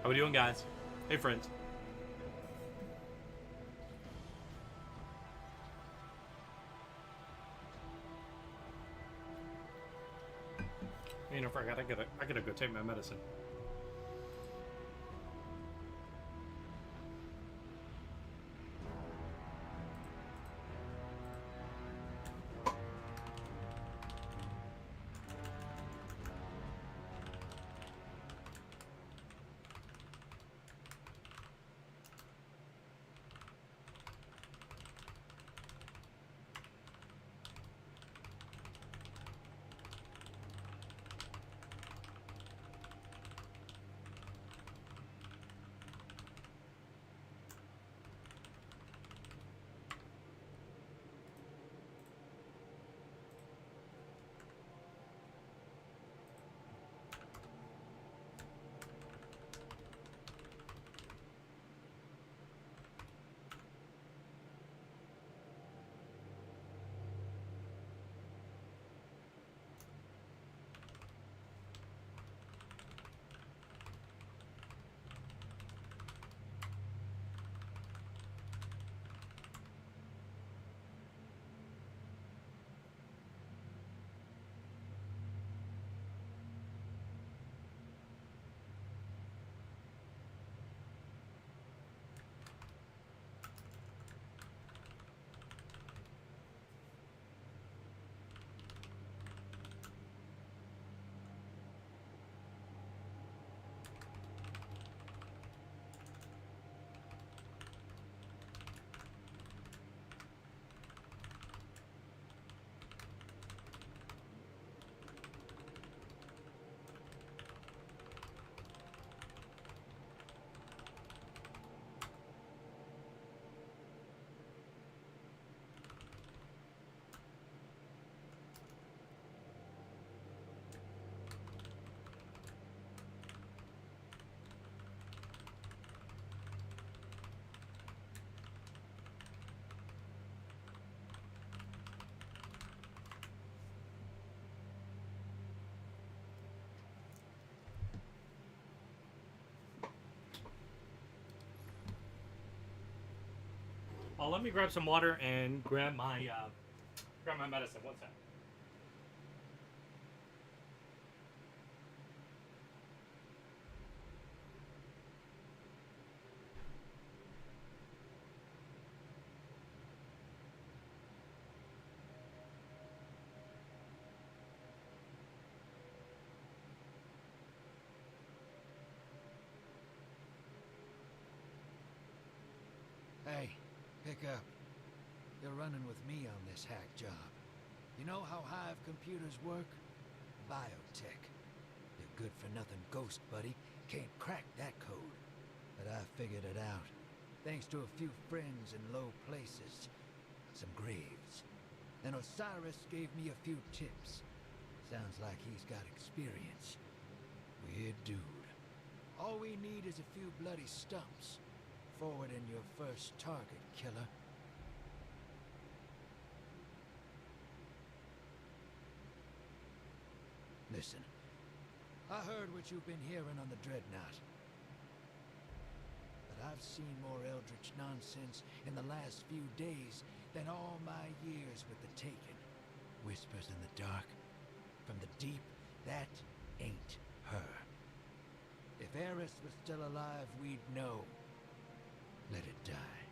How we doing, guys? Hey, friends. You know, Frank, I gotta go take my medicine. Let me grab some water and grab my medicine. One sec. Hey, pick up. You're running with me on this hack job. You know how Hive computers work? Biotech. Your good-for-nothing ghost buddy can't crack that code. But I figured it out. Thanks to a few friends in low places. Some graves. And Osiris gave me a few tips. Sounds like he's got experience. Weird dude. All we need is a few bloody stumps. Forwarding your first target, killer. Listen, I heard what you've been hearing on the Dreadnought. But I've seen more Eldritch nonsense in the last few days than all my years with the Taken. Whispers in the dark. From the deep, that ain't her. If Eris was still alive, we'd know. Let it die.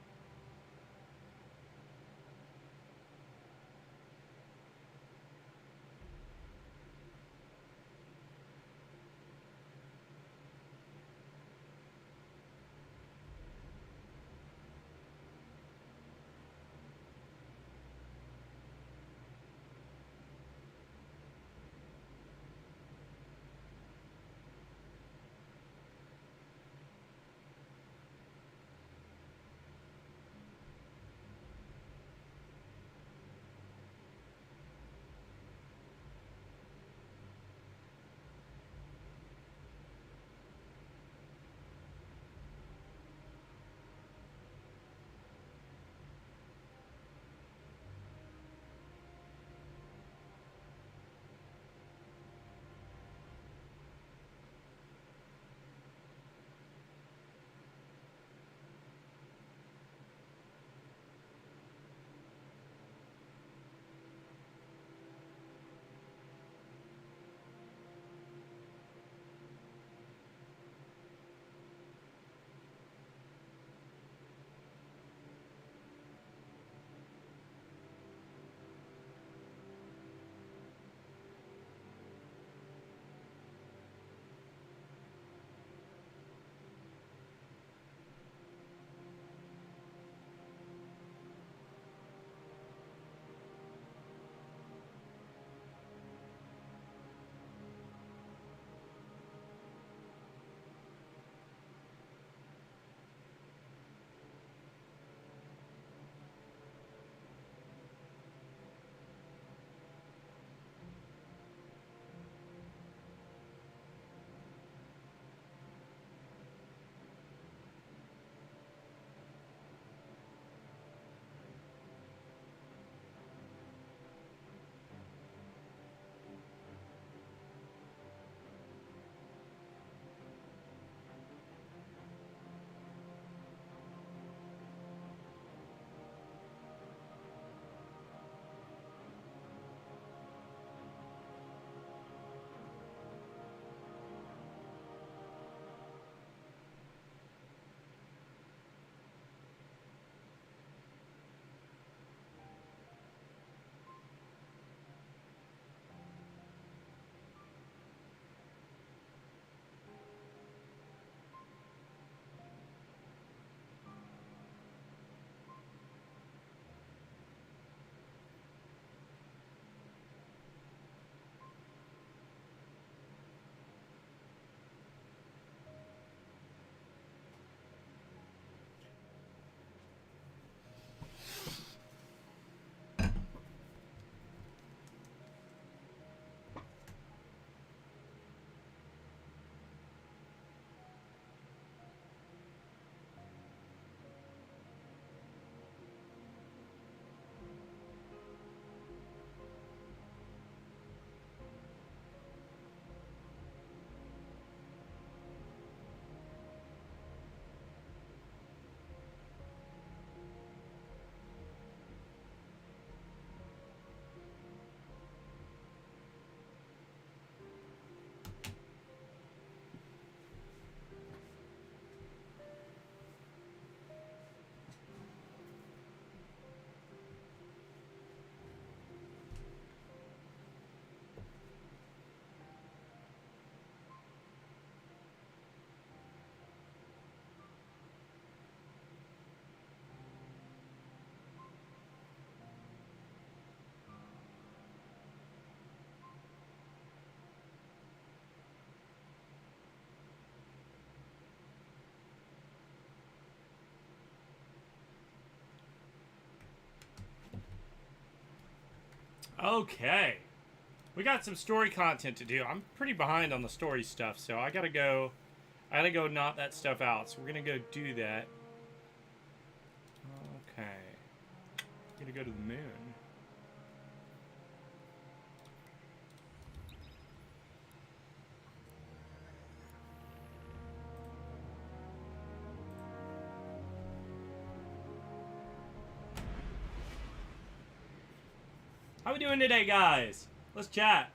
Okay. We got some story content to do. I'm pretty behind on the story stuff, so I gotta go knock that stuff out. So we're gonna go do that. Okay. Gonna go to the moon. How we doing today, guys? Let's chat.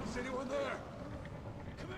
Is anyone there? Come in!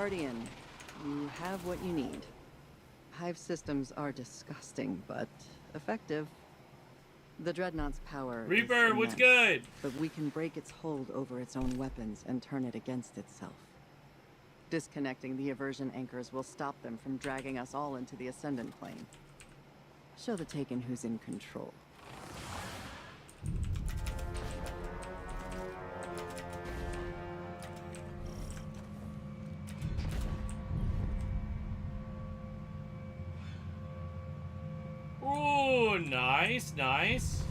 Guardian, you have what you need. Hive systems are disgusting, but effective. The Dreadnought's power is Reaper, what's immense, good? but we can break its hold over its own weapons and turn it against itself. Disconnecting the aversion anchors will stop them from dragging us all into the Ascendant Plane. Show the Taken who's in control. Ooh, nice, nice.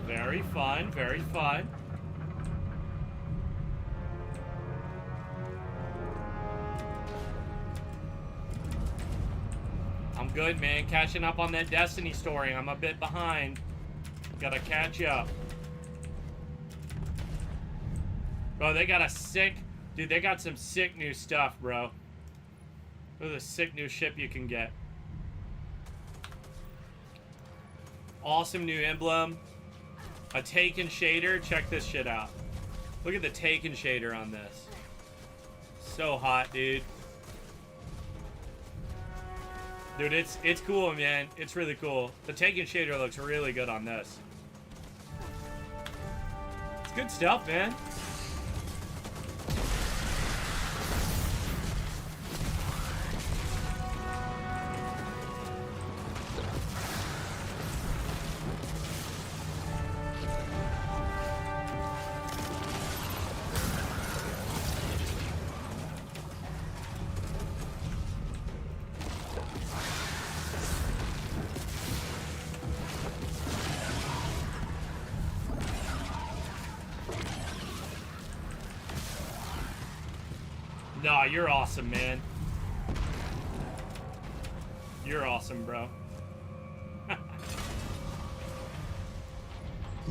Very fun, very fun. I'm good, man. Catching up on that Destiny story. I'm a bit behind. Gotta catch up. Bro, they got a sick... Dude, they got some sick new stuff, bro. Look at the sick new ship you can get. Awesome new emblem. A Taken shader. Check this shit out. Look at the Taken shader on this. So hot, dude. Dude, it's cool, man. It's really cool. The Taken shader looks really good on this. It's good stuff, man. Nah, you're awesome, man. You're awesome, bro.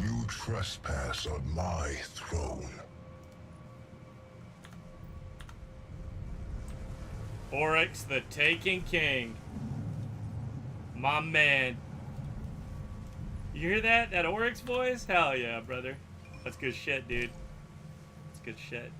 You trespass on my throne. Oryx, the Taken King. My man. You hear that? That Oryx voice? Hell yeah, brother. That's good shit, dude. That's good shit.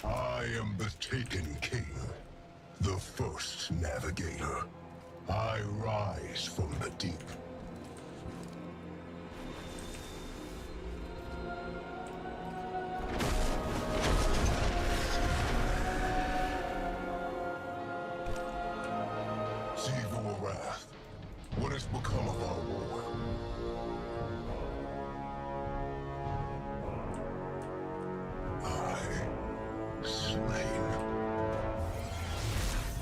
I am the Taken King, the first navigator. I rise from the deep. Evil wrath. What has become of our war? Slain.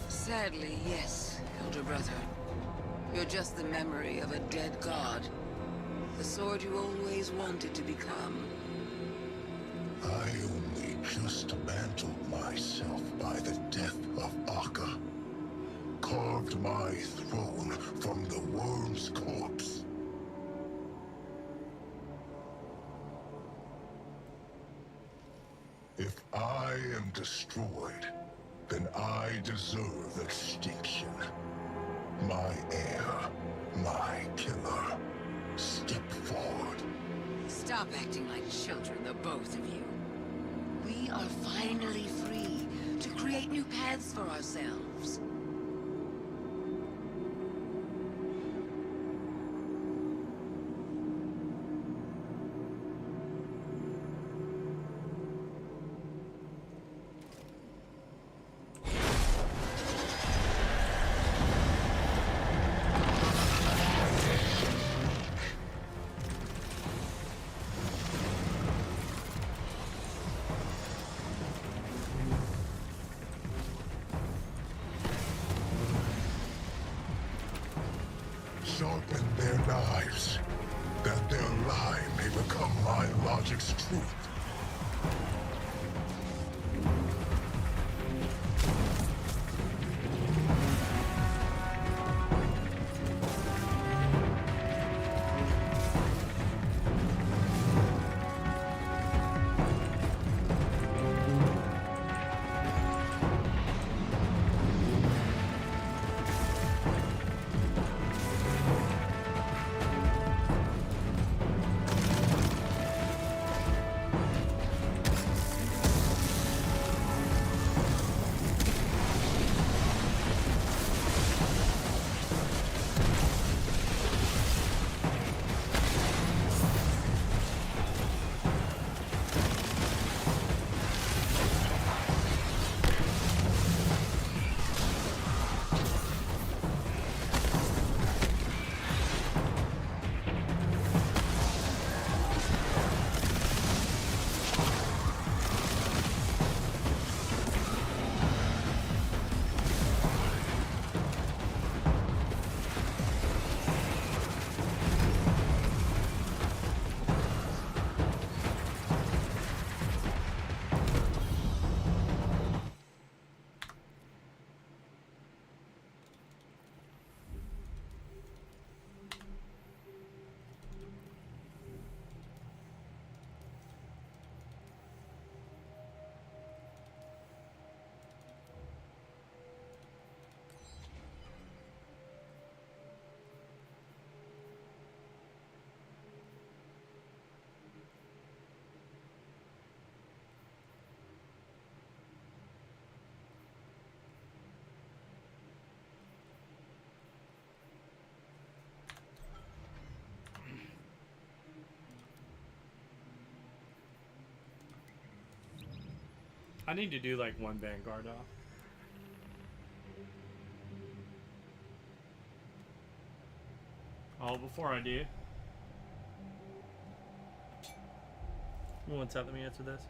Sadly, yes, elder brother. You're just the memory of a dead god. The sword you always wanted to become. I only just mantled myself by the death of Akka. Carved my throne from the worm's corpse. If I am destroyed, then I deserve extinction. My heir, my killer. Step forward. Stop acting like children, the both of you. We are finally free to create new paths for ourselves. Sharpen their knives, that their lie may become my logic's truth. I need to do like one Vanguard off. Oh, before I do. One sec, let me answer this.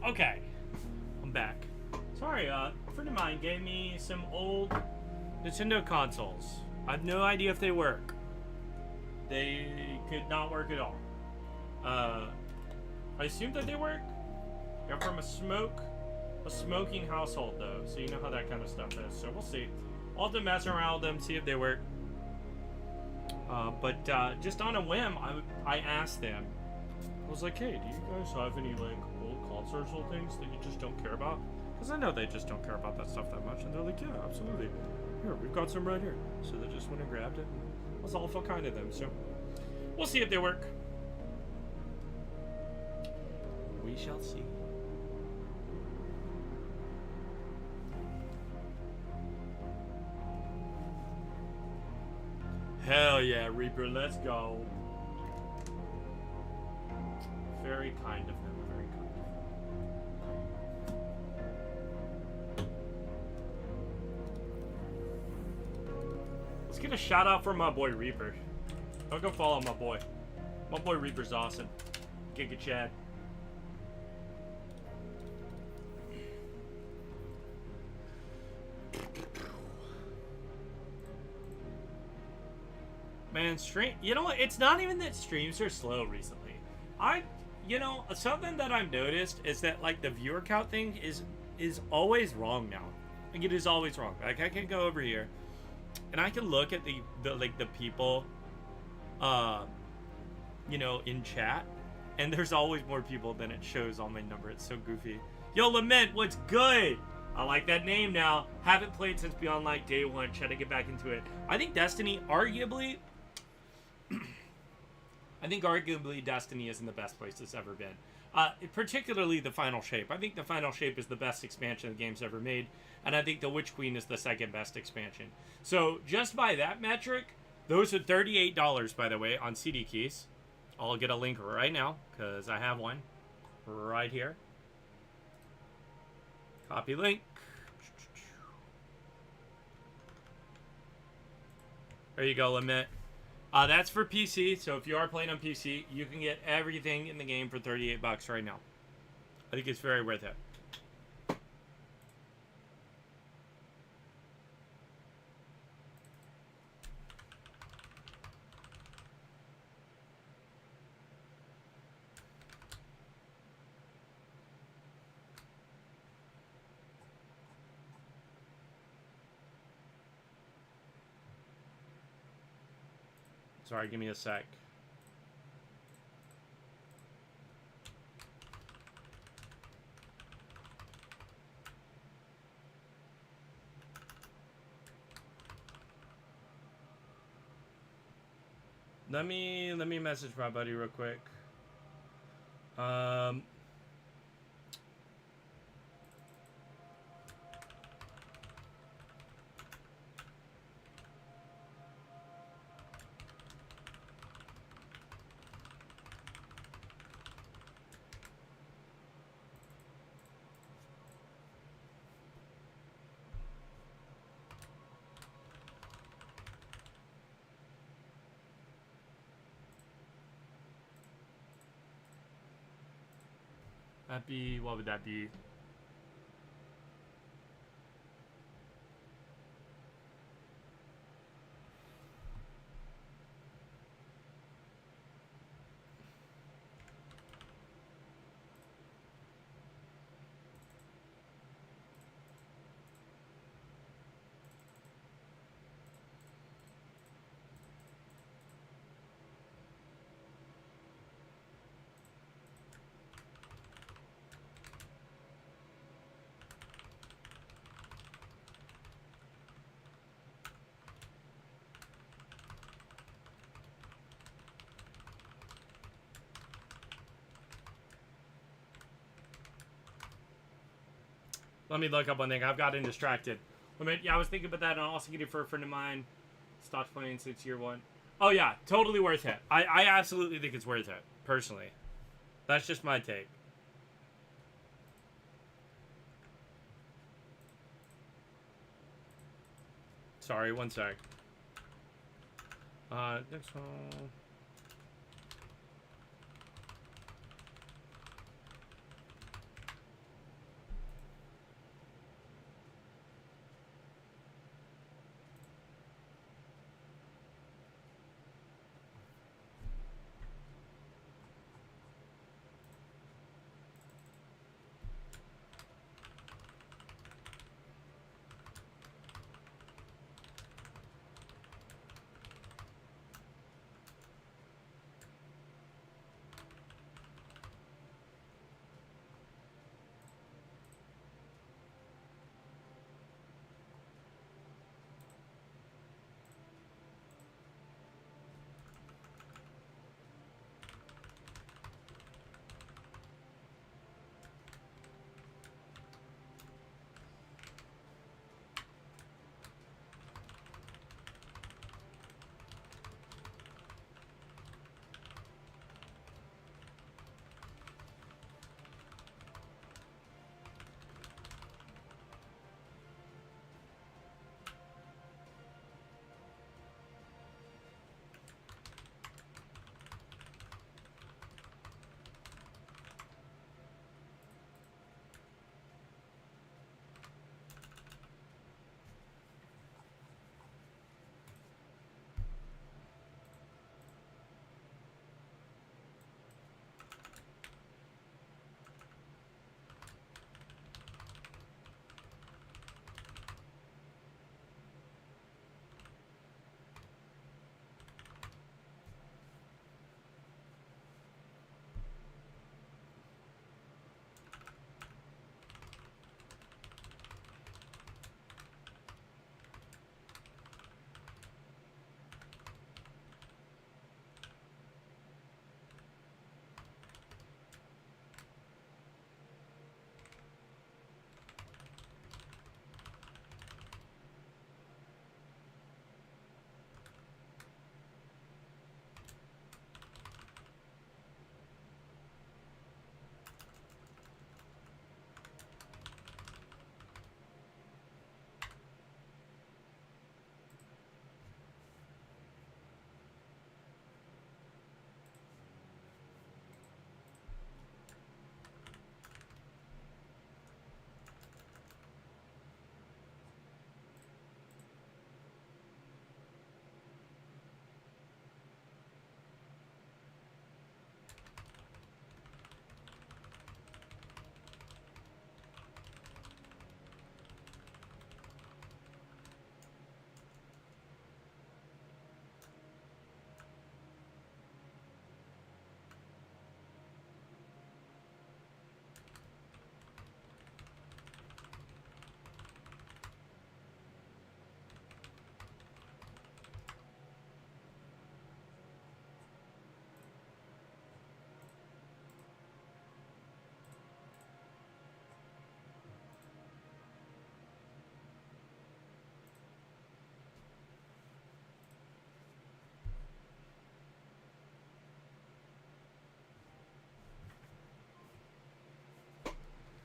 Okay, I'm back. Sorry, a friend of mine gave me some old Nintendo consoles. I have no idea if they work. They could not work at all. I assume that they work. They're from a smoking household though, so you know how that kind of stuff is. So we'll see. I'll have to mess around with them, see if they work. But just on a whim, I asked them. I was like, hey, do you guys have any like old consoles or things that you just don't care about? Because I know they just don't care about that stuff that much. And they're like, yeah, absolutely. Here, we've got some right here. So they just went and grabbed it. It was awful kind of them. So we'll see if they work. We shall see. Hell yeah, Reaper, let's go. Very kind of them, very kind of them. Let's get a shout out for my boy Reaper. I'll go follow my boy. My boy Reaper's awesome. Giga Chad. Man, you know what? It's not even that streams are slow recently. You know, something that I've noticed is that like the viewer count thing is always wrong now. Like it is always wrong. Like I can go over here, and I can look at the people, you know, in chat, and there's always more people than it shows on my number. It's so goofy. Yo, Lament, what's good? I like that name now. Haven't played since Beyond Light day one. Trying to get back into it. I think Destiny, arguably, Destiny isn't the best place it's ever been. Particularly the Final Shape. I think the Final Shape is the best expansion the game's ever made, and I think the Witch Queen is the second best expansion. So just by that metric, those are $38, by the way, on CD keys. I'll get a link right now because I have one right here. Copy link. There you go, Limit. That's for PC, so if you are playing on PC, you can get everything in the game for $38 right now. I think it's very worth it. Sorry, give me a sec. Let me message my buddy real quick. That'd be, what would that be? Let me look up one thing. I've gotten distracted. Yeah, I was thinking about that, and I'll also get it for a friend of mine. Stopped playing since year one. Oh, yeah. Totally worth it. I absolutely think it's worth it, personally. That's just my take. Sorry, one sec. Next one.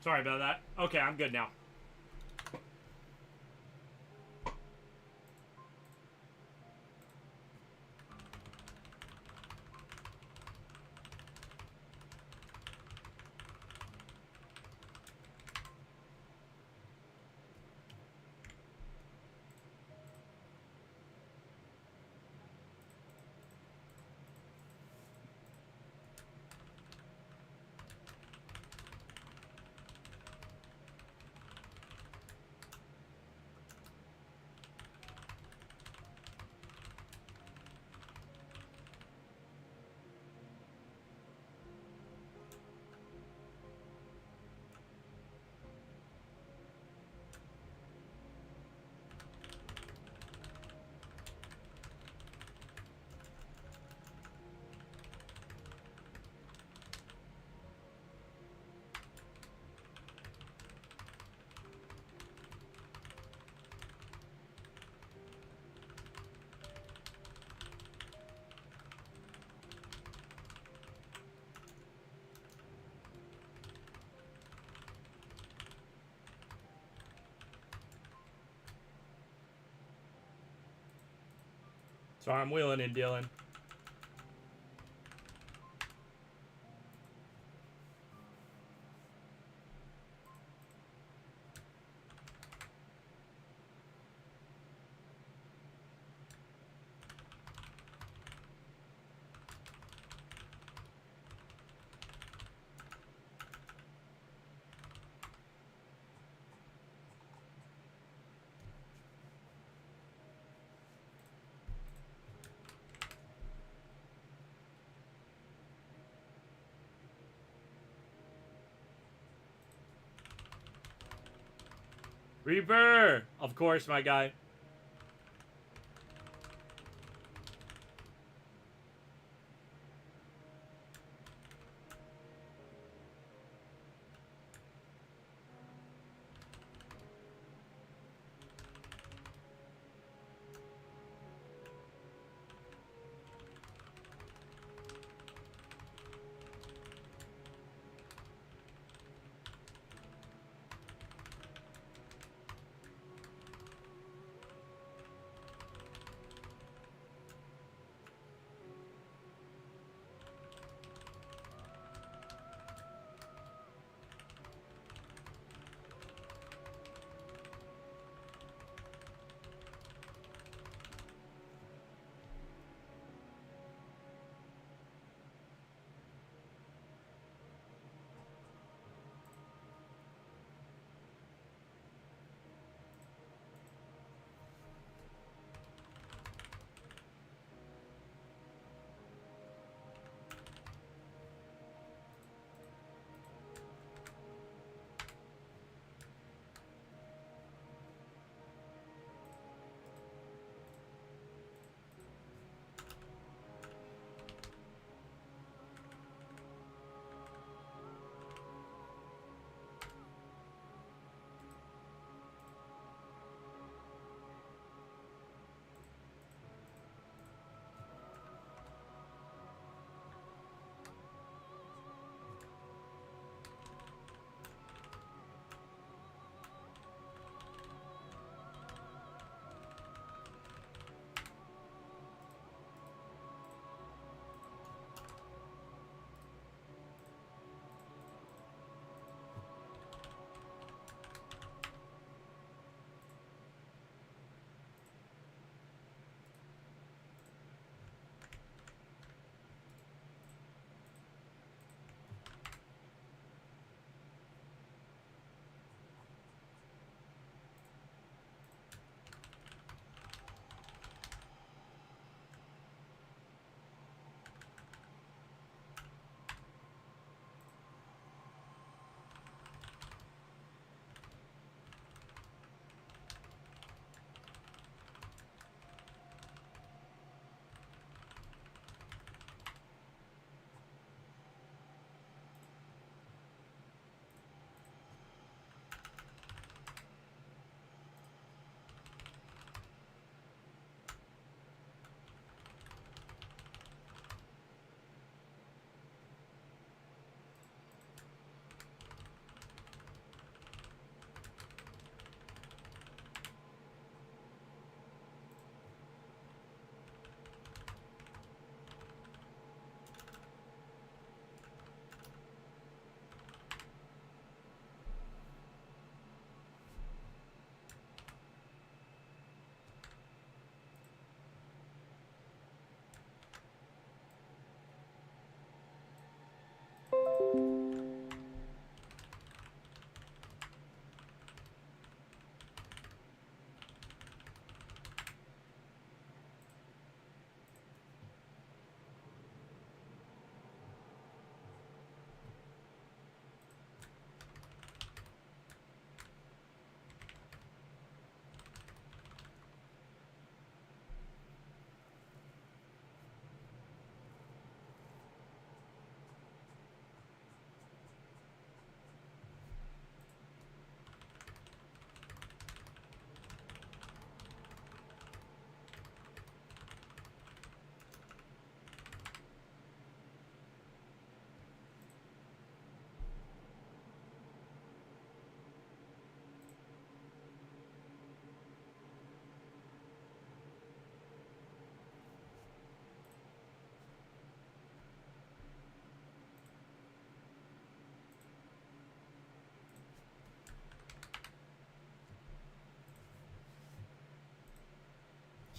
Sorry about that. Okay, I'm good now. So I'm wheeling and dealing. Reaper! Of course, my guy.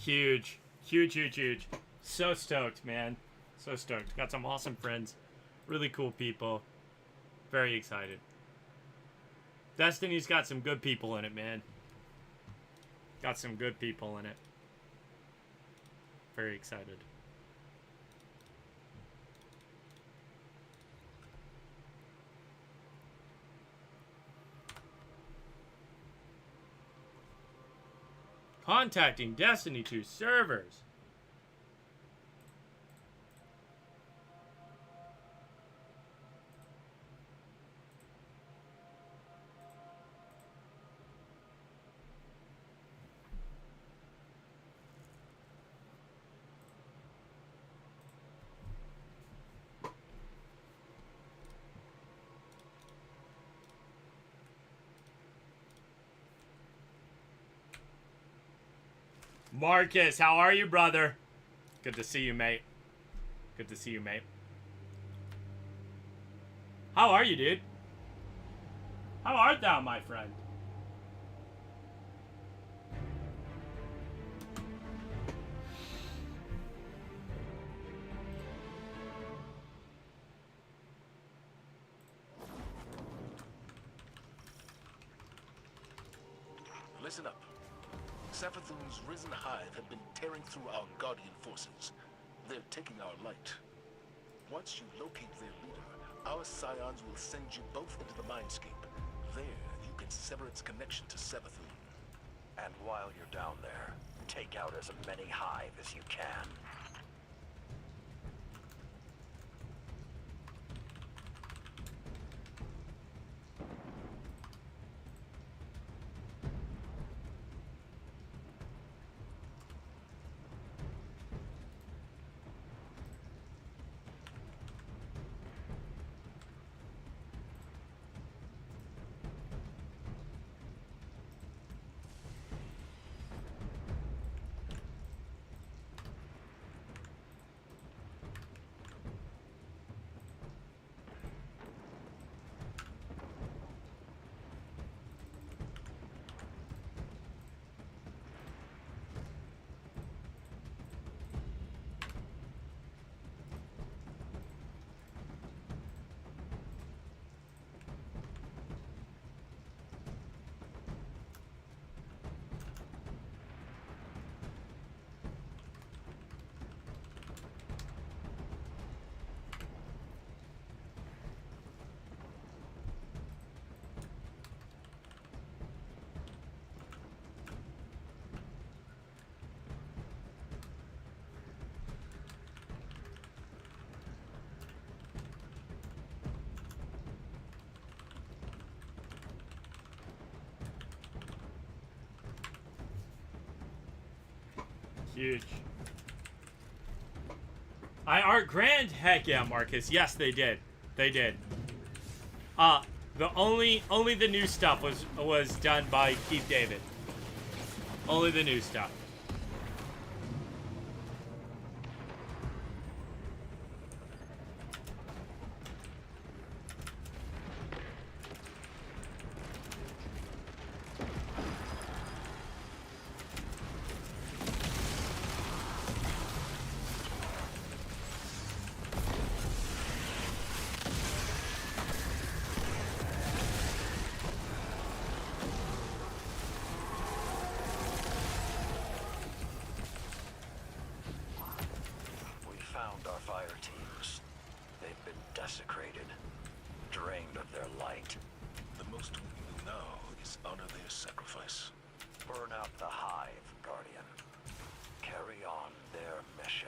Huge. Huge, huge, huge. So stoked, man. So stoked. Got some awesome friends. Really cool people. Very excited. Destiny's got some good people in it, man. Got some good people in it. Very excited. Contacting Destiny 2 servers. Marcus, how are you, brother? Good to see you, mate. Good to see you, mate. How are you, dude? How art thou, my friend? Listen up. Savathun's risen hive have been tearing through our Guardian forces. They're taking our light. Once you locate their leader, our scions will send you both into the mindscape. There, you can sever its connection to Savathun. And while you're down there, take out as many hive as you can. Huge. I art grand? Heck yeah, Marcus. Yes, they did. They did. The only the new stuff was done by Keith David. Only the new stuff. Desecrated, drained of their light. The most we can do now is honor their sacrifice. Burn out the hive, Guardian. Carry on their mission.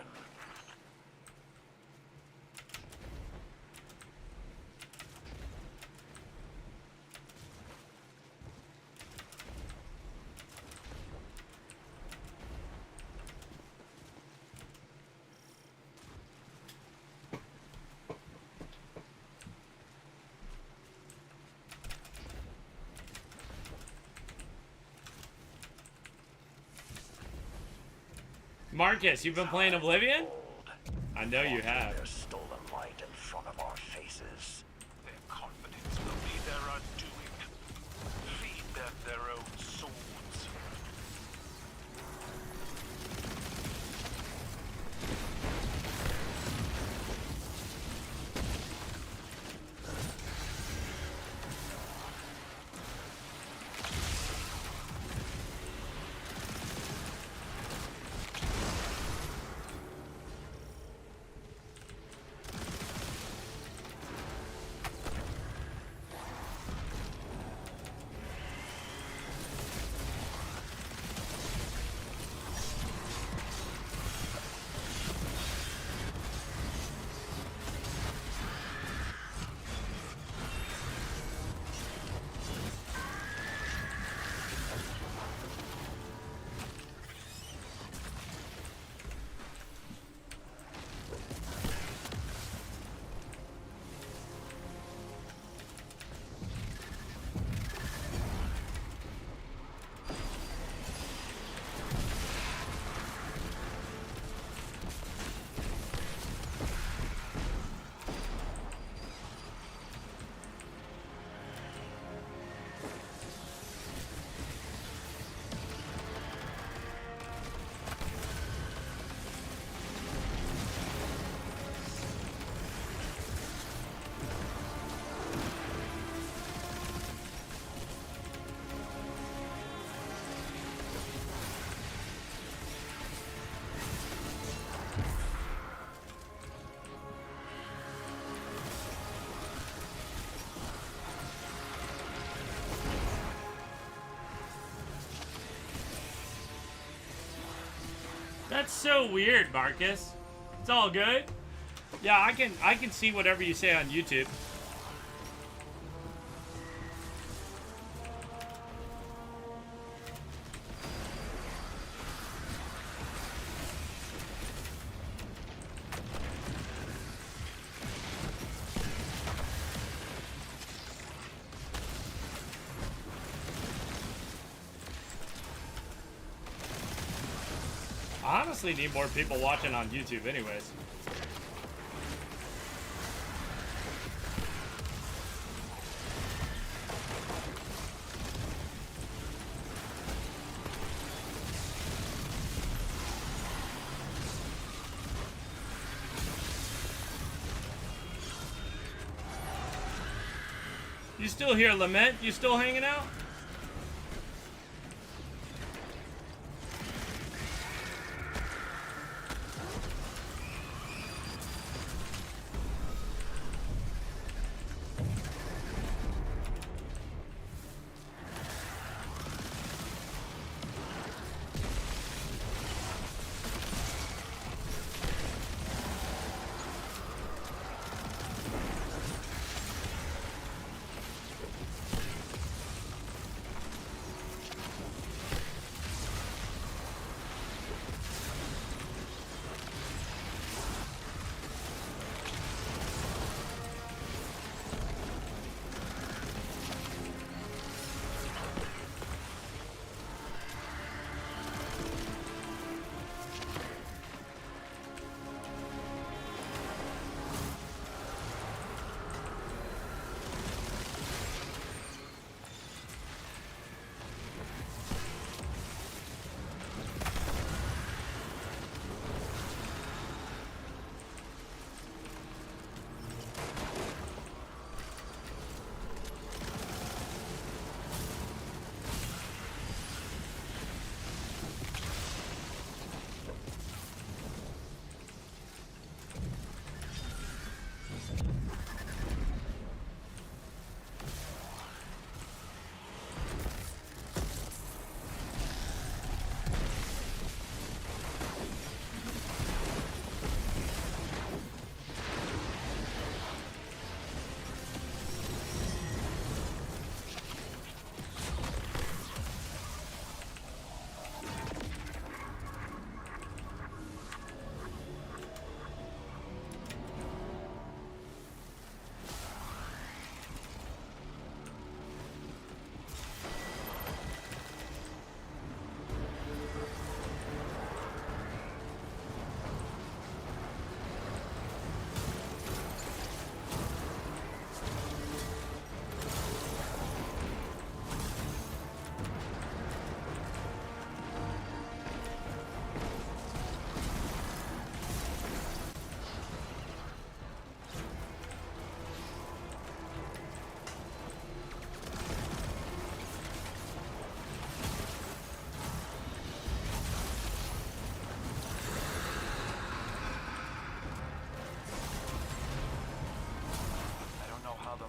Marcus, you've been playing Oblivion? I know you have. Their stolen light in front of our faces. Their confidence will be their undoing. Feed them their own swords. That's so weird, Marcus. It's all good. Yeah, I can see whatever you say on YouTube. I honestly need more people watching on YouTube anyways. You still here, Lament? You still hanging out?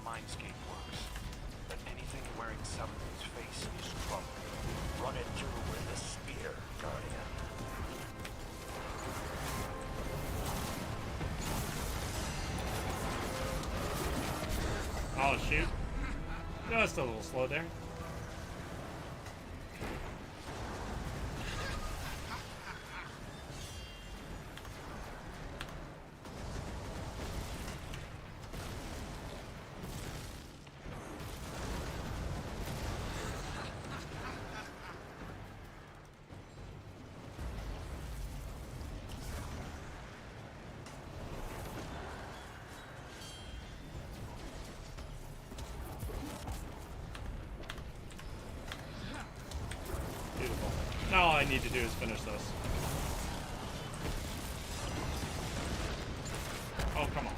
Mindscape works, but anything wearing something's face is trouble. Run it through with the spear, Guardian. Oh shoot. Just a little slow there. Now all I need to do is finish this. Oh, come on.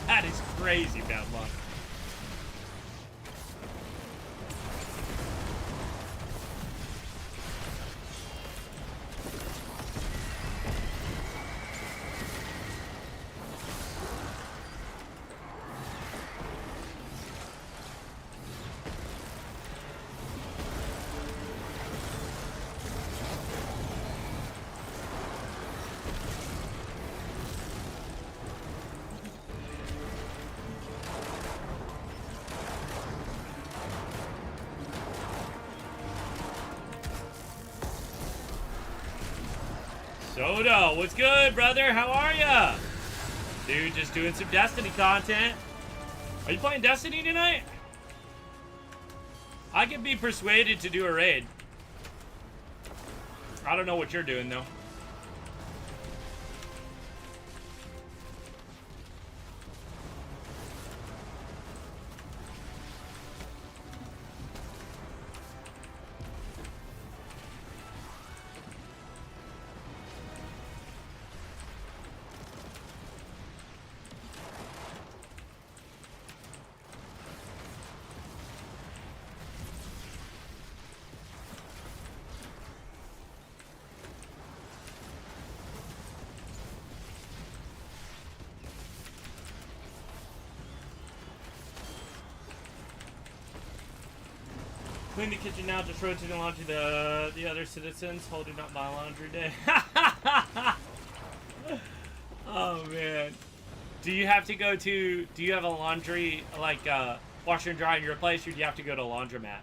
That is crazy bad luck. Soda, what's good, brother? How are ya? Dude, just doing some Destiny content. Are you playing Destiny tonight? I can be persuaded to do a raid. I don't know what you're doing, though. Clean the kitchen now, just rotating laundry the other citizens holding up my laundry day. Oh man. Do you have to go to, do you have a laundry, like washer and dryer in your place, or do you have to go to a laundromat?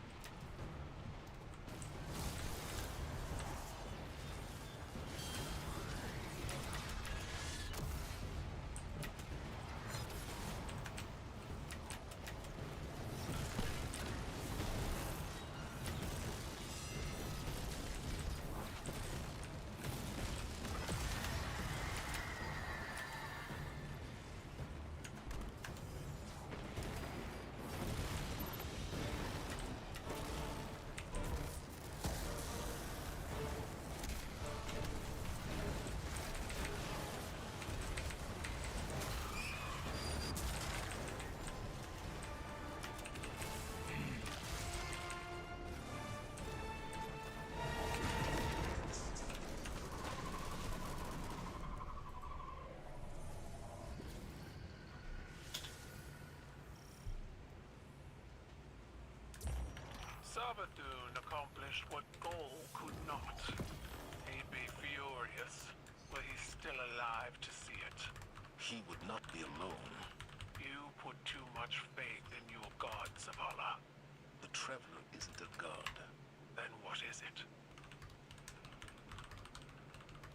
Savathun accomplished what Gol could not. He'd be furious, but he's still alive to see it. He would not be alone. You put too much faith in your god, Zavala. The Traveler isn't a god. Then what is it?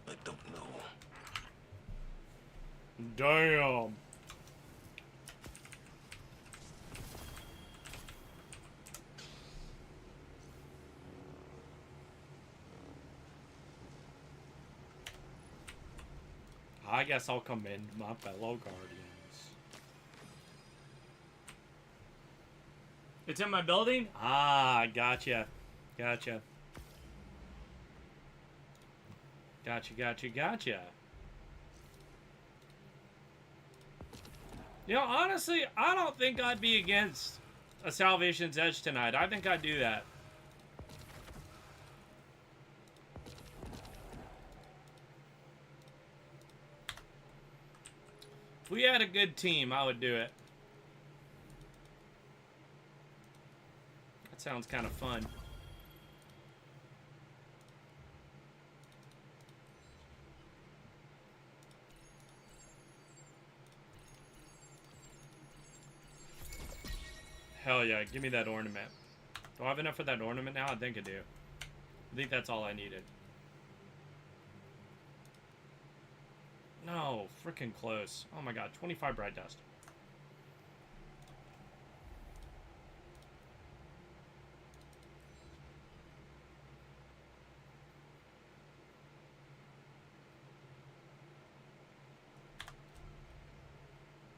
I don't know. Damn. I guess I'll commend my fellow guardians. It's in my building? Ah, gotcha. Gotcha. Gotcha. You know, honestly, I don't think I'd be against a Salvation's Edge tonight. I think I'd do that. If we had a good team, I would do it. That sounds kind of fun. Hell yeah, give me that ornament. Do I have enough for that ornament now? I think I do. I think that's all I needed. No, freaking close. Oh my god, 25 bright dust.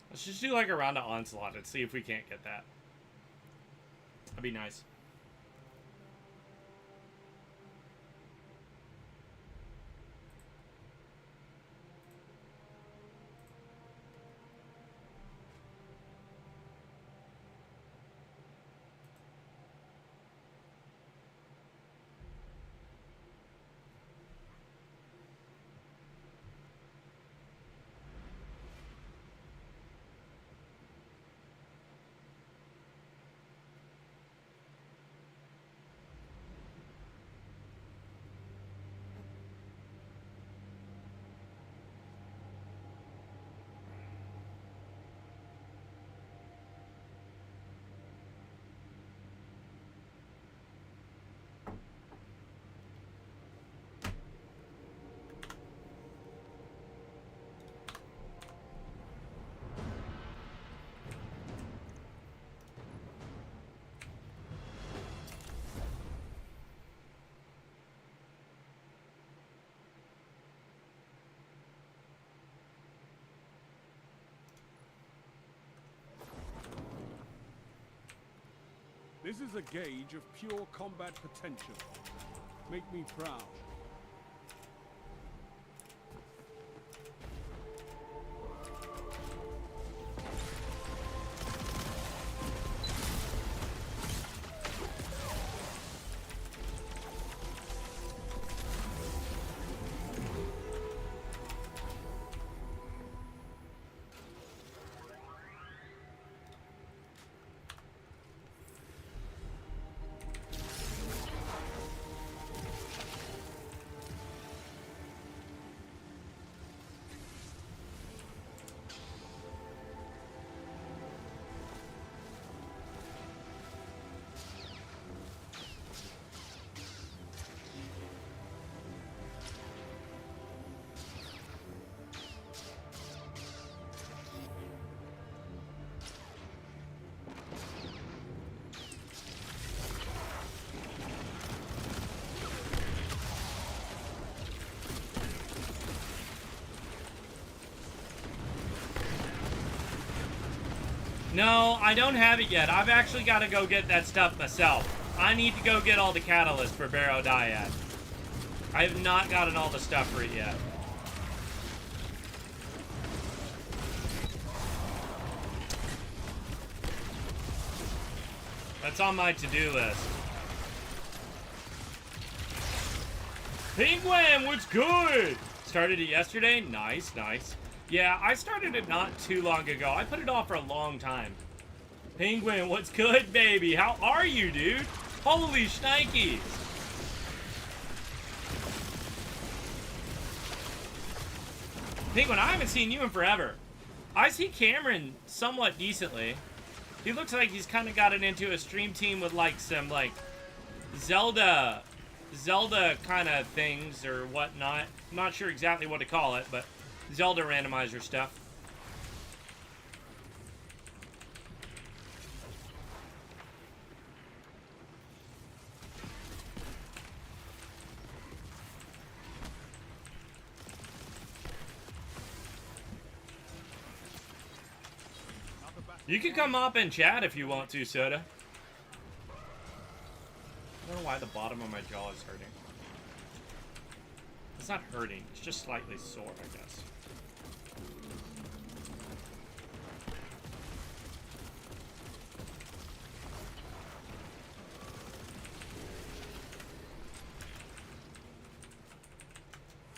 Let's just do like a round of onslaught and see if we can't get that. That'd be nice. This is a gauge of pure combat potential. Make me proud. No, I don't have it yet. I've actually got to go get that stuff myself. I need to go get all the catalysts for Barrow Dyad. I have not gotten all the stuff for it yet. That's on my to-do list. Penguin, what's good? Started it yesterday? Nice, nice. Yeah, I started it not too long ago. I put it off for a long time. Penguin, what's good, baby? How are you, dude? Holy shnikes. Penguin, I haven't seen you in forever. I see Cameron somewhat decently. He looks like he's kind of gotten into a stream team with like some like Zelda kind of things or whatnot. I'm not sure exactly what to call it, but Zelda randomizer stuff. You can come up and chat if you want to, Soda. I don't know why the bottom of my jaw is hurting. It's not hurting, it's just slightly sore, I guess.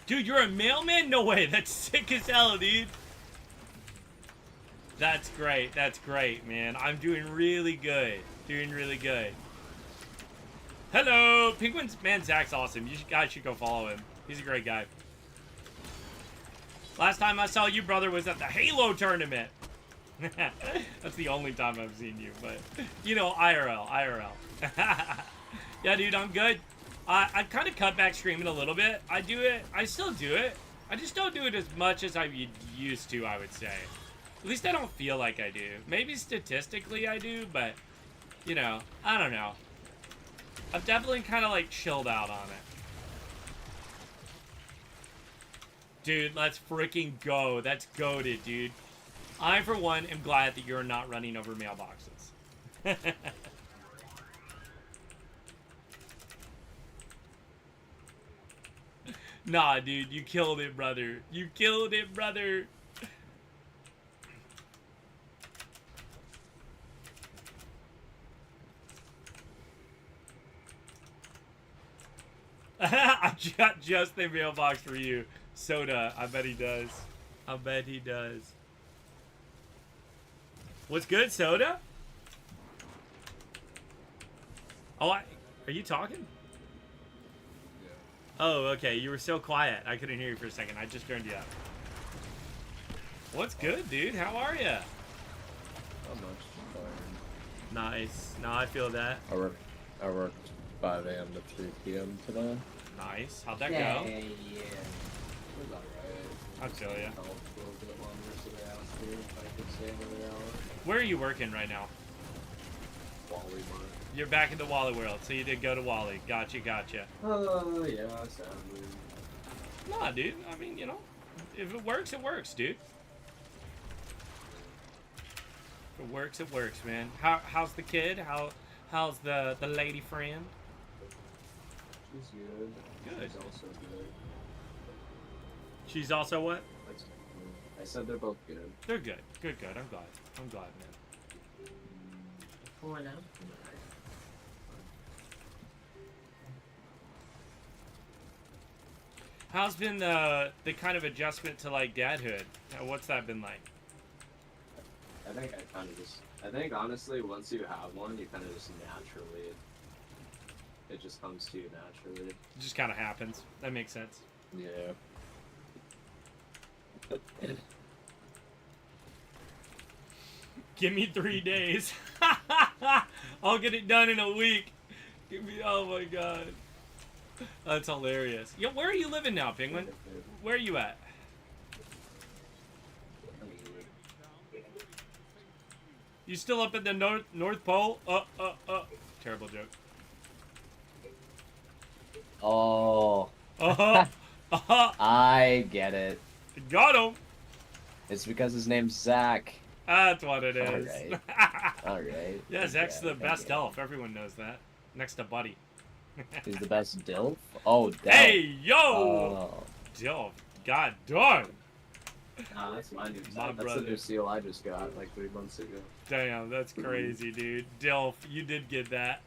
Dude, you're a mailman? No way, that's sick as hell, dude. That's great, man. I'm doing really good. Doing really good. Hello! Penguin's, man, Zach's awesome. You guys should go follow him. He's a great guy. Last time I saw you, brother, was at the Halo tournament. That's the only time I've seen you, but, you know, IRL. Yeah, dude, I'm good. I kind of cut back streaming a little bit. I still do it. I just don't do it as much as I used to, I would say. At least I don't feel like I do. Maybe statistically I do, but, you know, I don't know. I've definitely kind of, like, chilled out on it. Dude, let's freaking go. That's goated, dude. I, for one, am glad that you're not running over mailboxes. Nah, dude, you killed it, brother. You killed it, brother. I got just the mailbox for you. Soda, I bet he does. I bet he does. What's good, Soda? Oh, are you talking? Yeah. Oh, okay. You were so quiet. I couldn't hear you for a second. I just turned you up. What's good, dude? How are you? Not much. Tired. Nice. No, I feel that. I worked 5 a.m. to 3 p.m. today. Nice. How'd that go? Yeah. It was alright. I feel ya. I'll go a bit longer, so they asked me if I could stay another hour. Where are you working right now? Wally Mart. You're back in the Wally world, so you did go to Wally. Gotcha. Yeah, sadly. Nah, dude. I mean, you know, if it works, dude. If it works, man. How's the kid? How's the lady friend? She's good. Good. She's also good. She's also what? I said they're both good. They're good. Good. I'm glad. I'm glad, man. Oh, I know. How's been the kind of adjustment to like dadhood? What's that been like? I think honestly, once you have one, you kind of just naturally, it just comes to you naturally. It just kind of happens. That makes sense. Yeah. Give me 3 days. I'll get it done in a week. Give me. Oh my god. That's hilarious. Yo, where are you living now, Penguin? Where are you at? You still up at the North Pole? Terrible joke. Oh. Uh-huh. Uh-huh. I get it. Got him. It's because his name's Zach. That's what it is. Alright. Yeah, Zach's the best elf. Everyone knows that. Next to Buddy. He's the best Dilf? Oh, Dilf. Hey, yo! Oh. Dilf. God darn. Nah, that's my new My That's brother. the new seal I just got like 3 months ago. Damn, that's crazy, dude. Dilf, you did get that.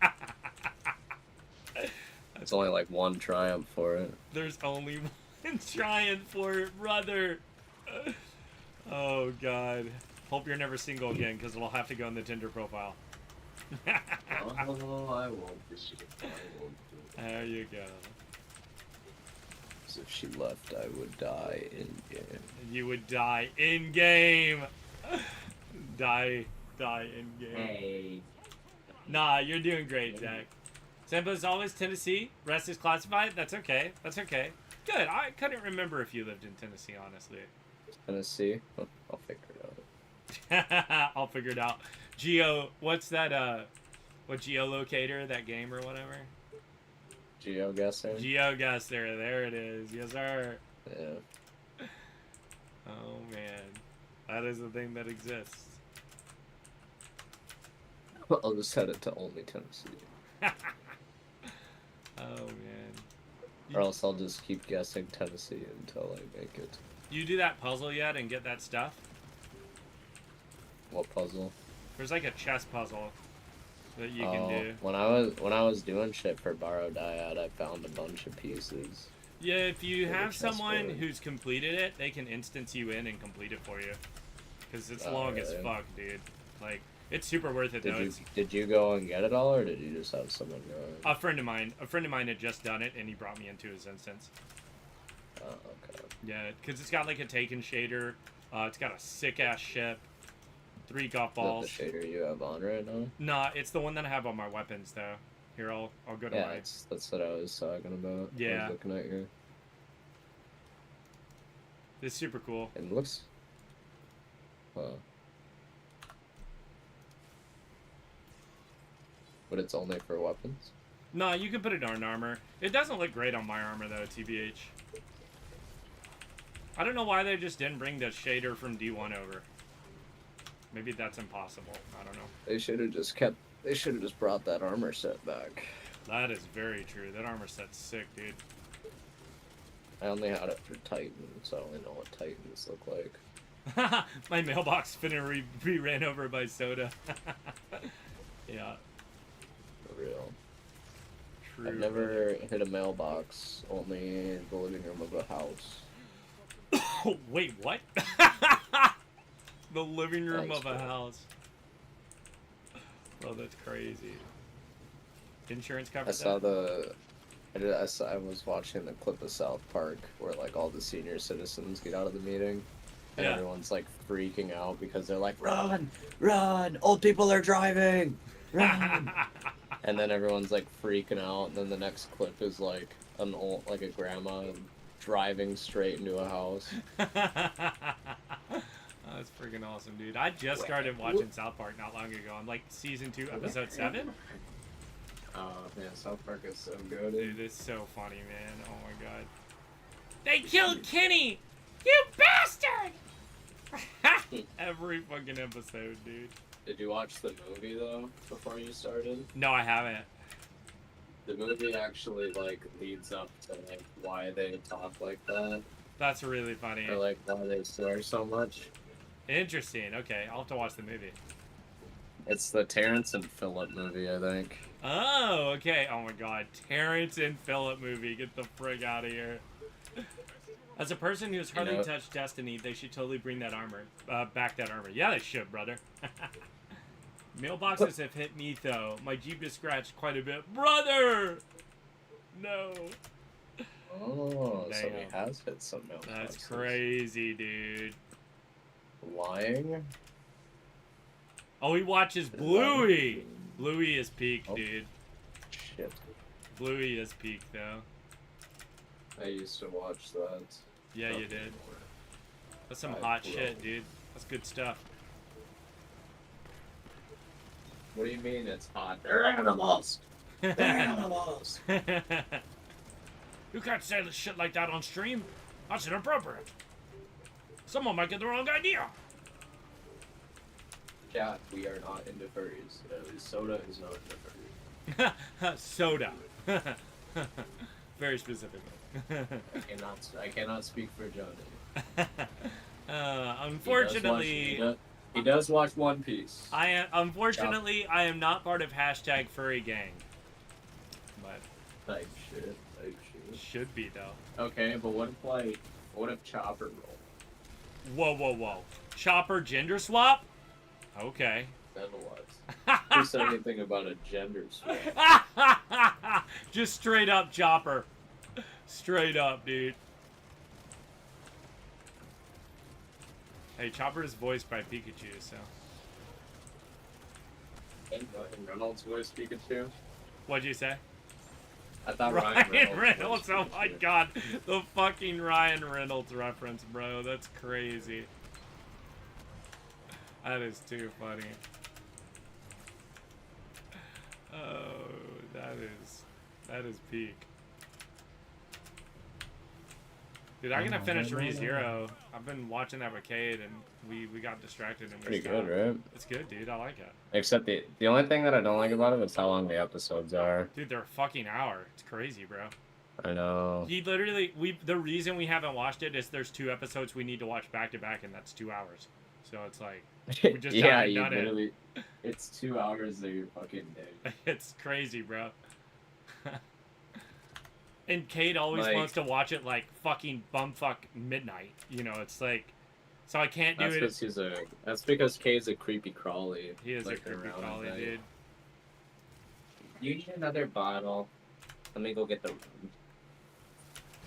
It's only like one triumph for it. There's only one trying for it, brother. Oh, God. Hope you're never single again, because it'll have to go in the Tinder profile. Oh, I won't be. There you go. So if she left, I would die in game. You would die in game. Die in game. Hey. Nah, you're doing great, Zach. Sambo's always Tennessee. Rest is classified. That's okay. That's okay. Good. I couldn't remember if you lived in Tennessee, honestly. Tennessee? I'll figure it out. I'll figure it out. What's that, what geolocator, that game or whatever? GeoGuessr? GeoGuessr, there it is. Yes, sir. Yeah. Oh, man. That is a thing that exists. I'll just set it to only Tennessee. Oh, man. Or else I'll just keep guessing Tennessee until I make it. You do that puzzle yet and get that stuff? What puzzle? There's like a chess puzzle that you can do. When I was doing shit for Borrowed Dyad, I found a bunch of pieces. Yeah, if you For the have someone chessboard. who's completed it, they can instance you in and complete it for you. Because it's long as really? fuck, dude. Like, it's super worth it, though. Did you go and get it all, or did you just have someone go? A friend of mine had just done it, and he brought me into his instance. Oh, okay. Yeah, because it's got like a Taken shader. It's got a sick-ass ship. 3 golf balls. Is that the shader you have on right now? Nah, it's the one that I have on my weapons, though. Here, I'll go to Yeah, my... that's what I was talking about. I Yeah. was looking at your... It's super cool. It looks... Huh. But it's only for weapons? No, you can put it on armor. It doesn't look great on my armor, though, TBH. I don't know why they just didn't bring the shader from D1 over. Maybe that's impossible. I don't know. They should have just brought that armor set back. That is very true. That armor set's sick, dude. I only had it for Titans, so I only know what Titans look like. My mailbox finna be ran over by soda. Yeah. For real. True. I've never hit a mailbox, only in the living room of a house. Wait, what? The living room Thanks, of a bro. house. Oh, that's crazy. Insurance I covers saw that? I was watching the clip of South Park where like all the senior citizens get out of the meeting and Yeah. everyone's like freaking out because they're like, run, run, old people are driving, run. And then everyone's like freaking out, and then the next clip is like a grandma driving straight into a house. Oh, that's freaking awesome, dude. I just started watching South Park not long ago. I'm like season 2, episode 7. Oh, man, South Park is so good. Dude, it's so funny, man. Oh my god. They killed Kenny! You bastard! Every fucking episode, dude. Did you watch the movie though before you started? No, I haven't. The movie actually like leads up to like why they talk like that, That's really funny. or like why they swear so much. Interesting. Okay, I'll have to watch the movie. It's the Terrence and Phillip movie, I think. Oh, okay. Oh my god. Terrence and Phillip movie. Get the frig out of here. As a person who's hardly touched Destiny, they should totally bring that armor. Back that armor. Yeah, they should, brother. Mailboxes have hit me, though. My Jeep is scratched quite a bit. Brother! No. Oh, Damn. so he has hit some mailboxes. That's crazy, dude. Lying? Oh, he watches Bluey. Bluey is peak, dude. Shit. Bluey is peak, though. I used to watch that. Yeah, you did. That's some I hot will. shit, dude. That's good stuff. What do you mean it's hot? They're animals! They're animals! You can't say shit like that on stream. That's inappropriate. Someone might get the wrong idea. Yeah, we are not into furries. Soda is not into furries. Soda. Very specifically. I cannot speak for Johnny. Unfortunately, he does watch One Piece. Unfortunately, I am not part of hashtag furry gang. But Type shit. should be though. Okay, but what if Chopper rolled? Whoa, whoa, whoa. Chopper gender swap? Okay. Then what? Who said anything about a gender swap? Just straight up Chopper. Straight up, dude. Hey, Chopper is voiced by Pikachu, so. And Reynolds voice Pikachu? What'd you say? I thought Ryan Reynolds. Oh my god. The fucking Ryan Reynolds reference, bro. That's crazy. That is too funny. Oh, that is peak. Dude, I'm gonna finish ReZero. I've been watching that with Cade, and we got distracted and Pretty good, right? It's good, dude. I like it. Except the only thing that I don't like about it is how long the episodes are. Dude, they're a fucking hour. It's crazy, bro. I know. He literally, the reason we haven't watched it is there's 2 episodes we need to watch back to back, and that's 2 hours. So it's like, we just Yeah, haven't you done literally. It's 2 hours of your fucking day. It's crazy, bro. And Cade always Like- wants to watch it like fucking bumfuck midnight. You know, it's like, so I can't do it. That's because Kay's a creepy crawly. He is like, a creepy around collie, at night. dude. You need another bottle. Let me go get the room.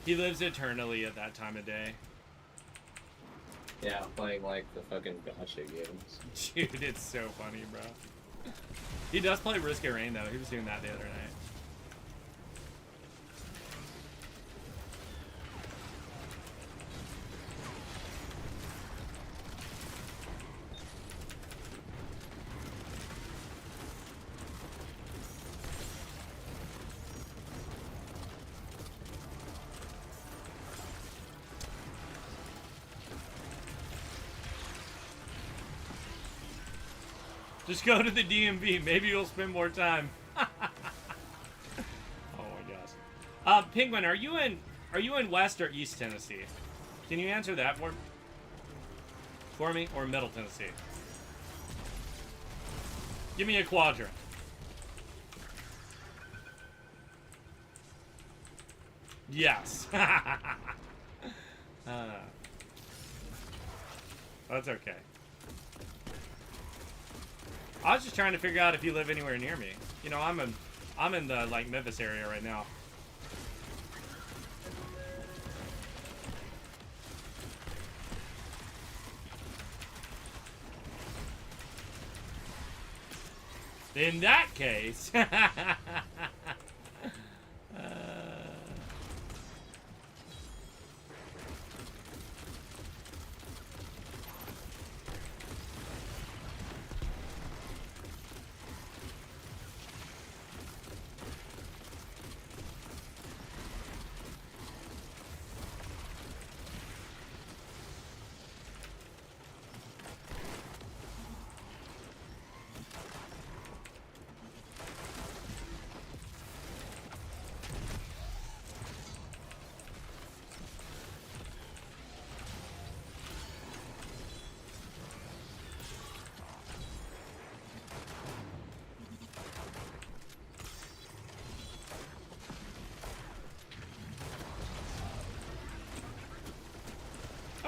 He lives eternally at that time of day. Yeah, playing like the fucking gotcha games. Dude, it's so funny, bro. He does play Risk of Rain, though. He was doing that the other night. Just go to the DMV. Maybe you'll spend more time. Oh my gosh. Penguin, are you in West or East Tennessee? Can you answer that for me, or Middle Tennessee? Give me a quadrant. Yes. That's okay. I was just trying to figure out if you live anywhere near me. You know, I'm in the like Memphis area right now. In that case,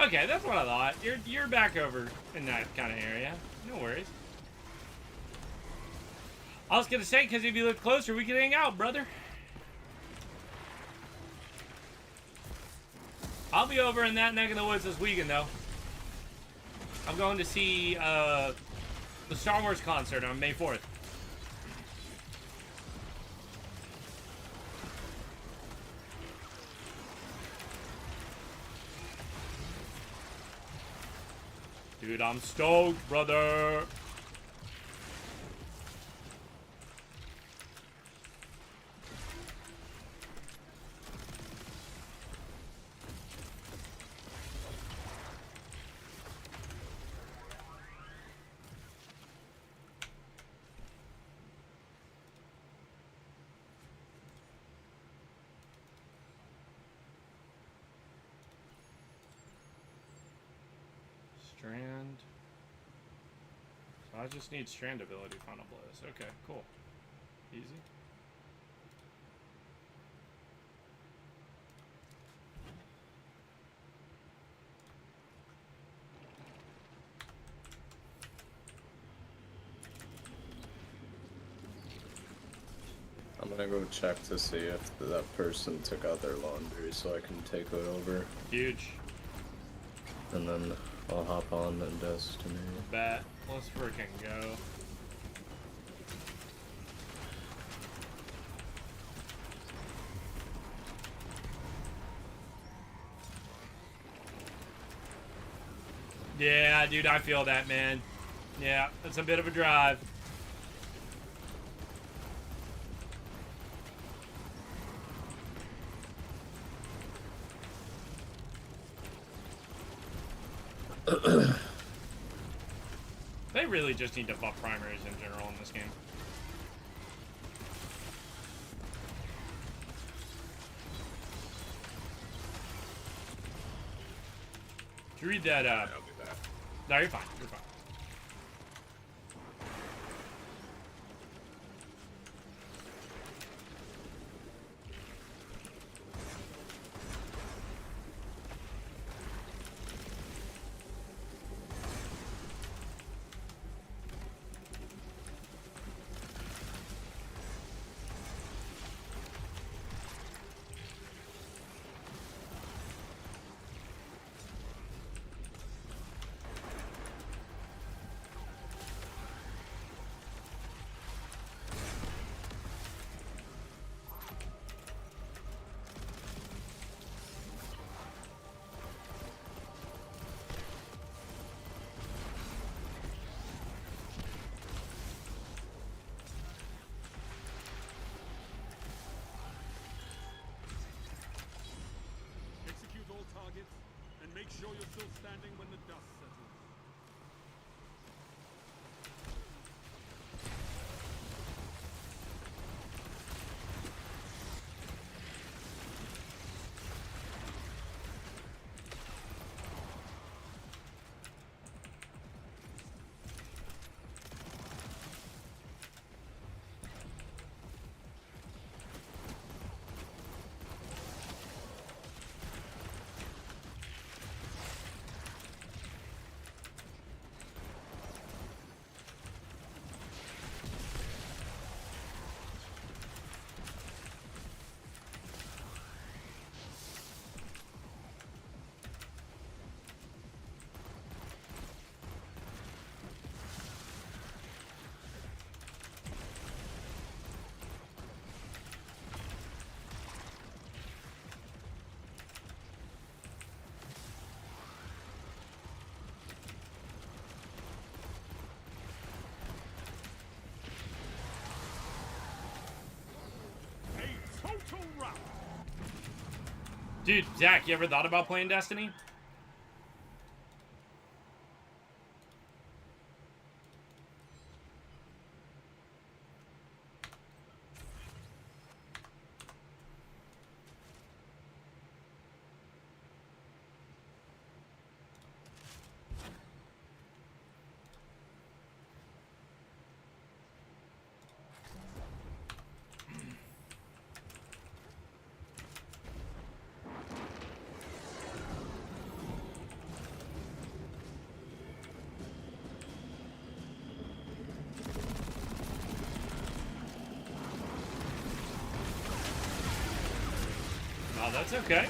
Okay, that's what I thought. You're back over in that kind of area. No worries. I was gonna say, because if you look closer, we could hang out, brother. I'll be over in that neck of the woods this weekend, though. I'm going to see the Star Wars concert on May 4th. Dude, I'm stoked, brother. Strand. So I just need strand ability Final Blaze. Okay, cool. Easy. I'm gonna go check to see if that person took out their laundry so I can take it over. Huge. And then I'll hop on and Destiny. Bet. Let's freaking go. Yeah, dude, I feel that, man. Yeah, it's a bit of a drive. They really just need to buff primaries in general in this game. Did you read that, I'll be back. No, you're fine. You're fine. Execute all targets, and make sure you're still standing when the dust settles. Total rout. Dude, Zach, you ever thought about playing Destiny? Oh, that's okay.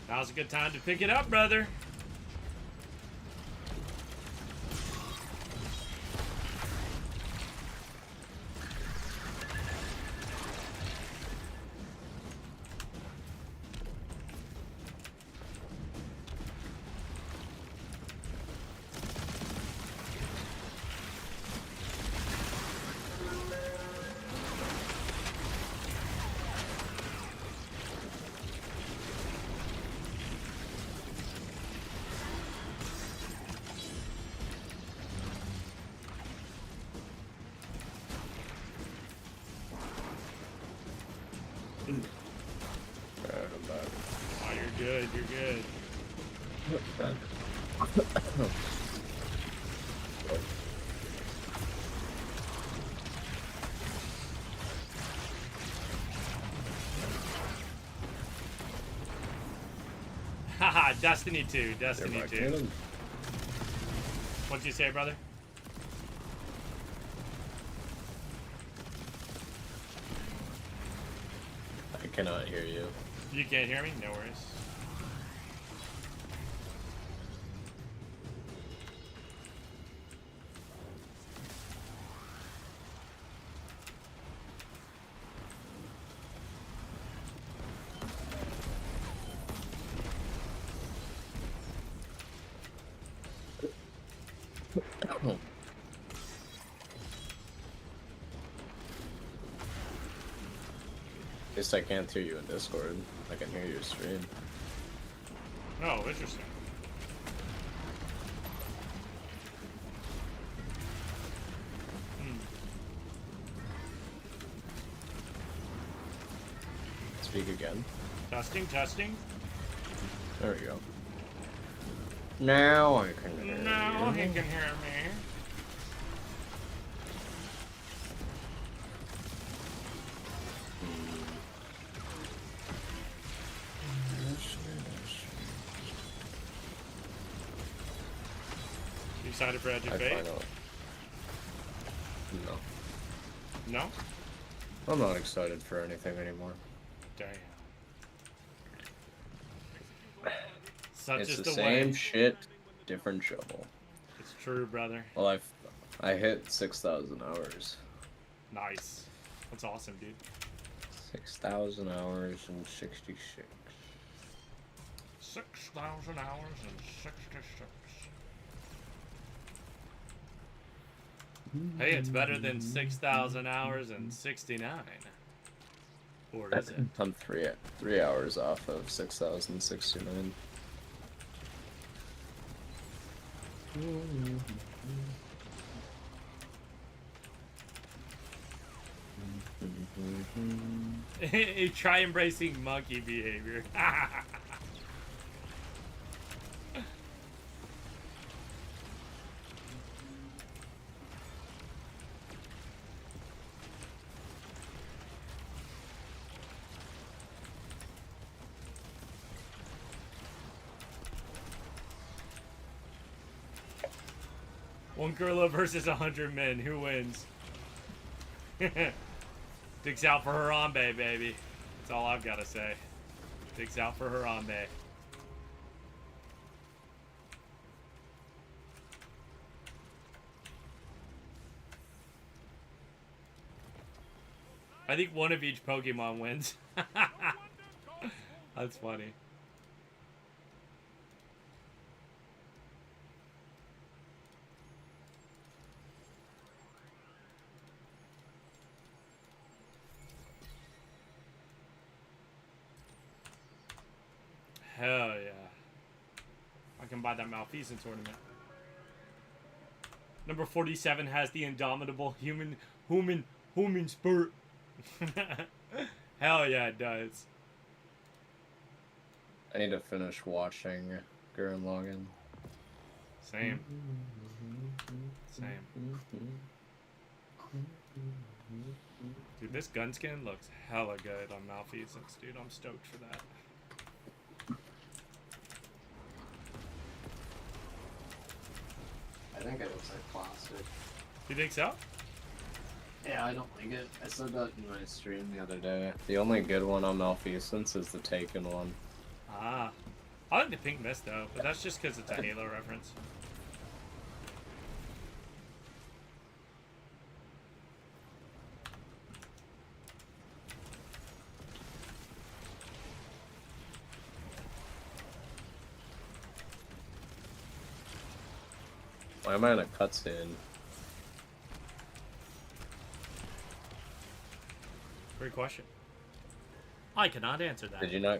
Now's a good time to pick it up, brother. Oh, you're good. You're good. Haha, Destiny 2. Destiny 2. What'd you say, brother? I cannot hear you. You can't hear me? No worries. At least I can't hear you in Discord. I can hear your stream. Oh, interesting. Speak again. Testing, testing. There we go. Now I can hear Now he you. can hear me. You excited for Edge of Fate? No. No? I'm not excited for anything anymore. Damn. Such It's is the the same way. shit, different shovel. It's true, brother. Well, I hit 6,000 hours. Nice. That's awesome, dude. 6,000 hours and 66. 6,000 hours and 66. Hey, it's better than 6,000 hours and 69. Or is it? I'm three hours off of 6,069. Try embracing monkey behavior. One gorilla versus 100 men. Who wins? Dicks out for Harambe, baby. That's all I've got to say. Dicks out for Harambe. I think one of each Pokemon wins. That's funny. Hell yeah. I can buy that Malfeasance ornament. Number 47 has the indomitable human spirit. Hell yeah, it does. I need to finish watching Gurren Lagann. Same. Same. Dude, this gun skin looks hella good on Malfeasance, dude. I'm stoked for that. I think it looks like plastic. You think so? Yeah, I don't like it. I said that in my stream the other day. The only good one on Malfeasance is the Taken one. Ah. I like the pink mist, though, but that's just because it's a Halo reference. Why am I in a cutscene? Great question. I cannot answer that. Did you not?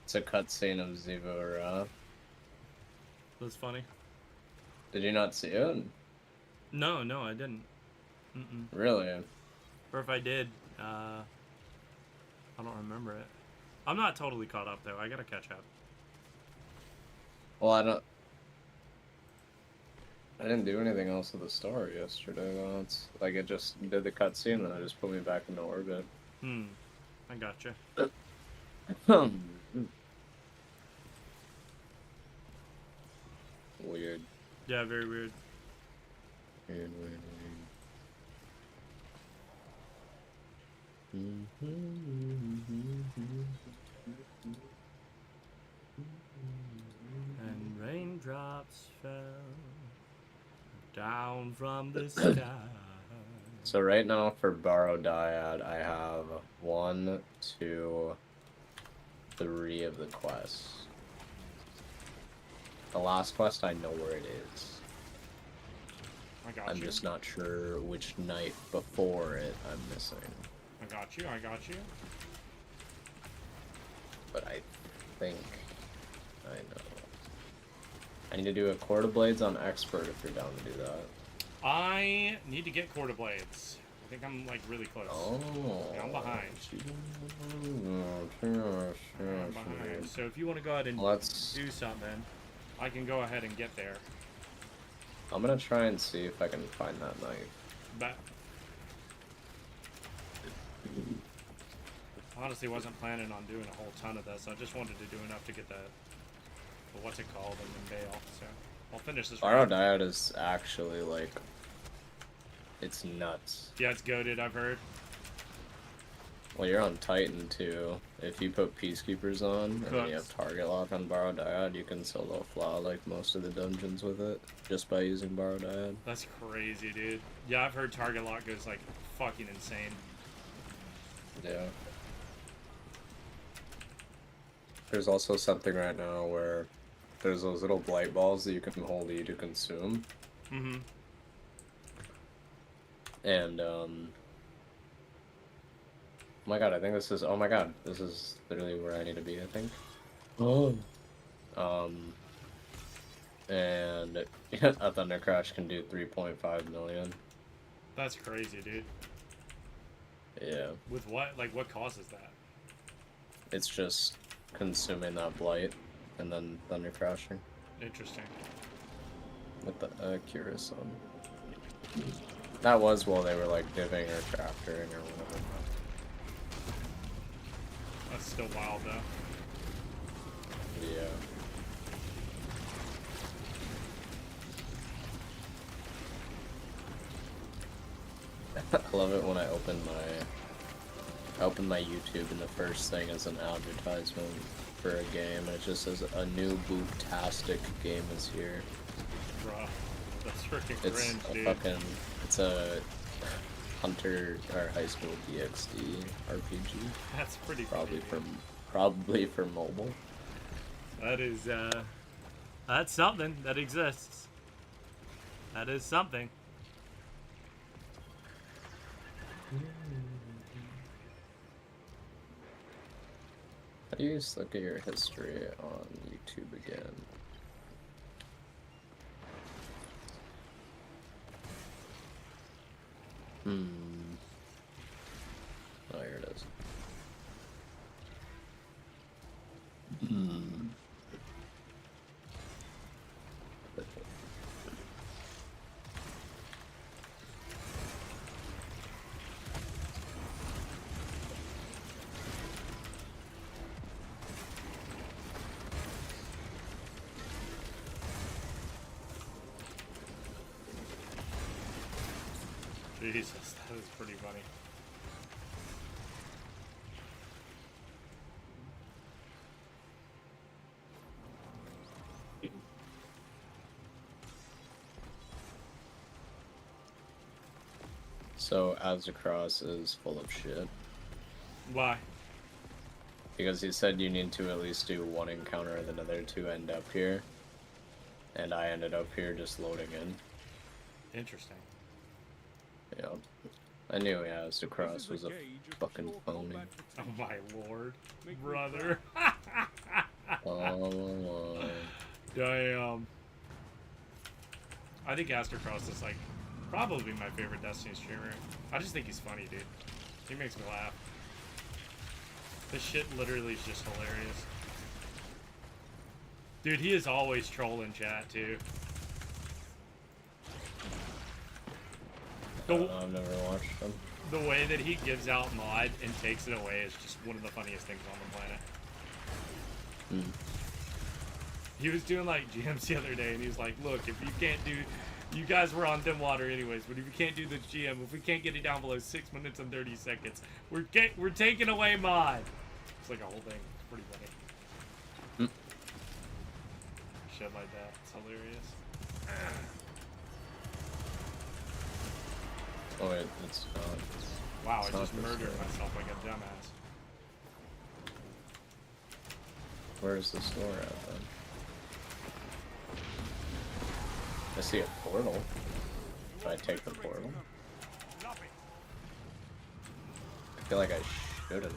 It's a cutscene of Ziva. That's funny. Did you not see it? No, I didn't. Really? Or if I did, I don't remember it. I'm not totally caught up, though. I gotta catch up. Well, I didn't do anything else with the story yesterday, though. It's like it just did the cutscene, and then it just put me back into orbit. I gotcha. Weird. Yeah, very weird. Weird. And raindrops fell down from the sky. So right now for Borrow Dyad, I have 1, 2, 3 of the quests. The last quest, I know where it is. I'm just not sure which night before it I'm missing. I got you. But I think I know. I need to do a Quarter Blades on Expert if you're down to do that. I need to get Quarter Blades. I think I'm like really close. Oh. Yeah, I'm behind. I'm behind. So if you want to go ahead and do something, I can go ahead and get there. I'm gonna try and see if I can find that knife. But honestly, wasn't planning on doing a whole ton of this. I just wanted to do enough to get the what's it called in the mail. So I'll finish this. Borrow Dyad is actually like, it's nuts. Yeah, it's goated, I've heard. Well, you're on Titan too. If you put Peacekeepers on, and then you have Target Lock on Borrow Dyad, you can solo flaw like most of the dungeons with it, just by using Borrow Dyad. That's crazy, dude. Yeah, I've heard Target Lock goes like fucking insane. Yeah. There's also something right now where there's those little blight balls that you can hold E to consume. And, oh my god, I think this is, oh my god, this is literally where I need to be, I think. Oh. And a Thunder Crash can do 3.5 million. That's crazy, dude. Yeah. With what? Like, what causes that? It's just consuming that blight and then Thunder Crashing. Interesting. With the Curious on. That was while they were like diving or crafting or whatever. That's still wild, though. Yeah. I love it when I open my YouTube and the first thing is an advertisement for a game and it just says a new boot-tastic game is here. Bruh, that's freaking It's cringe, a dude. fucking, it's a Hunter or High School DxD RPG. That's pretty Probably for mobile. That is, that's something that exists. That is something. How do you just look at your history on YouTube again? Oh, here it is. Jesus, that was pretty funny. So, Azzacross is full of shit. Why? Because he said you need to at least do one encounter and the other two end up here. And I ended up here just loading in. Interesting. Yeah. I knew Azzacross was a fucking phony. Oh my lord, brother. Oh, Damn. I think Azzacross is like probably my favorite Destiny streamer. I just think he's funny, dude. He makes me laugh. This shit literally is just hilarious. Dude, he is always trolling chat too. I've never watched him. The way that he gives out mod and takes it away is just one of the funniest things on the planet. He was doing like GMs the other day and he was like, look, if you can't do, you guys were on dim water anyways, but if you can't do the GM, if we can't get it down below 6 minutes and 30 seconds, we're taking away mod. It's like a whole thing. It's pretty funny. Shit like that. It's hilarious. Oh wait, it's not. Wow, It's I not just this murdered way. myself like a dumbass. Where's the store at then? I see a portal. If I take the portal? I feel like I shouldn't.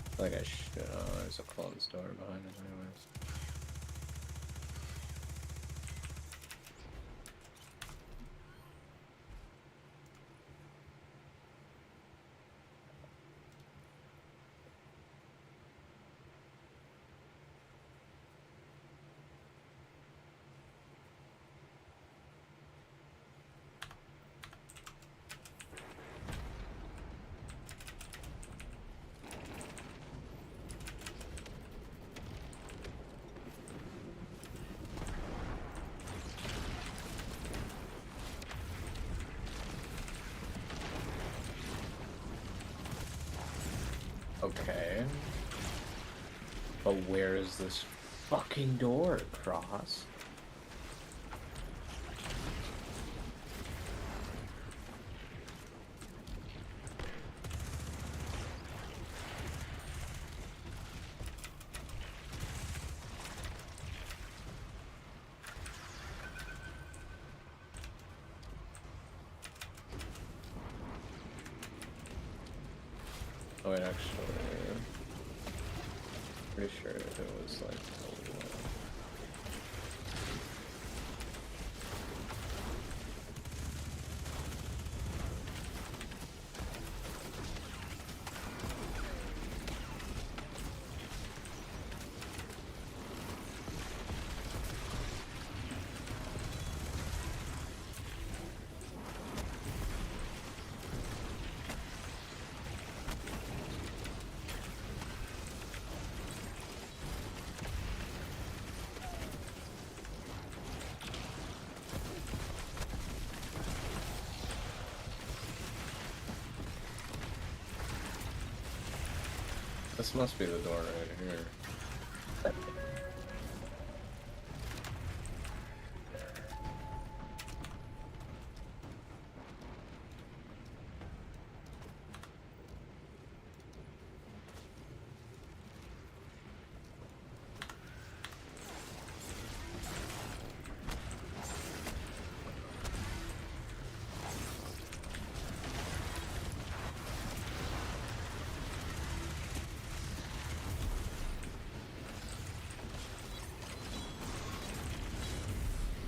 I feel like I should. Oh, there's a closed door behind us anyways. Okay. But where is this fucking door, Cross? Oh, wait, actually, pretty sure it was like totally low. This must be the door right here.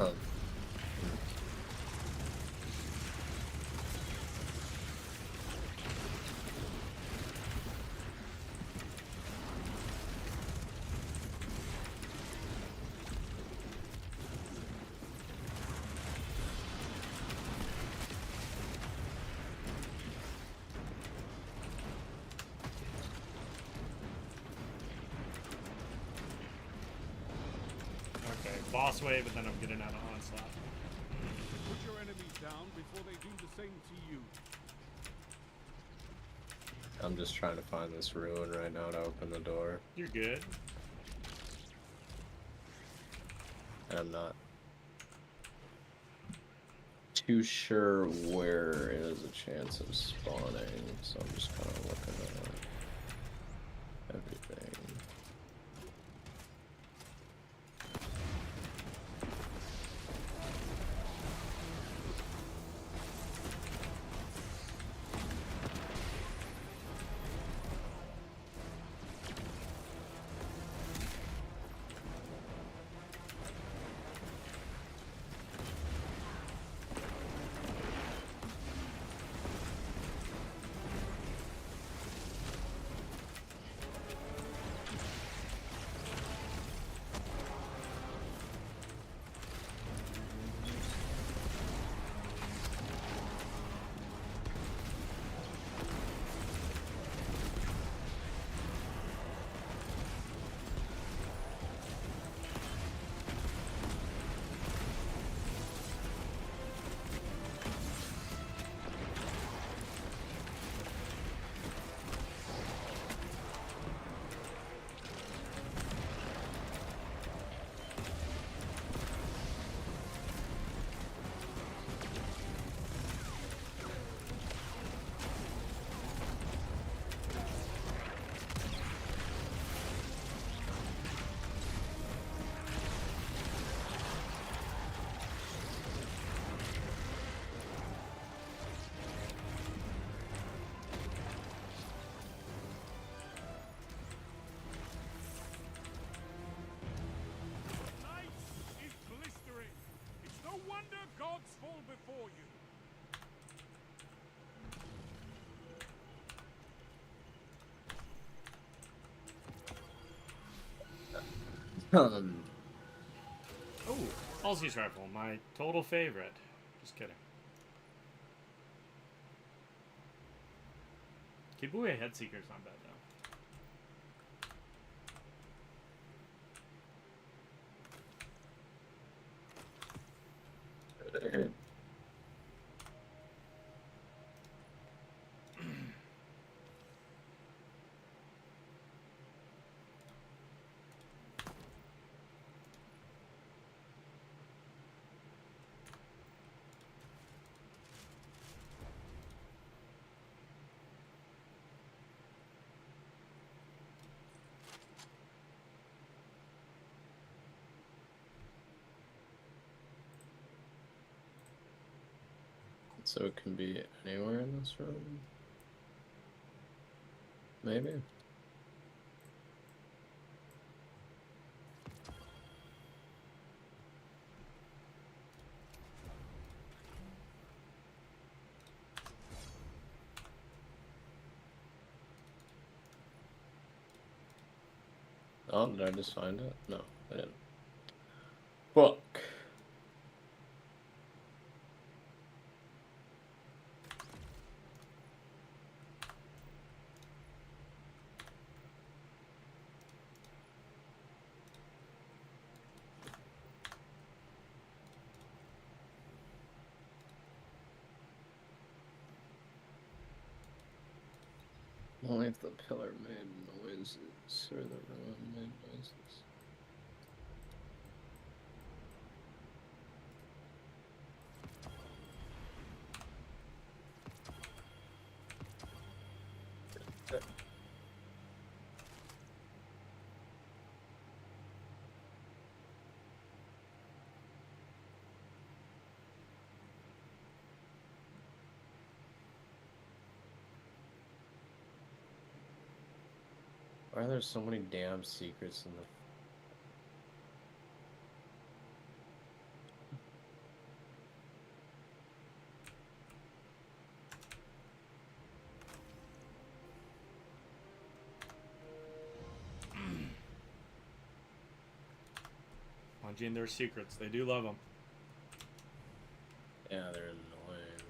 Um, Okay, boss wave, and then I'm getting out of onslaught. Put your enemies down before they do the same to you. I'm just trying to find this ruin right now to open the door, You're good. and I'm not too sure where it is a chance of spawning, so I'm just kind of looking at everything. Ice is blistering. It's no wonder gods fall before you. Oh, Halsey's rifle, my total favorite. Just kidding. Kibue Headseeker's not bad though. So it can be anywhere in this room? Maybe? Oh, did I just find it? No, I didn't. Fuck. Only if the pillar made noises, or the ruin made noises. Why are there so many damn secrets in the Challenging their secrets. They do love them. Yeah, they're annoying.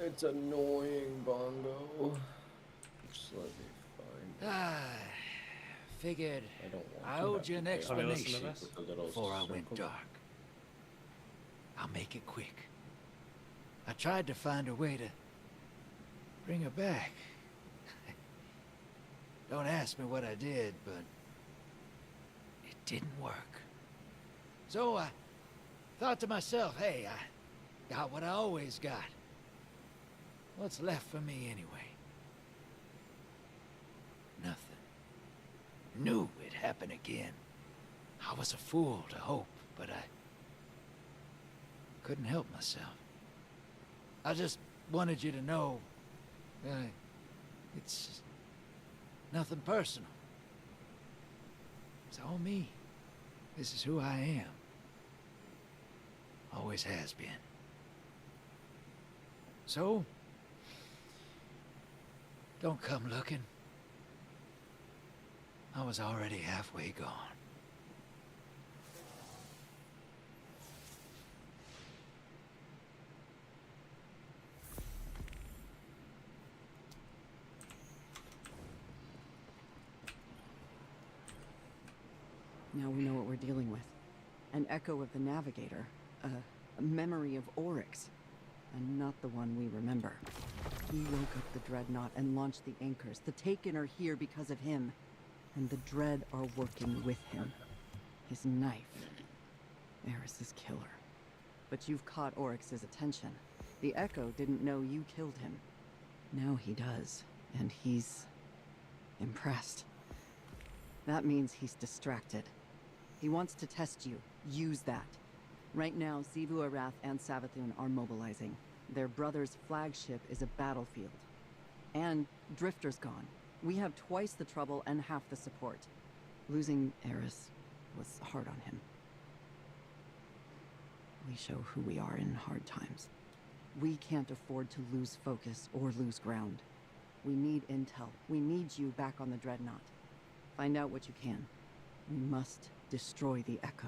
It's annoying, Bongo. Just let me find Figured I don't want I to owed have you to an go explanation with the little before I went circle. dark. I'll make it quick. I tried to find a way to bring her back. Don't ask me what I did, but it didn't work. So I thought to myself, hey, I got what I always got. What's left for me anyway? Nothing. Knew it'd happen again. I was a fool to hope, but I couldn't help myself. I just wanted you to know, it's nothing personal. It's all me. This is who I am. Always has been. So, don't come looking. I was already halfway gone. Now we know what we're dealing with. An echo of the Navigator. A memory of Oryx. And not the one we remember. He woke up the Dreadnought and launched the anchors. The Taken are here because of him. And the Dread are working with him. His knife. Eris's killer. But you've caught Oryx's attention. The Echo didn't know you killed him. Now he does. And he's impressed. That means he's distracted. He wants to test you. Use that. Right now, Xivu Arath and Savathun are mobilizing. Their brother's flagship is a battlefield. And Drifter's gone. We have twice the trouble and half the support. Losing Eris was hard on him. We show who we are in hard times. We can't afford to lose focus or lose ground. We need intel. We need you back on the Dreadnought. Find out what you can. We must destroy the Echo.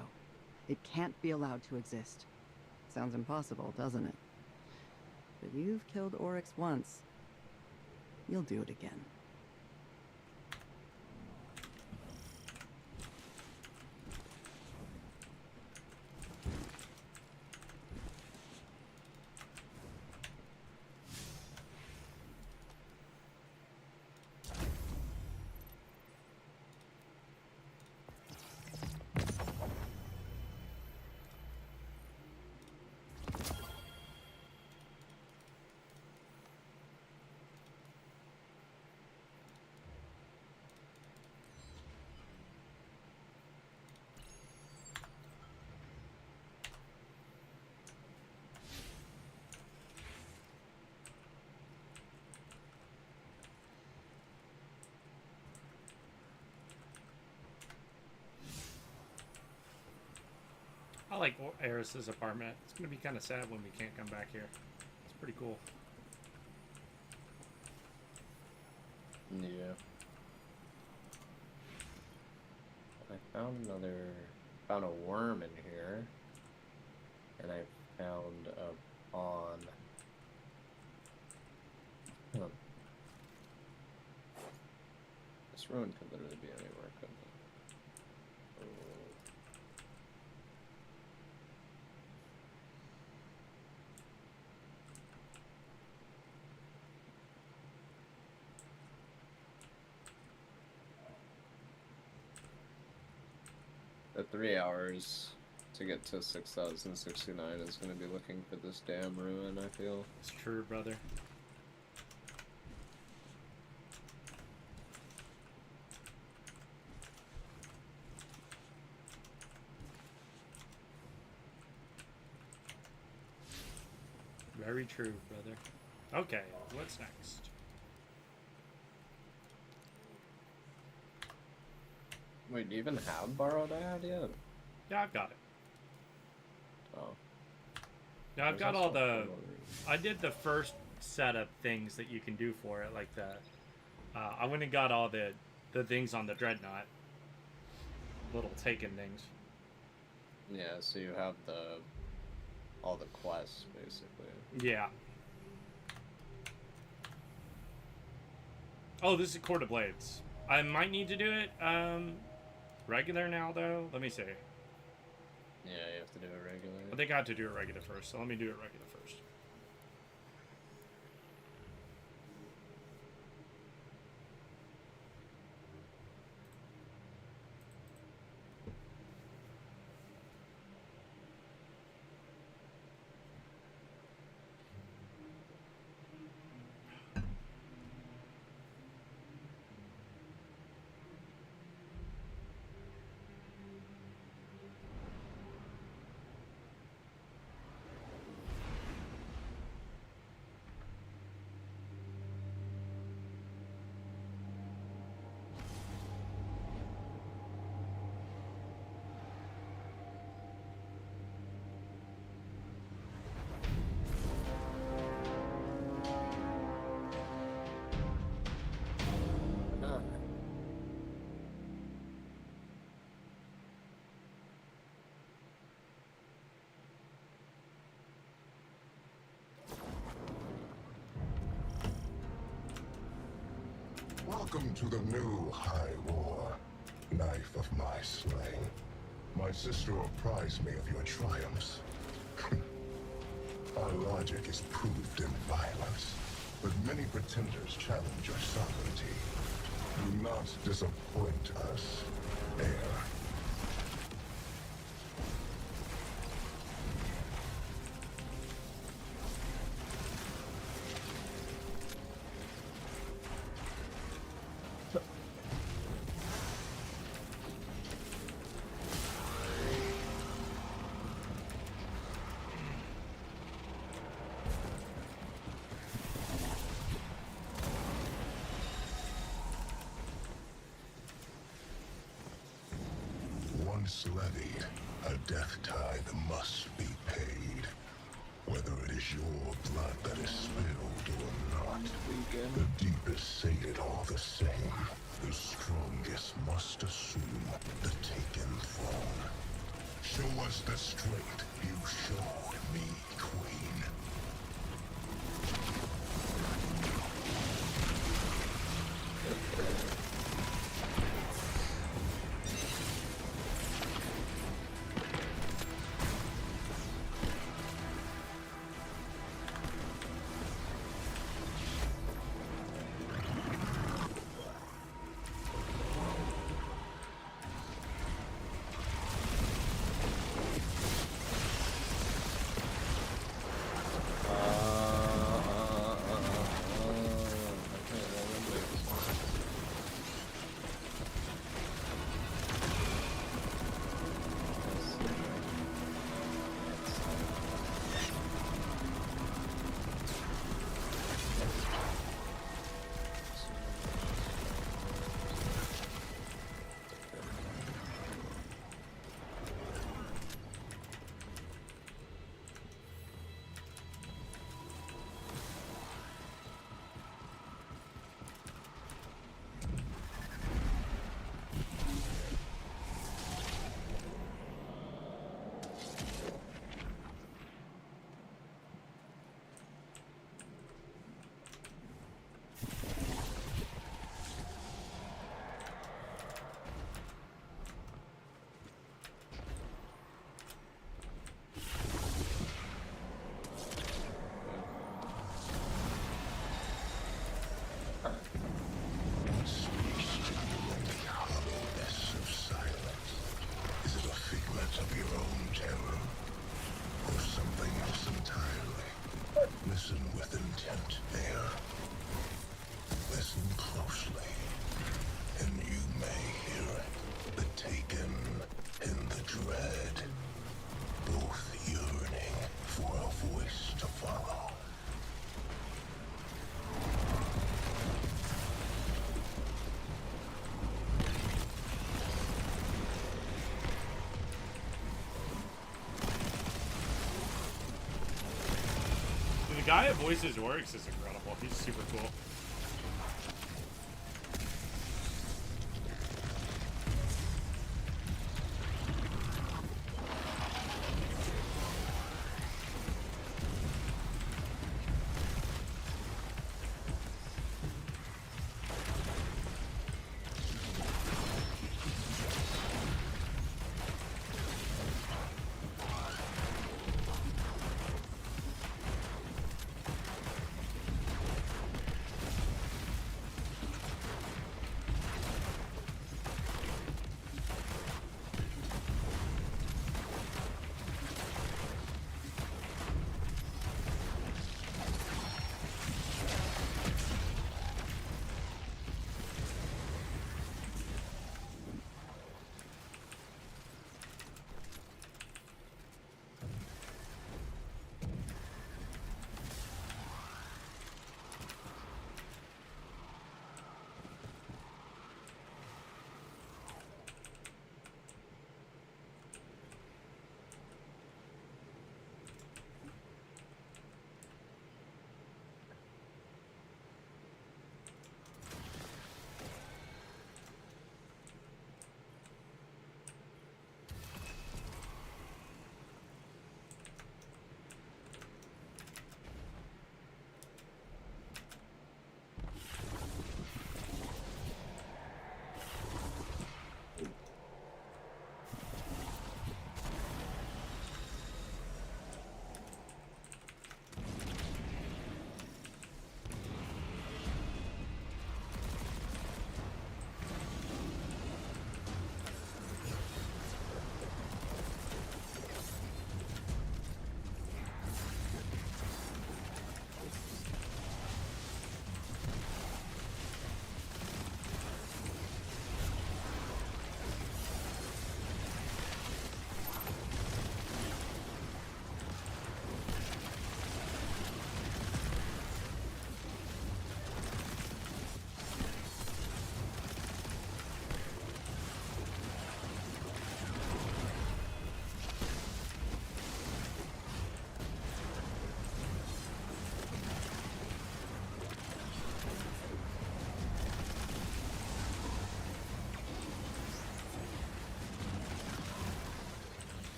It can't be allowed to exist. Sounds impossible, doesn't it? But you've killed Oryx once. You'll do it again. I like Eris's apartment. It's gonna be kind of sad when we can't come back here. It's pretty cool. Yeah. I found a worm in here, and I found a pawn. This ruin could literally be anywhere, couldn't it? Oh. The 3 hours to get to 6069 is going to be looking for this damn ruin, I feel. It's true, brother. Very true, brother. Okay, what's next? Wait, do you even have Borrowed Ad yet? Yeah, I've got it. Oh. Now I've got also all the... another- I did the first set of things that you can do for it, like the... I went and got all the things on the Dreadnought. little taken things. Yeah, so you have all the quests basically. Yeah. Oh, this is Court of Blades. I might need to do it regular now though. Let me see. Yeah, you have to do it regularly. I think I have to do it regular first, so let me do it regular first. Welcome to the new High War, knife of my slaying. My sister apprised me of your triumphs. Our logic is proved in violence, but many pretenders challenge your sovereignty. Do not disappoint us, heir. Once levied, a death tithe must be paid. Whether it is your blood that is spilled or not, the deepest say it all the same. The strongest must assume the taken throne. Show us the strength you showed me, Queen. Listen with intent, heir. Listen closely, and you may hear it. The taken and the dread, both yearning for a voice to follow. The guy that voices Oryx is incredible. He's super cool.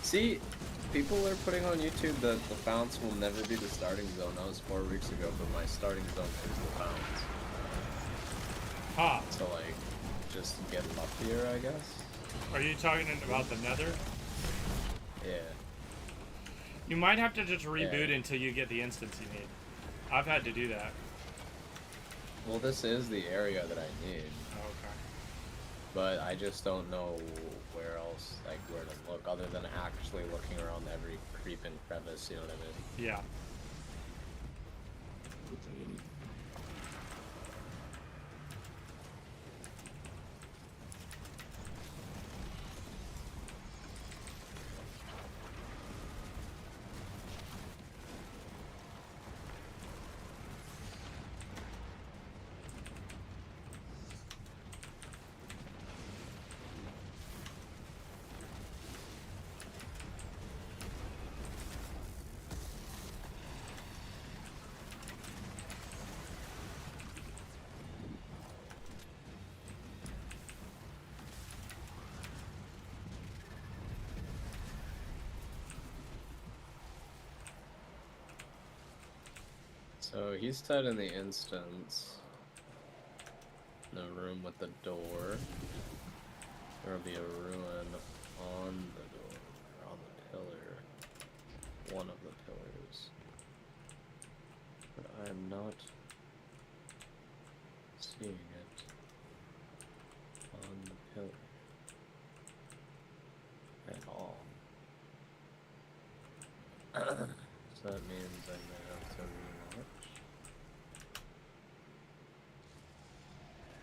See, people are putting on YouTube that the founts will never be the starting zone. That was 4 weeks ago, but my starting zone is the founts. Huh. So, like, just get luckier, I guess. Are you talking about the Nether? Yeah. You might have to just reboot Yeah. until you get the instance you need. I've had to do that. Well, this is the area that I need. Okay. But I just don't know where else, like, where to look, other than actually looking around every creep and crevice, you know what I mean? Yeah. So he's tied in the instance. In the room with the door. There'll be a ruin on the door, or on the pillar. One of the pillars. But I am not seeing it on the pillar at all. So that means I may have to relaunch.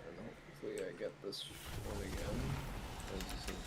And hopefully I get this one again. As this is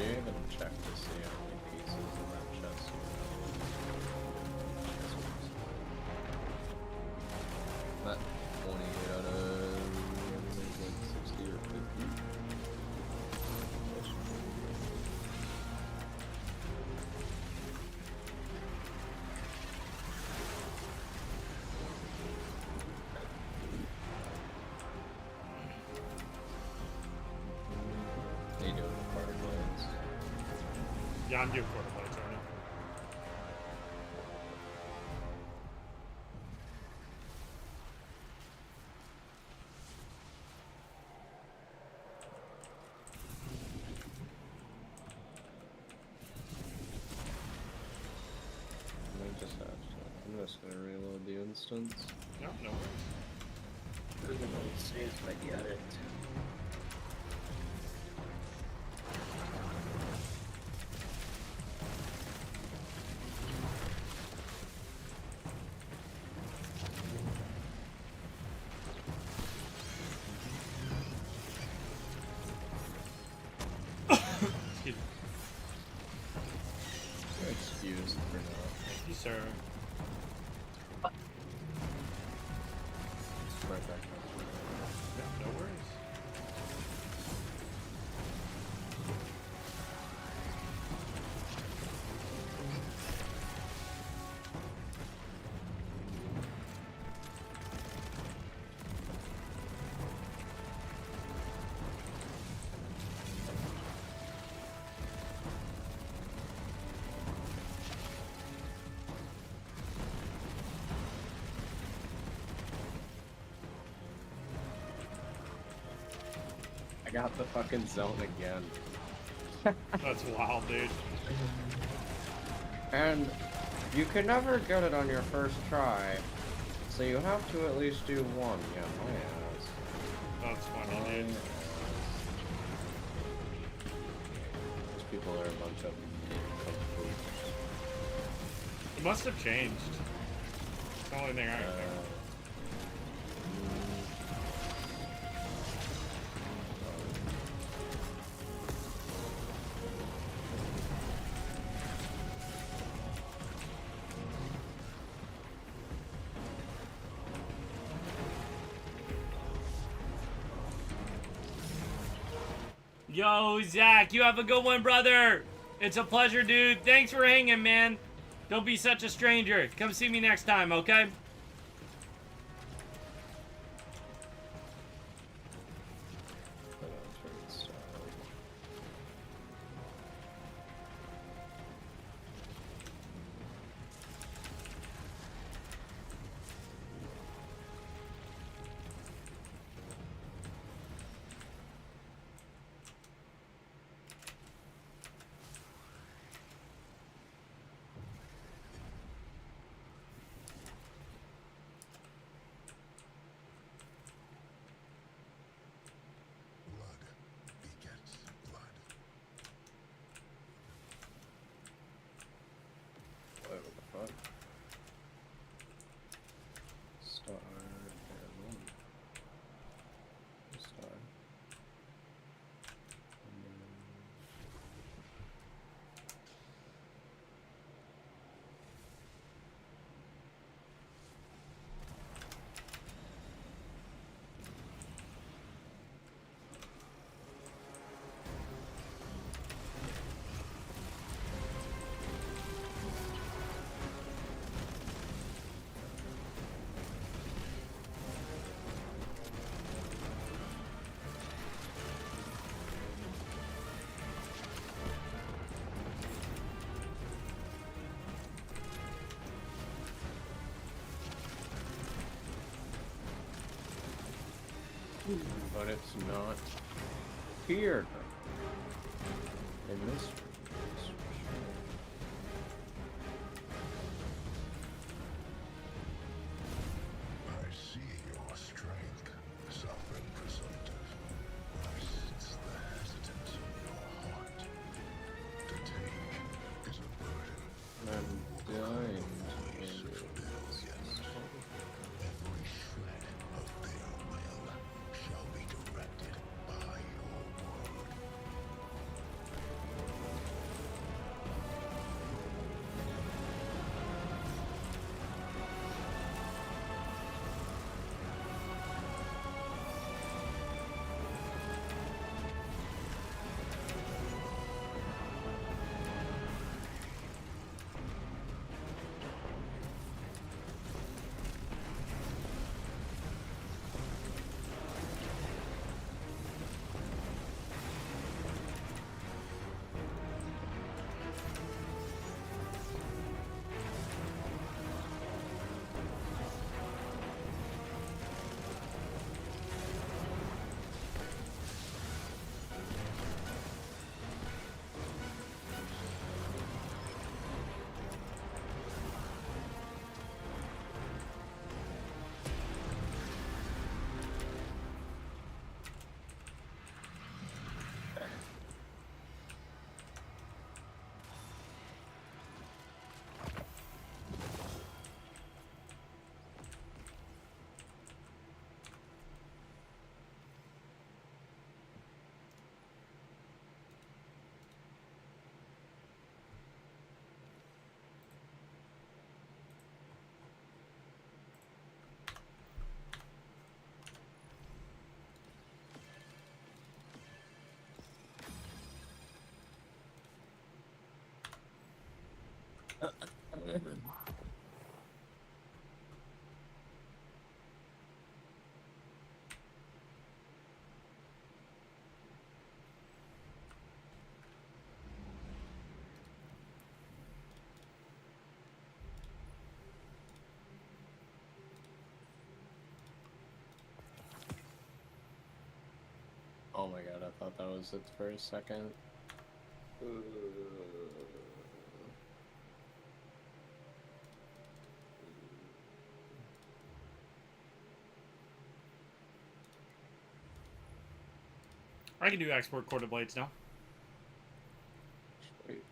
do you even check to see how many pieces in that chest you have? Not 28 out of like 60 or 50. What are you doing with quarter blades? Yeah, I'm doing quarter blades right now. I'm just gonna reload the instance. No, no worries. There's an old save if I get it. Excuse me. You're excused for now. Thank you, sir. Right back up. Yeah, no worries. I got the fucking zone again. That's wild, dude. And you can never get it on your first try, so you have to at least do one. Yeah, my ass. That's funny, dude. These people are a bunch of complete. It must have changed. It's the only thing I can think of. Yo, Zach, you have a good one, brother. It's a pleasure, dude. Thanks for hanging, man. Don't be such a stranger. Come see me next time, okay? Blood begets blood. What the fuck? Star and Star. But it's not here in this. I see your strength, sovereign presumptive. I sense the hesitance in your heart. To take is a burden. I'm dying. Always fulfill yes. Every shred of their will shall be directed by your word. Oh my god, I thought that was it for a second. I can do export quarter blades now. Sweet.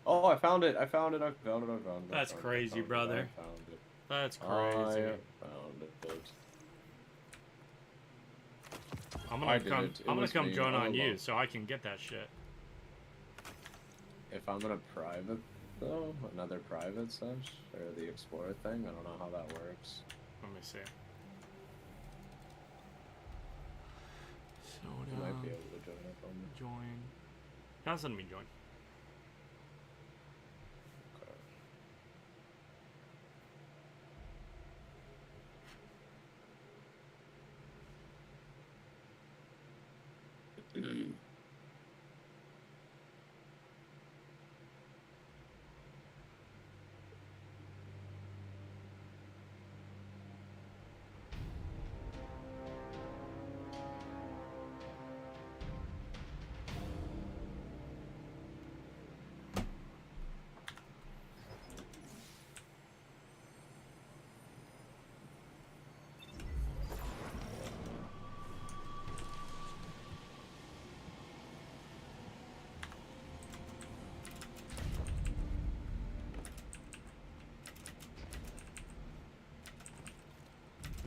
Oh, I found it! I found it! I found it! I found it! That's crazy, brother. I found it. That's crazy. I found it. I'm gonna come join on you so I can get that shit. If I'm gonna private though, another private sesh or the explorer thing, I don't know how that works. Let me see. You might be able to join up on me. Join. Now send me join. Okay.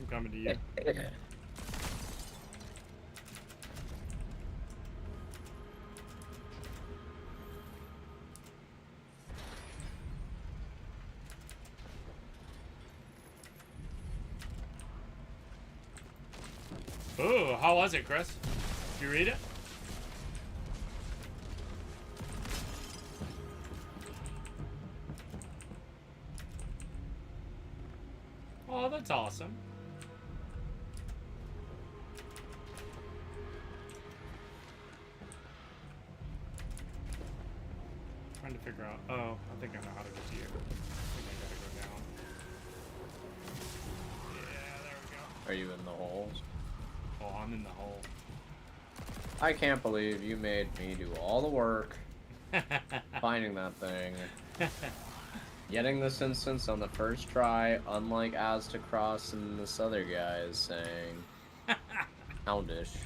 I'm coming to you. Ooh, how was it, Chris? Did you read it? Oh, that's awesome. Trying to figure out. Oh, I think I know how to get to you. I think I gotta go down. Yeah, there we go. Are you in the holes? Oh, I'm in the hole. I can't believe you made me do all the work finding that thing. Getting this instance on the first try, unlike Aztecross and this other guy is saying. Houndish.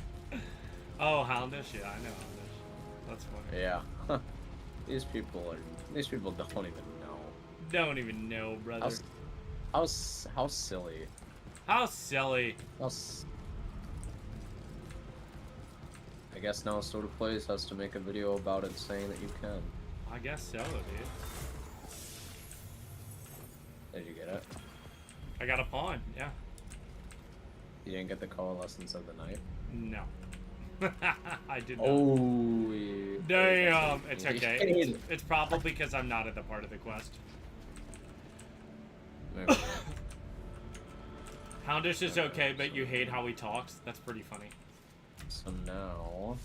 Oh, Houndish? Yeah, I know Houndish. That's funny. Yeah. These people don't even know. Don't even know, brother. How silly. How silly. I guess now Soda Plays has to make a video about it saying that you can. I guess so, dude. Did you get it? I got a pawn, yeah. You didn't get the Coalescence of the Night? No. I did not. Oh, yeah. Damn. It's okay. It's probably because I'm not at the part of the quest. Maybe. Houndish is okay, but you hate how he talks. That's pretty funny. So now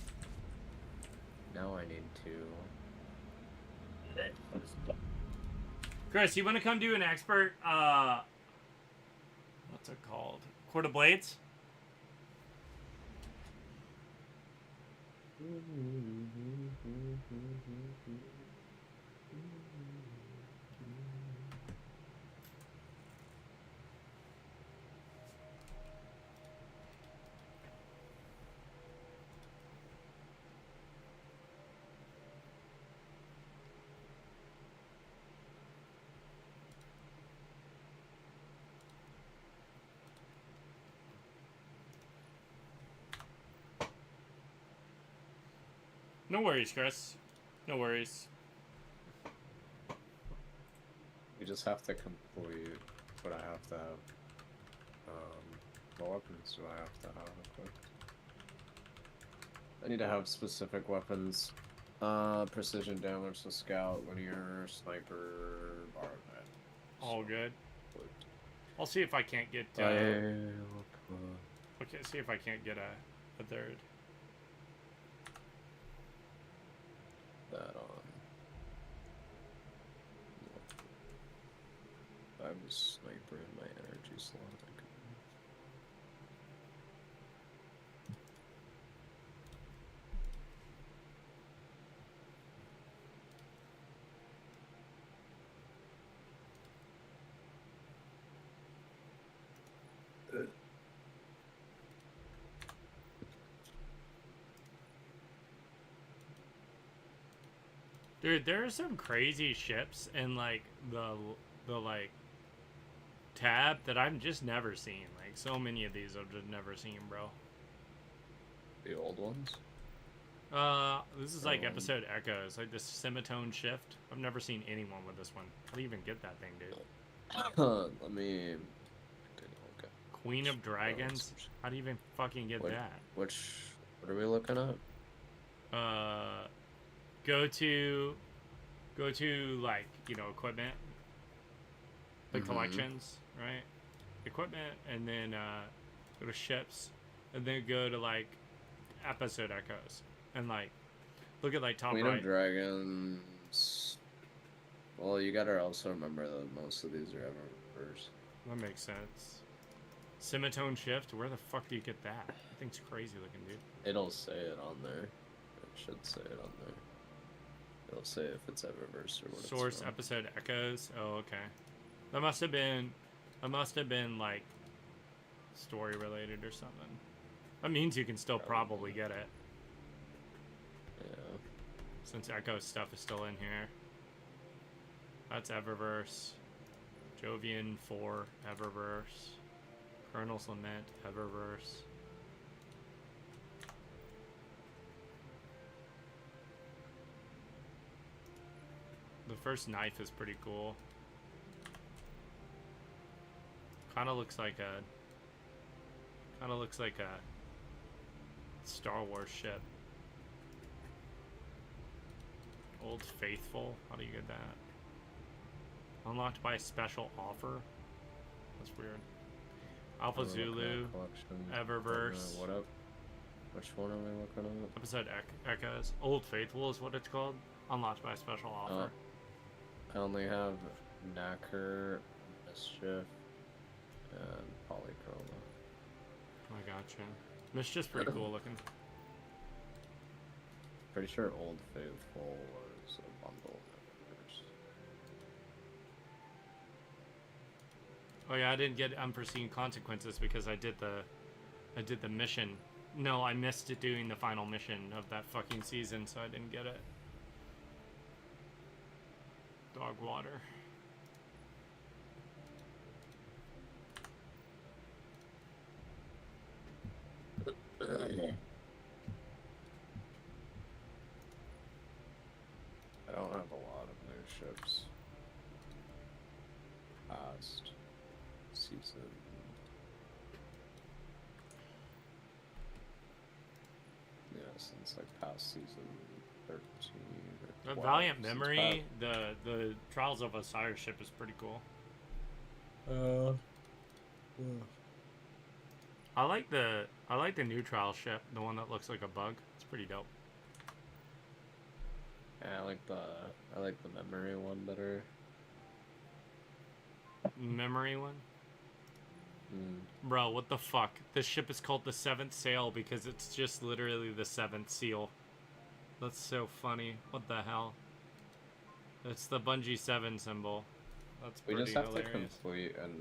I need to. Chris, you want to come do an expert, what's it called? Court of Blades? No worries, Chris. No worries. You just have to complete what I have to have. What weapons do I have to have equipped? I need to have specific weapons. Precision damage to scout, linear, sniper, bar net. All good. I'll see if I can't get, okay, see if I can't get a third. That on. I have a sniper in my energy slot. Dude, there are some crazy ships in like the like tab that I've just never seen. Like so many of these I've just never seen, bro. The old ones? This is like episode echoes, like this semitone shift. I've never seen anyone with this one. How do you even get that thing, dude? Let me take a look at. Queen of Dragons? How do you even fucking get that? What are we looking at? Go to like, you know, equipment. The collections, right? Equipment, and then go to ships, and then go to like episode echoes, and like look at like top Queen right. of Dragons. Well, you gotta also remember that most of these are ever reversed. That makes sense. Semitone shift, where the fuck do you get that? That thing's crazy looking, dude. It'll say it on there. It should say it on there. It'll say if it's ever reversed or what Source it's from. episode echoes. Oh, okay. That must have been like story related or something. That means you can still probably get it. Yeah. Since Echo stuff is still in here. That's Eververse. Jovian 4, Eververse. Colonel's Lament, Eververse. The first knife is pretty cool. Kind of looks like a Star Wars ship. Old Faithful. How do you get that? Unlocked by special offer. That's weird. Alpha Zulu. Eververse. What up? Which one are we looking at? Episode Echoes. Old Faithful is what it's called. Unlocked by special offer. I only have Knacker, Mischief, and Polychroma. I gotcha. Mischief's pretty cool looking. Pretty sure Old Faithful was a bundle of Eververse. Oh yeah, I didn't get unforeseen consequences because I did the mission. No, I missed it doing the final mission of that fucking season, so I didn't get it. Dog water. I don't have a lot of new ships. Past season. Yeah, since like past season 13 or 12. Valiant Memory, the Trials of Osiris ship is pretty cool. I like the new trial ship, the one that looks like a bug. It's pretty dope. Yeah, I like the memory one better. Memory one? Mm. Bro, what the fuck? This ship is called the Seventh Sail because it's just literally the seventh seal. That's so funny. What the hell? It's the Bungie 7 symbol. That's pretty We just have hilarious. to complete an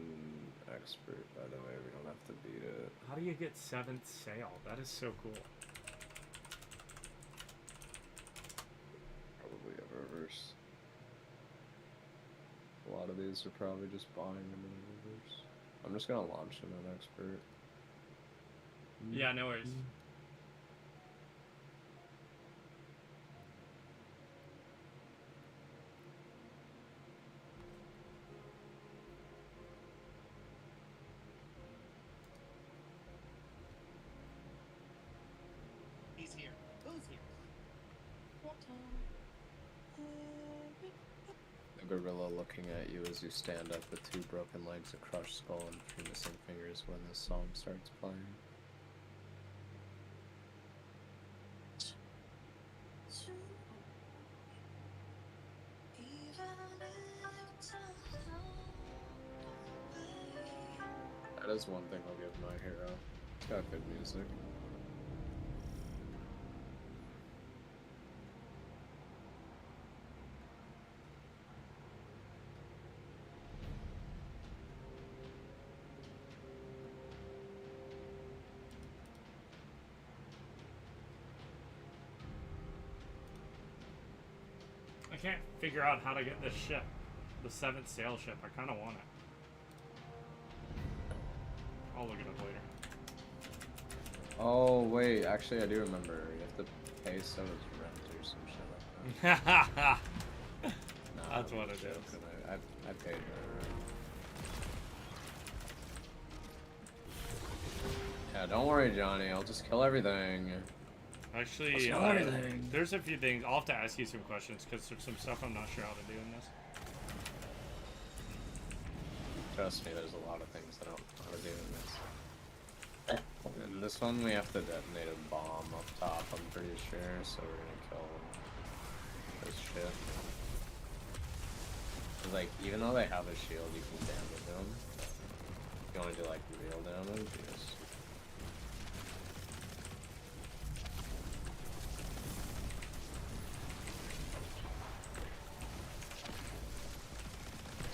expert, by the way. We don't have to beat it. How do you get Seventh Sail? That is so cool. Probably Eververse. A lot of these are probably just buying them in Eververse. I'm just gonna launch in an expert. Yeah, no worries. He's here. Who's here? The gorilla looking at you as you stand up with two broken legs, a crushed skull, and three missing fingers when this song starts playing. That is one thing I'll give My Hero. It's got good music. can't figure out how to get this ship. The 7th sail ship. I kind of want it. I'll look it up later. Oh wait, actually I do remember. You have to pay someone's rent or some shit like that. That's what it is. I paid her. Yeah, don't worry, Johnny. I'll just kill everything. Actually, there's a few things. I'll have to ask you some questions because there's some stuff I'm not sure how to do in this. Trust me, there's a lot of things I don't know how to do in this. In this one, we have to detonate a bomb up top, I'm pretty sure, so we're gonna kill this shit. 'Cause, like, even though they have a shield, you can damage them. If you want to do, like, real damage, you just...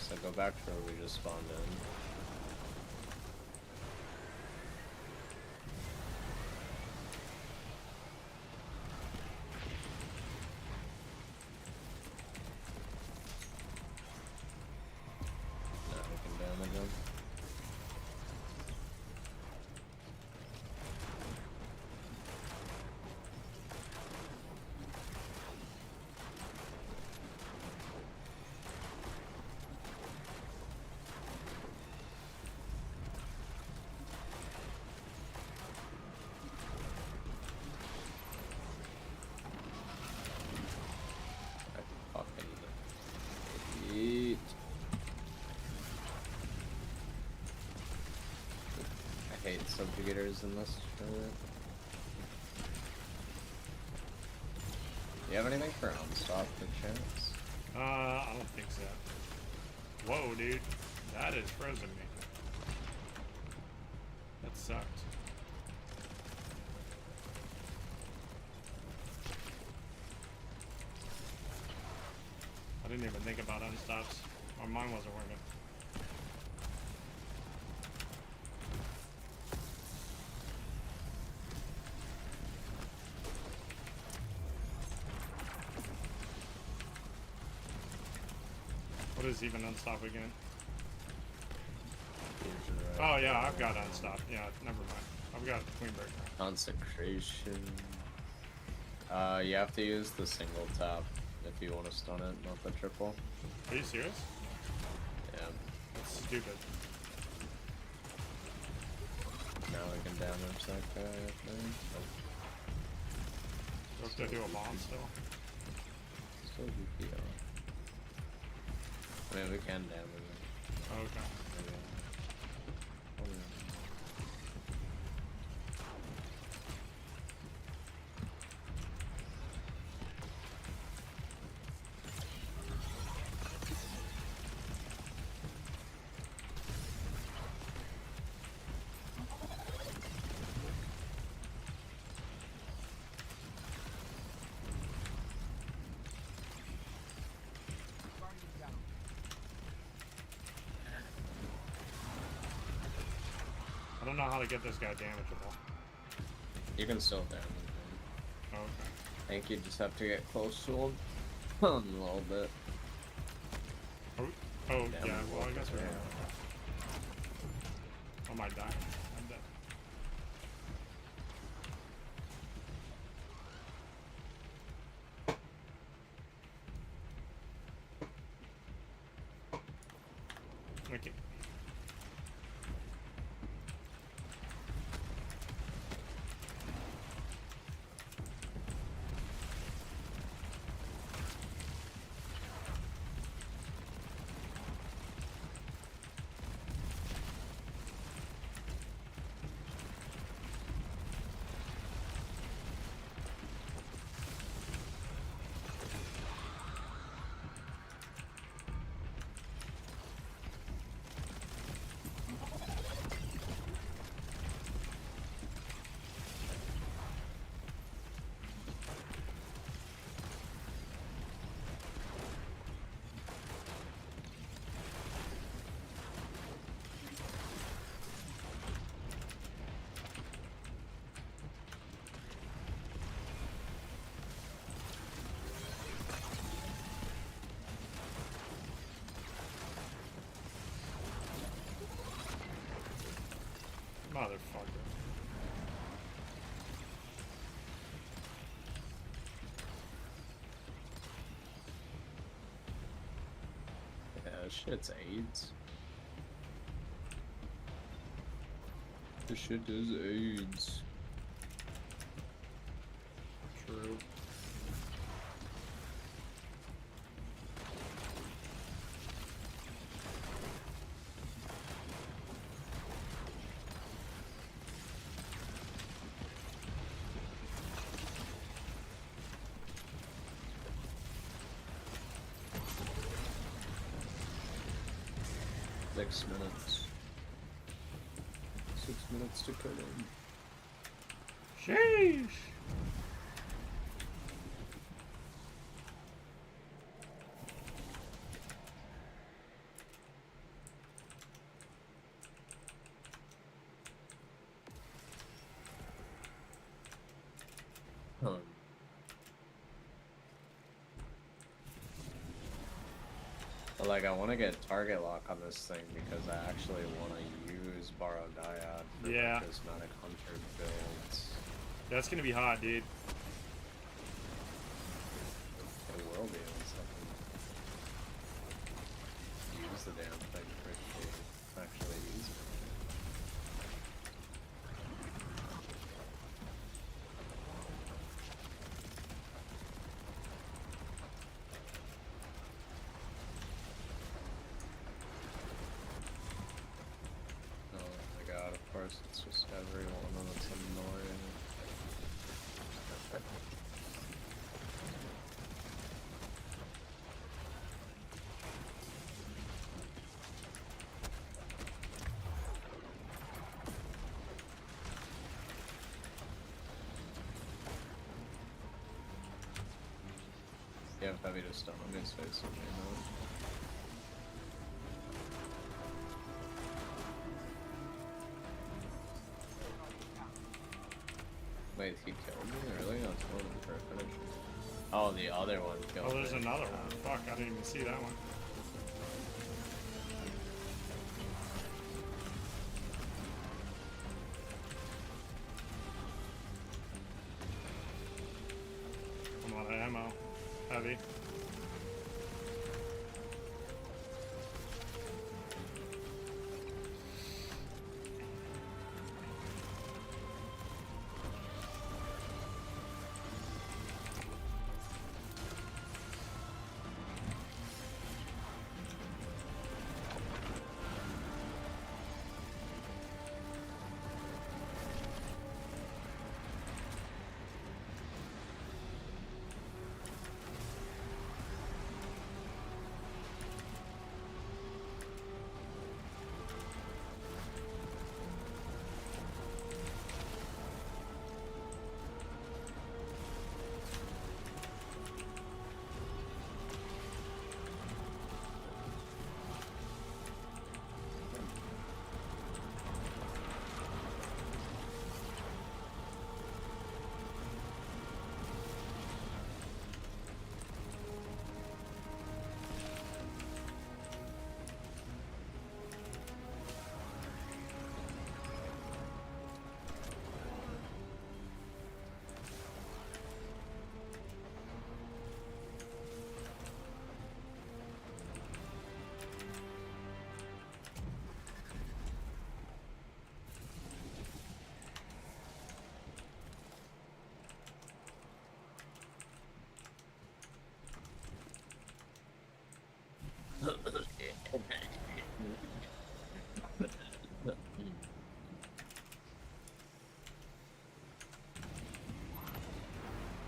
So go back to where we just spawned in. Now we can damage them. Eat. I hate subjugators in this shit. Do you have anything for unstop per chance? I don't think so. Whoa, dude. That is frozen me. That sucked. I didn't even think about unstops. Or mine wasn't working. What is even unstop again? Oh yeah, I've got unstop. Yeah, never mind. I've got Queen Breaker. Consecration. You have to use the single tap if you want to stun it, not the triple. Are you serious? Yeah. That's stupid. Now we can damage that guy, I think. Do I have to do a bomb still? Still DPO. I mean, we can damage him. Oh, okay. Maybe. Oh, yeah. I don't know how to get this guy damageable. You can still damage him. Okay. I think you just have to get close to him a little bit. Oh, yeah, Damage well, I will guess we're prepare. Oh, my dying. I'm dead. Okay. Motherfucker. Yeah, shit's AIDS. This shit is AIDS. True. Six minutes. 6 minutes to cut in. Sheesh. But like, I want to get target lock on this thing because I actually want to use borrowed dyad for Yeah. charismatic hunter builds. That's gonna be hot, dude. It will be in a second. Use the damn thing for it to actually use it. Oh my god, of course it's just everyone and it's annoying. Yeah, heavy to stun on his face, you know. Wait, he killed me? Really? That's one for a finish. Oh, the other one killed Oh, there's me. another one. Fuck, I didn't even see that one. I'm out of ammo. Heavy.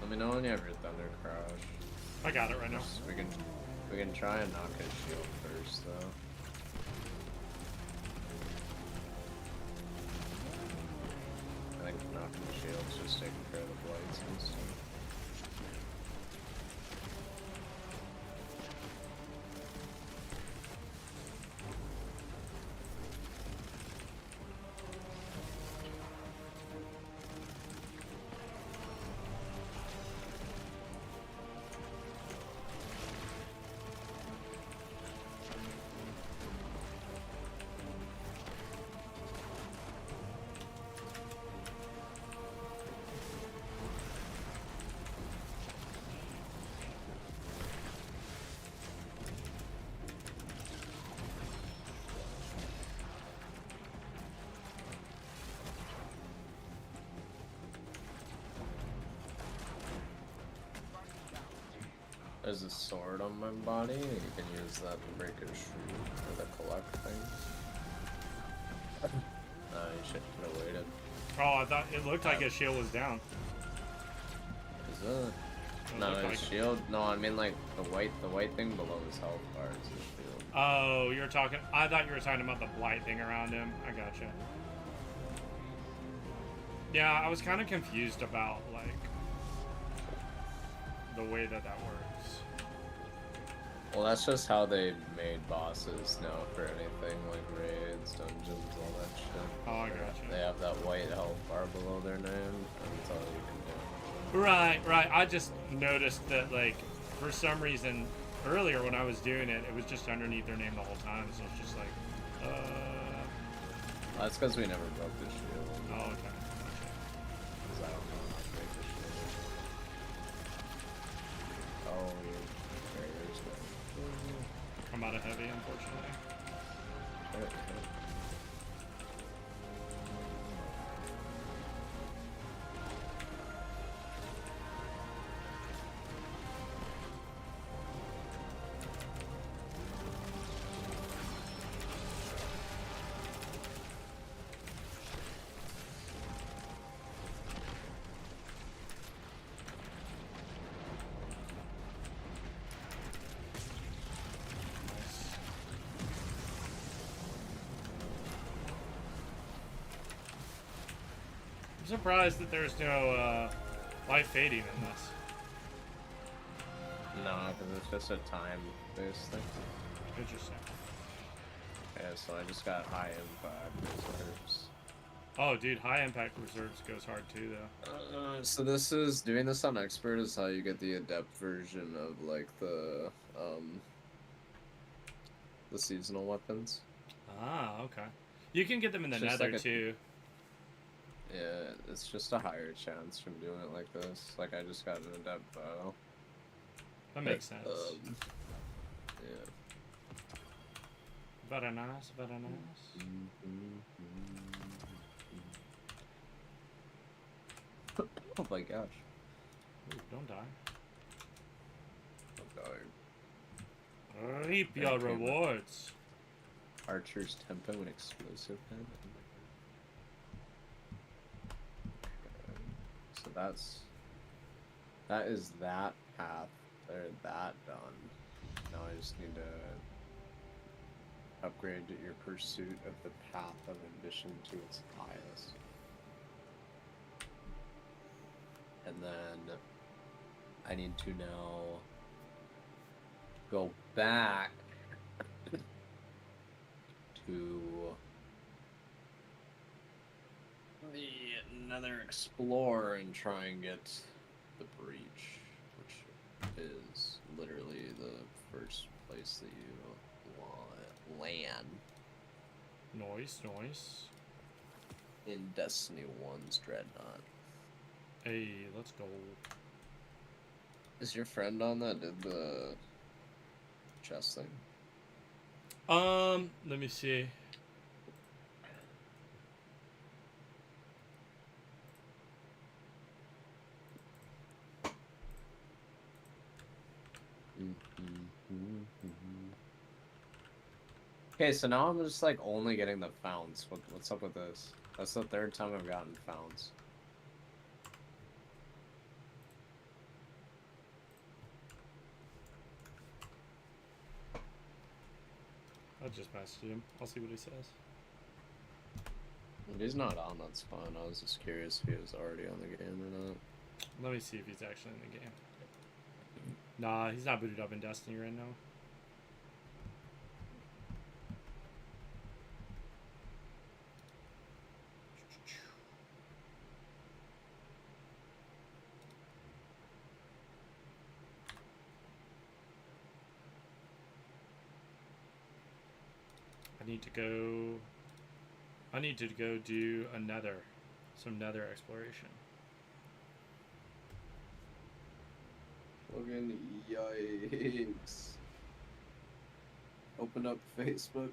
Let me know when you have your thunder crash. I got it right now. We can try and knock his shield first though. I think knocking the shield's just taking care of the blights and stuff. There's a sword on my body, and you can use that to break a shoe or to collect things. No, you should have waited. Oh, I thought it looked like his shield was down. Is it? No, his like shield. No, I mean like the white thing below his health bar is his shield. Oh, you're talking. I thought you were talking about the blight thing around him. I gotcha. Yeah, I was kind of confused about like the way that works. Well, that's just how they made bosses now for anything like raids, dungeons, all that shit. Oh, I gotcha. They have that white health bar below their name, and that's all you can do. Right. I just noticed that like for some reason earlier when I was doing it, it was just underneath their name the whole time. So it's just like, That's because we never broke the shield. Oh, okay. Because I don't know how to break the shield. Oh, barriers now. I'm out of heavy, unfortunately. I'm surprised that there's no life fading in this. No, because it's just a time-based thing. Interesting. Yeah, so I just got high impact reserves. Oh, dude, high impact reserves goes hard too, though. So this is doing this on expert is how you get the adept version of like the seasonal weapons. Ah, okay. You can get them in the It's just nether like too. Yeah, it's just a higher chance from doing it like this. Like I just got an adept bow. That makes sense. Yeah. Very nice, very nice. Oh my gosh. Ooh, don't die. I'm dying. Reap your rewards. Archer's tempo and explosive pen. So that is that path. There, that done. Now I just need to upgrade your pursuit of the path of ambition to its highest. And then I need to now go back to the Nether Explorer and try and get the breach, which is literally the first place that you land Nice, nice. in Destiny 1's Dreadnought. Hey, let's go. Is your friend on that did the chest thing? Let me see. Okay, so now I'm just like only getting the founds. What's up with this? That's the third time I've gotten founds. I just messaged him. I'll see what he says. If he's not on, that's fine. I was just curious if he was already on the game or not. Let me see if he's actually in the game. Nah, he's not booted up in Destiny right now. I need to go do some nether exploration. Fucking yikes. Open up Facebook.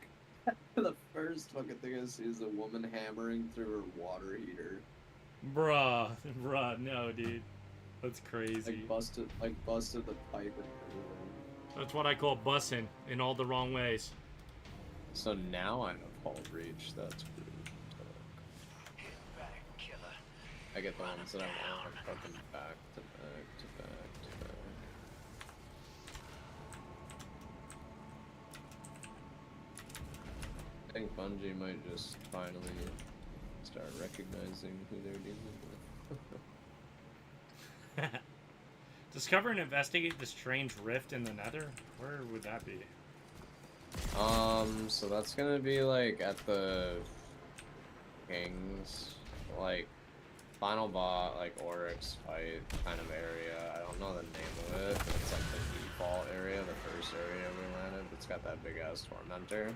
The first fucking thing I see is a woman hammering through her water heater. Bruh, no, dude. That's crazy. Busted the pipe and everything. That's what I call bussing in all the wrong ways. So now I'm a Paul Reach. That's rude. Get back, killer. I get the ones that I want. Fucking back to back to back to back. I think Bungie might just finally start recognizing who they're dealing with. Discover and investigate the strange rift in the Nether? Where would that be? So that's gonna be like at the King's, like, final boss, like Oryx fight kind of area. I don't know the name of it, but it's like the default area, the first area we landed. It's got that big ass tormentor.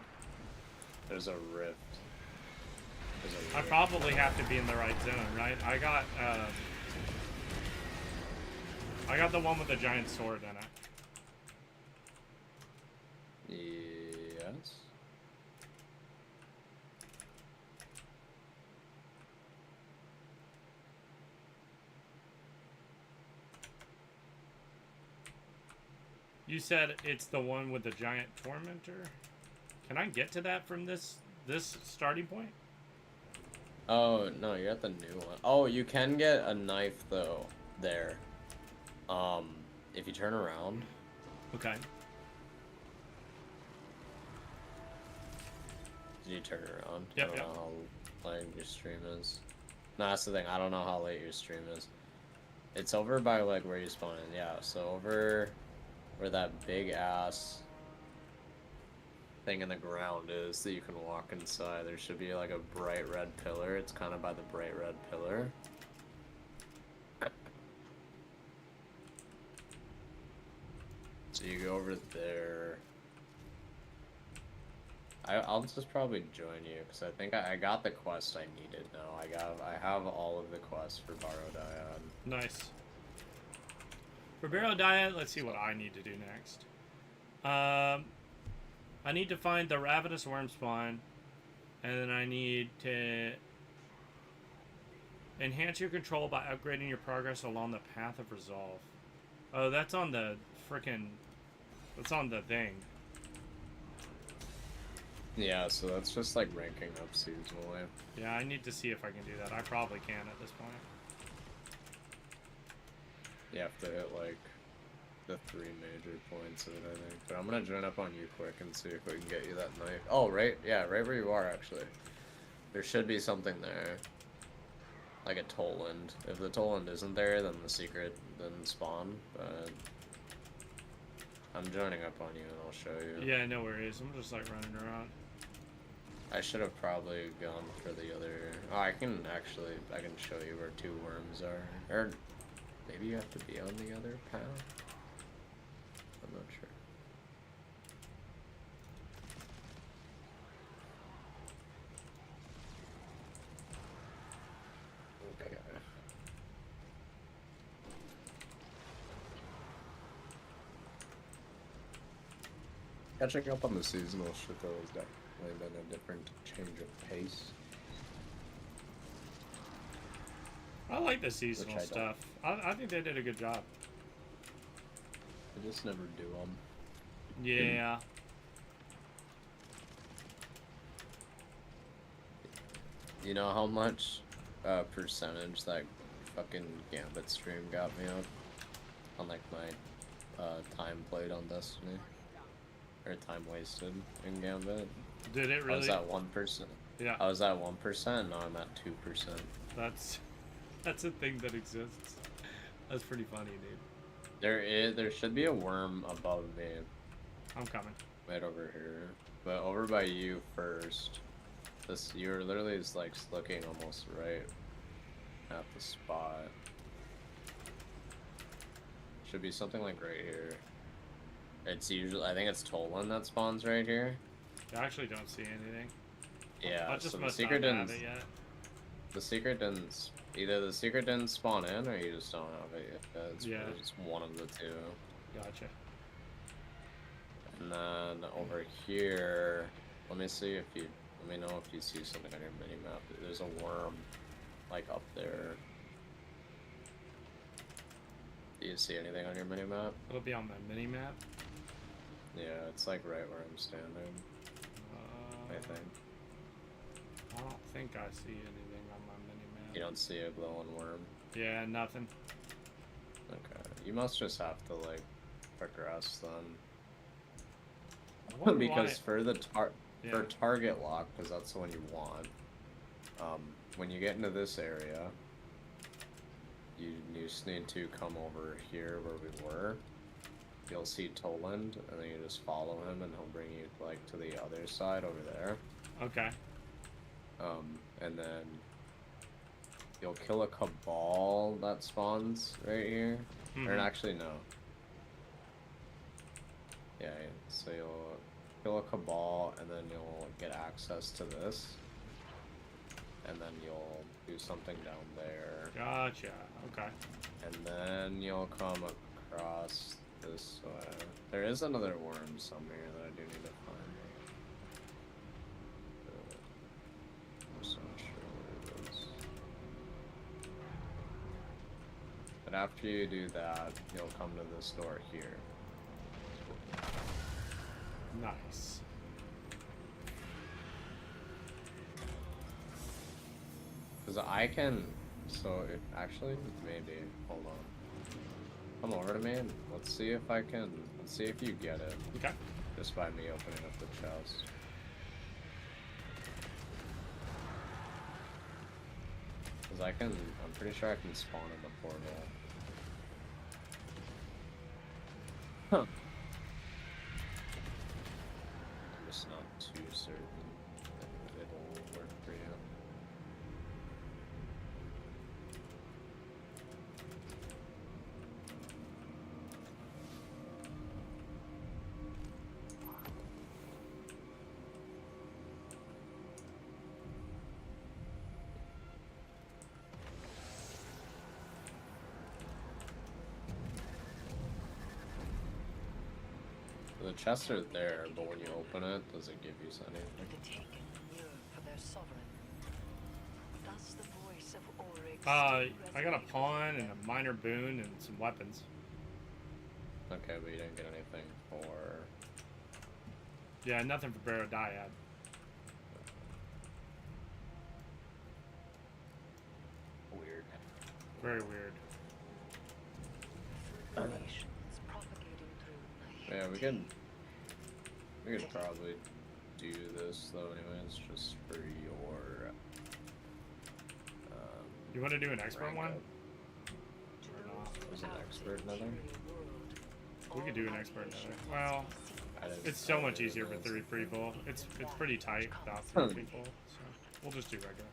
There's a rift. I probably have to be in the right zone, right? I got the one with the giant sword in it. Yes. You said it's the one with the giant tormentor? Can I get to that from this starting point? Oh, no, you're at the new one. Oh, you can get a knife, though, there. If you turn around. Okay. Did you turn around? Yep, I don't know how late your stream is. No, that's the thing. I don't know how late your stream is. It's over by, like, where you spawn in. Yeah, so over where that big-ass thing in the ground is that you can walk inside. There should be, like, a bright red pillar. It's kind of by the bright red pillar. So you go over there. I'll just probably join you because I think I got the quest I needed now. I have all of the quests for Barodiad. Nice. For Barodiad, let's see what I need to do next. I need to find the ravenous worm spawn, and then I need to enhance your control by upgrading your progress along the path of resolve. Oh, that's on the frickin'. That's on the thing. Yeah, so that's just like ranking up seasonally. Yeah, I need to see if I can do that. I probably can at this point. You have to hit like the 3 major points of it, I think. But I'm gonna join up on you quick and see if we can get you that knife. Oh, right, yeah, right where you are actually. There should be something there. Like a Toland. If the Toland isn't there, then the secret didn't spawn, but I'm joining up on you and I'll show you. Yeah, no worries. I'm just like running around. I should have probably gone for the other. Oh, I can show you where 2 worms are. Or maybe you have to be on the other path. I'm not sure. Okay. Catching up on the seasonal shit though has definitely been a different change of pace. I like the seasonal stuff. I think they did a good job. I just never do them. Yeah. You know how much percentage that fucking Gambit stream got me up on like my time played on Destiny? Or time wasted in Gambit? Did it really? I was at 1%. Yeah. I was at 1%, now I'm at 2%. That's a thing that exists. That's pretty funny, dude. There should be a worm above me. I'm coming. Right over here. But over by you first. You're literally just like looking almost right at the spot. Should be something like right here. It's usually, I think it's Tolan that spawns right here. I actually don't see anything. Yeah, I just so the must secret not didn't. have it yet. The secret didn't. Either the secret didn't spawn in, or you just don't have it yet. It's one of the two. Gotcha. And then over here, let me see if you. Let me know if you see something on your mini map. There's a worm, like up there. Do you see anything on your mini map? It'll be on my mini map. Yeah, it's like right where I'm standing. I think. I don't think I see anything on my mini map. You don't see a glowing worm? Yeah, nothing. Okay. You must just have to like progress I then. wonder Because why- for the Yeah. for target lock, because that's the one you want. When you get into this area, you just need to come over here where we were. You'll see Toland, and then you just follow him, and he'll bring you like to the other side over there. Okay. And then you'll kill a cabal that spawns right here. Or actually, no. Yeah, so you'll kill a cabal, and then you'll get access to this. And then you'll do something down there. Gotcha. Okay. And then you'll come across this way. There is another worm somewhere that I do need to find. I'm just not sure where it is. But after you do that, you'll come to this door here. Nice. Because I can... So, it actually, maybe... Hold on. Come over to me and let's see if I can... Let's see if you get it. Okay. Just by me opening up the chest. Because I can... I'm pretty sure I can spawn in the portal. Huh. I'm just not too certain that it'll work for you. The chests are there, but when you open it, does it give you anything? The taken yearn for their sovereign. Thus the voice of Oryx I got a pawn and a minor boon and some weapons. Okay, but you didn't get anything for... Yeah, nothing for Barrow Dyad. Weird. Very weird. nations propagating through Yeah, we could probably do this though anyways, just for your You want to do an expert rank one? up. Was an expert another? We could do an expert another. Well, I didn't- it's so I much didn't easier for realize. 3 people. It's pretty tight without 3 people, so we'll just do regular.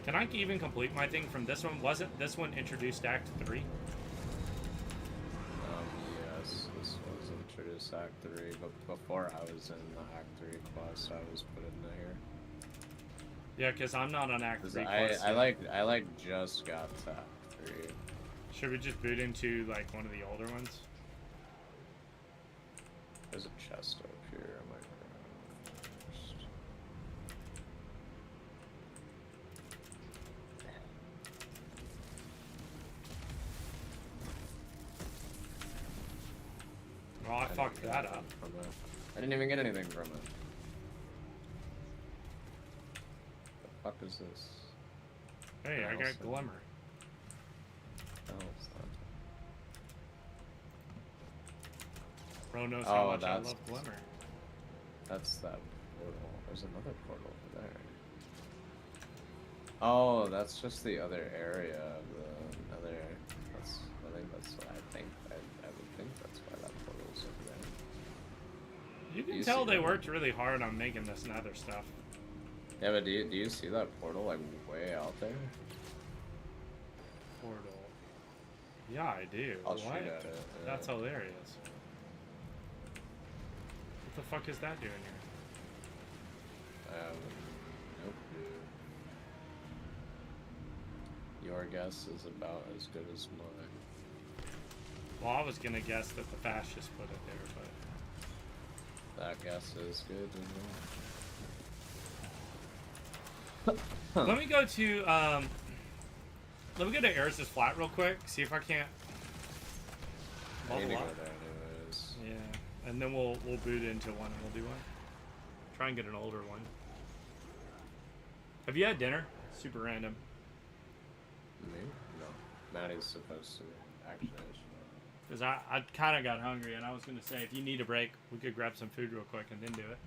Can I even complete my thing from this one? Wasn't this one introduced Act 3? Yes, this was introduced Act 3, but before I was in the Act 3 quest, I was put in there. Yeah, because I'm not on Act 3 I quest. like just got to Act 3. Should we just boot into like one of the older ones? There's a chest up here. I might grab first. Oh, I fucked that up. From it. I didn't even get anything from it. The fuck is this? Hey, I got Glimmer. Oh, it's not. Bro knows how much I that's- love Glimmer. That's that portal. There's another portal over there. Oh, that's just the other area of the other. I think that's what I think. I would think that's why that portal's over there. You can You tell see they that? worked really hard on making this nether stuff. Yeah, but do you see that portal like way out there? Portal. Yeah, I do. I'll What? shoot at it. That's hilarious. What the fuck is that doing here? Nope. Your guess is about as good as mine. Well, I was gonna guess that the fascists put it there, but That guess is good as well. Let me go to Eris's flat real quick. See if I can't. I need to Level go up. there anyways. Yeah, and then we'll boot into one and we'll do one. Try and get an older one. Have you had dinner? Super random. Me? No. Maddie's supposed to. Actually, Because I kind of got hungry and I was going to say if you need a break, we could grab some food real quick and then do it.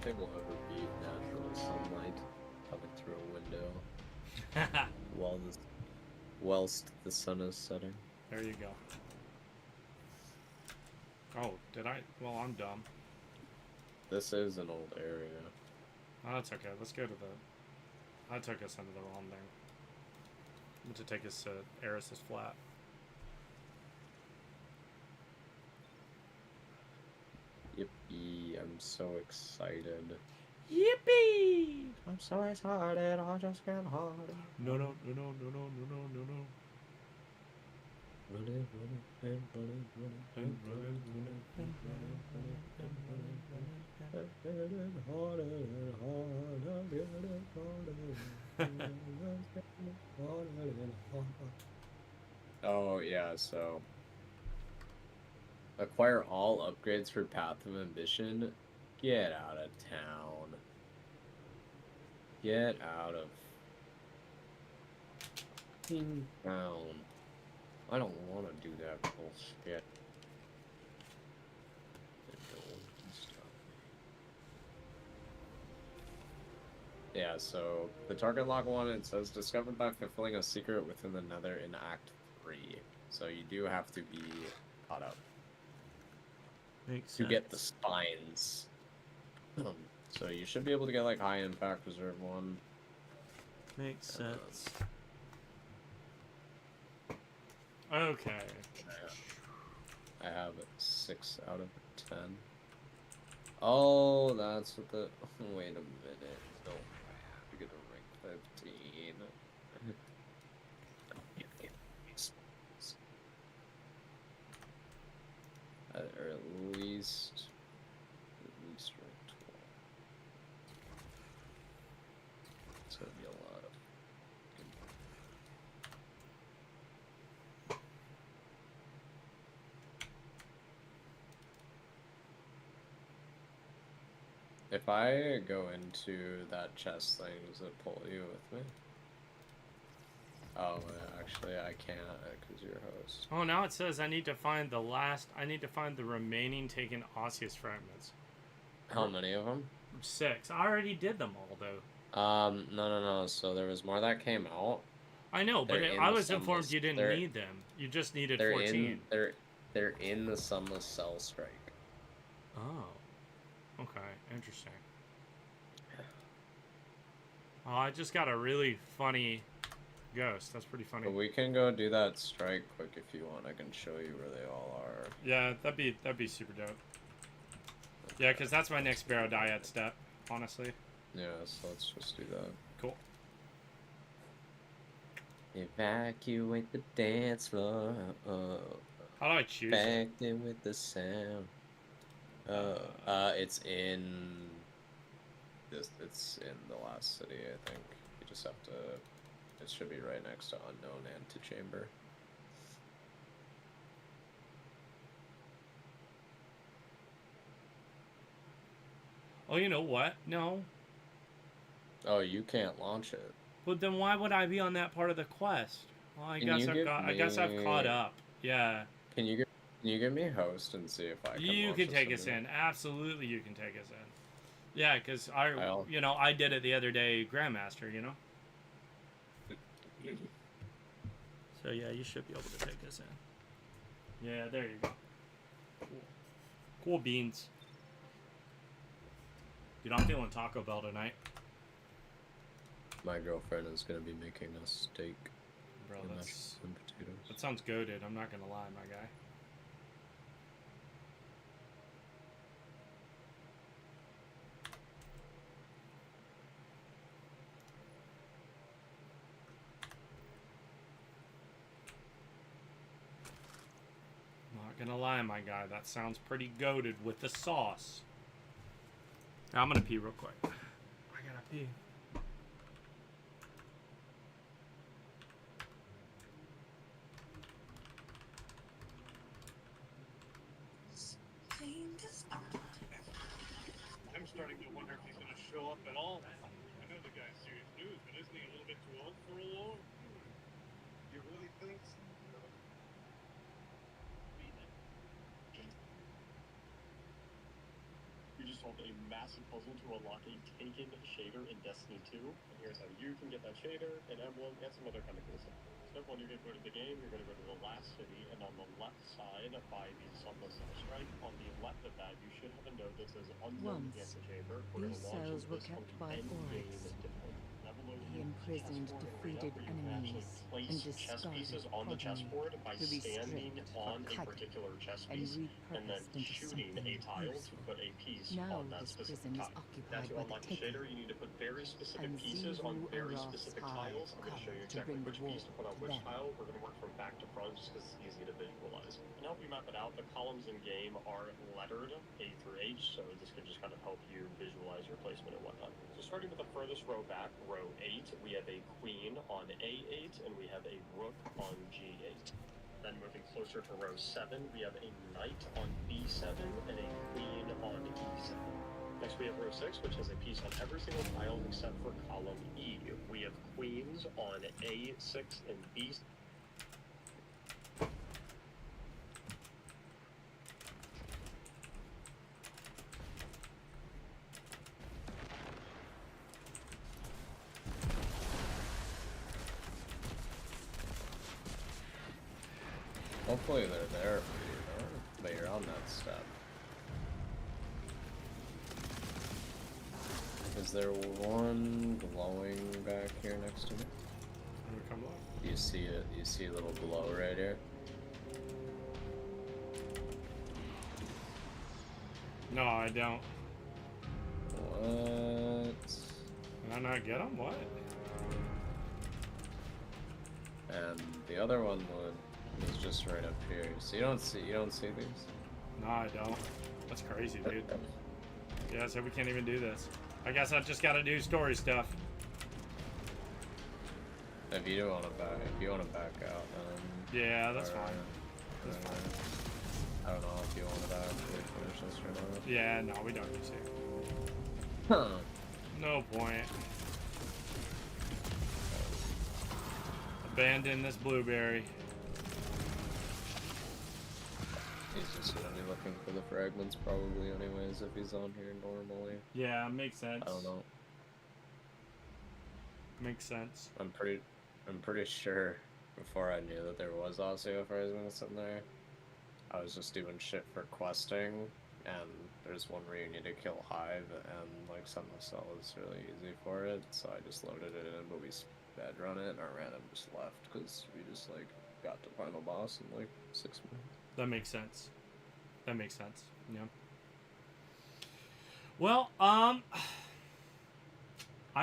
nothing will ever beat natural sunlight coming through a window whilst the sun is setting. There you go. Oh, did I? Well, I'm dumb. This is an old area. Oh, that's okay. Let's go to the... I took us into the wrong thing. I'm to take us to Eris's flat. Yippee, I'm so excited. Yippee! I'm so excited, I just can't hide it. No, no, no, no, no, no, no, no, no. Running, running, and running, running, and running, running, and running, running, and running, running, and getting harder and harder, getting harder, harder and harder. Oh yeah, so acquire all upgrades for Path of Ambition. Get out of town. Get out of town. I don't want to do that bullshit. Yeah, so the target log one, it says discovered by fulfilling a secret within the Nether in Act 3. So you do have to be caught up. Makes to sense. get the spines. So you should be able to get like high impact reserve one. Makes sense. Okay. I have 6 out of 10. Oh, that's what the. Wait a minute. No, you're gonna rank 15. Or at least rank 12. It's gonna be a lot of. If I go into that chest thing, does it pull you with me? Oh, actually, I can't because you're a host. Oh, now it says I need to find the remaining taken osseous fragments. How many of them? 6. I already did them all, though. No. So there was more that came out. I know, but I was informed you didn't need them. You just needed 14. They're in the Sunless Cell Strike. Oh. Okay, interesting. Oh, I just got a really funny ghost. That's pretty funny. But we can go do that strike quick if you want. I can show you where they all are. Yeah, that'd be super dope. Yeah, because that's my next Barrow Dyad step, honestly. Yeah, so let's just do that. Cool. Evacuate the dance floor. How do I choose back in with the sound. It's in this. It's in the last city, I think. You just have to. It should be right next to Unknown Antechamber. Oh, you know what? No. Oh, you can't launch it. But then why would I be on that part of the quest? Well, I guess I've caught up. Yeah. Can you give me a host and see if I can? You can take us in. Absolutely, you can take us in. Yeah, because I did it the other day, Grandmaster. You know. So yeah, you should be able to take us in. Yeah, there you go. Cool beans. Dude, I'm feeling Taco Bell tonight. My girlfriend is gonna be making a steak. Bro, and potatoes. that sounds goated. I'm not gonna lie, my guy. Not gonna lie, my guy, that sounds pretty goated with the sauce. Now, I'm gonna pee real quick. I gotta pee. I'm starting to wonder if he's going to show up at all. I know the guy's serious news, but isn't he a little bit too old for a war? You really think so? You just solved a massive puzzle to unlock a taken shader in Destiny 2. And here's how you can get that shader, an emblem, and some other kind of cool stuff. Step 1, you're going to go to the game, you're going to go to the last city, and on the left side by the Sunless Strike, on the left of that, you should have a note that says unknown antechamber. We're going These to launch cells into were this kept on by the end game Oryx. difficulty. That will load He you imprisoned chessboard defeated arena where you can actually enemies place and chess discarded pieces on the chessboard by to be standing stripped on for a cutting particular chess and piece and then repurposed into shooting a something tile to useful. put a piece Now on that this specific prison is tile. Now occupied to by the unlock the Taken, shader, you need to put very specific and pieces on Zivu very Araf's specific hive tiles. I'm going to show you come to exactly bring which war piece to put on to which them. tile. We're going to work from back to front just because it's easy to visualize. And to help you map it out, the columns in game are lettered A through H, so this can just kind of help you visualize your placement and whatnot. So starting with the furthest row back, row 8, we have a queen on A8 and we have a rook on G8. Then moving closer to row 7, we have a knight on B7 and a queen on E7. Next we have row 6, which has a piece on every single tile except for column E. We have queens on A6 and B6. Hopefully they're there for you, though, but you're on that step. Is there one glowing back here next to me? Come on. Do you see it? You see a little glow right here? No, I don't. What? Can I not get them? What? And the other one is just right up here. So you don't see these? No, I don't. That's crazy, dude. Yeah, so we can't even do this. I guess I just gotta do story stuff. If you want to back out, yeah, that's fine. That's fine. I don't know if you want to actually finish this or not. Yeah, no, we don't need to. Huh. No point. Abandon this blueberry. He's just gonna be looking for the fragments probably anyways if he's on here normally. Yeah, makes sense. I don't know. Makes sense. I'm pretty sure before I knew that there was osteophragments in there, I was just doing shit for questing, and there's one where you need to kill Hive, and like sending the cell is really easy for it, so I just loaded it in, but we sped run it, and our random just left, because we just like got to final boss in like 6 minutes. That makes sense. That makes sense. Yeah. Well, I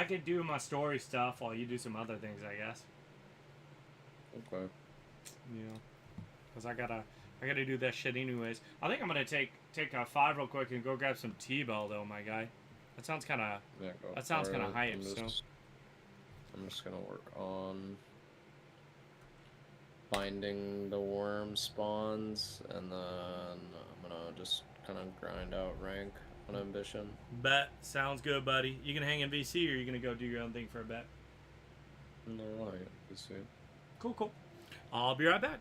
could do my story stuff while you do some other things, I guess. Okay. Yeah. Cause I gotta do that shit anyways. I think I'm gonna take a 5 real quick and go grab some T-bell though, my guy. That sounds kind of. Yeah, that sounds kind of hype. I'm just gonna work on finding the worm spawns, and then I'm gonna just kind of grind out rank on ambition. Bet. Sounds good, buddy. You gonna hang in VC, or you gonna go do your own thing for a bet? No, I hang in VC. Cool, cool. I'll be right back.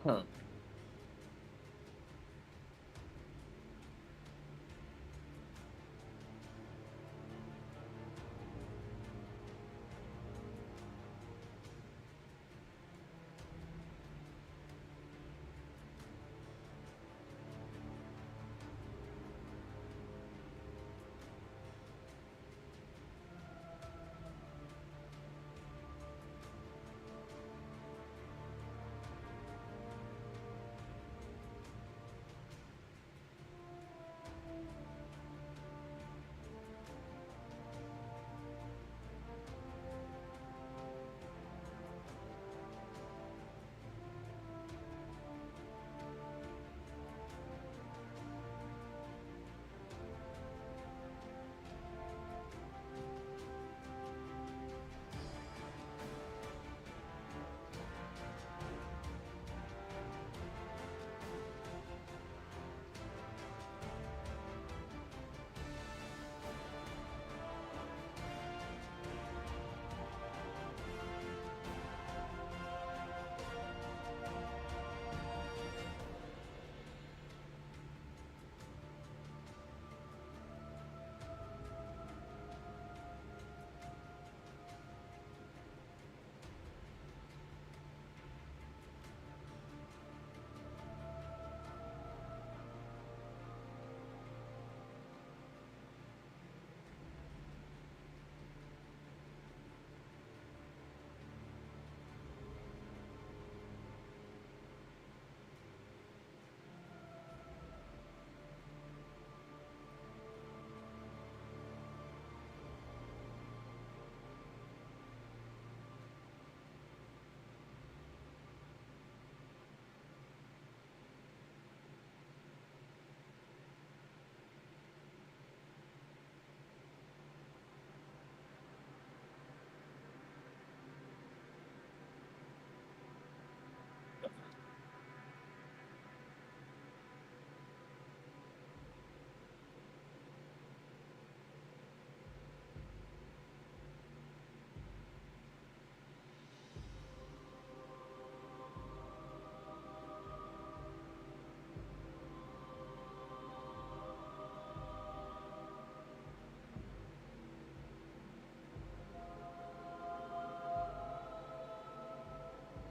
Huh.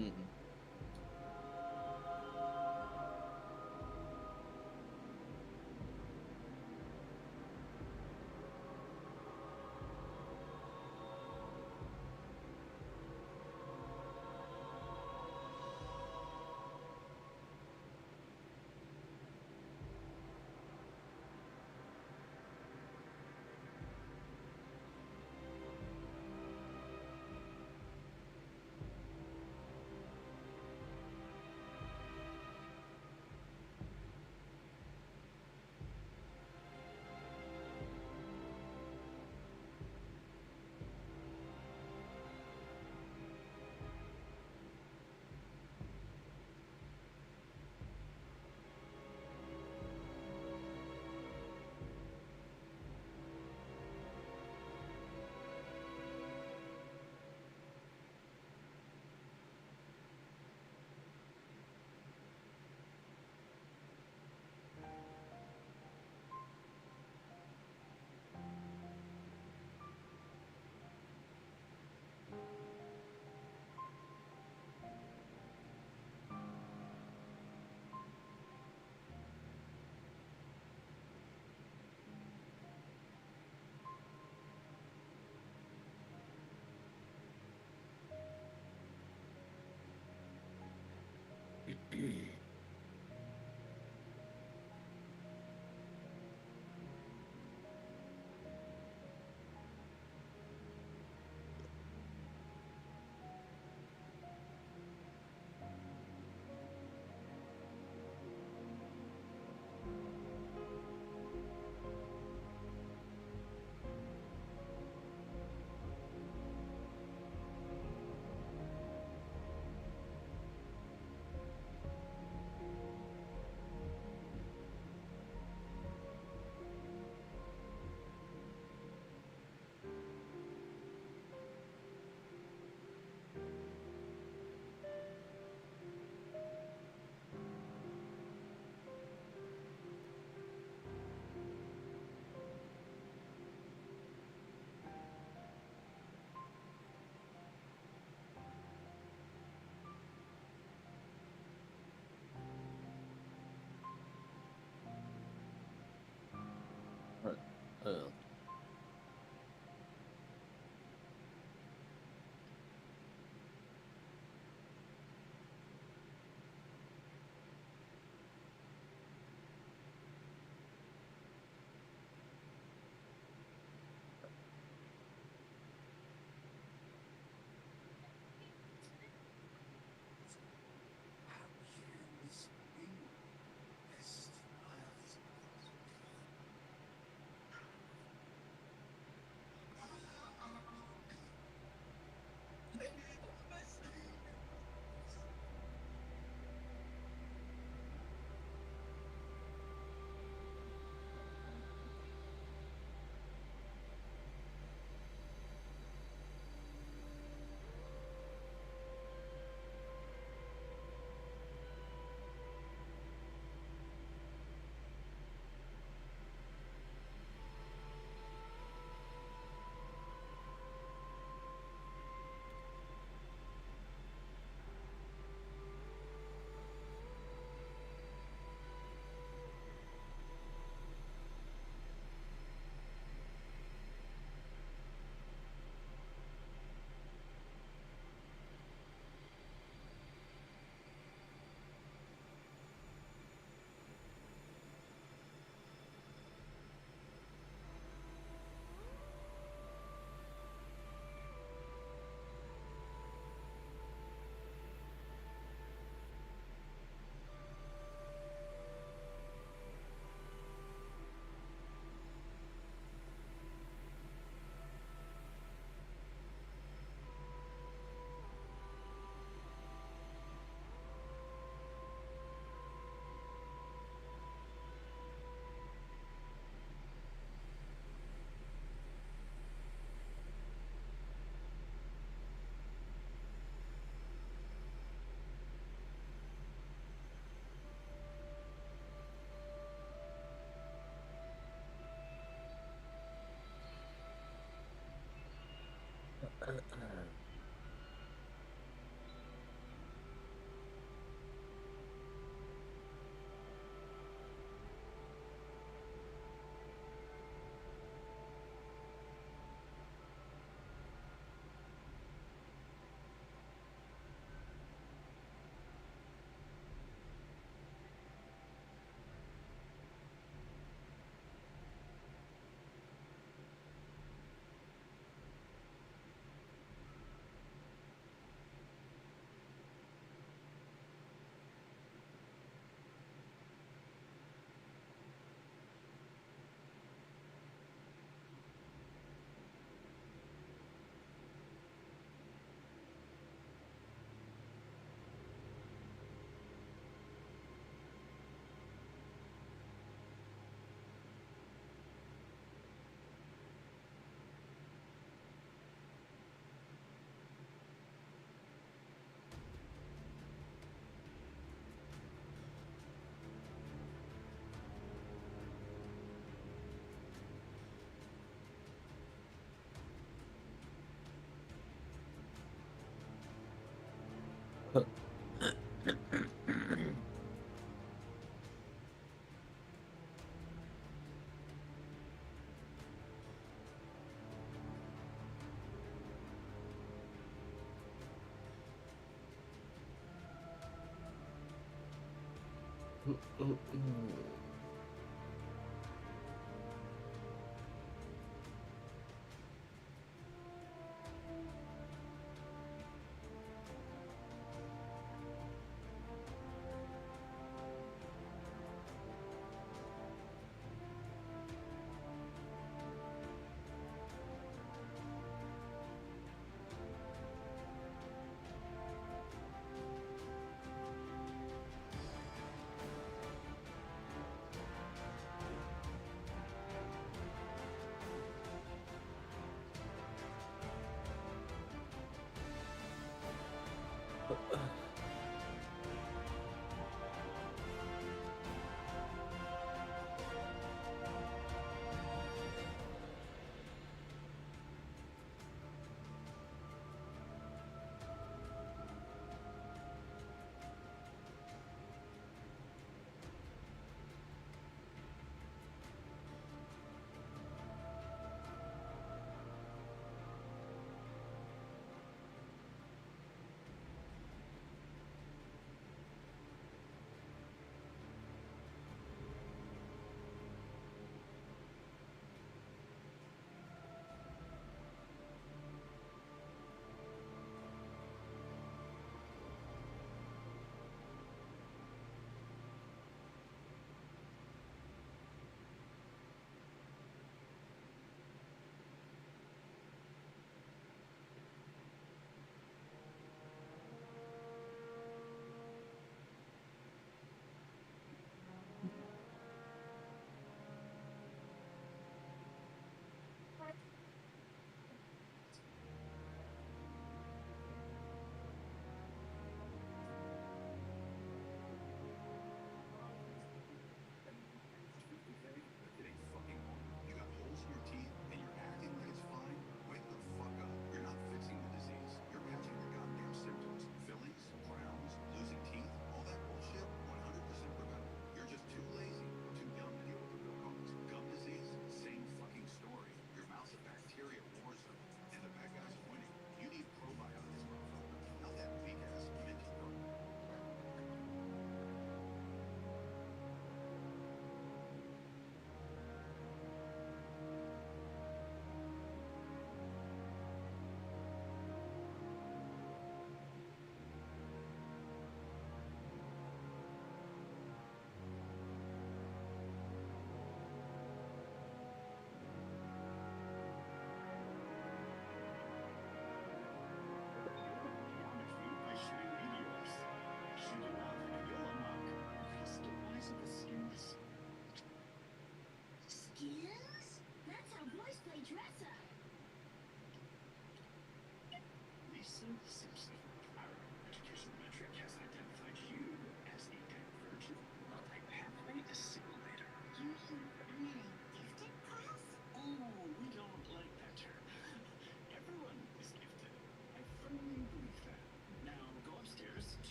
Mm-hmm.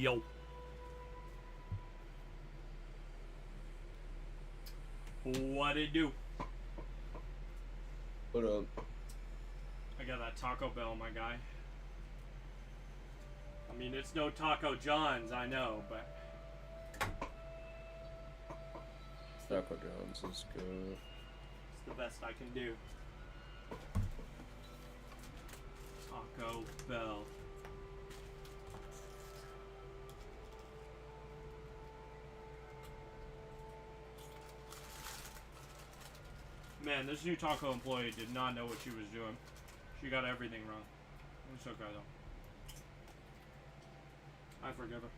Yo. What it do? What up? I got that Taco Bell, my guy. I mean, it's no Taco John's, I know, but... Taco John's is good. It's the best I can do. Taco Bell. Man, this new taco employee did not know what she was doing. She got everything wrong. It's okay though. I forgive her.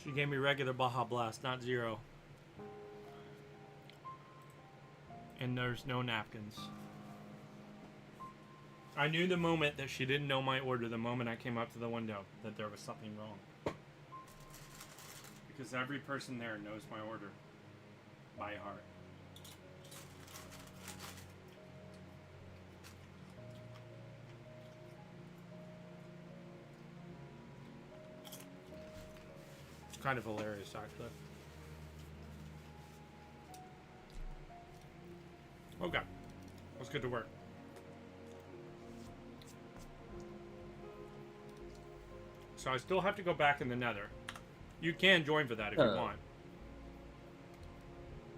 She gave me regular Baja Blast, not zero. And there's no napkins. I knew the moment that she didn't know my order, the moment I came up to the window, that there was something wrong. Because every person there knows my order by heart. It's kind of hilarious, actually. Okay, let's get to work. So I still have to go back in the Nether. You can join for that if you want.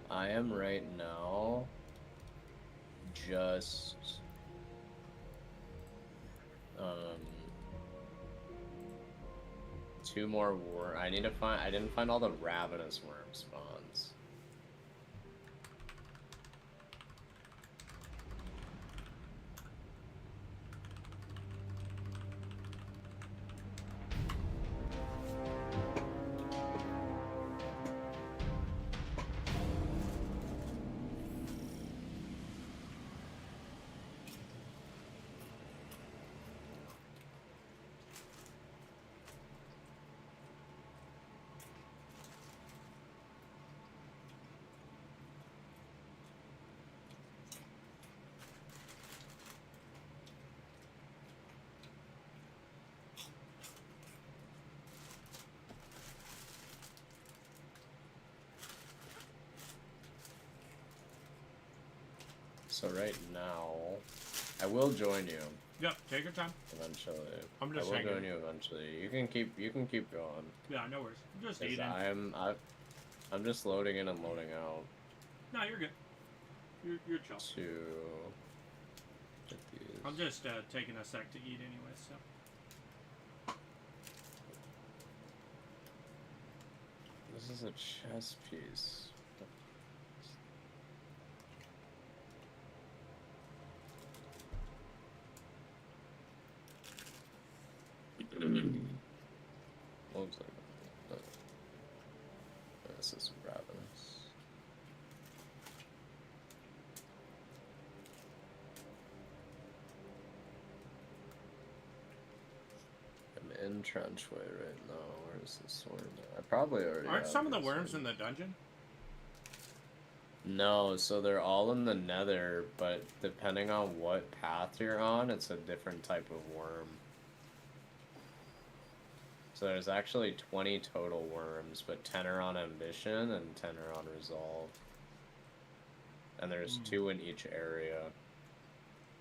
I am right now just two more worm. I need to find. I didn't find all the ravenous worm spawns. So right now, I will join you. Yep, take your time. Eventually, I'm just I will hanging. join you eventually. You can keep going. Yeah, no worries. I'm just 'Cause eating. I'm just loading in and loading out. No, you're good. You're chill. To get these. I'm just taking a sec to eat anyway, so. This is a chess piece. Looks like this is ravenous. I'm in Trenchway right now. Where's this worm? I probably already. Aren't have some of the this worms one. in the dungeon? No, so they're all in the Nether, but depending on what path you're on, it's a different type of worm. So there's actually 20 total worms, but 10 are on Ambition and 10 are on Resolve. And there's 2 in each area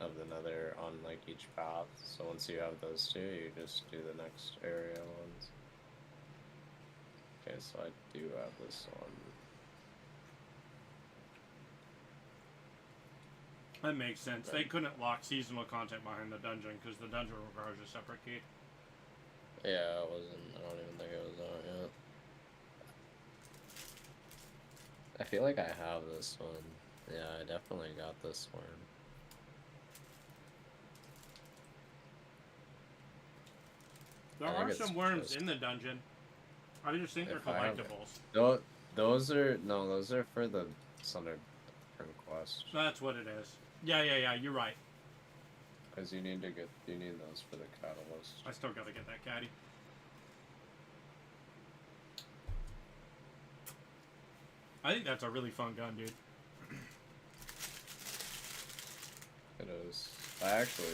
of the Nether on like each path. So once you have those 2, you just do the next area ones. Okay, so I do have this one. That makes sense. They couldn't lock seasonal content behind the dungeon because the dungeon requires a separate key. Yeah, it wasn't. I don't even think it was out yet. I feel like I have this one. Yeah, I definitely got this one. There are some worms in the dungeon. I just think they're collectibles. Those are for the Sunder different quest. That's what it is. Yeah, you're right. Because you need those for the catalyst. I still gotta get that caddy. I think that's a really fun gun, dude. It is. I actually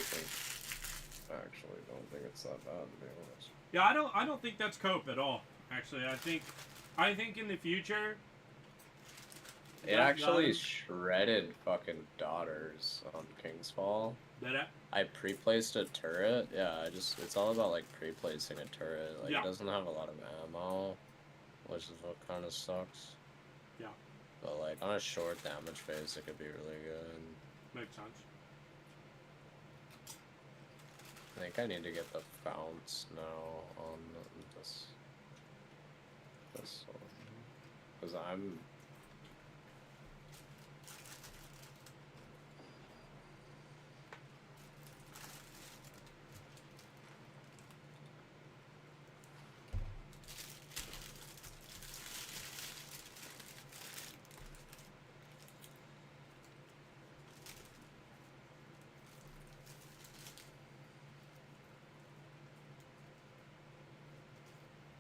don't think it's that bad, to be honest. Yeah, I don't think that's cope at all. Actually, I think in the future. It actually shredded fucking daughters on King's Fall. Did it? I pre-placed a turret. Yeah, it's all about like pre-placing a turret. Like, yeah. It doesn't have a lot of ammo, which is what kind of sucks. Yeah. But like on a short damage phase, it could be really good. Makes sense. I think I need to get the founts now on this one, because I'm.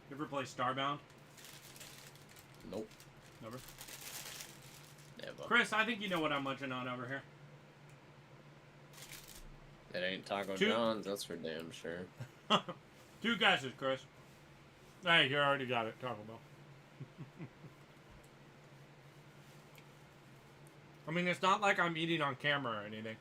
You ever play Starbound? Nope. Never? Never. Chris, I think you know what I'm munching on over here. It ain't Taco John's, that's for damn sure. 2 guesses, Chris. Hey, you already got it, Taco Bell. I mean, it's not like I'm eating on camera or anything.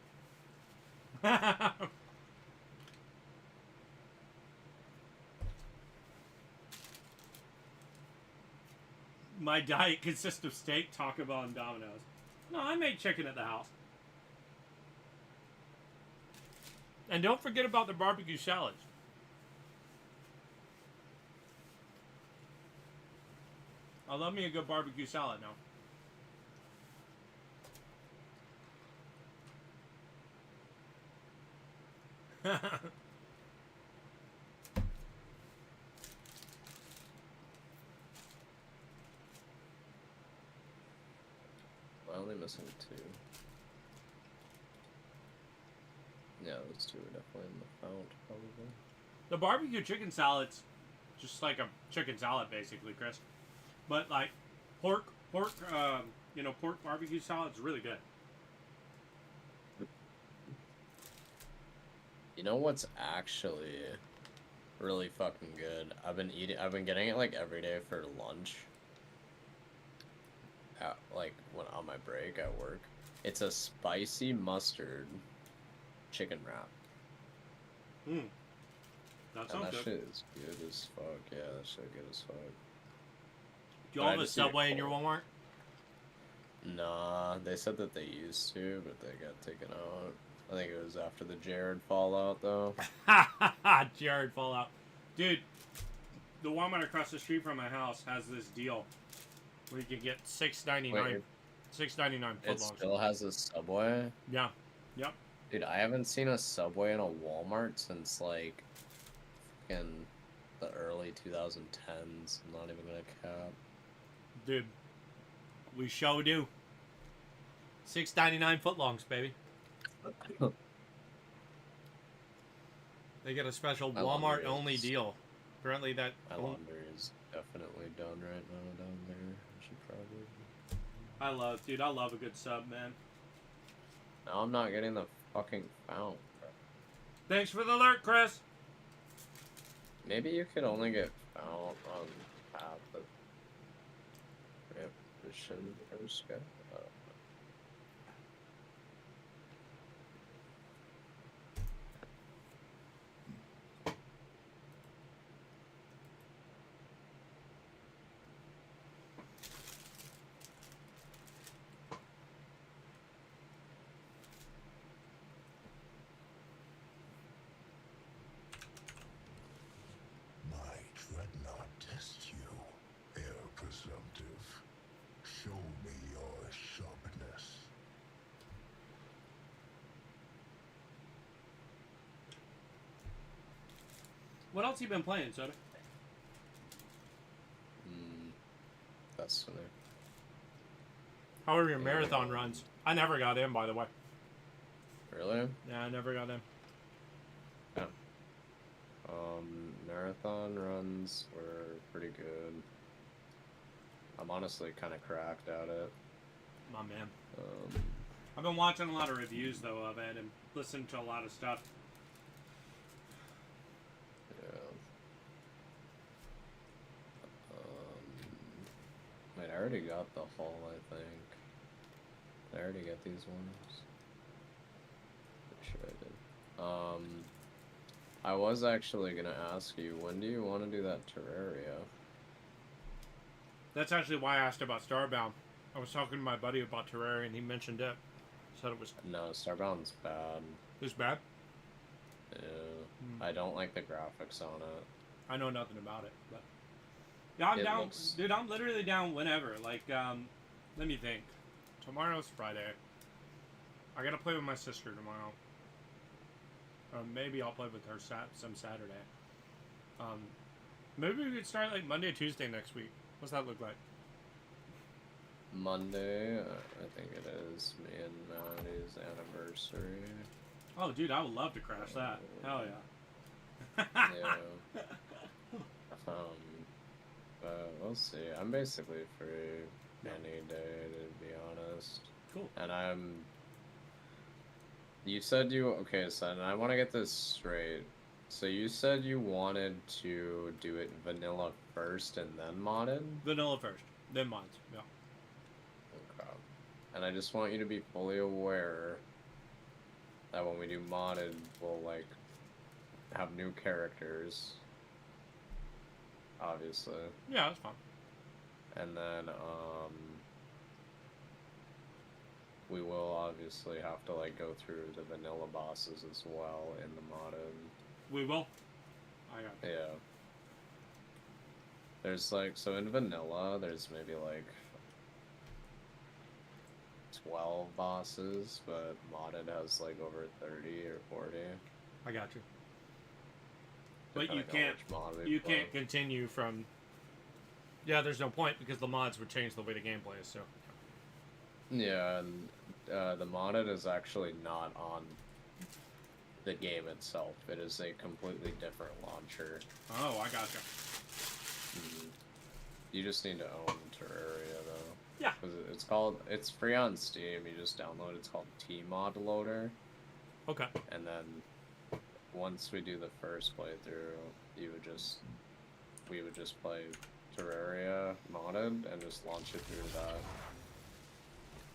My diet consists of steak, Taco Bell, and Domino's. No, I made chicken at the house. And don't forget about the barbecue salads. I love me a good barbecue salad now. I'm only missing 2. Yeah, those 2 are definitely in the fount, probably. The barbecue chicken salad's just like a chicken salad, basically, Chris. But like pork barbecue salad's really good. You know what's actually really fucking good? I've been getting it like every day for lunch. Like when on my break at work. It's a spicy mustard chicken wrap. That sounds good. That shit is good as fuck. Yeah, that shit good as fuck. Do you all have a Subway in your Walmart? Nah, they said that they used to, but they got taken out. I think it was after the Jared fallout, though. Jared fallout. Dude, the Walmart across the street from my house has this deal where you can get $6.99 $6.99 It still has a Subway? Yeah. Yep. Dude, I haven't seen a Subway in a Walmart since, like, fucking the early 2010s. I'm not even gonna cap. Dude, we sure do. $6.99 footlongs, baby. They get a special Walmart only deal. Apparently that my laundry is definitely done right now down there. I should probably. I love a good sub, man. Now I'm not getting the fucking fount. Thanks for the alert, Chris. Maybe you could only get fount on path of ambition or sky. Dreadnought test you, heir presumptive. Show me your sharpness. What else you been playing, Soda? Destiny. How are your marathon runs? I never got in, by the way. Really? Yeah, I never got in. Yeah. Marathon runs were pretty good. I'm honestly kind of cracked at it. My man. I've been watching a lot of reviews, though, of it, and listening to a lot of stuff. Yeah. Wait, I already got the haul, I think. Did I already get these ones? Pretty sure I did. I was actually gonna ask you, when do you want to do that Terraria? That's actually why I asked about Starbound. I was talking to my buddy about Terraria, and he mentioned it. Said it was... No, Starbound's bad. It's bad? Yeah. I don't like the graphics on it. I know nothing about it, but... Yeah, I'm down. Dude, I'm literally down whenever. Like, let me think. Tomorrow's Friday. I gotta play with my sister tomorrow. Maybe I'll play with her some Saturday. Maybe we could start like Monday or Tuesday next week. What's that look like? Monday, I think it is me and Maddie's anniversary. Oh, dude, I would love to crash that. Hell yeah. Yeah. But we'll see. I'm basically free any day, to be honest. Cool. And you said okay, son, I want to get this straight. So you said you wanted to do it vanilla first and then modded? Vanilla first, then mods, yeah. Okay. And I just want you to be fully aware that when we do modded, we'll, like, have new characters. Obviously. Yeah, that's fine. And then, we will obviously have to, like, go through the vanilla bosses as well in the modded. We will. I got it. Yeah. There's, like, so in vanilla, there's maybe, like, 12 bosses, but modded has, like, over 30 or 40. I got you. But you can't continue from... Yeah, there's no point, because the mods would change the way the game plays, so... Yeah, and the modded is actually not on the game itself. It is a completely different launcher. Oh, I gotcha. You just need to own Terraria, though. Yeah. Because it's free on Steam. You just download it. It's called T-Mod Loader. Okay. And then once we do the first playthrough, we would just play Terraria modded and just launch it through that.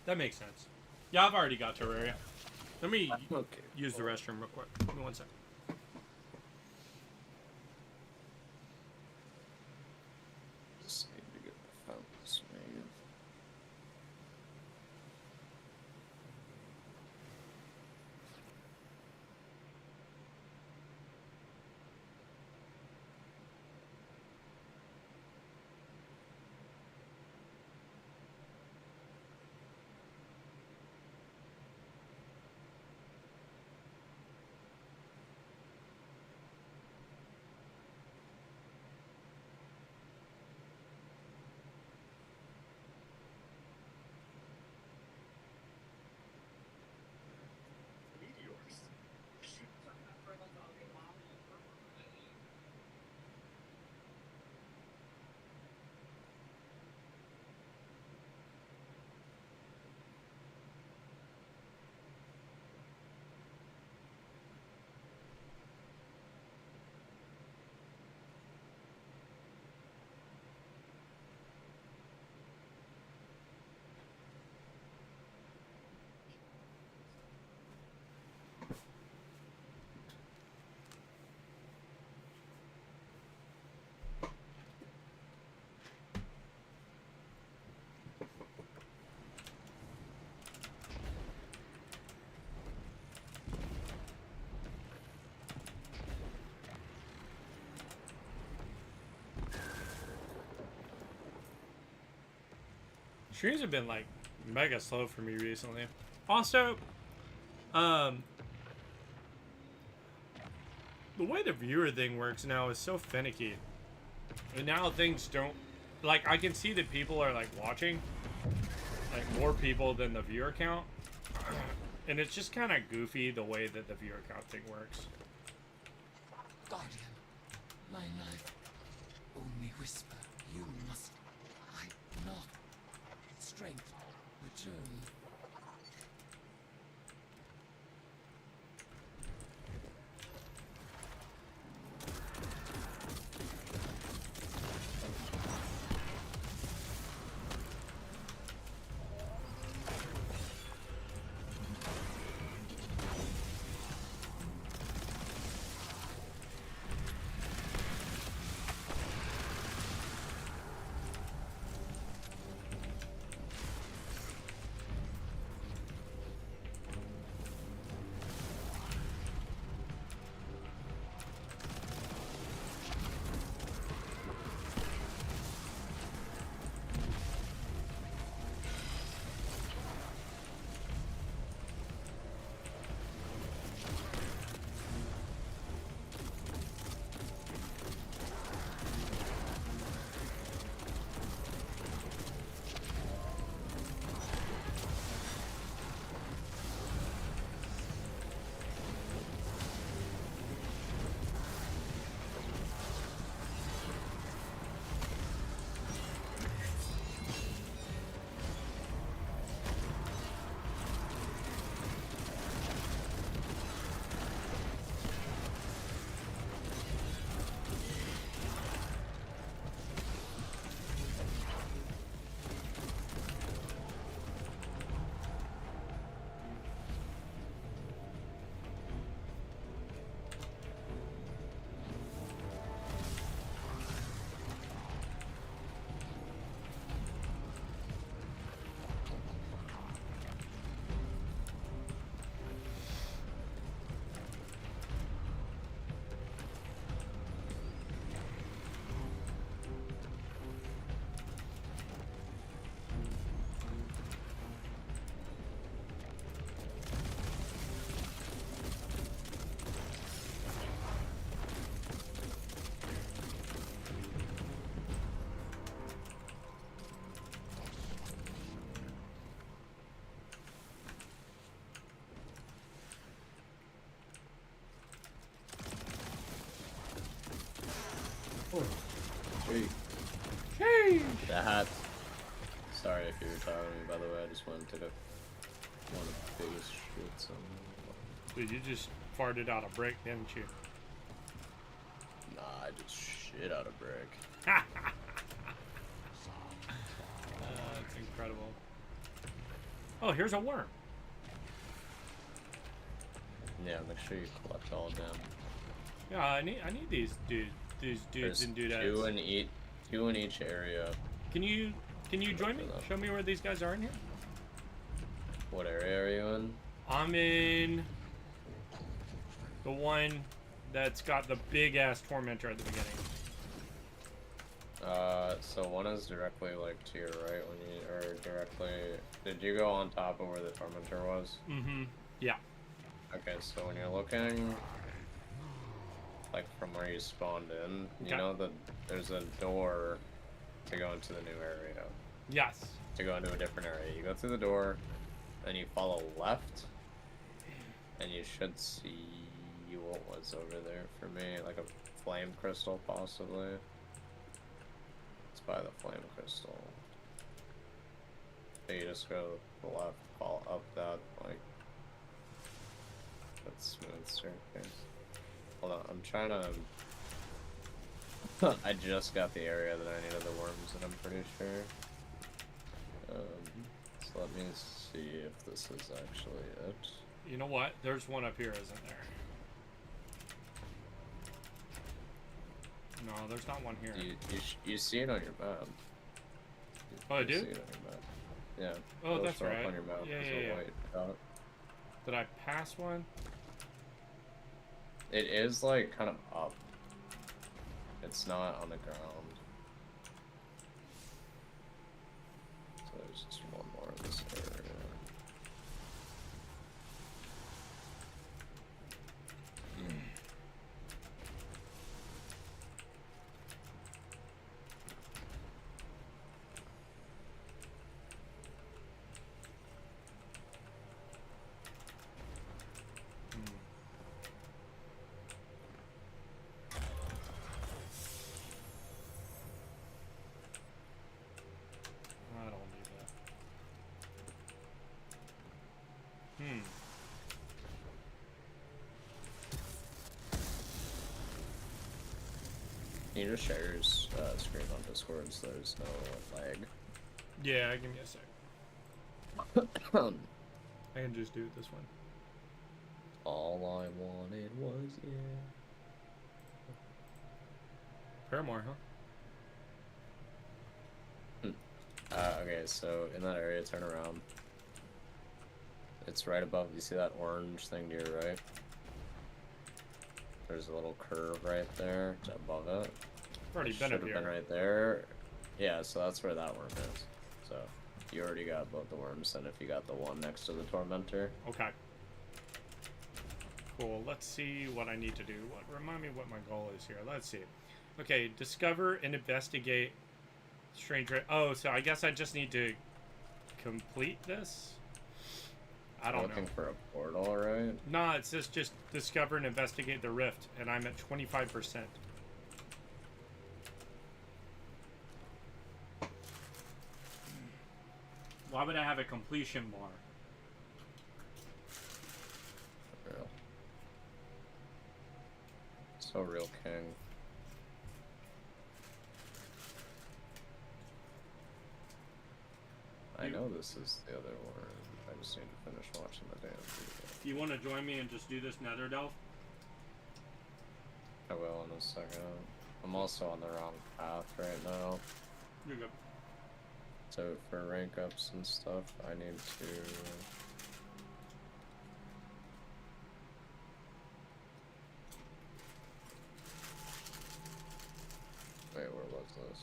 That makes sense. Yeah, I've already got Terraria. Let me use the restroom real quick. Give me 1 second. Just need to get the phones made. Streams have been like mega slow for me recently. Also, the way the viewer thing works now is so finicky. And now things don't... Like, I can see that people are, like, watching, like, more people than the viewer count. And it's just kind of goofy the way that the viewer count thing works. Guardian, my knife. Only whisper. You must hide not. Strength return. That. Sorry if you were talking to me, by the way. I just wanted to take one of the biggest shits on. Dude, you just farted out a brick, didn't you? Nah, I just shit out a brick. That's incredible. Oh, here's a worm. Yeah, make sure you collect all of them. Yeah, I need these dudes There's and dudettes. two in each area. Can you join me? Show me where these guys are in here. What area are you in? I'm in the one that's got the big ass tormentor at the beginning. So one is directly like to your right when you, or directly. Did you go on top of where the tormentor was? Mm-hmm. Yeah. Okay, so when you're looking, like from where you spawned in, you know that there's a door to go into the new area. Yes. To go into a different area. You go through the door, then you follow left, and you should see what was over there for me, like a flame crystal possibly. It's by the flame crystal. So you just go to the left, fall up that, like, that smooth staircase. Hold on, I'm trying to... I just got the area that I needed the worms in, I'm pretty sure. So let me see if this is actually it. You know what? There's one up here, isn't there? No, there's not one here. You see it on your map. Oh, I do? See it on your map. Yeah. Oh, It'll that's show up right. on your map Yeah, as yeah, a yeah. white dot. Did I pass one? It is like kind of up. It's not on the ground. So there's just one more in this area. Can you just share your screen on Discord so there's no lag? Yeah, give me a sec. I can just do this one. All I wanted was you. Paramore, huh? Okay, so in that area, turn around. It's right above, you see that orange thing to your right? There's a little curve right there above it. I've already been up here. Been right there. Yeah, so that's where that worm is. So you already got both the worms, and if you got the one next to the tormentor. Okay. Cool. Let's see what I need to do. Remind me what my goal is here. Let's see. Okay, discover and investigate strange. Oh, so I guess I just need to complete this. I don't know. Looking for a portal, right? Nah, it says just discover and investigate the rift, and I'm at 25%. Why would I have a completion bar? Real. So real, King. I know this is the other one. I just need to finish watching the damn video. You want to join me and just do this nether delve? I will in a second. I'm also on the wrong path right now. You're good. So for rank ups and stuff, I need to... Wait, where was this?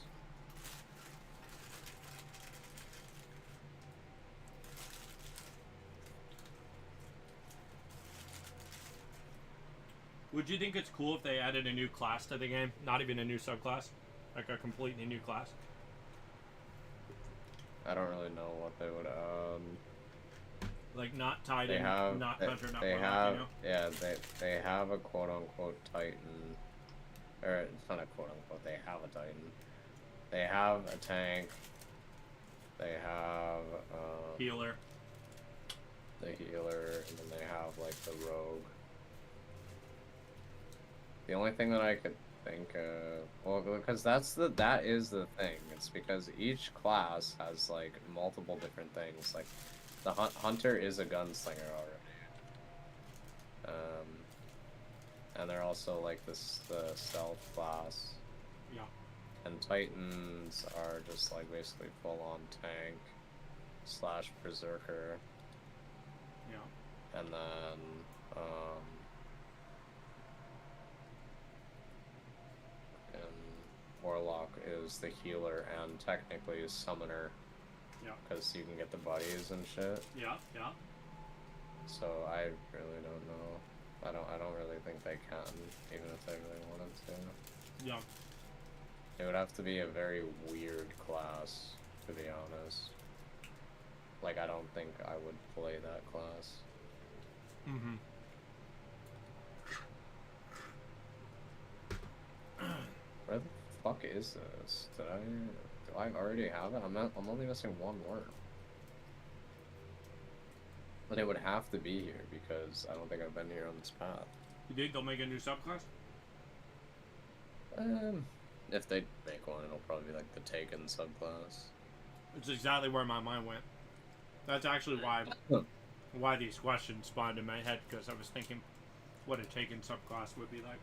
Would you think it's cool if they added a new class to the game? Not even a new subclass? Like a completely new class? I don't really know what they would Like not titan, they have, not hunter, not they warlock, have, you know? yeah, they have a quote-unquote titan, or it's not a quote-unquote, they have a titan. They have a tank, they have, Healer. the healer, and then they have, like, the rogue. The only thing that I could think of, well, because that is the thing. It's because each class has like multiple different things. Like the hunter is a gunslinger already, and they're also like the stealth class. Yeah. And titans are just like basically full on tank / berserker. Yeah. And then warlock is the healer and technically a summoner. Yeah. Because you can get the buddies and shit. Yeah, yeah. So I really don't know. I don't really think they can, even if they really wanted to. Yeah. It would have to be a very weird class, to be honest. Like I don't think I would play that class. Mm-hmm. Where the fuck is this? Do I already have it? I'm only missing one worm. But it would have to be here because I don't think I've been here on this path. You think they'll make a new subclass? If they make one, it'll probably be like the Taken subclass. It's exactly where my mind went. That's actually why these questions spawned in my head, because I was thinking what a Taken subclass would be like.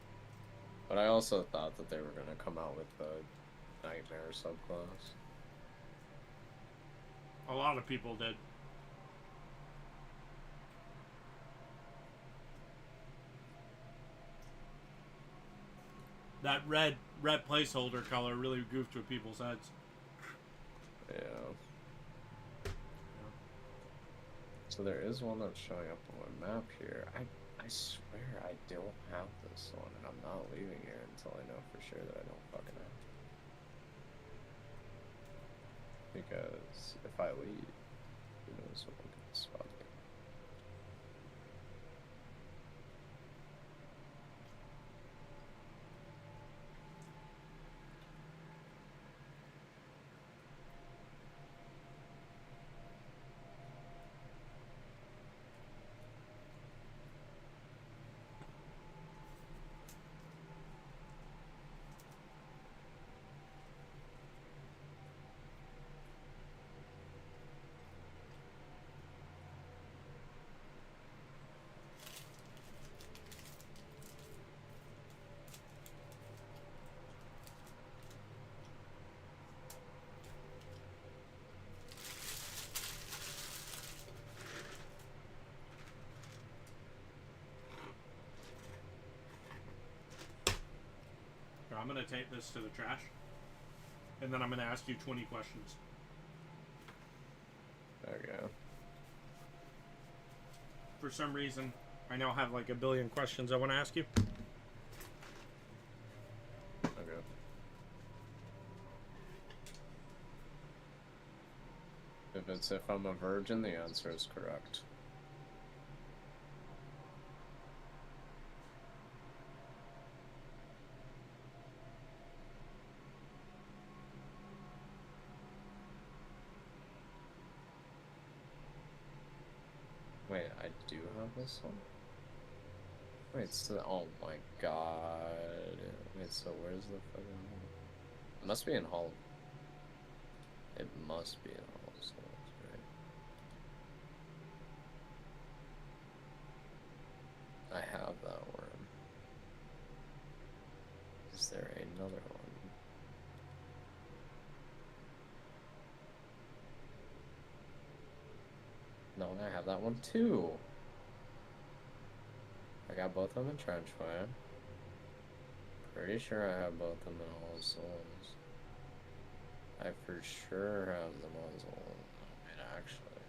But I also thought that they were going to come out with the Nightmare subclass. A lot of people did. That red placeholder color really goofed with people's heads. Yeah. So there is one that's showing up on my map here. I swear I don't have this one, and I'm not leaving here until I know for sure that I don't fucking have it. Because if I leave, who knows what will get spot me. I'm gonna take this to the trash, and then I'm gonna ask you 20 questions. Okay. For some reason, I now have like a billion questions I want to ask you. Okay. If I'm a virgin, the answer is correct. Wait, I do have this one? Wait, so, oh my god. Wait, so where's the fucking... It must be in Hall. It must be in Hall, so that's right. I have that one. Is there another one? No, I have that one too. I got both of them in Trenchway. Pretty sure I have both of them in All Souls. I for sure have them on Soul. Actually.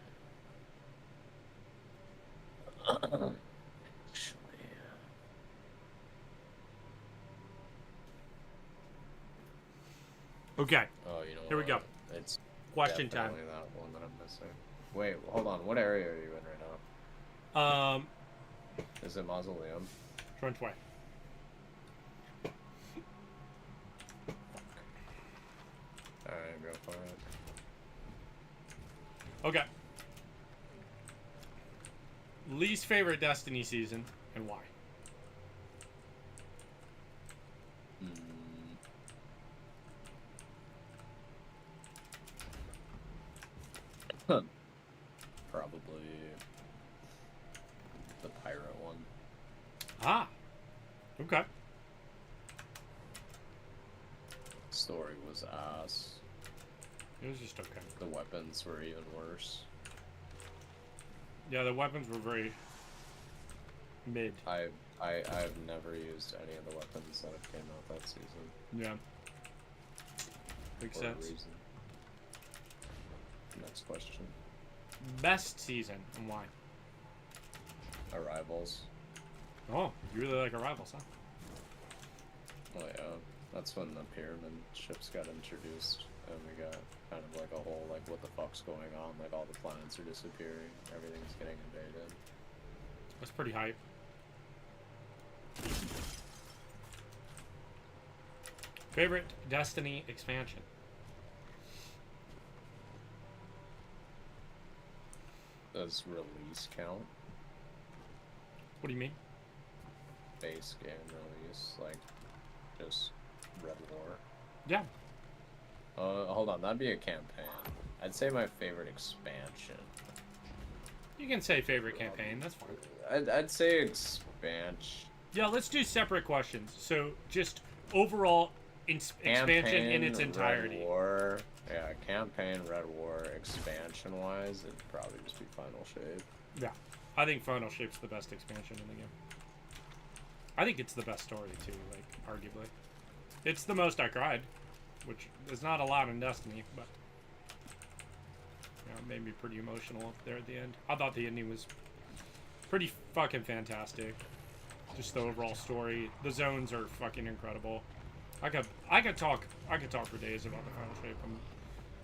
Okay. Oh, you know Here we what? go. It's Question time. definitely that one that I'm missing. Wait, hold on. What area are you in right now? Is it Mausoleum? Trenchway. Alright, go for it. Okay. Least favorite Destiny season and why? Probably the pirate one. Ah. Okay. Story was ass. It was just okay. The weapons were even worse. Yeah, the weapons were very mid. I've never used any of the weapons that have came out that season. Yeah. Makes For a sense. reason. Next question. Best season and why? Arrivals. Oh, you really like Arrivals, huh? Oh yeah, that's when the pyramid ships got introduced, and we got kind of like a whole like what the fuck's going on? Like all the planets are disappearing, everything's getting invaded. That's pretty hype. Favorite Destiny expansion? Does release count? What do you mean? Base game release, like just Red War. Yeah. Hold on, that'd be a campaign. I'd say my favorite expansion. You can say favorite campaign, that's fine. I'd say expansion. Yeah, let's do separate questions. So, just overall expansion in its entirety. Red War. Yeah, campaign, Red War, expansion-wise, it'd probably just be Final Shape. Yeah. I think Final Shape's the best expansion in the game. I think it's the best story, too, like, arguably. It's the most I cried, which is not allowed in Destiny, but... You know, it made me pretty emotional up there at the end. I thought the ending was pretty fucking fantastic. Just the overall story. The zones are fucking incredible. I could talk for days about the Final Shape,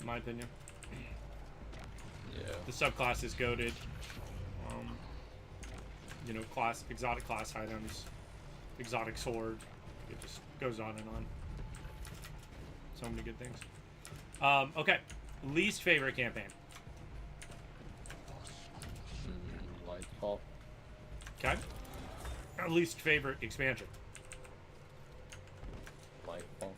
in my opinion. Yeah. The subclass is goated. You know, exotic class items, exotic sword. It just goes on and on. So many good things. Okay, least favorite campaign. Lightfall. Okay. Least favorite expansion. Lightfall.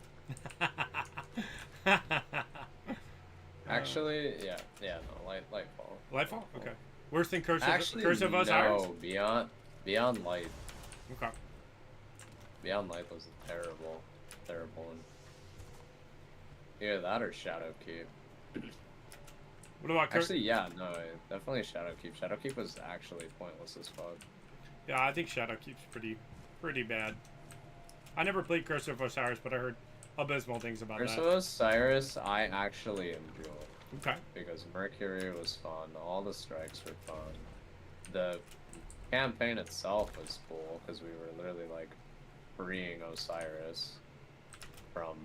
Actually, yeah, no, Lightfall. Lightfall? Okay. Worse than Curse Actually, of Osiris? No, Beyond Light. Okay. Beyond Light was a terrible one. Either that or Shadowkeep. What about Actually, yeah, no, definitely Shadowkeep. Shadowkeep was actually pointless as fuck. Yeah, I think Shadowkeep's pretty bad. I never played Curse of Osiris, but I heard abysmal things about Curse that. of Osiris, I actually enjoyed. Okay. Because Mercury was fun, all the strikes were fun. The campaign itself was cool, because we were literally, like, freeing Osiris from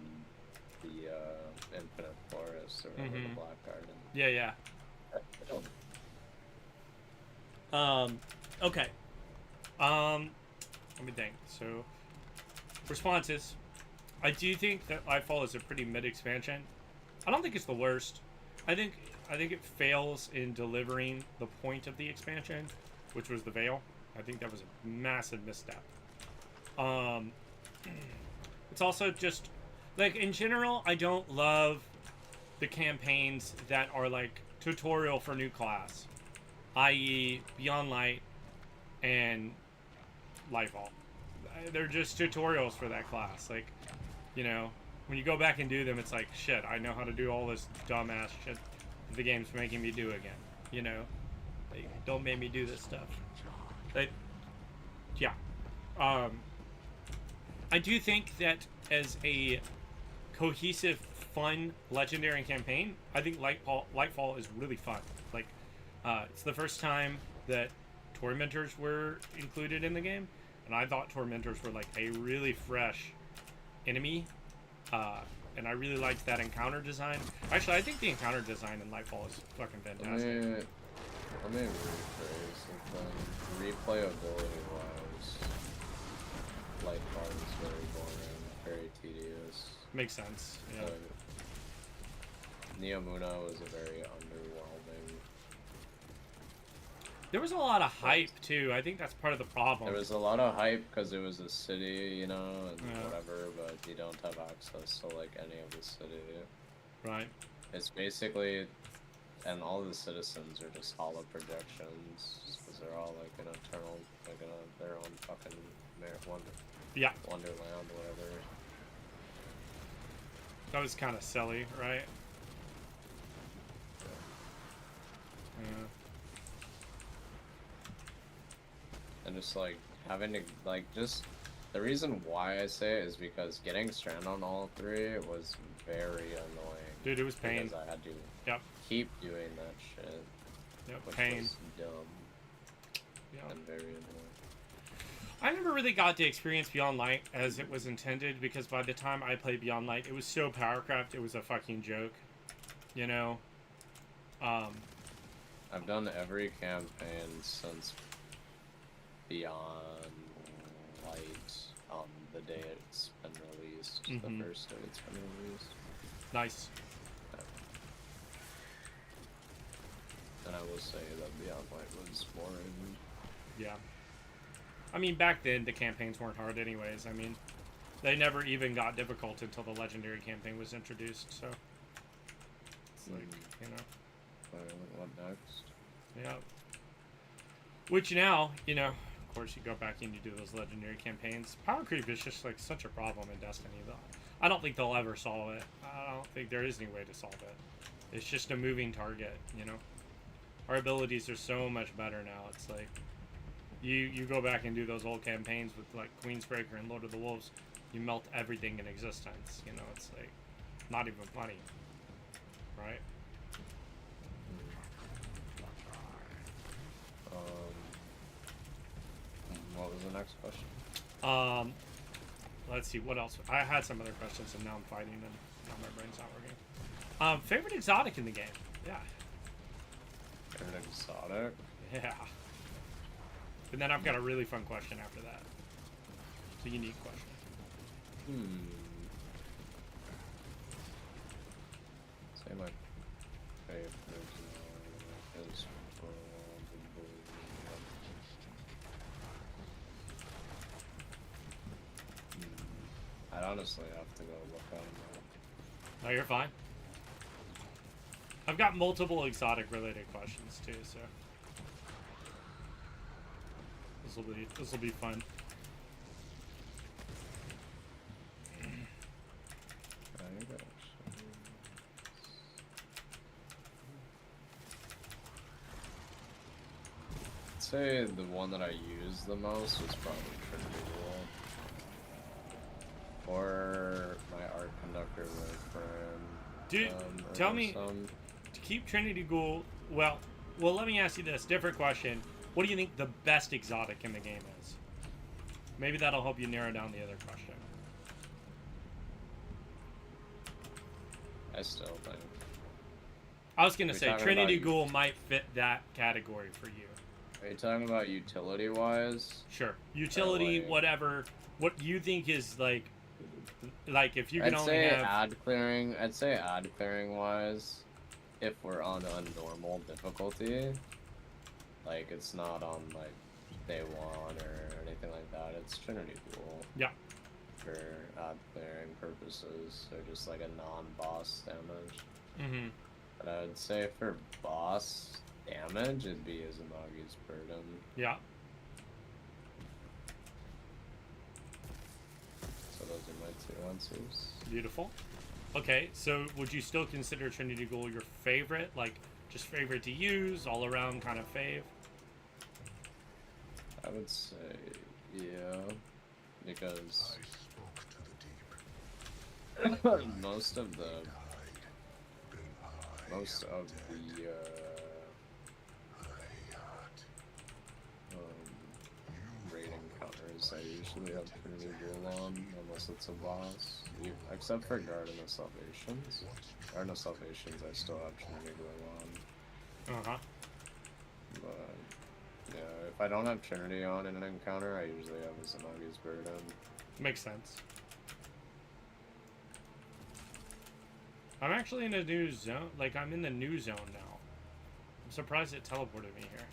the, Infinite Forest, or whatever, the Black Garden. Yeah, yeah. Okay. Let me think. So, responses. I do think that Lightfall is a pretty mid expansion. I don't think it's the worst. I think it fails in delivering the point of the expansion, which was the Veil. I think that was a massive misstep. It's also just like in general, I don't love the campaigns that are like tutorial for new class, i.e. Beyond Light and Lightfall. They're just tutorials for that class. Like, you know, when you go back and do them, it's like, shit, I know how to do all this dumbass shit that the game's making me do again. You know? Like, don't make me do this stuff. But, yeah. I do think that as a cohesive, fun, legendary campaign, I think Lightfall is really fun. Like, it's the first time that Tormentors were included in the game, and I thought Tormentors were like a really fresh enemy, and I really liked that encounter design. Actually, I think the encounter design in Lightfall is fucking fantastic. Let me rephrase something. Replayability-wise, Lightfall is very boring, very tedious. Makes sense, yeah. Neomuna was a very underwhelming. There was a lot of hype, too. I think that's part of the problem. There was a lot of hype because it was a city, you know, and whatever, but you don't have access to, like, any of the city. Right. It's basically, and all the citizens are just hollow projections, because they're all, like, an eternal, like, their own fucking Wonderland, whatever. That was kind of silly, right? Yeah. And just like having to just the reason why I say it is because getting strand on all three was very annoying. Dude, it was pain. Because I had to keep doing that shit. Yep, which pain. was dumb. Yeah. And very annoying. I never really got to experience Beyond Light as it was intended, because by the time I played Beyond Light, it was so powercraft, it was a fucking joke. You know? I've done every campaign since Beyond Light on the day it's been released. The first day it's been released. Nice. And I will say that Beyond Light was boring. Yeah. I mean, back then, the campaigns weren't hard anyways. I mean, they never even got difficult until the Legendary campaign was introduced, so... It's like, you know... What next? Yeah. Which now, you know, of course you go back and you do those Legendary campaigns. Power creep is just, like, such a problem in Destiny, though. I don't think they'll ever solve it. I don't think there is any way to solve it. It's just a moving target, you know? Our abilities are so much better now. It's like... You go back and do those old campaigns with like Queensbreaker and Lord of the Wolves, you melt everything in existence. You know, it's like not even funny, right? What was the next question? Let's see, what else? I had some other questions and now I'm fighting and now my brain's not working. Favorite exotic in the game? Yeah. Favorite exotic? Yeah. And then I've got a really fun question after that. It's a unique question. Say my favorite is I'd honestly have to go look at them. No, you're fine. I've got multiple exotic related questions too, so this will be fun. I'd say the one that I use the most is probably Trinity or my art conductor friend. Dude, tell me, to keep Trinity Ghoul, well, let me ask you this, different question. What do you think the best exotic in the game is? Maybe that'll help you narrow down the other question. I still think. I was gonna say Trinity Ghoul might fit that category for you. Are you talking about utility-wise? Sure. Utility, whatever. What you think is like if you can only have... I'd say ad clearing wise, if we're on a normal difficulty, like it's not on like day 1 or anything like that, it's Trinity Ghoul. Yeah. For ad clearing purposes, or just like a non-boss damage. Mm-hmm. But I would say for boss damage, it'd be Izunagi's Burden. Yeah. So those are my 2 answers. Beautiful. Okay, so would you still consider Trinity Ghoul your favorite? Like, just favorite to use, all around kind of fave? I would say, yeah. Because most of the raid encounters I usually have Trinity Ghoul on, unless it's a boss. Except for Garden of Salvations. Garden of Salvations I still have Trinity Ghoul on. Uh-huh. But yeah, if I don't have Trinity on in an encounter, I usually have Izunagi's Burden. Makes sense. I'm actually in a new zone. Like, I'm in the new zone now. I'm surprised it teleported me here.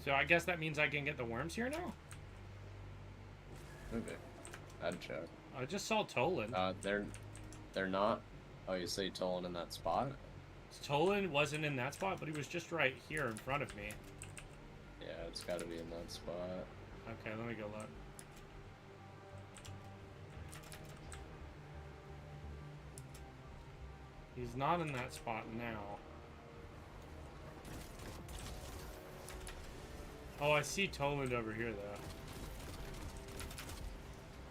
So I guess that means I can get the worms here now? Okay. I'd check. I just saw Tolan. They're not... Oh, you say Tolan in that spot? Tolan wasn't in that spot, but he was just right here in front of me. Yeah, it's gotta be in that spot. Okay, let me go look. He's not in that spot now. Oh, I see Toland over here, though.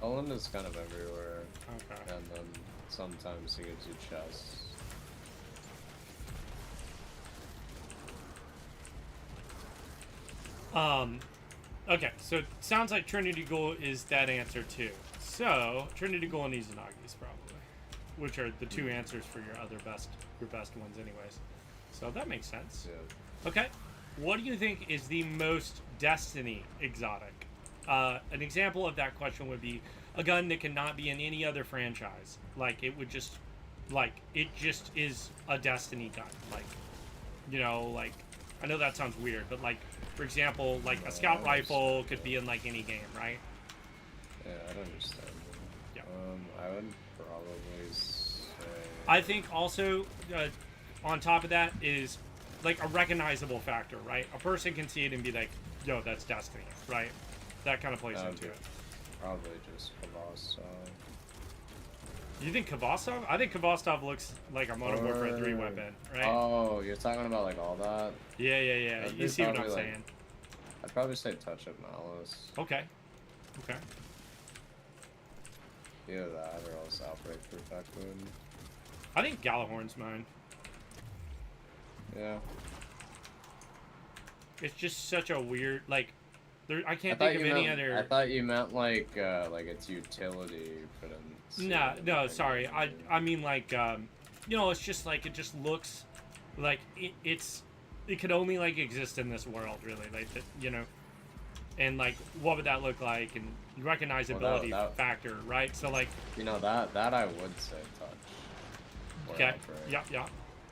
Toland is kind of everywhere. Okay. And then sometimes he gives you chests. Okay, so it sounds like Trinity Ghoul is that answer, too. So, Trinity Ghoul and Izunagi's probably. Which are the 2 answers for your best ones anyways. So that makes sense. Yeah. Okay. What do you think is the most Destiny exotic? An example of that question would be a gun that cannot be in any other franchise. Like, it would just... Like, it just is a Destiny gun. Like, you know, like... I know that sounds weird, but like, for example, like a scout rifle could be in like any game, right? Yeah, I understand. Yeah. I would probably say... I think also, on top of that is like a recognizable factor, right? A person can see it and be like, yo, that's Destiny, right? That kind of plays into it. Probably just Kavastov. You think Kavastov? I think Kavastov looks like a Modern Warfare 3 weapon, right? Oh, you're talking about like all that? Yeah. You see what I'm saying. I'd probably say Touch of Malice. Okay. Either that or else Outbreak Perfected. I think Galahorn's mine. Yeah. It's just such a weird, like, I can't think of any other... I thought you meant like its utility for them. No, sorry. I mean like, you know, it's just like, it just looks like it could only like exist in this world, really, like, you know, and like, what would that look like, and recognizability factor, right? So like, you know, that I would say Touch. Okay. Yeah.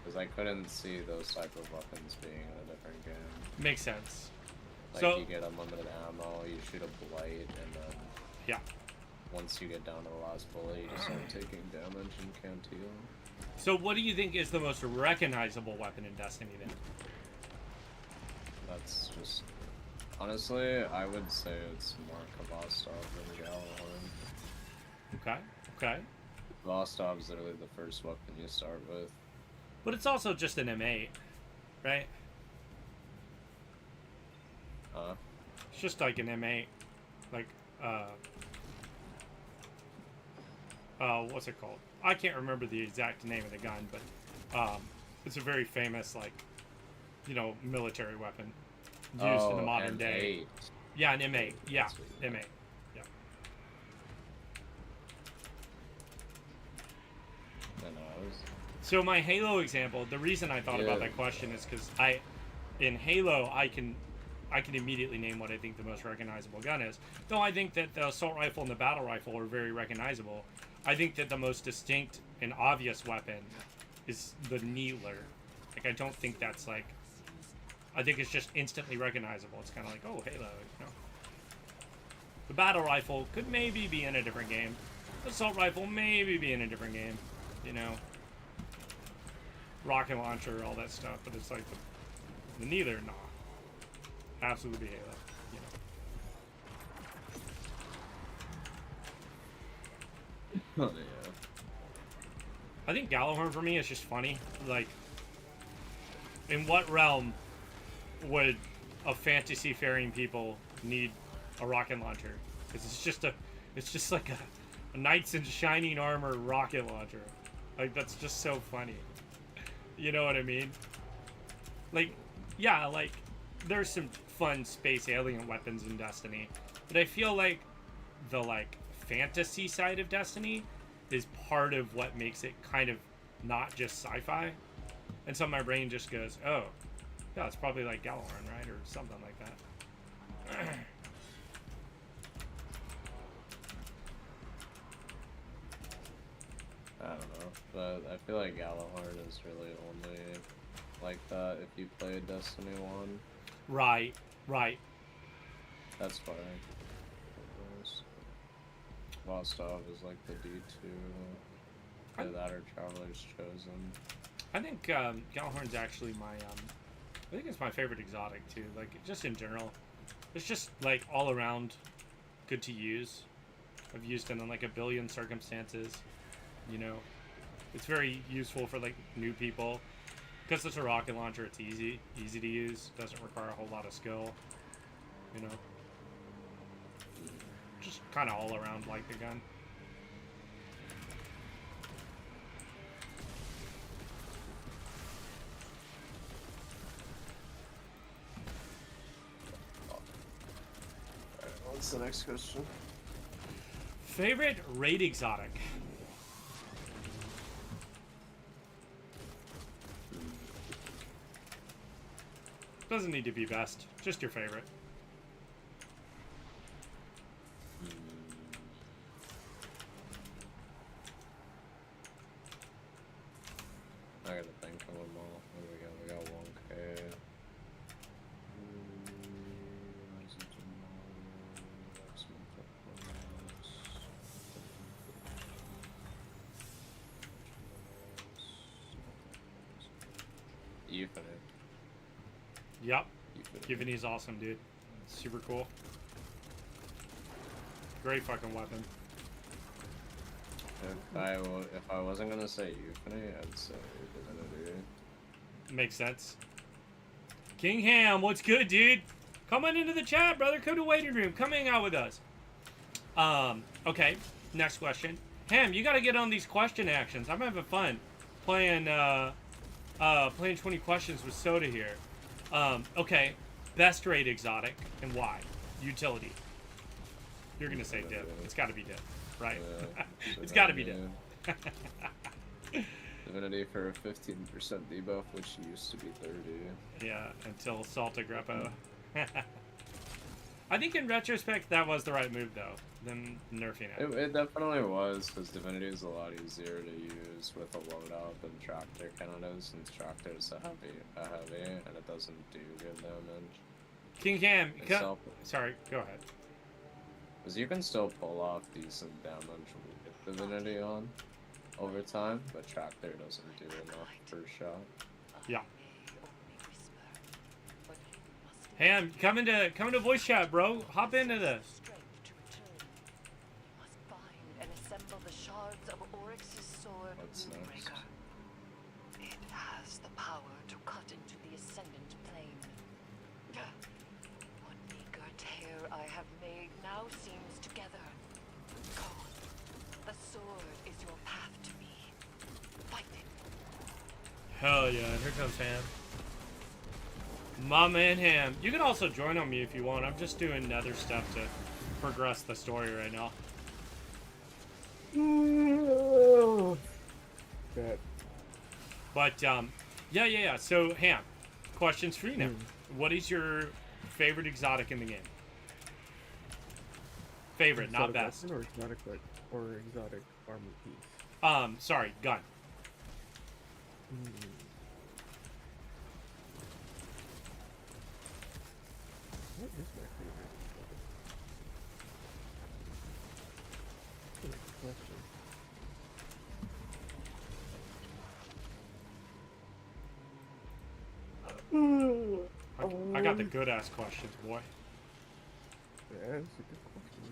Because I couldn't see those type of weapons being in a different game. Makes sense. Like, so you get unlimited ammo, you shoot a blight, and then yeah, once you get down to the last bullet, you just start taking damage and can't heal. So what do you think is the most recognizable weapon in Destiny then? That's just... Honestly, I would say it's more Kavastov than Galahorn. Okay. Kavastov's literally the first weapon you start with. But it's also just an M8, right? Huh? It's just like an M8. like what's it called? I can't remember the exact name of the gun, but it's a very famous, like, you know, military weapon used in the modern day. Yeah, an M8. Yeah, M8. Yeah. So my Halo example, the reason I thought about that question is because in Halo, I can immediately name what I think the most recognizable gun is. Though I think that the assault rifle and the battle rifle are very recognizable. I think that the most distinct and obvious weapon is the Needler. Like, I don't think that's like... I think it's just instantly recognizable. It's kind of like, oh, Halo, you know. The battle rifle could maybe be in a different game. The assault rifle maybe be in a different game, you know. Rocket launcher, all that stuff, but it's like the Needler, nah. Absolutely Halo, you know. Oh, yeah. I think Gallahorn for me is just funny. Like, in what realm would a fantasy-faring people need a rocket launcher? Because it's just like a knights in shining armor rocket launcher. Like, that's just so funny. You know what I mean? Like, yeah, like, there's some fun space alien weapons in Destiny, but I feel like the, like, fantasy side of Destiny is part of what makes it kind of not just sci-fi. And so my brain just goes, oh, yeah, it's probably like Gallahorn, right? Or something like that. I don't know, but I feel like Gallahorn is really only like that if you play Destiny 1. Right, right. That's fine. Vostok is like the D2. Either that or Traveler's Chosen. I think Gallahorn's actually my, I think it's my favorite exotic too. Like, just in general. It's just, like, all around good to use. I've used it in, like, a billion circumstances. You know, it's very useful for, like, new people. Because it's a rocket launcher, it's easy to use. Doesn't require a whole lot of skill. You know, just kind of all around like the gun. Alright, what's the next question? Favorite raid exotic? Doesn't need to be best, just your favorite. I gotta think of them all. What do we got? We got 1K. Infinite. Yep. Givini's awesome, dude. Super cool. Great fucking weapon. If I wasn't gonna say Euphony, I'd say Divinity. Makes sense. King Ham, what's good, dude? Come on into the chat, brother. Come to waiting room. Come hang out with us. Okay. Next question. Ham, you gotta get on these question actions. I'm having fun playing 20 questions with Soda here. Okay. Best raid exotic and why? Utility. You're gonna say dip. It's gotta be dip, right? It's gotta be dip. Divinity for a 15% debuff, which used to be 30. Yeah, until Salta Greppo. I think in retrospect that was the right move though, than nerfing it. It definitely was, because Divinity is a lot easier to use with a loadout than Tractor kind of is, since Tractor is a heavy, and it doesn't do good damage. King Cam, sorry, go ahead. Because you can still pull off decent damage with Divinity on over time, but Tractor doesn't do enough per shot. Yeah. Ham, come into voice chat, bro. Hop into this. What's next? It has the power to cut into the ascendant plane. One meager tear I have made now seems together. Go. The sword is your path to me. Fight it. Hell yeah, here comes Ham. My man Ham. You can also join on me if you want. I'm just doing other stuff to progress the story right now. But, yeah. So, Ham, questions for you now. What is your favorite exotic in the game? Favorite, Exotic not best. Or exotic, or exotic armor piece. Sorry, gun. What is my favorite? Good question. I got the good ass questions, boy. Yeah, that's a good question.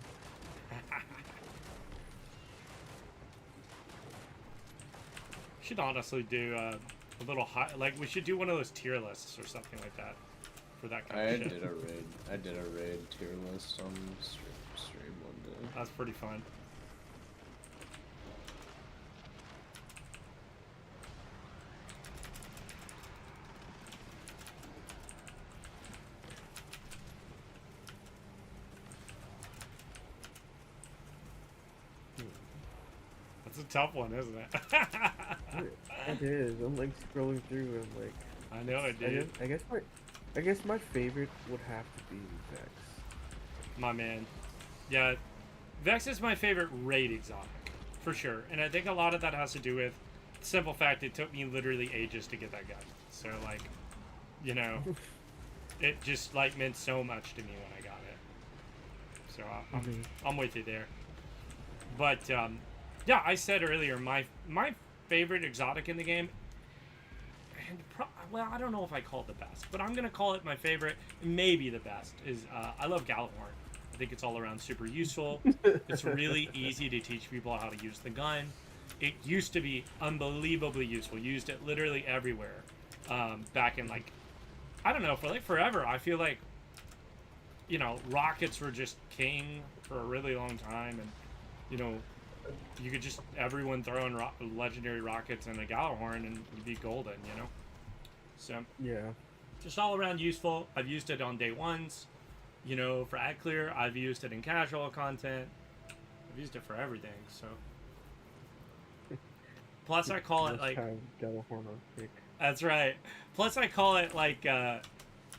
Should honestly do a little high, like we should do one of those tier lists or something like that for that kind of shit. I did a raid tier list on stream one day. That's pretty fun. That's a tough one, isn't it? It is. I'm like scrolling through and like. I know it, dude. I guess my favorite would have to be Vex. My man. Yeah, Vex is my favorite raid exotic, for sure. And I think a lot of that has to do with the simple fact it took me literally ages to get that gun. So, like, you know, it just, like, meant so much to me when I got it. So, I'm with you there. But, yeah, I said earlier, my favorite exotic in the game, and well, I don't know if I call it the best, but I'm going to call it my favorite, maybe the best, is I love Gallahorn. I think it's all around super useful. It's really easy to teach people how to use the gun. It used to be unbelievably useful. Used it literally everywhere. Back in, like, I don't know, for like forever. I feel like, you know, rockets were just king for a really long time, and, you know, you could just, everyone throw in legendary rockets and a Gallahorn and you'd be golden, you know? So, yeah. Just all around useful. I've used it on day ones, you know, for ad clear. I've used it in casual content. I've used it for everything, so. Plus, I call it like. Gallahorn on pick. That's right. Plus, I call it like. I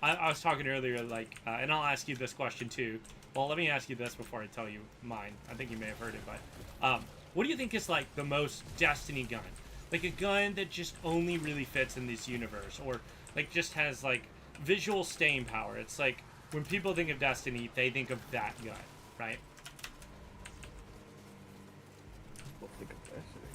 was talking earlier, like, and I'll ask you this question too. Well, let me ask you this before I tell you mine. I think you may have heard it, but what do you think is like the most Destiny gun? Like a gun that just only really fits in this universe, or like just has like visual staying power. It's like when people think of Destiny, they think of that gun, right? We'll think of Destiny.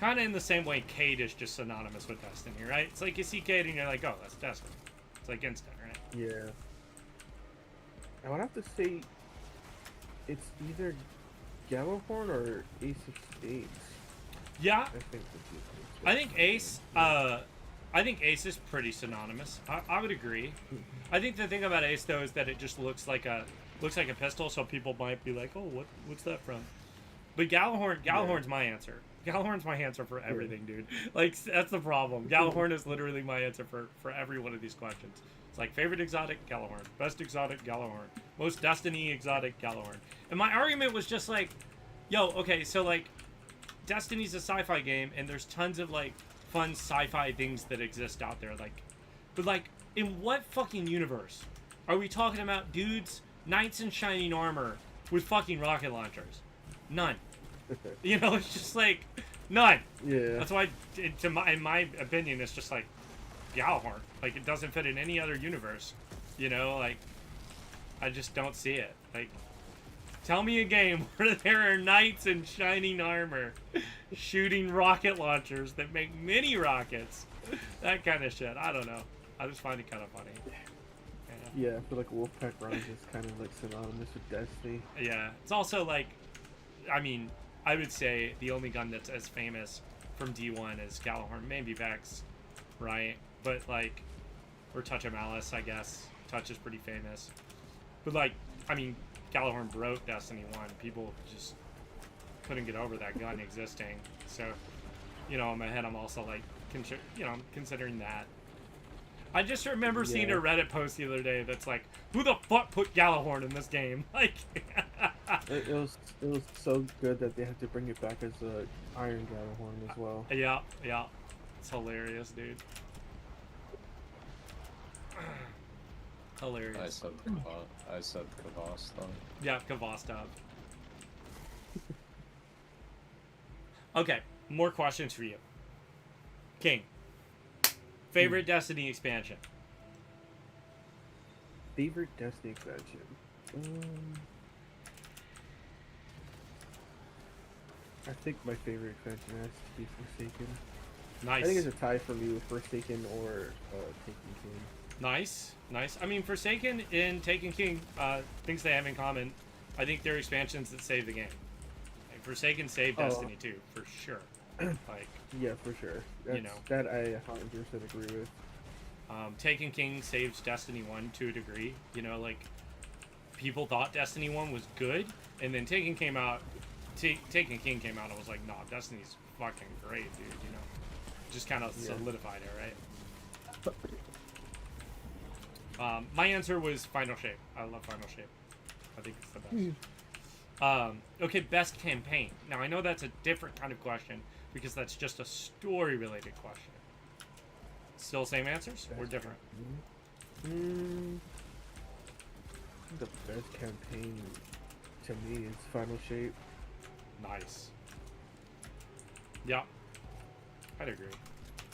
Kind of in the same way Cade is just synonymous with Destiny, right? It's like you see Cade and you're like, oh, that's Destiny. It's like instant, right? Yeah. I would have to say it's either Gallahorn or Ace of Spades. Yeah. I think Ace, I think Ace is pretty synonymous. I would agree. I think the thing about Ace though is that it just looks like a pistol, so people might be like, oh, what's that from? But Gallahorn's my answer. Gallahorn's my answer for everything, dude. Like, that's the problem. Gallahorn is literally my answer for every one of these questions. It's like, favorite exotic, Gallahorn. Best exotic, Gallahorn. Most Destiny exotic, Gallahorn. And my argument was just like, yo, okay, so, like, Destiny's a sci-fi game, and there's tons of, like, fun sci-fi things that exist out there. Like, but, like, in what fucking universe are we talking about dudes, knights in shining armor with fucking rocket launchers? None. You know, it's just like none. Yeah. That's why, in my opinion, it's just like Gallahorn. Like, it doesn't fit in any other universe. You know, like, I just don't see it. Like, tell me a game where there are knights in shining armor shooting rocket launchers that make mini rockets. That kind of shit. I don't know. I just find it kind of funny. Yeah, I feel like Wolfpack runs is kind of like synonymous with Destiny. Yeah, it's also like, I mean, I would say the only gun that's as famous from D1 is Gjallarhorn, maybe Vex, right? But like, or Touch of Malice, I guess. Touch is pretty famous. But like, I mean, Gjallarhorn broke Destiny 1. People just couldn't get over that gun existing. So, you know, in my head, I'm also like, considering that. I just remember seeing a Reddit post the other day that's like, who the fuck put Gjallarhorn in this game? Like, it was so good that they had to bring it back as a Iron Gjallarhorn as well. Yeah, yeah, it's hilarious, dude. Hilarious. I said Kavas though. Yeah, Kavastov. Okay, more questions for you. King, favorite Destiny expansion? Favorite Destiny expansion? I think my favorite expansion has to be Forsaken. Nice. I think it's a tie for me with Forsaken or Taken King. Nice, nice. I mean, Forsaken and Taken King, things they have in common. I think they're expansions that save the game. Like, Forsaken saved Destiny 2, for sure. Like, yeah, for sure. You know, that I 100% agree with. Taken King saves Destiny 1 to a degree. You know, like, people thought Destiny 1 was good, and then Taken came out. Taken King came out and was like, nah, Destiny's fucking great, dude, you know. Just kind of solidified it, right? My answer was Final Shape. I love Final Shape. I think it's the best. Okay, best campaign. Now, I know that's a different kind of question because that's just a story-related question. Still same answers or different? The best campaign to me is Final Shape. Nice. Yeah, I'd agree.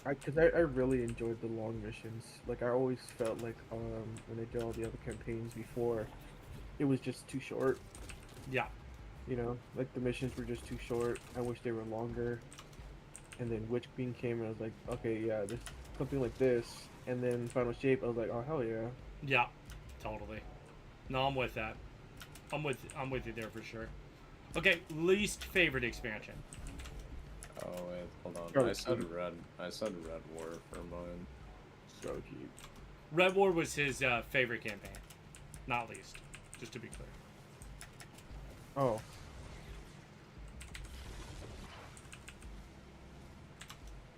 Because I really enjoyed the long missions. Like, I always felt like when I did all the other campaigns before, it was just too short. Yeah. You know, like the missions were just too short. I wish they were longer. And then Witch Queen came and I was like, okay, yeah, there's something like this. And then Final Shape, I was like, oh, hell yeah. Yeah, totally. No, I'm with that. I'm with you there for sure. Okay, least favorite expansion. Oh wait, hold on. I said Red War for mine. So cute. Red War was his favorite campaign, not least. Just to be clear. Oh.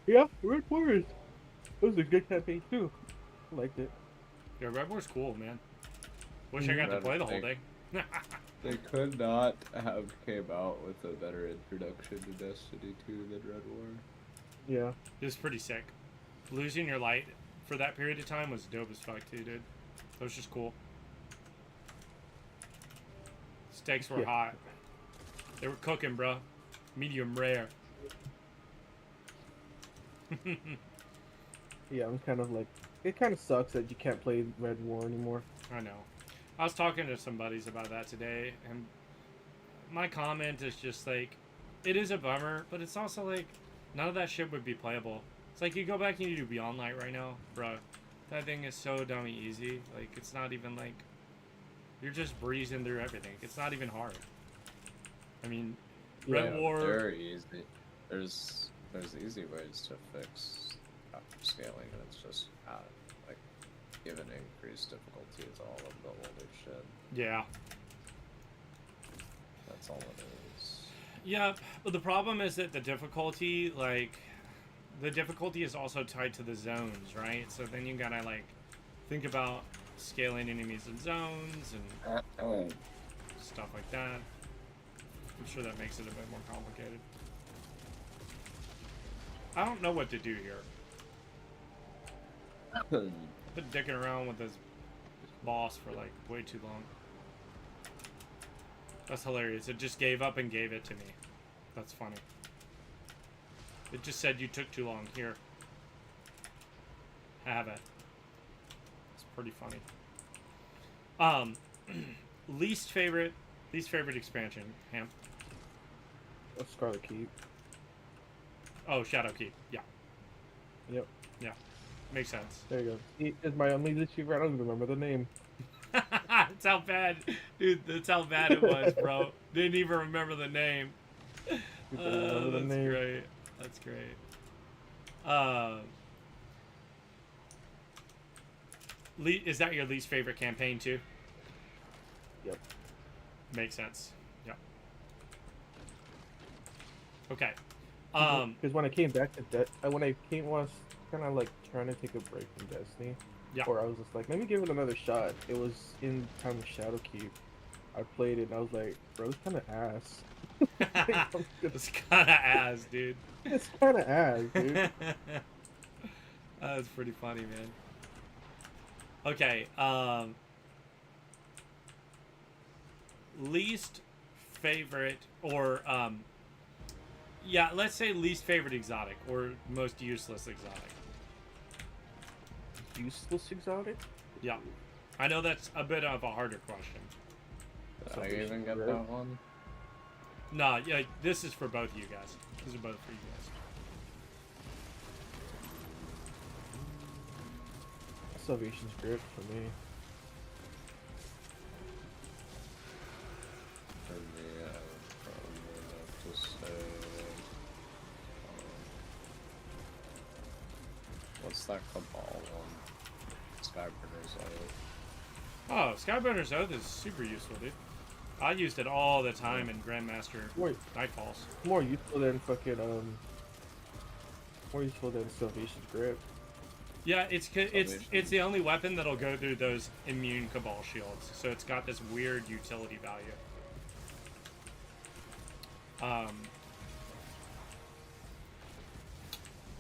Yeah, Red War it was a good campaign too. I liked it. Yeah, Red War's cool, man. Wish I got to play the whole thing. They could not have came out with a better introduction to Destiny 2 than Red War. Yeah. It was pretty sick. Losing your light for that period of time was dope as fuck too, dude. That was just cool. Steaks were hot. They were cooking, bro. Medium rare. Yeah, I'm kind of like, it kind of sucks that you can't play Red War anymore. I know. I was talking to some buddies about that today, and my comment is just like, it is a bummer, but it's also like, none of that shit would be playable. It's like, you go back and you do Beyond Light right now, bro. That thing is so dummy easy. Like, it's not even like, you're just breezing through everything. It's not even hard. I mean, Red War... Very easy. There's easy ways to fix scaling, and it's just like given increased difficulty is all of the older shit. Yeah. That's all it is. Yeah, but the problem is that the difficulty, like, the difficulty is also tied to the zones, right? So then you gotta, like, think about scaling enemies in zones and stuff like that. I'm sure that makes it a bit more complicated. I don't know what to do here. I've been dicking around with this boss for like way too long. That's hilarious. It just gave up and gave it to me. That's funny. It just said you took too long. Here. Have it. It's pretty funny. Least favorite expansion, Ham. Scarlet Keep. Oh, Shadow Keep. Yeah. Yep. Yeah. Makes sense. There you go. It's my only least favorite. I don't even remember the name. That's how bad, dude. That's how bad it was, bro. Didn't even remember the name. Remember the That's name. great. That's great. Is that your least favorite campaign too? Yep. Makes sense. Yep. Okay. Because when I came back to when I was kind of like trying to take a break from Destiny, Yeah. or I was just like, let me give it another shot. It was in time of Shadowkeep. I played it and I was like, bro, it's kind of ass. It's kind of ass, dude. It's kind of ass, dude. That's pretty funny, man. Okay. Least favorite, or yeah, let's say least favorite exotic, or most useless exotic. Useless exotic? Yeah. I know that's a bit of a harder question. Did I even get that one? No, yeah, this is for both of you guys. This is both for you guys. Salvation's Grip for me. For me, I would probably have to say, what's that Cabal one? Skyburner's Oath. Oh, Skyburner's Oath is super useful, dude. I used it all the time in Grandmaster Nightfalls. More useful than fucking more useful than Salvation's Grip. Yeah, it's the only weapon that'll go through those immune Cabal shields, so it's got this weird utility value.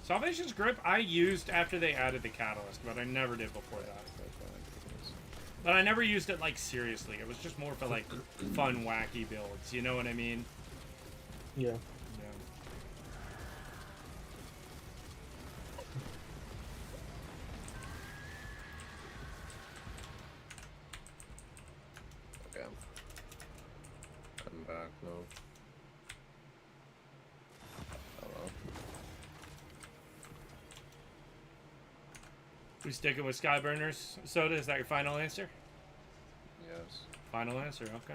Salvation's Grip I used after they added the Catalyst, but I never did before that. But I never used it like seriously. It was just more for like fun, wacky builds. You know what I mean? Yeah. Okay. I'm back now. Hello. We sticking with Skyburners Soda? Is that your final answer? Yes. Final answer. Okay.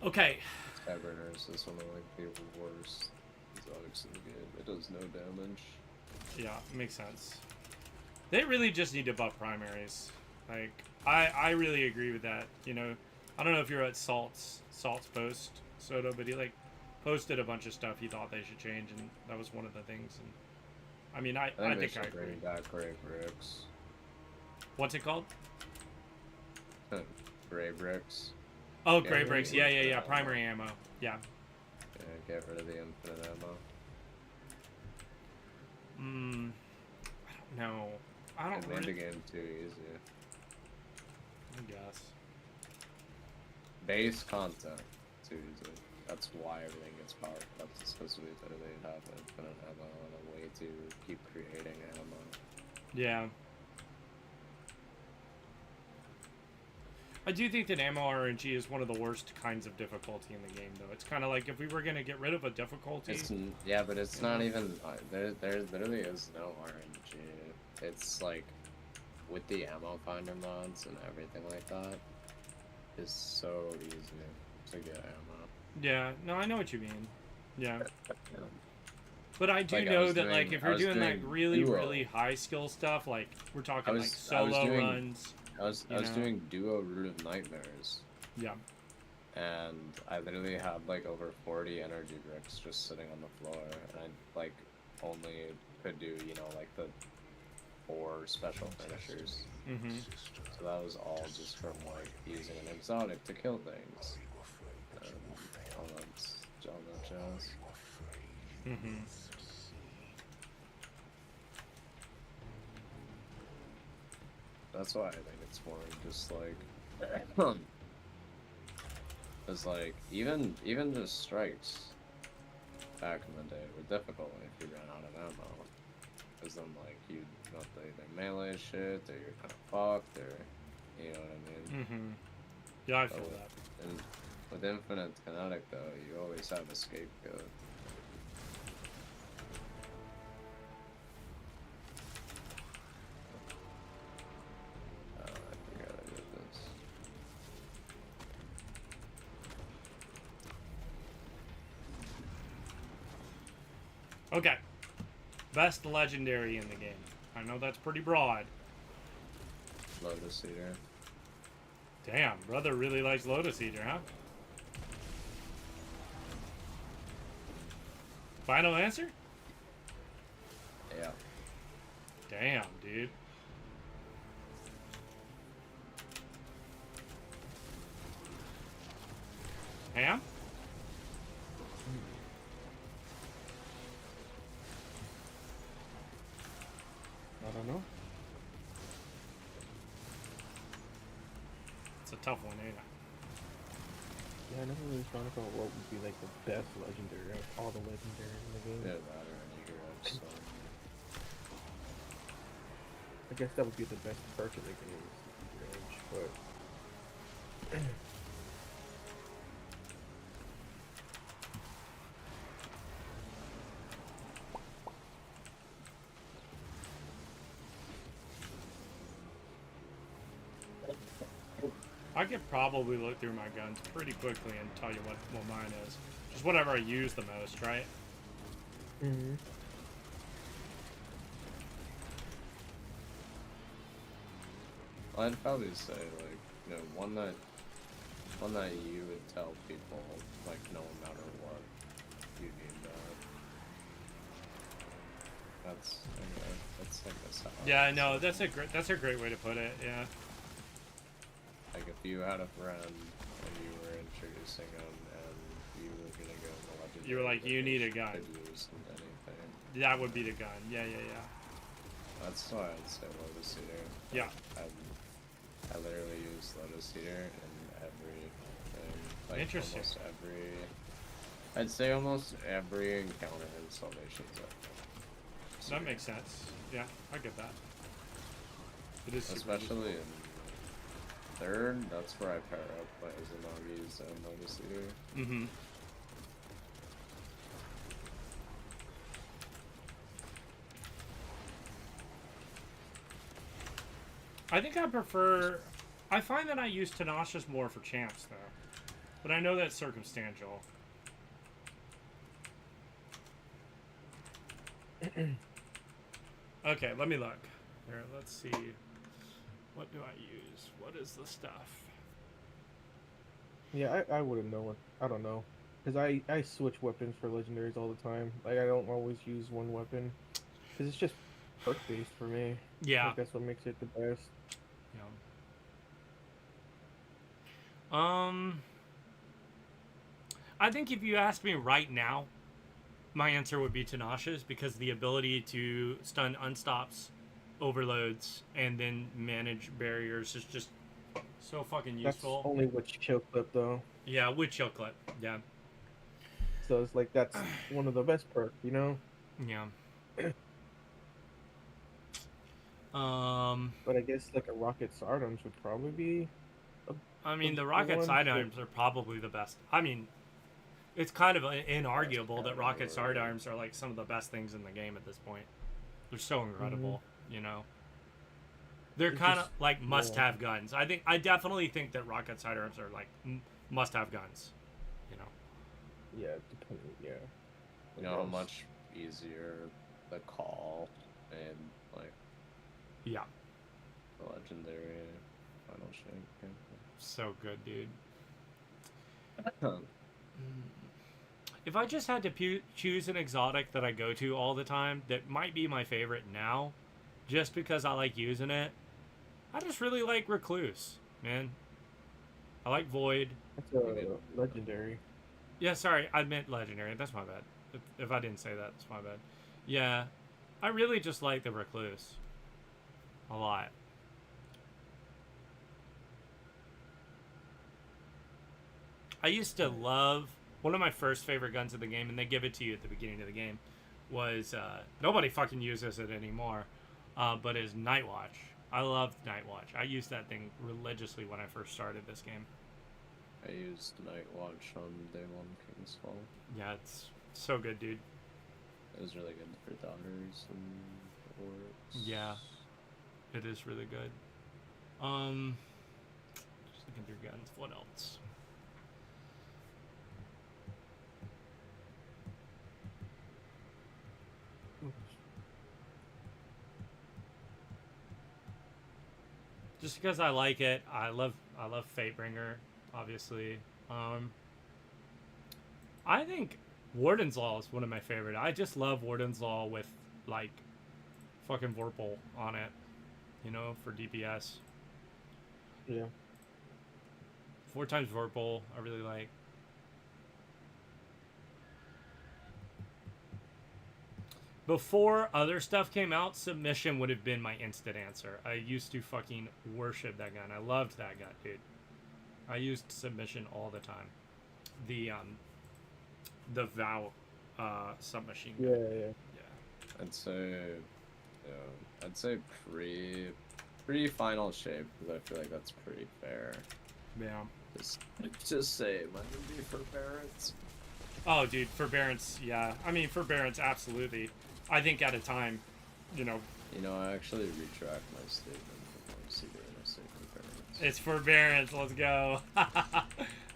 Okay. Skyburners is one of like the worst exotics in the game. It does no damage. Yeah, makes sense. They really just need to buff primaries. Like, I really agree with that. You know, I don't know if you're at Salt's post, Soda, but he like posted a bunch of stuff he thought they should change, and that was one of the things. And I mean, I think I agree. Bring back Grey Bricks. What's it called? Grey Bricks. Oh, Grey Bricks. Yeah. Primary ammo. Yeah. Yeah, get rid of the infinite ammo. I don't know. I don't made the game too easy. I guess. Base content too easy. That's why everything gets powered up. It's supposed to be better they have infinite ammo and a way to keep creating ammo. Yeah. I do think that ammo RNG is one of the worst kinds of difficulty in the game, though. It's kind of like if we were going to get rid of a difficulty... Yeah, but it's not even... There literally is no RNG. It's like, with the ammo finder mods and everything like that, it's so easy to get ammo. Yeah, no, I know what you mean. Yeah. But I do know that, like, if you're doing like really high skill stuff, like, we're talking like solo runs... I was doing duo Root of Nightmares. Yeah. And I literally had like over 40 energy bricks just sitting on the floor, and I like only could do, you know, like the 4 special finishers. Mm-hmm. So that was all just from like using an exotic to kill things. All that jazz. Mm-hmm. That's why I think it's more just like, it's like even just strikes back in the day were difficult if you ran out of ammo, because then like you got the either melee shit or you're kind of fucked, or you know what I mean. Mm-hmm. Yeah, I feel that. And with infinite kinetic though, you always have a scapegoat. Okay. Best legendary in the game. I know that's pretty broad. Lotus Eater. Damn, brother really likes Lotus Eater, huh? Final answer? Yeah. Damn, dude. Ham? I don't know. It's a tough one, ain't it? Yeah, I never really thought about what would be like the best legendary of all the legendary in the game. Yeah, that or any hero, so. I guess that would be the best perk in the game, range, but I could probably look through my guns pretty quickly and tell you what mine is. Just whatever I use the most, right? mm-hmm. I'd probably say, like, you know, one that you would tell people, like, no matter what, you need that. That's like a solid. Yeah, I know. That's a great way to put it. Yeah. Like, if you had a friend and you were introducing them and you were gonna go in the legendary, You were like, you need a gun. could use anything. That would be the gun. Yeah, yeah, yeah. That's why I'd say Lotus Eater. Yeah. I literally use Lotus Eater in everything. Like, Interesting. almost every. I'd say almost every encounter in Salvation's up. That makes sense. Yeah, I get that. It is super Especially in third, that's where I pair up my Uzunagi's and Lotus Eater. Mm-hmm. I think I prefer... I find that I use Tenacious more for champs, though. But I know that's circumstantial. Okay, let me look. Here, let's see. What do I use? What is the stuff? Yeah, I wouldn't know what. I don't know. Because I switch weapons for legendaries all the time. Like, I don't always use one weapon. Because it's just perk-based for me. Yeah. Like, that's what makes it the best. Yeah. I think if you ask me right now, my answer would be Tenacious, because the ability to stun unstops, overloads, and then manage barriers is just so fucking useful. That's only with chill clip, though. Yeah, with chill clip. Yeah. So it's like, that's one of the best perks, you know? Yeah. But I guess like a rocket sidearms would probably be. I mean, the rocket sidearms are probably the best. I mean, it's kind of inarguable that rocket sidearms are like some of the best things in the game at this point. They're so incredible, you know. They're kind of like must-have guns. I definitely think that rocket sidearms are like must-have guns, you know. Yeah, depending. Yeah. You know how much easier the call and like. Yeah. The legendary final shape. So good, dude. If I just had to choose an exotic that I go to all the time, that might be my favorite now, just because I like using it, I just really like Recluse, man. I like Void. That's a legendary. Yeah, sorry, I meant legendary. That's my bad. If I didn't say that, that's my bad. Yeah, I really just like the Recluse. A lot. I used to love... One of my first favorite guns in the game, and they give it to you at the beginning of the game, was... nobody fucking uses it anymore, but is Night Watch. I loved Night Watch. I used that thing religiously when I first started this game. I used Night Watch on day one King's Fall. Yeah, it's so good, dude. It was really good for daughters and orcs. Yeah, it is really good. Just looking through guns. What else? Just because I like it. I love Fatebringer, obviously. I think Warden's Law is one of my favorite. I just love Warden's Law with like fucking Vorpal on it, you know, for DPS. Yeah. 4 times Vorpal, I really like. Before other stuff came out, Submission would have been my instant answer. I used to fucking worship that gun. I loved that gun, dude. I used Submission all the time. The Vow submachine gun. Yeah. I'd say, I'd say pre final shape, because I feel like that's pretty fair. Yeah. Just say it might be for Barrett's. Oh, dude, forbearance, yeah. I mean, forbearance, absolutely. I think at a time, you know. You know, I actually retract my statement from Secret and I say forbearance. It's forbearance, let's go.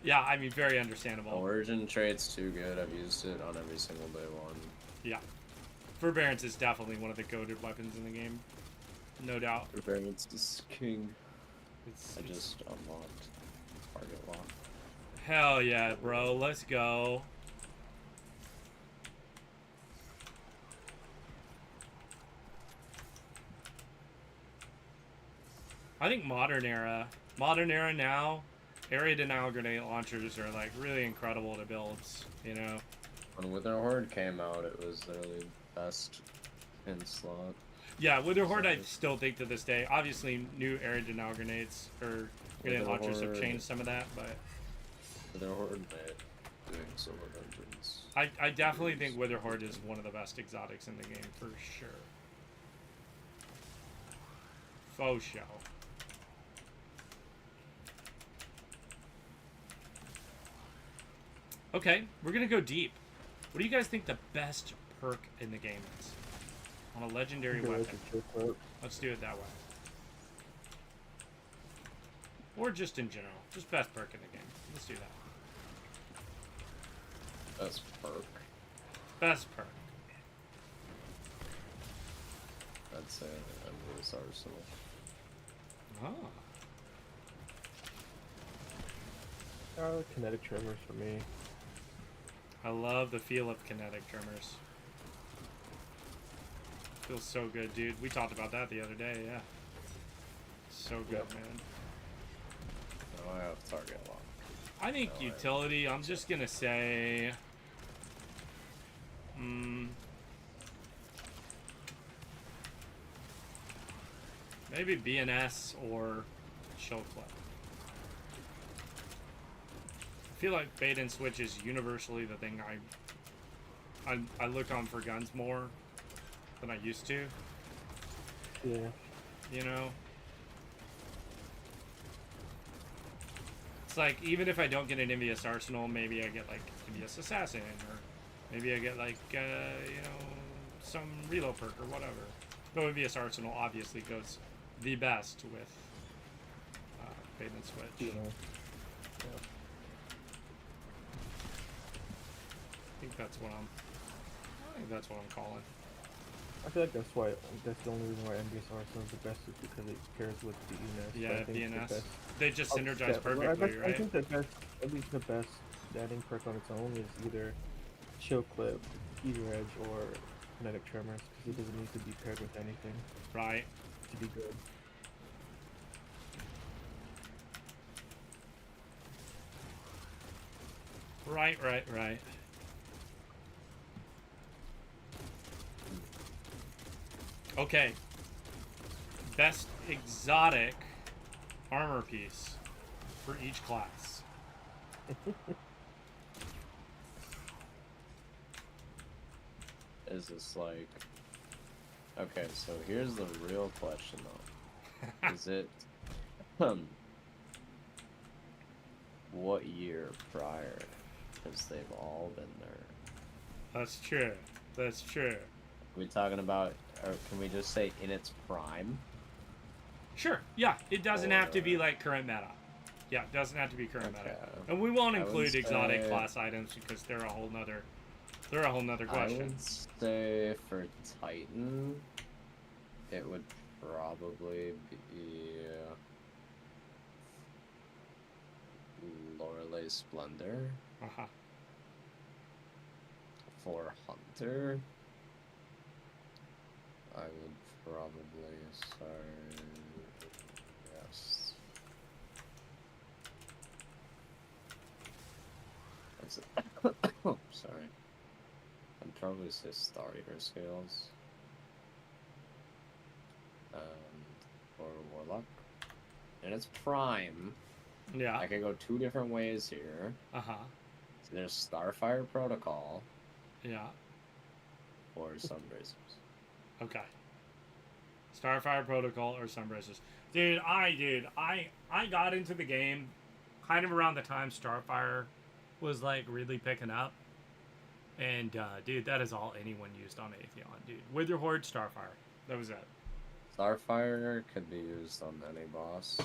Yeah, I mean, very understandable. Origin trait's too good. I've used it on every single day one. Yeah. Forbearance is definitely one of the goated weapons in the game. No doubt. Forbearance is king. It's just unlocked target lock. Hell yeah, bro. Let's go. I think modern era now, area denial grenade launchers are like really incredible to build, you know. When Wither Horde came out, it was literally best in slot. Yeah, Wither Horde I still think to this day. Obviously, new area denial grenades or grenade launchers have changed some of that, but Wither Horde made doing Silver Vengeance. I definitely think Wither Horde is one of the best exotics in the game for sure. Faux show. Okay, we're gonna go deep. What do you guys think the best perk in the game is? On a legendary weapon. Let's do it that way. Or just in general. Just best perk in the game. Let's do that. Best perk. Best perk. I'd say Endless Arsenal. Oh. Kinetic tremors for me. I love the feel of kinetic tremors. Feels so good, dude. We talked about that the other day, yeah. So good, man. Oh, I have target lock. I think utility, I'm just gonna say... maybe BNS or Shield Clip. I feel like bait and switch is universally the thing I look on for guns more than I used to. Yeah. You know? It's like, even if I don't get an Envious Arsenal, maybe I get like Envious Assassin, or maybe I get like, you know, some reload perk or whatever. Though Envious Arsenal obviously goes the best with bait and switch. Yeah. I think that's what I'm calling. I feel like that's the only reason why MBS Arsenal is the best is because it pairs with the ENS. Yeah, BNS. They just synergize perfectly, right? I think the best, at least the best adding perk on its own is either Chill Clip, Eater Edge, or Kinetic Tremors, because it doesn't need to be paired with anything. Right. To be good. Right. Okay. Best exotic armor piece for each class. Is this like... Okay, so here's the real question though. Is it... what year prior? Because they've all been there. That's true. That's true. Are we talking about, or can we just say in its prime? Sure. Yeah, it doesn't have to be like current meta. Yeah, it doesn't have to be current meta. And we won't include exotic class items because they're a whole nother question. I would say for Titan, it would probably be play Splendor. Uh-huh. For Hunter, I would probably say yes. That's it. Oh, sorry. I'd probably say Star Eater Scales. Or Warlock. And it's Prime. Yeah. I could go two different ways here. Uh-huh. So there's Starfire Protocol. Yeah. Or Sunbrazers. Okay. Starfire Protocol or Sunbrazers. Dude, I got into the game kind of around the time Starfire was like really picking up. And dude, that is all anyone used on Atheon, dude. Wither Horde, Starfire. That was it. Starfire could be used on any boss.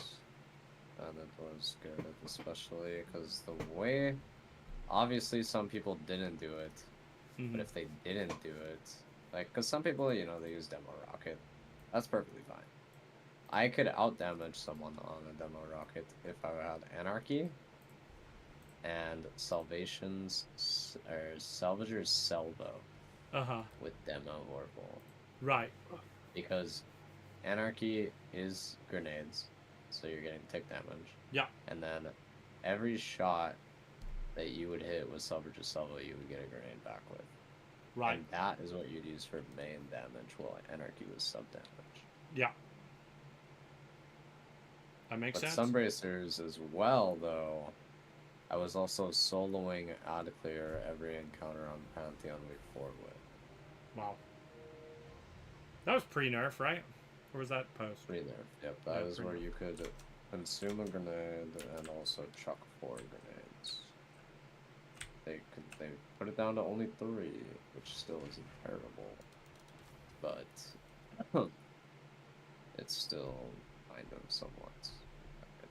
And it was good, especially because the way... Obviously, some people didn't do it. Mm-hmm. But if they didn't do it... Like, because some people, you know, they use Demo Rocket. That's perfectly fine. I could out-damage someone on a Demo Rocket if I had Anarchy and Salvager's Salvo with Demo Orbital. Right. Because Anarchy is grenades, so you're getting tick damage. Yeah. And then every shot that you would hit with Salvager's Salvo, you would get a grenade back with. Right. And that is what you'd use for main damage, while Anarchy was sub-damage. Yeah. That makes sense. Sunbracers as well, though, I was also soloing out of clear every encounter on Pantheon week 4 with. Wow. That was pre-nerf, right? Or was that post? Pre-nerf, yep. That is where you could consume a grenade and also chuck 4 grenades. They put it down to only 3, which still isn't terrible. But it's still kind of somewhat effective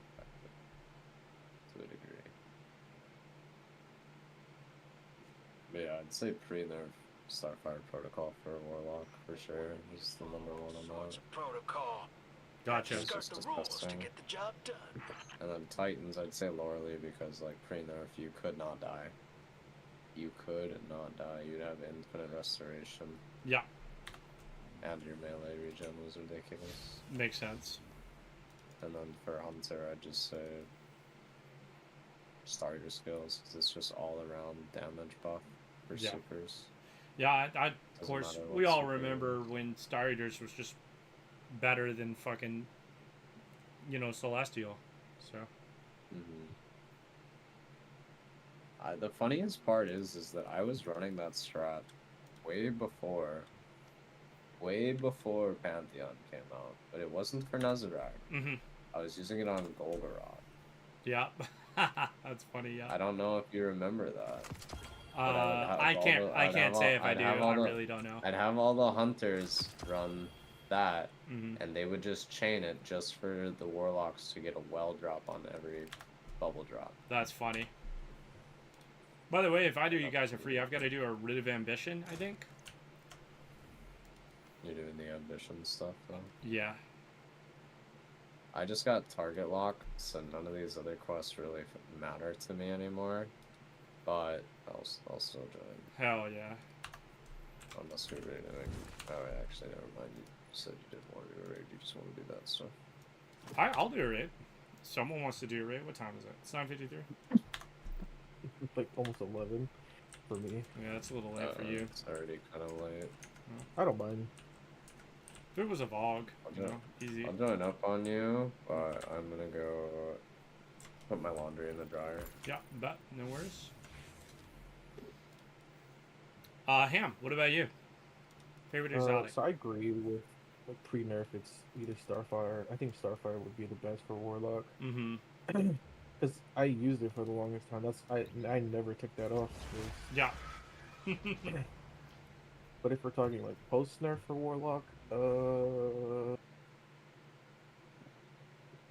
to a degree. But yeah, I'd say pre-nerf Starfire Protocol for Warlock for sure. He's the number one on that. Protocol. Gotcha. Just got the rules to get the job done. And then Titans, I'd say Loreley because like pre-nerf, you could not die. You could not die. You'd have infinite restoration. Yeah. And your melee regen was ridiculous. Makes sense. And then for Hunter, I'd just say Star Eater Skills, because it's just all around damage buff for supers. Yeah, of course, we all remember when Star Eaters was just better than fucking, you know, Celestial. So. The funniest part is that I was running that strat way before Pantheon came out, but it wasn't for Nezarec. I was using it on Golgoroth. Yeah, that's funny. Yeah. I don't know if you remember that. I can't say if I do. I really don't know. I'd have all the hunters run that, and they would just chain it just for the warlocks to get a well drop on every bubble drop. That's funny. By the way, if I do you guys a free, I've got to do a Writ of Ambition, I think. You're doing the ambition stuff, though? Yeah. I just got target lock, so none of these other quests really matter to me anymore. But I'll still join. Hell yeah. Unless you're really doing... Oh, actually, never mind. You said you didn't want to do a raid. You just want to do that stuff. I'll do a raid. Someone wants to do a raid. What time is it? It's 9:53. It's like almost 11 for me. Yeah, that's a little late for you. It's already kind of late. I don't mind. If it was a Vogue, easy. I'll join up on you, but I'm gonna go put my laundry in the dryer. Yeah, bet. No worries. Ham, what about you? Favorite exotic? So I agree with like pre-nerf. It's either Starfire. I think Starfire would be the best for Warlock. Because I used it for the longest time. I never took that off. Yeah. But if we're talking like post-nerf for Warlock, I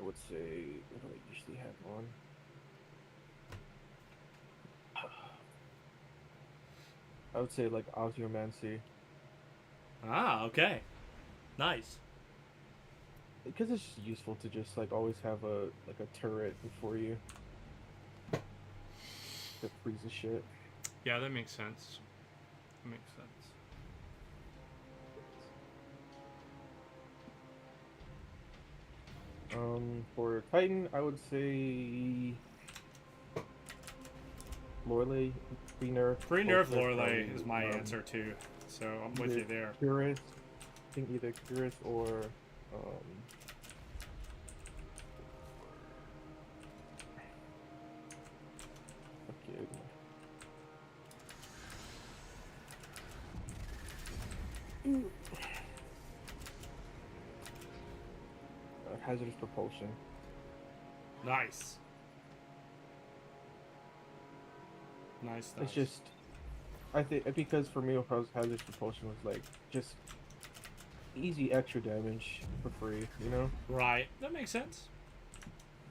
would say, what do I usually have on? I would say like Osteomancy. Ah, okay. Nice. Because it's just useful to just like always have a turret before you. that freezes shit. Yeah, that makes sense. That makes sense. For Titan, I would say Lorelei, pre-nerf. Pre-nerf Lorelei is my answer too, so I'm with you there. Curus, I think either Curus or okay. Hazardous propulsion. Nice. Nice. It's just, I think because for me, hazardous propulsion was like just easy extra damage for free, you know? Right. That makes sense.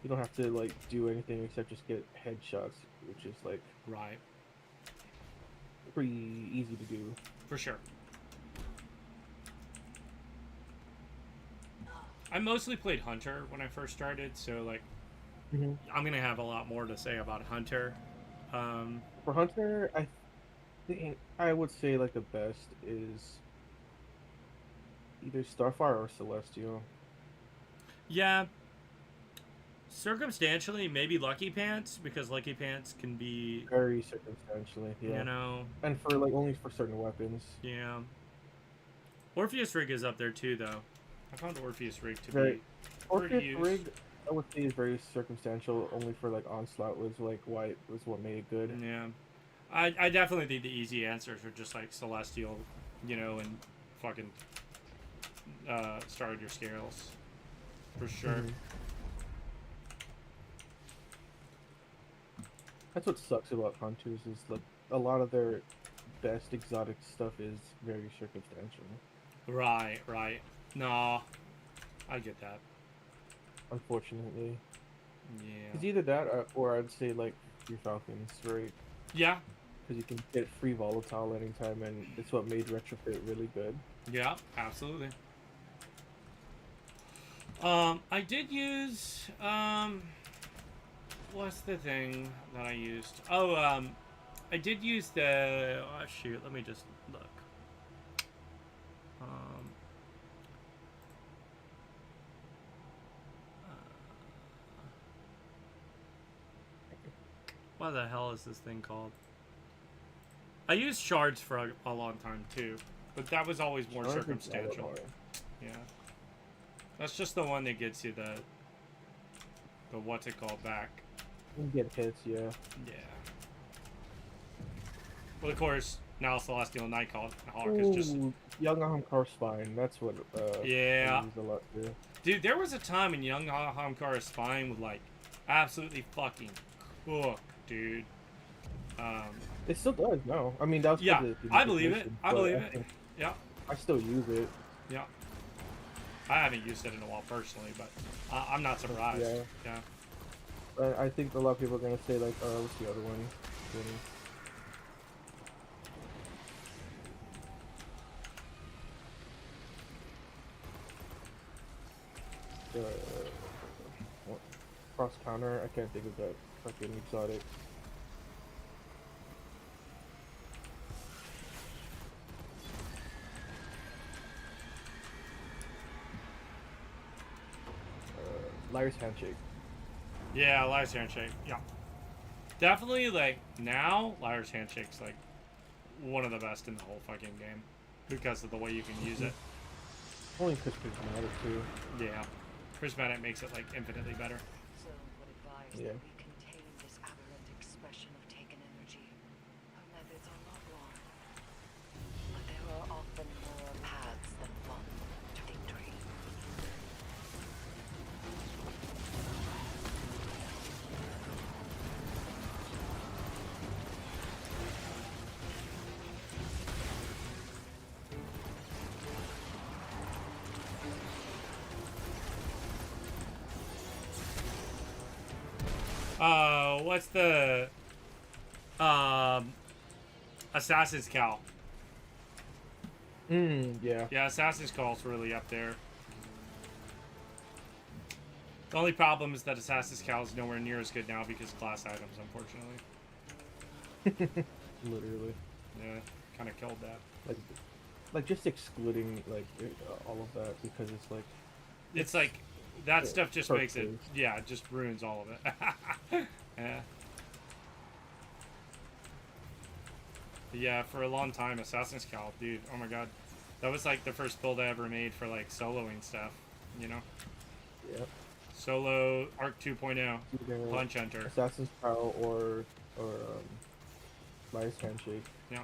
You don't have to like do anything except just get headshots, which is like right, pretty easy to do. For sure. I mostly played Hunter when I first started, so like I'm gonna have a lot more to say about Hunter. For Hunter, I think I would say like the best is either Starfire or Celestial. Yeah. Circumstantially, maybe Lucky Pants, because Lucky Pants can be very circumstantially, yeah. You know, and for like only for certain weapons. Yeah. Orpheus Rig is up there too, though. I found Orpheus Rig to Right. be Orpheus Rig, I would say, is very circumstantial. Only for like Onslaught was like why it was what made it good. Yeah. I definitely think the easy answers are just like Celestial, you know, and fucking started your scales. For sure. That's what sucks about Hunters is like a lot of their best exotic stuff is very circumstantial. Right, right. No, I get that. Unfortunately. Yeah. It's either that or I'd say like your Falcons, right? Yeah. Because you can get free volatile anytime, and it's what made Retrofit really good. Yeah, absolutely. I did use what's the thing that I used? Oh, I did use the shoot, let me just look. What the hell is this thing called? I used shards for a long time too, but that was always more circumstantial. Yeah. That's just the one that gets you the what's it called back. You get hits, yeah. Yeah. Well, of course, now Celestial Nighthawk is just Young Ahamkar Spine. That's what. Yeah. I use a lot too. Dude, there was a time in Young Ahamkar Spine would like absolutely fucking cook, dude. It still does. No, I mean that's yeah. I believe it. I believe it. Yeah. I still use it. Yeah. I haven't used it in a while personally, but I'm not surprised. Yeah. I think a lot of people are gonna say like, oh, what's the other one? Cross counter. I can't think of that fucking exotic. Liar's Handshake. Yeah, Liar's Handshake. Yeah. Definitely, like, now, Liar's Handshake's, like, one of the best in the whole fucking game. Because of the way you can use it. Only because Prismatic, too. Yeah. Prismatic makes it, like, infinitely better. So, would advise yeah. that we contain this aberrant expression of taken energy. Our methods are not wrong. But there are often more paths than one to victory. What's the Assassin's Cowl? Yeah. Yeah, Assassin's Cowl's really up there. The only problem is that Assassin's Cowl is nowhere near as good now because of class items, unfortunately. Literally. Yeah, kind of killed that. Like just excluding like all of that because it's like It's like that stuff just makes it. turquoise. Yeah, it just ruins all of it. Yeah. Yeah, for a long time, Assassin's Calib, dude. Oh my god, that was like the first build I ever made for like soloing stuff. You know. Yep. Solo Arc 2.0, Either Punch Hunter. Assassin's Power or Midas Handshake. Yeah.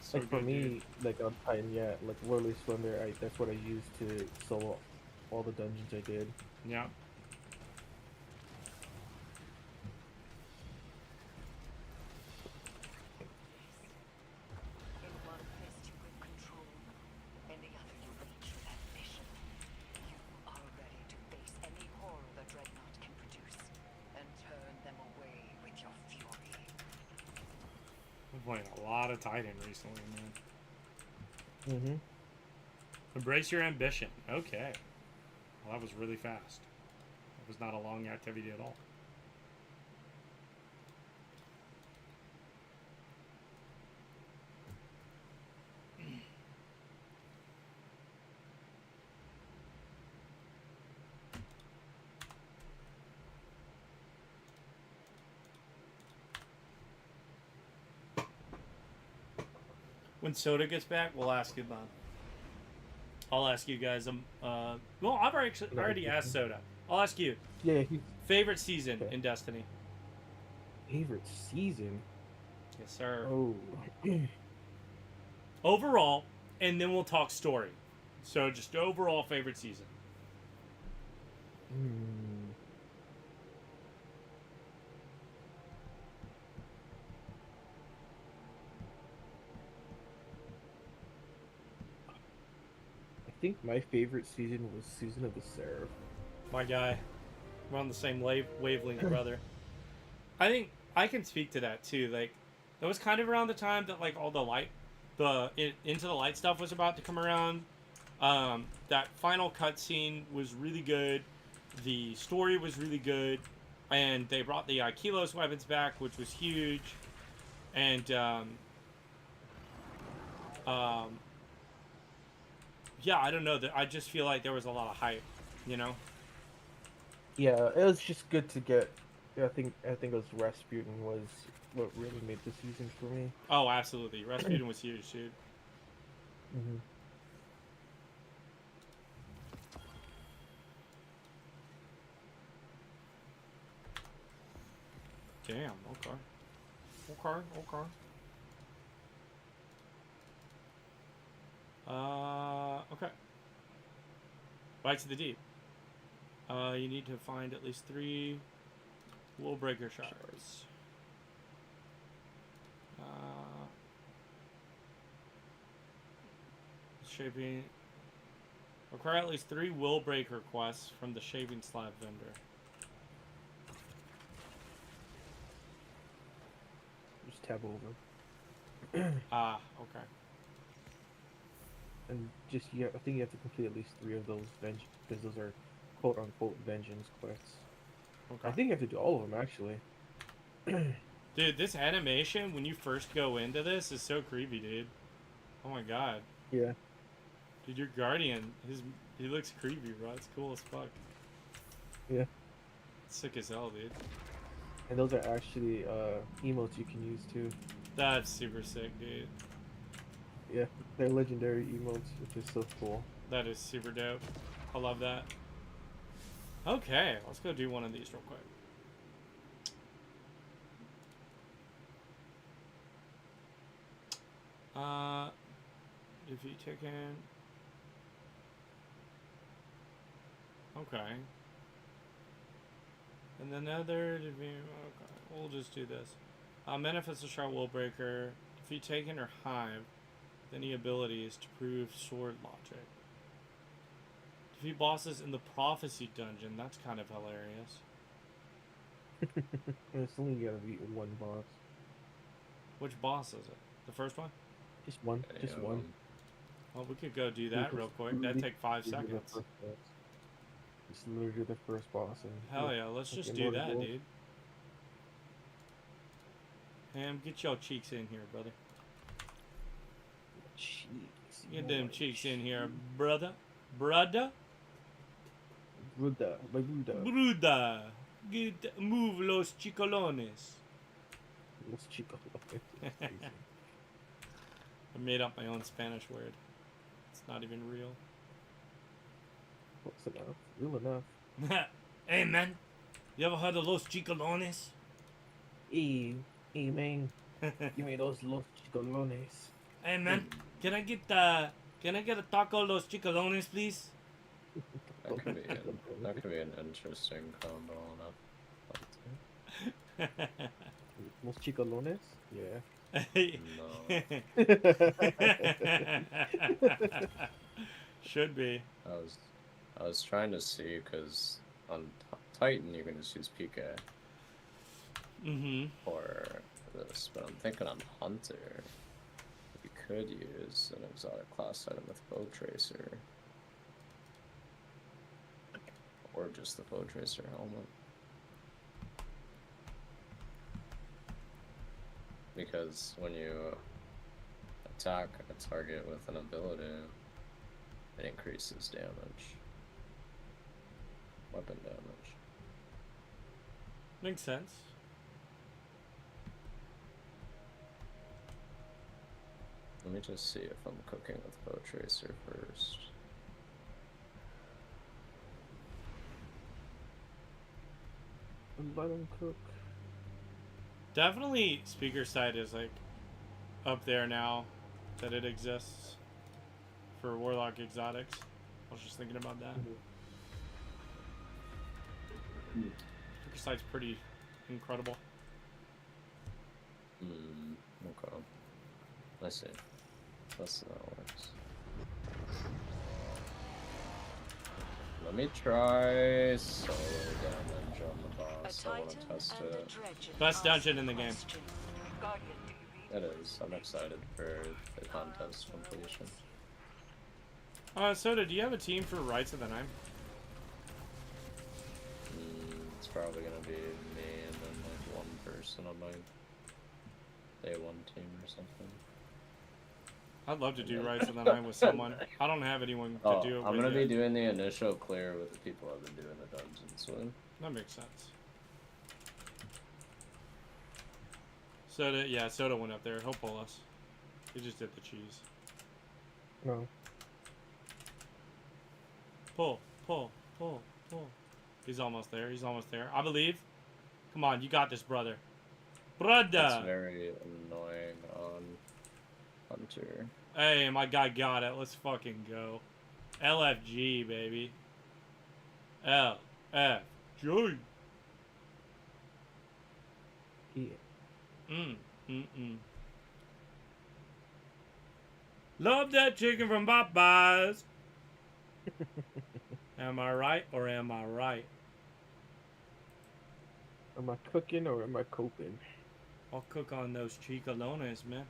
So Like for good, me, dude. like on Titan, yeah, like Whirly Splendor, that's what I used to solo all the dungeons I did. Yeah. In one fist you grip control, in the other you reach with ambition. You are ready to face any horror the Dreadnought can produce, and turn them away with your fury. I've been playing a lot of Titan recently, man. Mm-hmm. Embrace your ambition. Okay. Well, that was really fast. That was not a long activity at all. When Soda gets back, we'll ask him. I'll ask you guys. Well, I've already asked Soda. I'll ask you. Yeah. Favorite season in Destiny? Favorite season? Yes, sir. Oh. Overall, and then we'll talk story. So just overall favorite season. I think my favorite season was Season of the Seraph. My guy. We're on the same wavelength, brother. I think I can speak to that too. Like, that was kind of around the time that like all the Into the Light stuff was about to come around. That final cutscene was really good. The story was really good, and they brought the Kilos weapons back, which was huge. And yeah, I don't know. I just feel like there was a lot of hype, you know. Yeah, it was just good to get. I think it was Rasputin was what really made the season for me. Oh, absolutely. Rasputin was huge, dude. Mm-hmm. Damn, okay. Okay. Back to the deep. You need to find at least 3 Willbreaker shards. Shaping. Acquire at least 3 Willbreaker quests from the shaving slab vendor. Just tab over. Okay. And just I think you have to complete at least 3 of those vengeance because those are quote unquote vengeance quests. Okay. I think you have to do all of them actually. Dude, this animation when you first go into this is so creepy, dude. Oh my god. Yeah. Dude, your guardian, he looks creepy, bro. It's cool as fuck. Yeah. Sick as hell, dude. And those are actually emotes you can use too. That's super sick, dude. Yeah, they're legendary emotes, which is so cool. That is super dope. I love that. Okay, let's go do one of these real quick. Defeat taken. Okay. And then other defeat. Okay, we'll just do this. Manifest a Shard Willbreaker. Defeat taken or hive. Any abilities to prove sword logic. Defeat bosses in the Prophecy Dungeon. That's kind of hilarious. It's only gotta beat one boss. Which boss is it? The first one? Just one. Just one. Well, we could go do that real quick. That'd take 5 seconds. It's literally the first boss. And Hell yeah, let's just do that, dude. Ham, get your cheeks in here, brother. Cheeks. Get them cheeks in here, brother. Brother. Bruda. My Bruda. Bruda. Get move los chicolones. Los chicos. I made up my own Spanish word. It's not even real. Close enough. Real enough. Hey, man. You ever heard of los chicolones? Hey, man. Give me those los chicolones. Hey, man. Can I get a taco los chicolones, please? That could be an interesting combo enough. Los chicolones? Yeah. No. Should be. I was trying to see because on Titan you can just use PK. For this, but I'm thinking on Hunter you could use an exotic class item with Bow Tracer. Or just the Bow Tracer helmet. Because when you attack a target with an ability, it increases damage. Weapon damage. Makes sense. Let me just see if I'm cooking with Bow Tracer first. Let him cook. Definitely speaker side is like up there now that it exists for Warlock exotics. I was just thinking about that. Speaker side's pretty incredible. Okay. Let's see. Let's see how that works. Let me try solo damage on the boss. I want to test it. Best dungeon in the game. It is. I'm excited for the contest completion. Soda, do you have a team for Rights of the Nine? It's probably gonna be me and then like one person on my day one team or something. I'd love to do Rights of the Nine with someone. I don't have anyone to do it with. I'm gonna be doing the initial clear with the people I've been doing the dungeons with. That makes sense. Soda, yeah, Soda went up there. He'll pull us. He just did the cheese. No. Pull, pull, pull, pull. He's almost there. He's almost there. I believe. Come on, you got this, brother. Brother! That's very annoying on Hunter. Hey, my guy got it. Let's fucking go. LFG, baby. LFG. Yeah. Love that chicken from Popeyes. Am I right or am I right? Am I cooking or am I coping? I'll cook on those chicolones, man.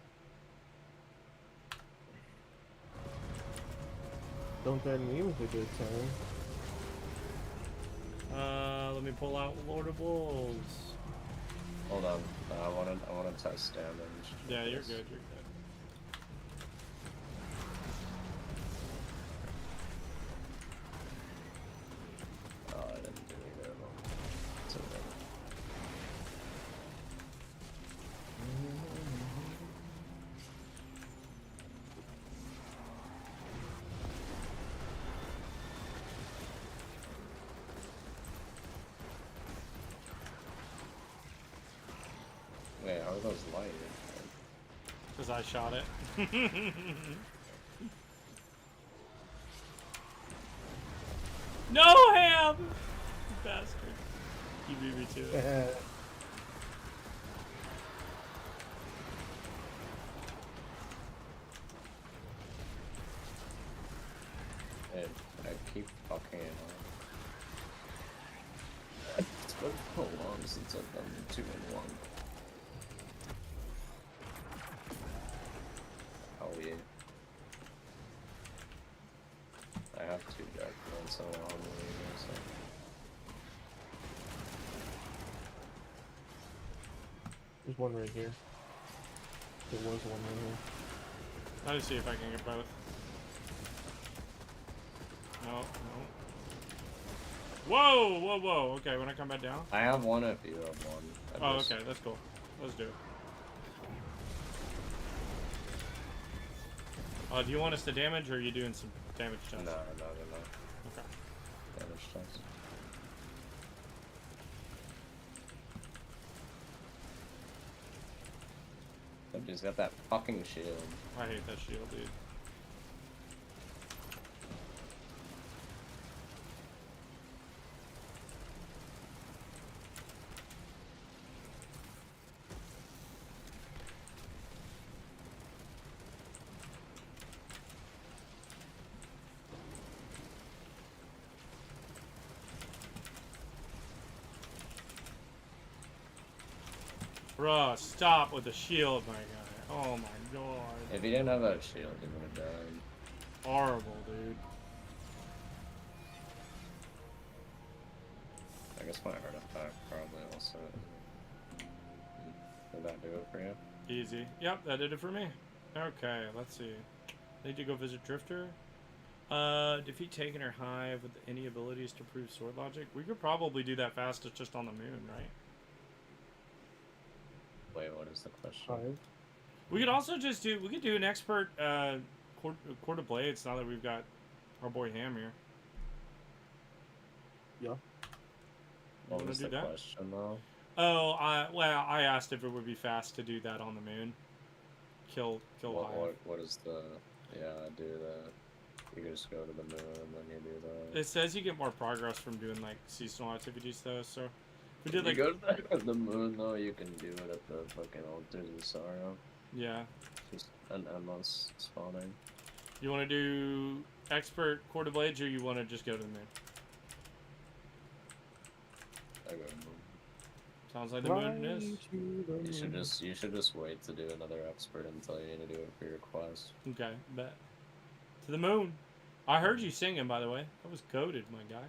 Don't threaten me with a good time. Let me pull out Lord of Wolves. Hold on. I wanna test damage. Yeah, you're good, you're good. Oh, I didn't do either of them. It's okay. Wait, how are those light? Because I shot it. No, Ham! You bastard. You beat me to it. I keep fucking it up. It's been so long since I've done 2 in 1. Oh yeah. I have 2 deck once in a while, so. There's one right here. There was one right here. Let me see if I can get both. No, no. Whoa, whoa, whoa. Okay, when I come back down. I have one if you have one. Oh, okay, that's cool. Let's do it. Do you want us to damage, or are you doing some damage tests? No. Okay. Damage tests. Somebody's got that fucking shield. I hate that shield, dude. Bruh, stop with the shield, my guy. Oh my god. If he didn't have that shield, he would have died. Horrible, dude. I guess my artifact probably also. Did that do it for you? Easy. Yep, that did it for me. Okay, let's see. Need to go visit Drifter. Defeat Taken or Hive with any abilities to prove sword logic. We could probably do that fastest just on the moon, right? Wait, what is the question? Hive. We could also just do, we could do an expert Court of Blades now that we've got our boy Ham here. Yeah. What was the question though? Oh, well, I asked if it would be fast to do that on the moon. Kill Hive. What is the, yeah, do that. You can just go to the moon and then you do that. It says you get more progress from doing like seasonal activities though, so we did If like you go to the moon though, you can do it at the fucking Altars of Sorrow. Yeah. Just an endless spawning. You want to do expert Court of Blades, or you want to just go to the moon? I go to the moon. Sounds like the moon is. You should just wait to do another expert until you need to do it for your quest. Okay, bet. To the moon. I heard you singing, by the way. That was goated, my guy.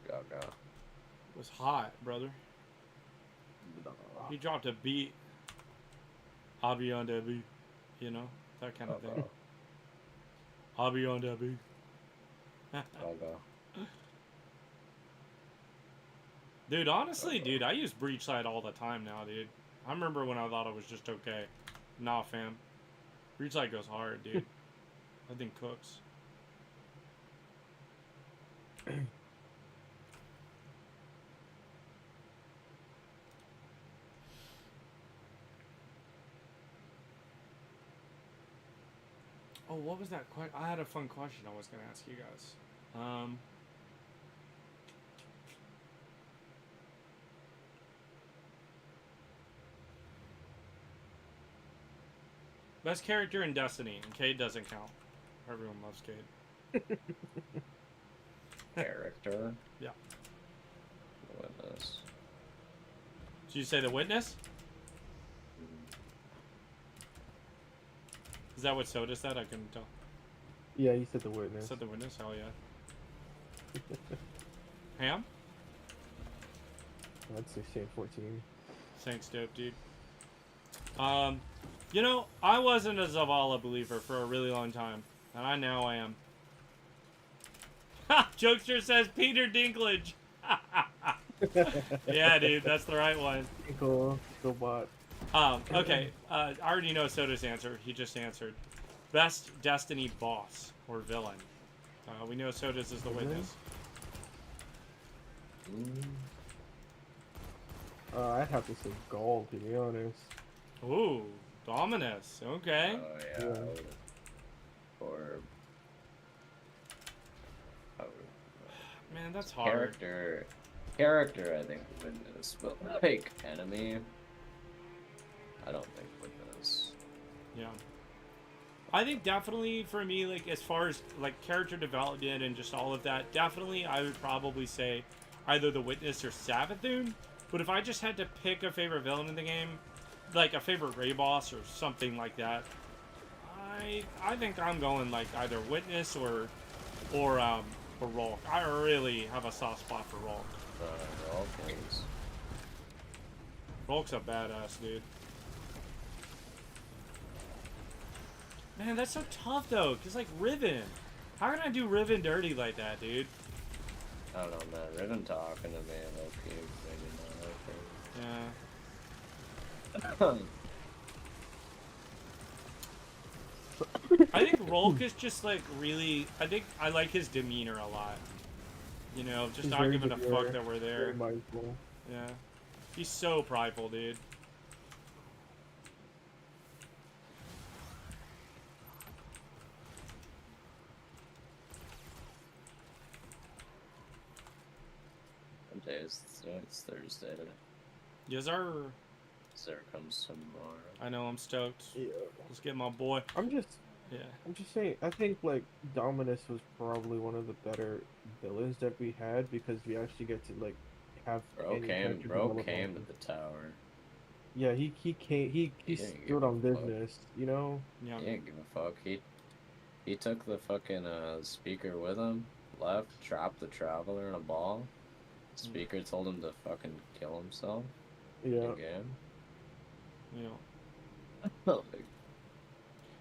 Gaga. It was hot, brother. He dropped a beat. I'll be on that beat. You know, that kind of thing. I'll be on that beat. Dude, honestly, dude, I use Breachlight all the time now, dude. I remember when I thought it was just okay. Nah, fam. Breachlight goes hard, dude. That thing cooks. Oh, what was that? I had a fun question I was going to ask you guys. Best character in Destiny, and Cade doesn't count. Everyone loves Cade. Character? Yeah. Witness. Did you say the Witness? Is that what Soda said? I couldn't tell. Yeah, you said the Witness. Said the Witness? Hell yeah. Ham? I'd say Saint 14. Thanks, dope, dude. You know, I wasn't a Zavala believer for a really long time, and I now am. Ha! Jokester says Peter Dinklage. Yeah, dude, that's the right one. Cool. Go bot. Okay. I already know Soda's answer. He just answered. Best Destiny boss or villain. We know Soda's is the Witness. I'd have to say Gaul, to be honest. Ooh, Dominus. Okay. Oh yeah. Yeah. Or man, that's hard. Character, I think Witness, but like enemy, I don't think Witness. Yeah. I think definitely for me, like as far as like character development and just all of that, definitely I would probably say either the Witness or Savathun. But if I just had to pick a favorite villain in the game, like a favorite Ray boss or something like that, I think I'm going like either Witness or Rolk. I really have a soft spot for Rolk. Rolk is. Rolk's a badass, dude. Man, that's so tough though, cause like Riven, how can I do Riven dirty like that, dude? I don't know, man. Riven talking to me, low-key, maybe not, okay. Yeah. I think Rolk is just like really. I think I like his demeanor a lot. You know, just He's not very giving a demure, fuck that we're there. very mindful. Yeah, he's so prideful, dude. What day is it? It's Thursday today. Yes, sir. There comes tomorrow. I know, I'm stoked. Yeah. Let's get my boy. I'm just saying, I think like Dominus was probably one of the better villains that we had because we actually get to like have Bro came to the tower. Yeah, he came he stood on business, you know? Yeah. He didn't give a fuck. He took the fucking speaker with him, left, trapped the traveler in a ball. Speaker told him to fucking kill himself. Yeah. Again. Yeah.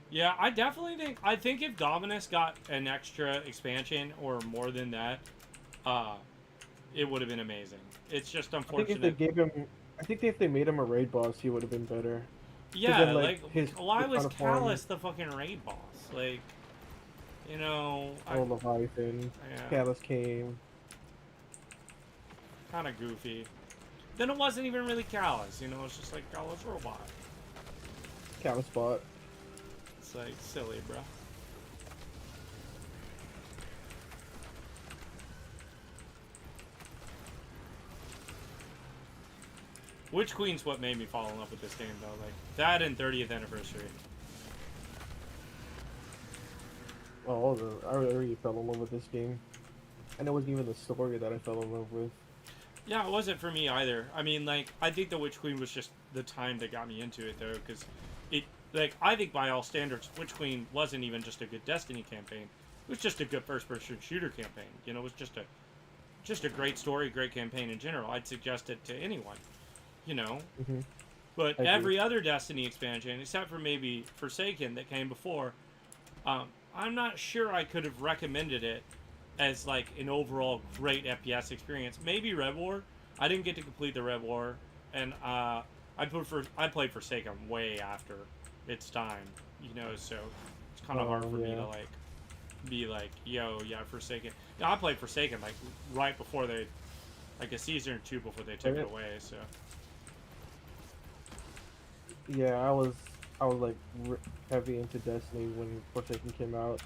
Yeah, I definitely think if Dominus got an extra expansion or more than that, it would have been amazing. It's just unfortunate. I think if they made him a raid boss, he would have been better. Yeah, then, like why was counterform- Callus the fucking raid boss? Like, you know, Leviathan, Callus came. Kind of goofy. Then it wasn't even really Callus, you know, it's just like Callus robot. Callus bot. It's like silly, bro. Witch Queen's what made me fall in love with this game, though. Like that and 30th anniversary. Oh, I already fell in love with this game, and it wasn't even the story that I fell in love with. Yeah, it wasn't for me either. I mean, like, I think the Witch Queen was just the time that got me into it, though, because it, like, I think by all standards, Witch Queen wasn't even just a good Destiny campaign. It was just a good first-person shooter campaign. You know, it was just a great story, great campaign in general. I'd suggest it to anyone, you know. Mm-hmm. But every other Destiny expansion, except for maybe Forsaken that came before, I'm not sure I could have recommended it as like an overall great FPS experience. Maybe Red War. I didn't get to complete the Red War, and I played Forsaken way after its time, you know. So it's kind of hard for me to like be like, yo, yeah, Forsaken. Yeah, I played Forsaken like right before they, like a season or two before they took it away. So yeah, I was like heavy into Destiny when Forsaken came out.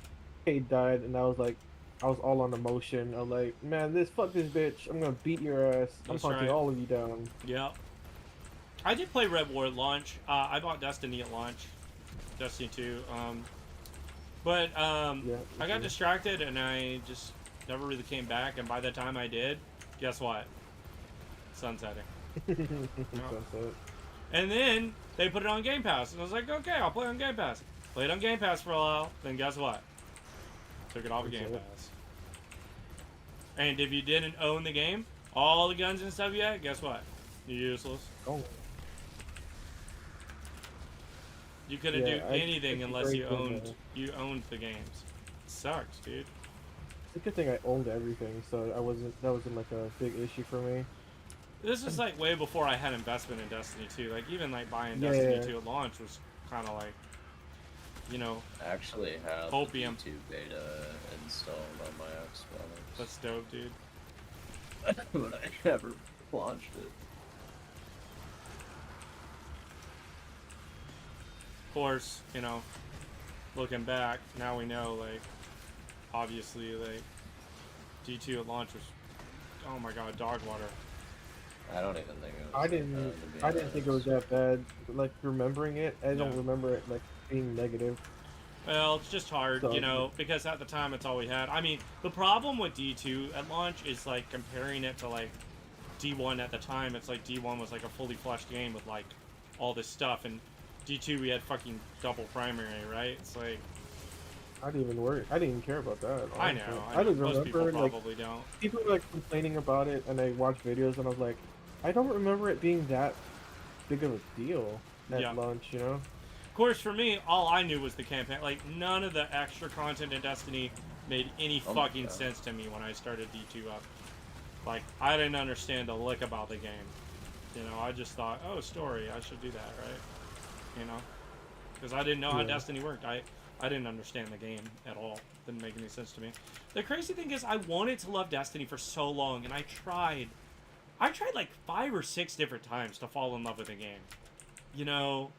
Kate died, and I was all on emotion. I'm like, man, fuck this bitch. I'm gonna beat your ass. I'm punching all of you down. Yeah. I did play Red War at launch. I bought Destiny at launch. Destiny 2. But I got distracted and I just never really came back. And by the time I did, guess what? Sunsetting. Sunset. And then they put it on Game Pass. And I was like, okay, I'll play on Game Pass. Played on Game Pass for a while. Then guess what? Took it off of Game Pass. And if you didn't own the game, all the guns and stuff yet, guess what? You're useless. Oh. You couldn't do anything unless you owned the games. It sucks, dude. It's a good thing I owned everything, so that wasn't like a big issue for me. This is like way before I had investment in Destiny 2. Like even like buying Destiny 2 at launch was kind of like, you know, I actually have opium. the 2 beta installed on my Xbox. That's dope, dude. But I never launched it. Of course, you know, looking back, now we know, like, obviously, like, D2 at launch was, oh my god, dog water. I don't even think it was. I didn't think it was that bad. Like remembering it, I don't remember it like being negative. Well, it's just hard, you know, because at the time it's all we had. I mean, the problem with D2 at launch is like comparing it to like D1 at the time. It's like D1 was like a fully fleshed game with like all this stuff, and D2 we had fucking double primary, right? It's like I didn't even worry. I didn't even care about that. Honestly. I know. I don't most remember. People probably don't. People were like complaining about it, and I watched videos, and I was like, I don't remember it being that big of a deal at launch, you know. Of course, for me, all I knew was the campaign. Like, none of the extra content in Destiny made any fucking sense to me when I started D2 up. Like, I didn't understand a lick about the game. You know, I just thought, oh, story, I should do that, right? You know? Because I didn't know how Destiny worked. I didn't understand the game at all. Didn't make any sense to me. The crazy thing is, I wanted to love Destiny for so long, and I tried like 5 or 6 different times to fall in love with the game. You know?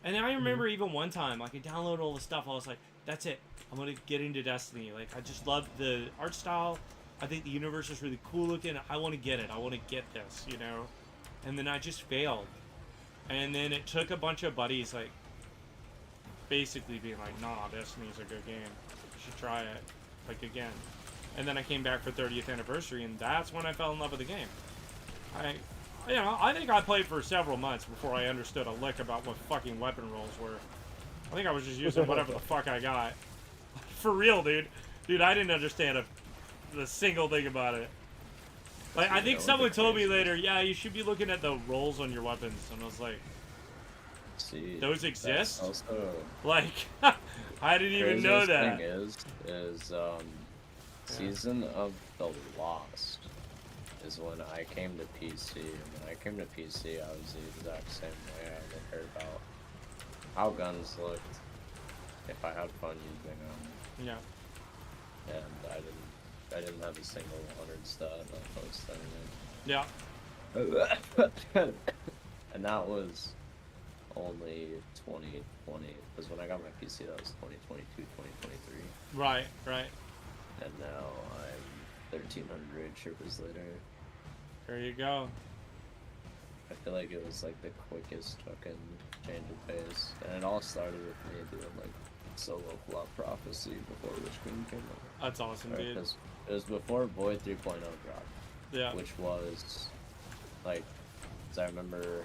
And I remember even one time, like, I downloaded all the stuff, I was like, that's it. I'm gonna get into Destiny. Like, I just love the art style. I think the universe is really cool looking. I want to get it. I want to get this, you know? And then I just failed. And then it took a bunch of buddies, like, basically being like, nah, Destiny's a good game. You should try it, like, again. And then I came back for 30th anniversary, and that's when I fell in love with the game. I think I played for several months before I understood a lick about what fucking weapon rolls were. I think I was just using whatever the fuck I got. For real, dude. Dude, I didn't understand the single thing about it. Like, I think someone told me later, yeah, you should be looking at the rolls on your weapons. And I was like, see, those exist? Also, like, I didn't even know that. Thing is Season of the Lost is when I came to PC. And when I came to PC, I was the exact same way. I cared about how guns looked, if I had fun using them. Yeah. And I didn't have a single 100 stat on post anything. Yeah. And that was only 2020, because when I got my PC, that was 2022, 2023. Right. And now I'm 1,300 shippers later. There you go. I feel like it was like the quickest fucking change of pace. And it all started with me doing like solo flop prophecy before Witch Queen came out. That's awesome, dude. Because it was before Void 3.0 dropped. Yeah. Which was like, because I remember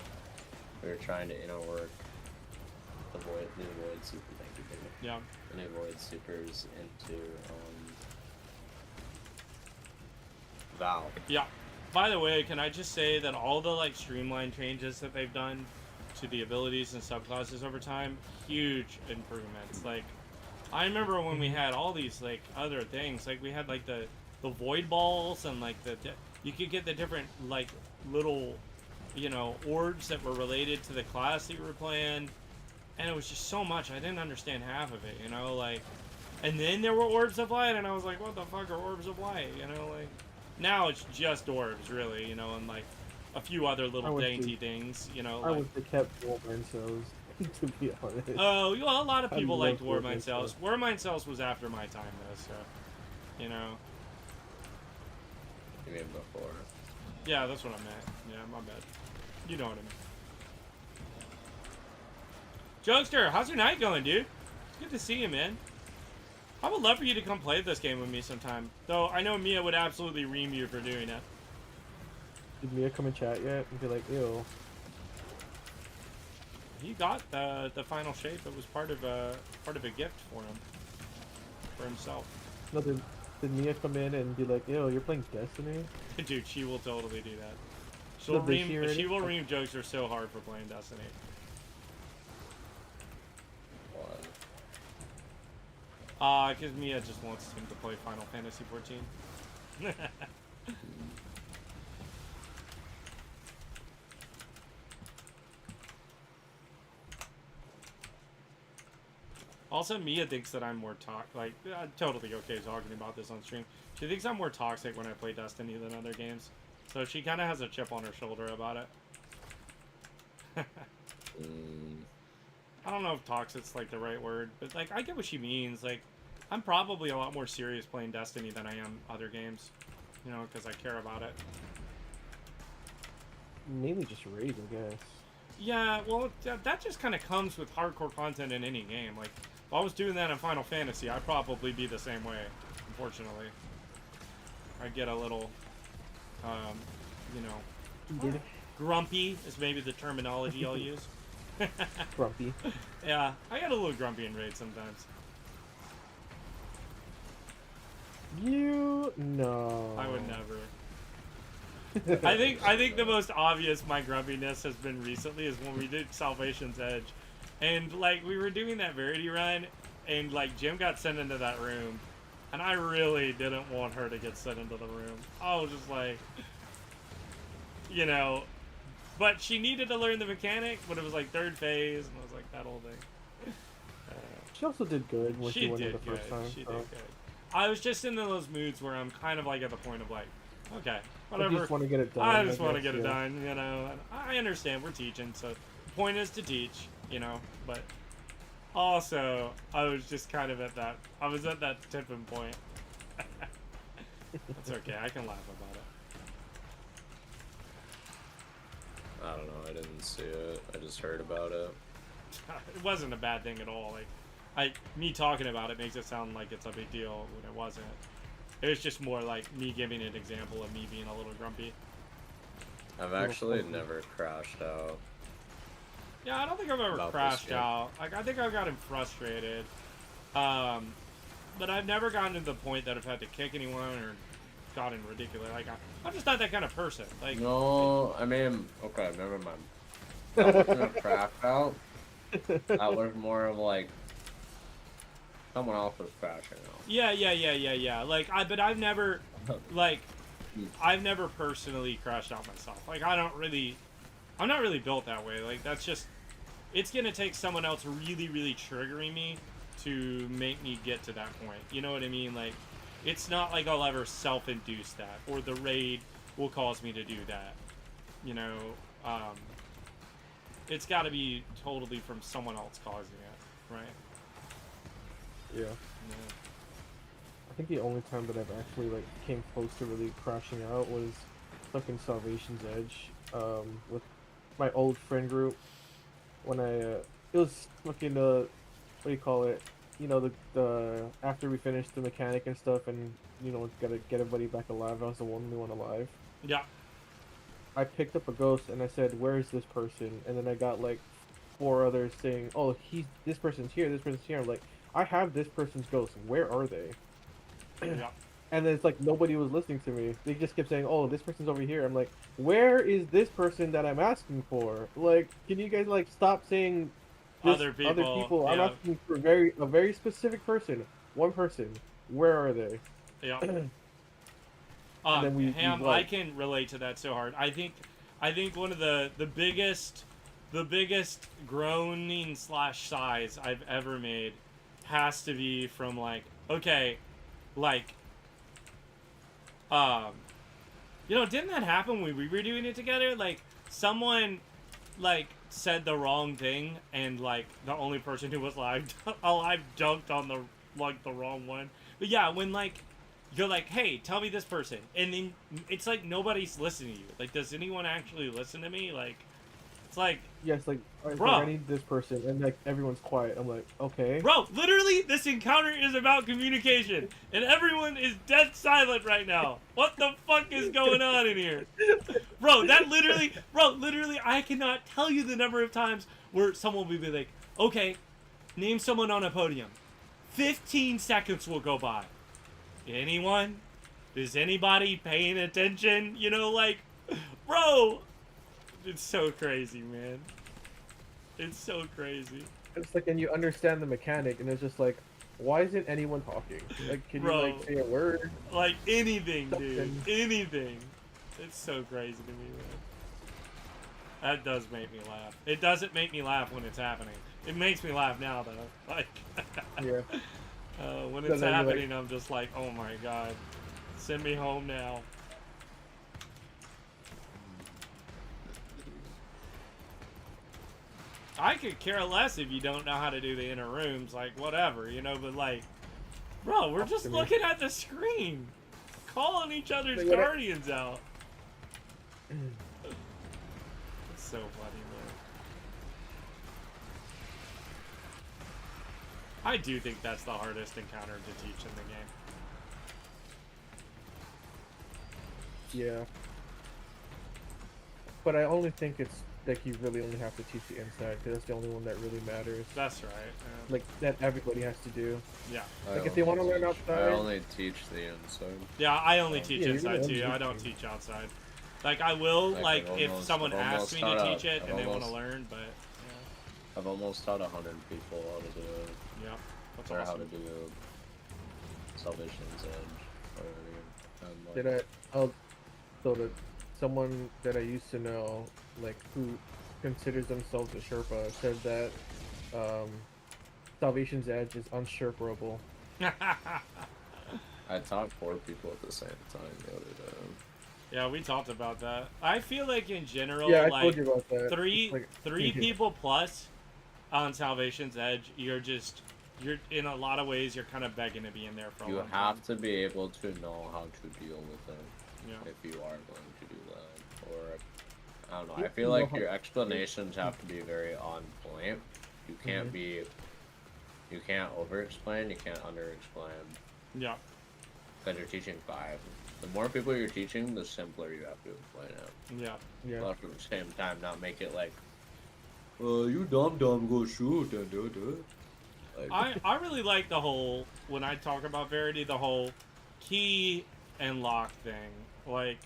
we were trying to inner work the new Void Super, thank you, baby. Yeah. The new Void Supers into Valve. Yeah. By the way, can I just say that all the like streamline changes that they've done to the abilities and subclasses over time, huge improvements. Like, I remember when we had all these like other things, like we had like the void balls and like you could get the different like little, you know, orbs that were related to the class that you were playing, and it was just so much. I didn't understand half of it, you know, like, and then there were orbs of light, and I was like, what the fuck are orbs of light, you know, like. Now it's just orbs, really, you know, and like a few other little dainty things, you know. I like, wish they kept Warmine cells, to be honest. Oh, well, a lot of people liked Warmine Warmine cells. Warmine cells was after my time, though, so, you know. You mean before? Yeah, that's what I meant. Yeah, my bad. You know what I mean. Jokester, how's your night going, dude? It's good to see you, man. I would love for you to come play this game with me sometime. Though I know Mia would absolutely ream you for doing it. Did Mia come and chat yet and be like, ew? He got the final shape. It was part of a gift for him, for himself. No, did Mia come in and be like, ew, you're playing Destiny? Dude, she will totally do that. She will ream Jokester so hard for playing Destiny. Because Mia just wants him to play Final Fantasy 14. Also, Mia thinks that I'm more like, I'm totally okay talking about this on stream. She thinks I'm more toxic when I play Destiny than other games. So she kind of has a chip on her shoulder about it. I don't know if toxic's like the right word, but like, I get what she means. Like, I'm probably a lot more serious playing Destiny than I am other games, you know, because I care about it. Mainly just raid, I guess. Yeah, well, that just kind of comes with hardcore content in any game. Like, if I was doing that in Final Fantasy, I'd probably be the same way, unfortunately. I'd get a little, you know, grumpy is maybe the terminology I'll use. Grumpy. Yeah, I get a little grumpy in raid sometimes. You no. I would never. I think the most obvious my grumpiness has been recently is when we did Salvation's Edge, And like we were doing that Verity run, and like Jim got sent into that room, and I really didn't want her to get sent into the room. I was just like, you know, but she needed to learn the mechanic, but it was like 3rd phase, and I was like, that whole thing. She also did good when she went in the did first time. She did good. I was just in those moods where I'm kind of like at the point of like, okay, whatever. I just want to get it done. I just want to get it done, you know. And I understand we're teaching, so the point is to teach, you know. But also, I was just kind of at that. I was at that tipping point. That's okay. I can laugh about it. I don't know. I didn't see it. I just heard about it. It wasn't a bad thing at all. Like, me talking about it makes it sound like it's a big deal when it wasn't. It was just more like me giving an example of me being a little grumpy. I've actually never crashed out. Yeah, I don't think I've ever crashed out. Like, I think I've gotten frustrated. But I've never gotten to the point that I've had to kick anyone or gotten ridiculous. Like, I'm just not that kind of person. Like, no, I mean, okay, never mind. That wasn't a crash out. That was more of like someone else was crashing out. Yeah. Like, but I've never, like, I've never personally crashed out myself. Like, I'm not really built that way. Like, that's just, it's gonna take someone else really, really triggering me to make me get to that point. You know what I mean? Like, it's not like I'll ever self-induce that, or the raid will cause me to do that. You know, it's got to be totally from someone else causing it, right? Yeah. I think the only time that I've actually like came close to really crashing out was fucking Salvation's Edge, with my old friend group. When it was fucking what do you call it? You know, the after we finished the mechanic and stuff, and you know, gotta get everybody back alive. I was the only one alive. Yeah. I picked up a ghost and I said, "Where is this person?" And then I got like 4 others saying, "Oh, this person's here. This person's here." I'm like, I have this person's ghost. Where are they? Yeah. And then it's like nobody was listening to me. They just kept saying, "Oh, this person's over here." I'm like, "Where is this person that I'm asking for? Like, can you guys like stop saying this, Other people, I'm yeah. asking for a very specific person. One person. Where are they?" Yeah. And then Ham, I can relate to that so hard. I think one of the biggest groaning / sighs I've ever made has to be from like, okay, like, you know, didn't that happen when we were doing it together? Like, someone like said the wrong thing, and like the only person who was alive dunked on the wrong one. But yeah, when like you're like, hey, tell me this person, and then it's like nobody's listening to you. Like, does anyone actually listen to me? Like, it's like, yes, like, bro, I need this person, and like everyone's quiet. I'm like, okay, bro, literally, this encounter is about communication, and everyone is dead silent right now. What the fuck is going on in here, bro? Literally, I cannot tell you the number of times where someone will be like, okay, name someone on a podium. 15 seconds will go by. Anyone? Is anybody paying attention? You know, like, bro, it's so crazy, man. It's so crazy. It's like, and you understand the mechanic, and it's just like, why isn't anyone talking? Like, can Bro, you like say a word? Like anything, dude. Anything. It's so crazy to me, man. That does make me laugh. It doesn't make me laugh when it's happening. It makes me laugh now, though. Like, yeah. When it's happening, I'm just like, oh my god, send me home now. I could care less if you don't know how to do the inner rooms, like, whatever, you know, but like, bro, we're just looking at the screen, calling each other's guardians out. It's so funny, man. I do think that's the hardest encounter to teach in the game. Yeah. But I only think it's like you really only have to teach the inside, because that's the only one that really matters. That's right. Yeah. Like, that everybody has to do. Yeah. Like, if they want to learn outside... I only teach the inside. Yeah, I only teach inside, too. I don't teach outside. Like, I will, like if someone asks me to teach it and they want to learn, but... I've almost taught 100 people how to do it. Yeah, that's or awesome. how to do Salvation's Edge already. Did I? Oh, so that someone that I used to know, like who considers themselves a Sherpa, said that Salvation's Edge is unsherperable. I taught 4 people at the same time the other day. Yeah, we talked about that. I feel like in general, Yeah, I like told you about that. three Like, people plus on Salvation's Edge, you're in a lot of ways you're kind of begging to be in there for a You long have time. to be able to know how to deal with it Yeah. if you are going to do that. Or I don't know. I feel like your explanations have to be very on point. You can't be. You can't over-explain. You can't under-explain. Yeah. Because you're teaching 5. The more people you're teaching, the simpler you have to explain it. Yeah. Yeah. But at the same time, not make it like, you dumb go shoot and do it. Like, I really like the whole, when I talk about Verity, the whole key and lock thing. Like,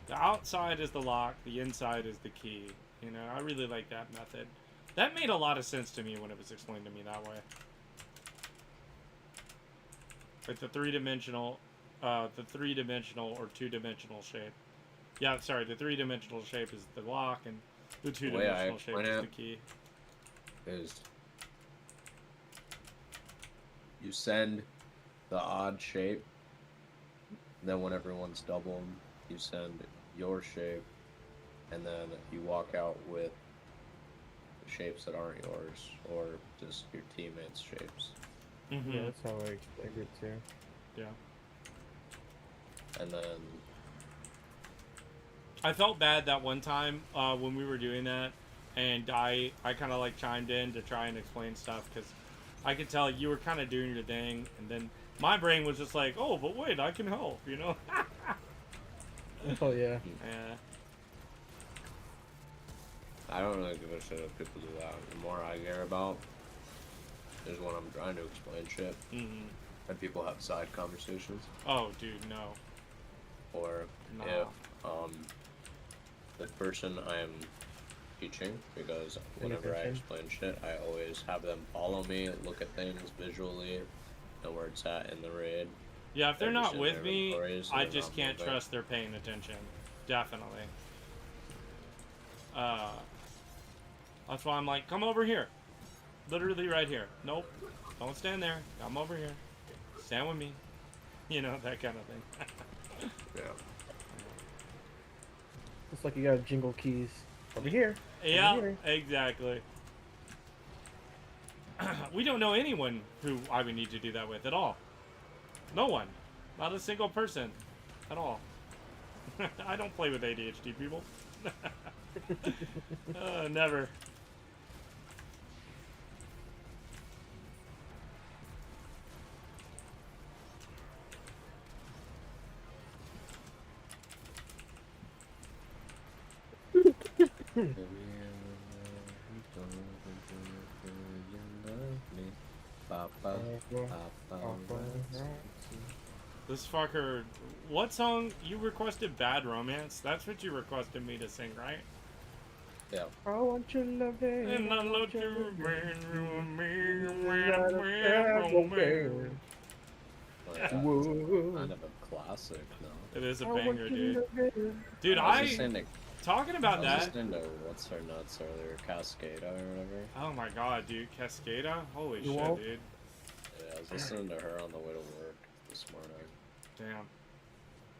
the outside is the lock, the inside is the key. You know, I really like that method. That made a lot of sense to me when it was explained to me that way. Like the three-dimensional or two-dimensional shape. Yeah, sorry, the three-dimensional shape is the lock, and the two-dimensional shape is the key. Is you send the odd shape, then when everyone's doubled, you send your shape, and then you walk out with the shapes that aren't yours, or just your teammates' shapes. Mm-hmm. Yeah, that's how I explained it too. Yeah. And then I felt bad that one time when we were doing that, and I kind of like chimed in to try and explain stuff because I could tell you were kind of doing your thing, and then my brain was just like, oh, but wait, I can help, you know? Oh yeah. Yeah. I don't really give a shit if people do that. The more I care about is when I'm trying to explain shit. Mm-hmm. And people have side conversations. Oh, dude, no. Or No. if the person I'm teaching, because whenever I explain shit, I always have them follow me, look at things visually, know where it's at in the raid. Yeah, if they're not with me, I they're just not can't moving. trust they're paying attention. Definitely. That's why I'm like, come over here. Literally right here. Nope. Don't stand there. Come over here. Stand with me. You know, that kind of thing. Yeah. It's like you got jingle keys over here. Yeah, over here. exactly. We don't know anyone who I would need to do that with at all. No one. Not a single person. At all. I don't play with ADHD people. Never. This fucker. What song? You requested Bad Romance? That's what you requested me to sing, right? Yeah. I want your loving. And I love you, Kind of a classic, though. It is a banger, dude. Dude, talking about that. I was listening to What's Her Nuts earlier, Cascada or whatever. Oh my god, dude, Cascada? Holy shit, dude. Yeah, I was listening to her on the way to work this morning.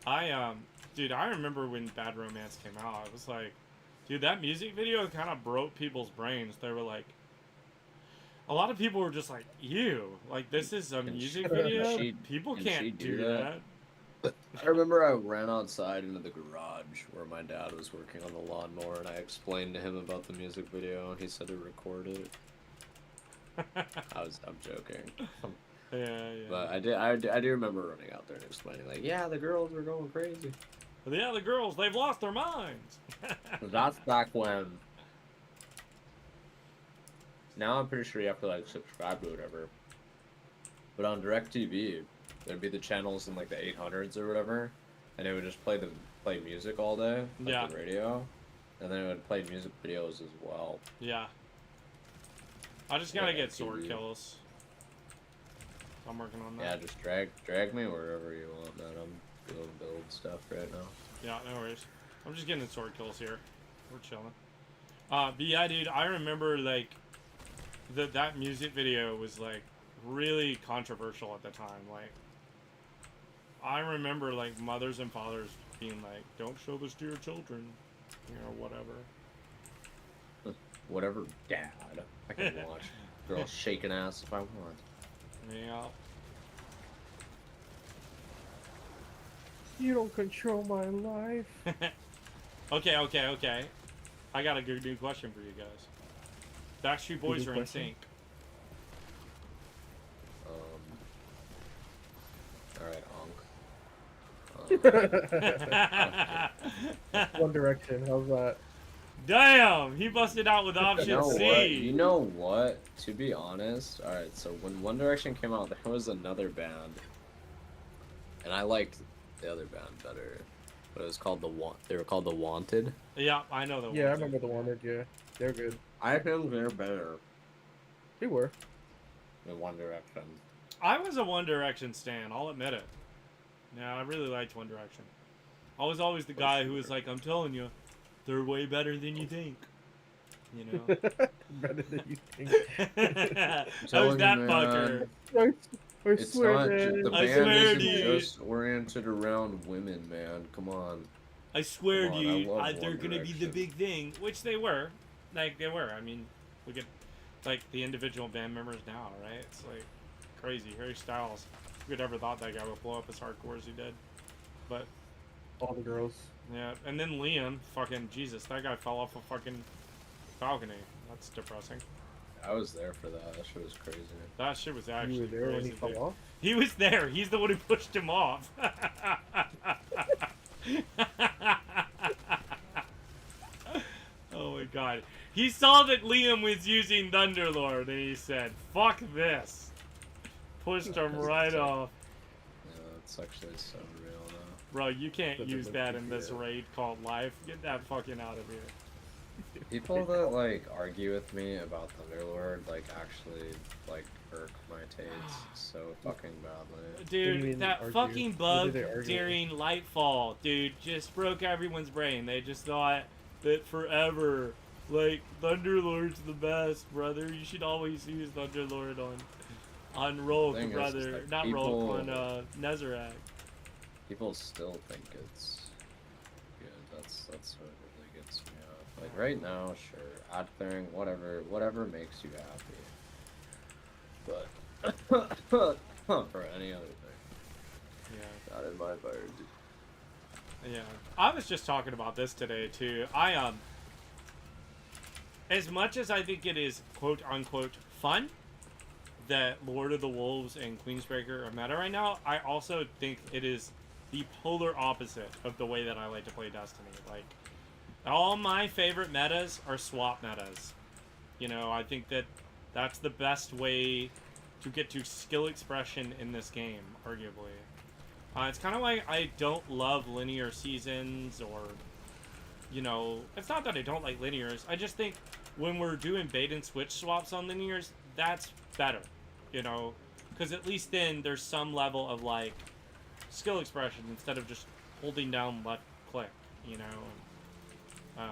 Damn. Dude, I remember when Bad Romance came out. I was like, dude, that music video kind of broke people's brains. They were like, a lot of people were just like, ew, like this is a music video? People can't do that. I remember I ran outside into the garage where my dad was working on the lawnmower, and I explained to him about the music video, and he said to record it. I'm joking. Yeah. But I do remember running out there and explaining, like, yeah, the girls were going crazy. Yeah, the girls, they've lost their minds. That's back when. Now I'm pretty sure you have to like subscribe to whatever. But on DirecTV, there'd be the channels in like the 800s or whatever, and it would just play music all day, like the radio, and then it would play music videos as well. Yeah. I just gotta Yeah, get sword TV. kills. I'm working on that. Yeah, just drag me wherever you want, man. I'm doing build stuff right now. Yeah, no worries. I'm just getting sword kills here. We're chilling. But yeah, dude, I remember like that music video was like really controversial at the time. Like, I remember like mothers and fathers being like, "Don't show this to your children," you know, whatever. Whatever, Dad. I can watch girls shaking ass if I want. Yeah. You don't control my life. Okay. I got a good new question for you guys. Backstreet Boys are in sync. Alright, One Direction, how's that? Damn, he busted out with option You know C. what? You know what? To be honest, alright, so when One Direction came out, there was another band. And I liked the other band better. But it was called they were called The Wanted. Yeah, I know the Yeah, I remember The Wanted, yeah. They're good. I think they're better They were. than One Direction. I was a One Direction stan, I'll admit it. Yeah, I really liked One Direction. I was always the guy who was like, I'm telling you, they're way better than you think. You know? Better than you think. I was that fucker. I swear, man. The I band swear, isn't dude. just oriented around women, man. Come on. I swear, Come on, dude, I love they're One gonna be the Direction. big thing, which they were. Like, they were. I mean, look at, like, the individual band members now, right? It's, like, crazy. Harry Styles. Who would ever thought that guy would blow up as hardcore as he did? But, All the girls. yeah. And then Liam, fucking, Jesus, that guy fell off a fucking balcony. That's depressing. I was there for that. That shit was crazy. That shit was actually You were there crazy, when he fell dude. off? He was there. He's the one who pushed him off. Oh my god. He saw that Liam was using Thunderlord and he said, fuck this. Pushed him right off. Yeah, it's actually so real though. Bro, you can't But use the- that in this yeah. raid called life. Get that fucking out of here. People that like argue with me about Thunderlord like actually like irk my tastes so fucking badly. Dude, that fucking bug they argue? during Lightfall, dude, just broke everyone's brain. They just thought that forever, like, Thunderlord's the best, brother. You should always use Thunderlord on Rolk, Thing is, brother. like, Not people- Rolk, on Nezarec. People still think it's good. That's what really gets me off. Like right now, sure, ad thing, whatever makes you happy. But for any other thing, Yeah. not in my bird. Yeah, I was just talking about this today too. As much as I think it is quote unquote fun that Lord of the Wolves and Queensbreaker are meta right now, I also think it is the polar opposite of the way that I like to play Destiny. Like, all my favorite metas are swap metas. You know, I think that that's the best way to get to skill expression in this game, arguably. It's kind of like I don't love linear seasons, or, you know, it's not that I don't like linears. I just think when we're doing bait and switch swaps on linears, that's better, you know, because at least then there's some level of, like, skill expression instead of just holding down left click, you know.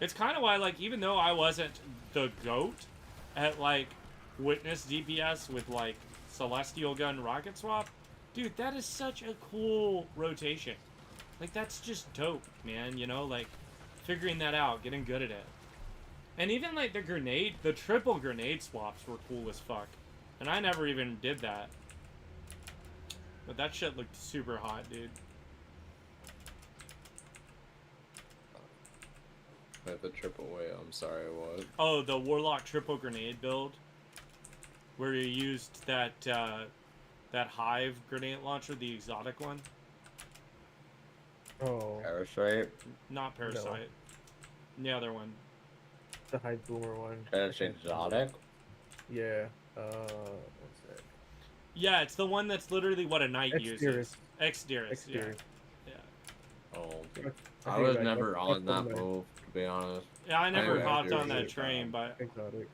It's kind of why, like, even though I wasn't the GOAT at, like, Witness DPS with, like, Celestial Gun Rocket Swap, dude, that is such a cool rotation. Like, that's just dope, man, you know, like, figuring that out, getting good at it. And even, like, the triple grenade swaps were cool as fuck. And I never even did that. But that shit looked super hot, dude. At the triple way, I'm sorry, what? Oh, the Warlock triple grenade build, where you used that that Hive grenade launcher, the exotic one. Oh. Parasite? Not Parasite. The other one. The high boomer one. That's exotic? Yeah. What's that? Yeah, it's the one that's literally what a knight uses. Exterius. Exterius, yeah. Exterius. Yeah. Oh, I I take it was back. never That's on one of that my move, to be honest. Yeah, I never Anyway, hopped on seriously, that train, but exotics.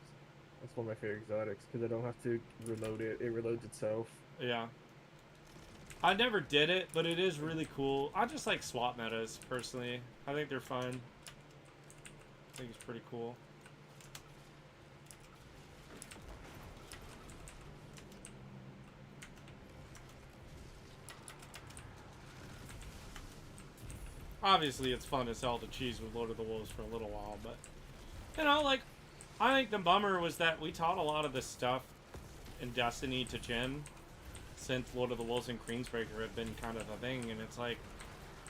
That's one of my favorite exotics because I don't have to reload it. It reloads itself. yeah. I never did it, but it is really cool. I just like swap metas, personally. I think they're fun. I think it's pretty cool. Obviously, it's fun as hell to cheese with Lord of the Wolves for a little while, but... You know, like, I think the bummer was that we taught a lot of this stuff in Destiny to Jin since Lord of the Wolves and Queensbreaker have been kind of a thing, and it's like,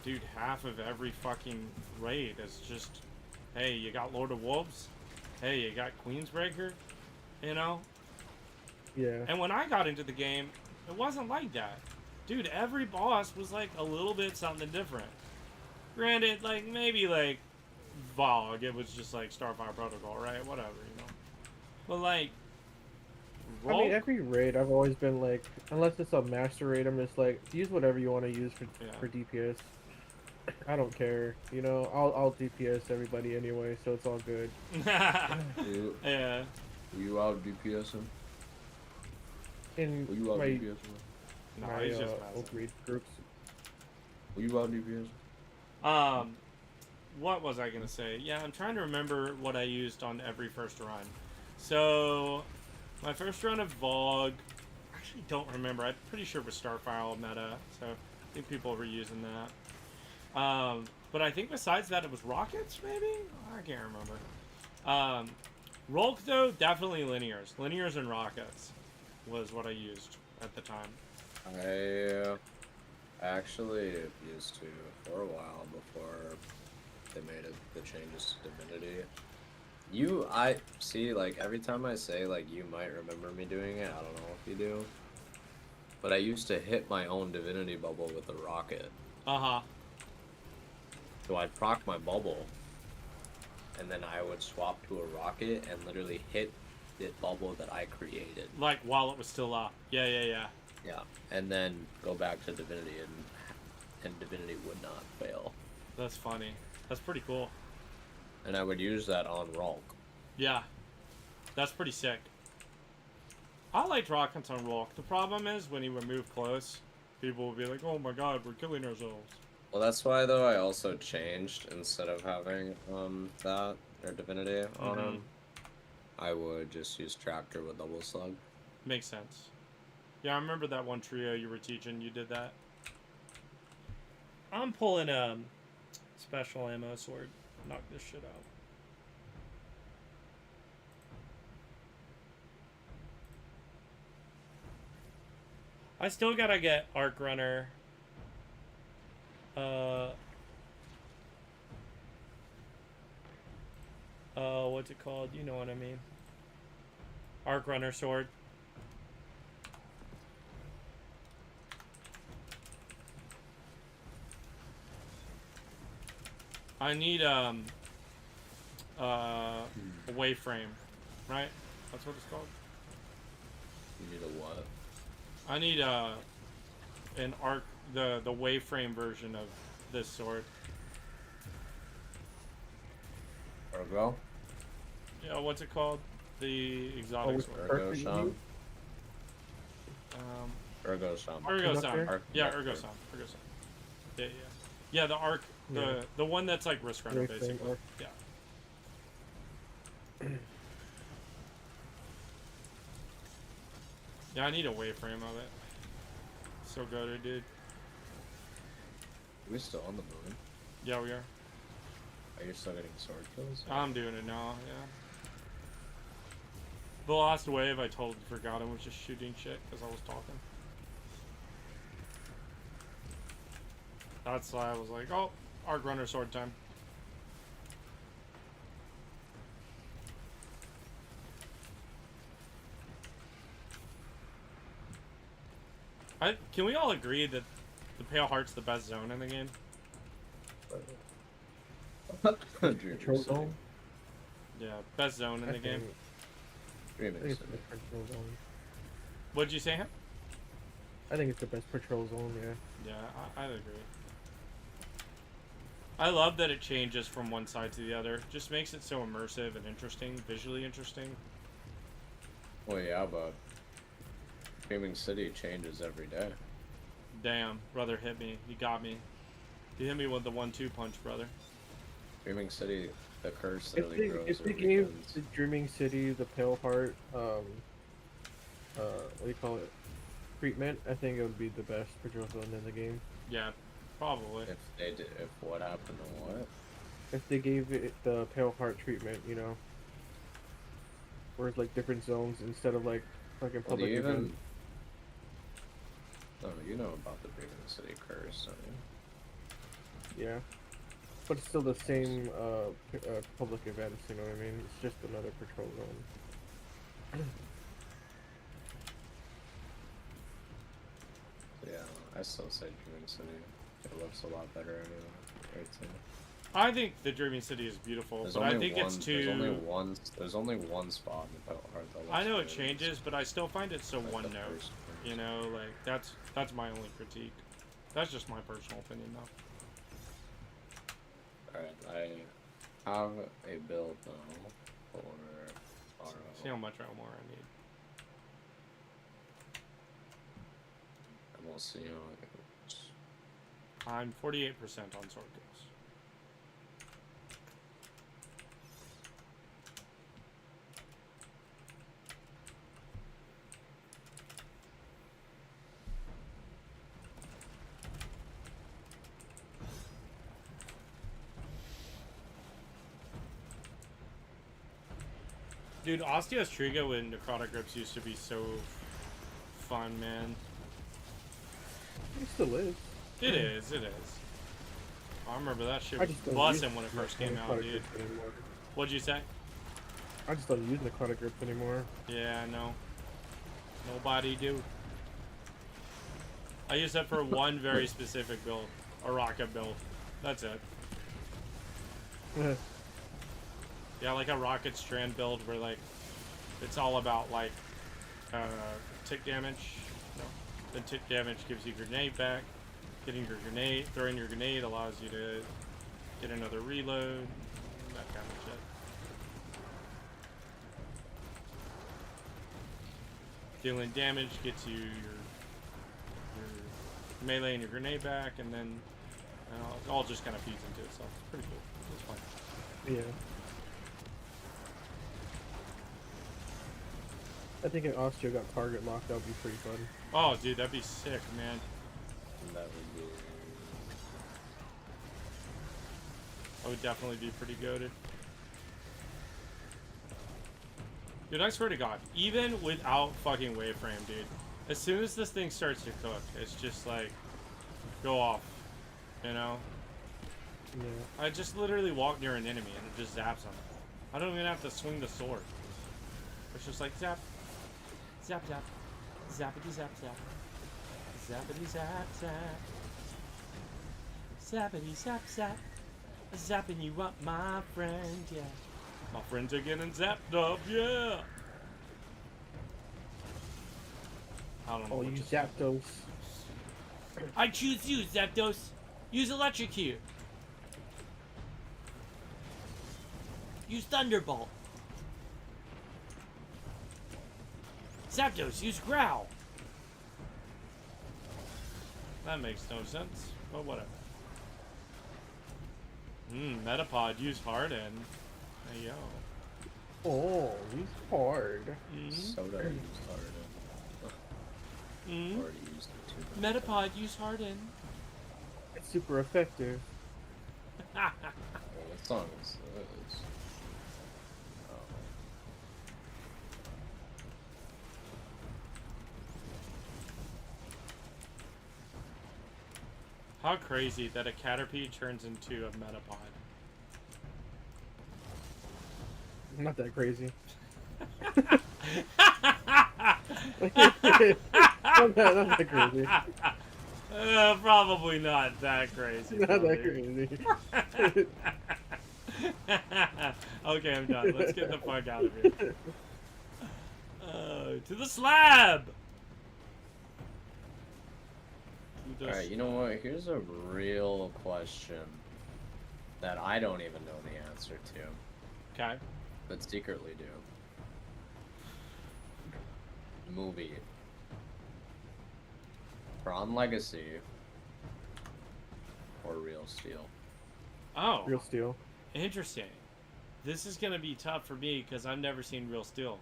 dude, half of every fucking raid is just, hey, you got Lord of Wolves, hey, you got Queensbreaker, you know? Yeah. And when I got into the game, it wasn't like that. Dude, every boss was like a little bit something different. Granted, like, maybe like Vogue, it was just like Starfire Protocol, right? Whatever, you know? But like, I mean, every raid I've always been like, unless it's a master raid, I'm just like, use whatever you want to use for DPS. I don't care, you know. I'll DPS everybody anyway, so it's all good. Yeah. Were you out DPSing? In Were you out my DPSing? No, my he's just old raid groups. Were you out DPSing? What was I gonna say? Yeah, I'm trying to remember what I used on every first run. So, my first run of Vogue, I actually don't remember. I'm pretty sure it was Starfire meta, so I think people were using that. But I think besides that, it was Rockets, maybe? I can't remember. Rolk, though, definitely Linears. Linears and Rockets was what I used at the time. I actually used to for a while before they made the changes to Divinity. I see, like, every time I say, like, you might remember me doing it, I don't know if you do, but I used to hit my own Divinity bubble with a rocket. Uh-huh. So I'd proc my bubble, and then I would swap to a rocket and literally hit the bubble that I created. Like, while it was still up. Yeah. Yeah, and then go back to Divinity, and Divinity would not fail. That's funny. That's pretty cool. And I would use that on Rolk. Yeah. That's pretty sick. I liked Rockets on Rolk. The problem is, when he would move close, people would be like, oh my god, we're killing ourselves. Well, that's why, though, I also changed, instead of having, that, or Divinity on him, I would just use Tractor with Double Slug. Makes sense. Yeah, I remember that one trio you were teaching, you did that. I'm pulling a special ammo sword. Knock this shit out. I still gotta get Arc Runner. What's it called? You know what I mean. Arc Runner sword. I need a wayframe, right? That's what it's called. You need a what? I need an arc, the wayframe version of this sword. Ergo? Yeah, what's it called? The exotic sword. Ergo Sham. Ergo Sham. Ergo Sham. Yeah, Ergo Sham. Ergo Sham. Yeah. Yeah, the arc, the one that's like Risk Runner, basically. Yeah. Yeah, I need a wayframe of it. So good, dude. Are we still on the moon? Yeah, we are. Are you still getting sword kills? I'm doing it now, yeah. The last wave, I totally forgot I was just shooting shit because I was talking. That's why I was like, oh, Arc Runner sword time. Can we all agree that the Pale Heart's the best zone in the game? Control zone? Yeah, best zone in the game. What'd you say, him? I think it's the best patrol zone, yeah. Yeah, I'd agree. I love that it changes from one side to the other. Just makes it so immersive and interesting, visually interesting. Well, yeah, but Dreaming City changes every day. Damn, brother hit me. He got me. He hit me with the 1-2 punch, brother. Dreaming City, the curse literally grows. If they gave the Dreaming City the Pale Heart, what do you call it? Treatment, I think it would be the best patrol villain in the game. Yeah, probably. If they did, if what happened to what? If they gave it the Pale Heart treatment, you know, where it's like different zones instead of like fucking public event. Oh, you know about the Dreaming City curse, don't you? Yeah, but it's still the same public events. You know what I mean? It's just another patrol zone. Yeah, I still say Dreaming City. It looks a lot better anyway. Right, so. I think the Dreaming City is beautiful, but I think it's too. There's only one spot in the Pale Heart that looks I know it good. changes, but I still find it so Like one the note. first one. You know, like that's my only critique. That's just my personal opinion, though. Alright, I have a build now for RO. See how much armor I need. And we'll see how it goes. I'm 48% on sword kills. Dude, Osteos Triga with Necrotic Grips used to be so fun, man. It still is. It is. I remember that shit was busting when it first came out, dude. What'd you say? I just don't use Necrotic Grips anymore. Yeah, I know. Nobody do. I use that for one very specific build. A rocket build. That's it. Yeah, like a rocket strand build where like it's all about like tick damage. No. Then tick damage gives you grenade back. Getting your grenade, throwing your grenade allows you to get another reload. That kind of shit. Dealing damage gets you your melee and your grenade back, and then it all just kind of feeds into itself. It's pretty cool. It's fun. Yeah. I think if Austria got target locked, that would be pretty fun. Oh, dude, that'd be sick, man. That would be. I would definitely be pretty goated. Dude, I swear to God, even without fucking waveframe, dude, as soon as this thing starts to cook, it's just like, go off, you know? Yeah. I just literally walk near an enemy and it just zaps them. I don't even have to swing the sword. It's just like zap, zap, zap, zappity zap zap, zappity zap zap, zappity zap zap, zapping you up, my friend, yeah. My friends are getting zapped up, yeah. I don't know. Oh, you Zapdos. I choose you, Zapdos. Use Electrocute. Use Thunderbolt. Zapdos, use Growl. That makes no sense, but whatever. Metapod, use Harden. Hey, yo. Oh, he's hard. Soda used Harden. Already used it too. Metapod, use Harden. It's super effective. Well, what song is this? How crazy that a Caterpie turns into a Metapod. Not that crazy. not that crazy. Probably not that crazy. Not that crazy. Okay, I'm done. Let's get the fuck out of here. To the slab! Alright, you know what? Here's a real question. that I don't even know the answer to. Okay. But secretly do. Movie. Tron Legacy or Real Steel? Oh. Real Steel. Interesting. This is gonna be tough for me because I've never seen Real Steel.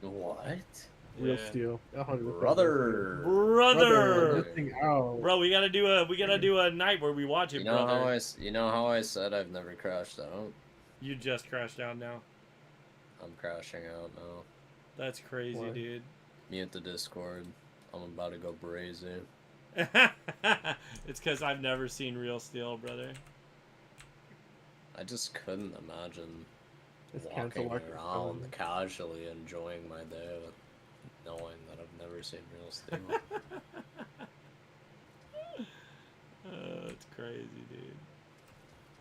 What? Real Yeah. Steel. 100% Brother. Brother. Missing out. Bro, we gotta do a night where we watch it, You know brother. you know how I said I've never crashed out? You just crashed out now. I'm crashing out now. That's crazy, Why? dude. Mute the Discord. I'm about to go brazy. It's because I've never seen Real Steel, brother. I just couldn't imagine Just walking cancel our around system. casually enjoying my day with knowing that I've never seen Real Steel. It's crazy, dude.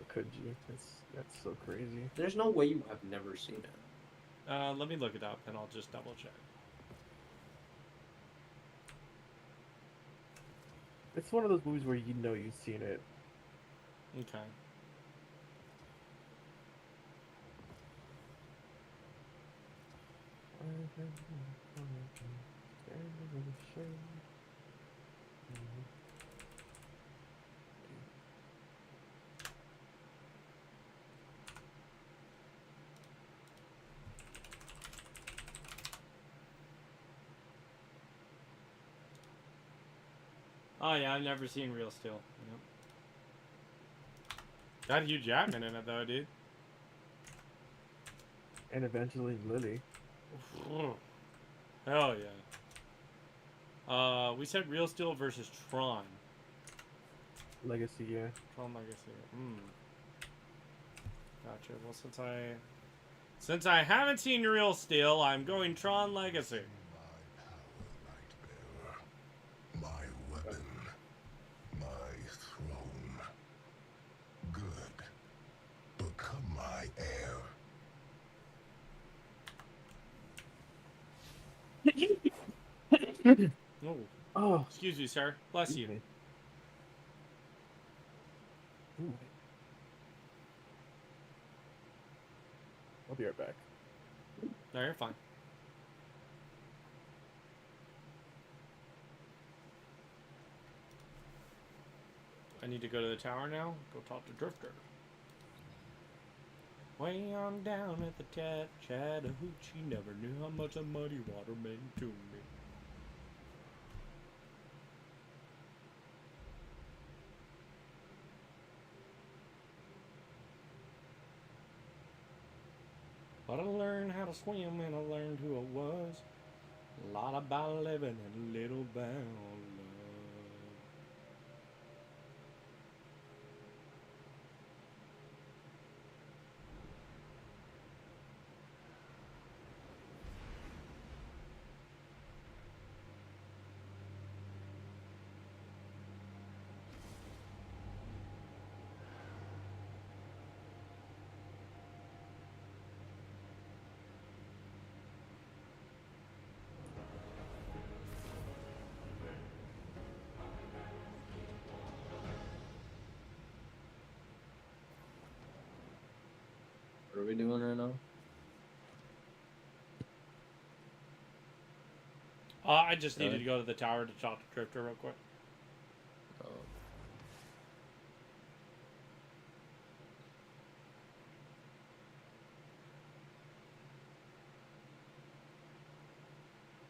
Could you? That's so crazy. There's no way you have never seen it. Let me look it up and I'll just double check. It's one of those movies where you know you've seen it. Okay. Oh yeah, I've never seen Real Steel. Yep. Got Hugh Jackman in it though, dude. And eventually Lily. Hell yeah. We said Real Steel versus Tron. Legacy, yeah. Tron Legacy. Gotcha. Well, since I haven't seen Real Steel, I'm going Tron Legacy. My weapon, my throne. Good. Become my heir. Oh. Oh. Excuse me, sir. Bless you. Ooh. I'll be right back. No, you're fine. I need to go to the tower now. Go talk to Drifter. Way on down at the Chattahoochee, never knew how much a muddy water meant to me. But I learned how to swim and I learned who I was. A lot about living and a little about love. What are we doing right now? I just needed to go to the tower to talk to Drifter real quick.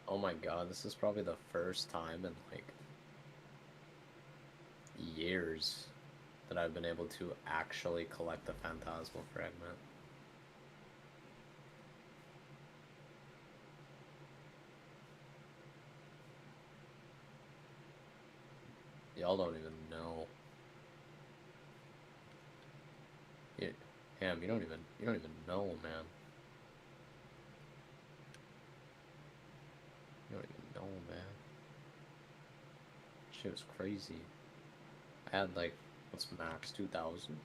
Oh my god, this is probably the first time in like years that I've been able to actually collect the Phantasmal Fragment. Y'all don't even know. Ham, you don't even know, man. You don't even know, man. Shit was crazy. I had like, what's max, 2,000?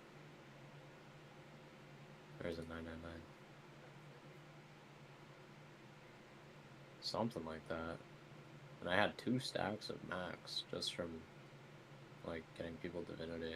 Or is it 999? Something like that. And I had 2 stacks of max just from like getting people Divinity.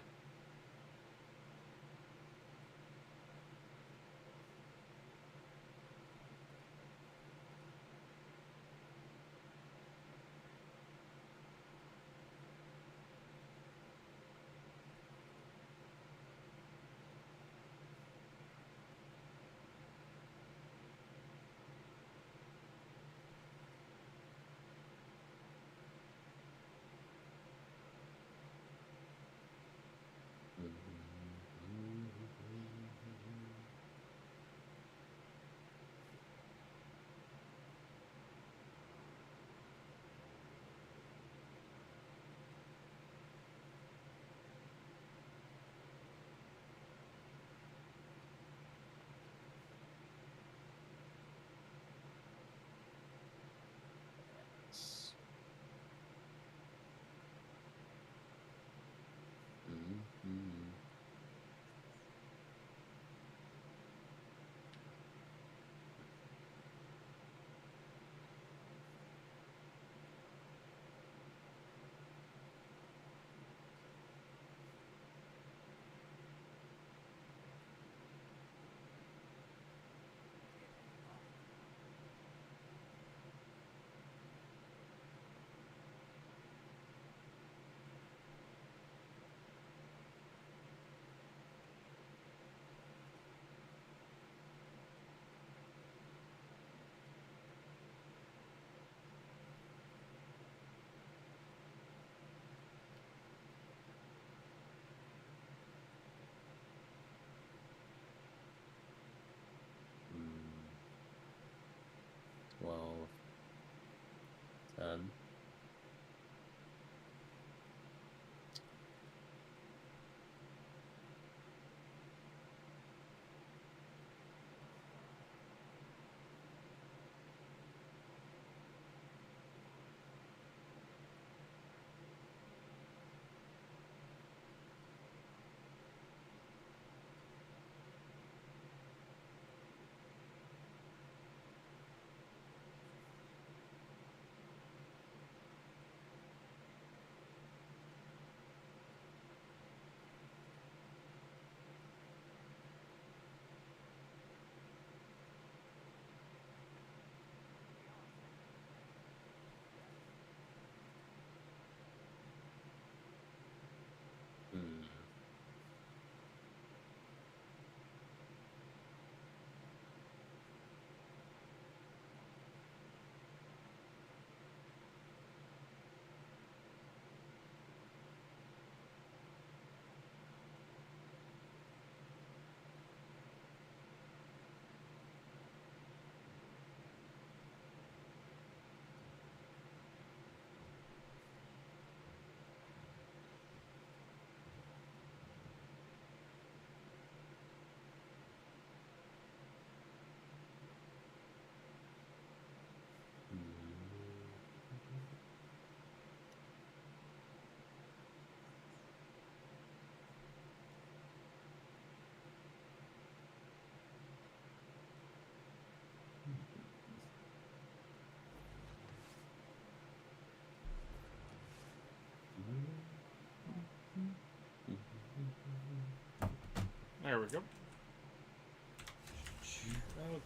There we go.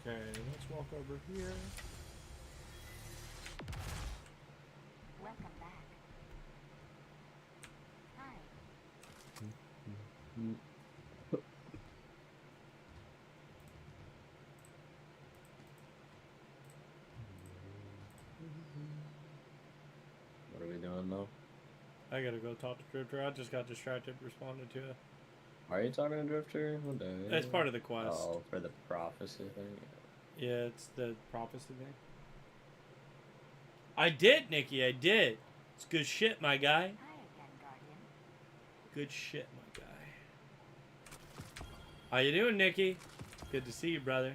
Okay, let's walk over here. Welcome back. Hi. What are we doing now? I gotta go talk to Drifter. I just got distracted responding to it. Are you talking to Drifter? What day? It's part of the quest. Oh, for the prophecy thing? Yeah, it's the prophecy thing. I did, Nikki, I did. It's good shit, my guy. Hi again, Guardian. Good shit, my guy. How you doing, Nikki? Good to see you, brother.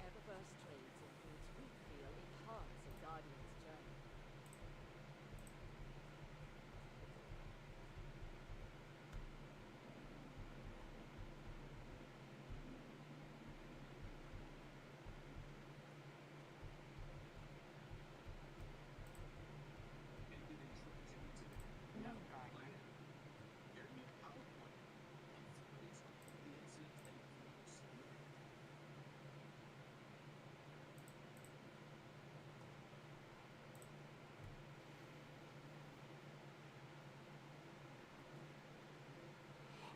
Eververse trades includes root feel in hearts of Guardian's journey. No, Guardian.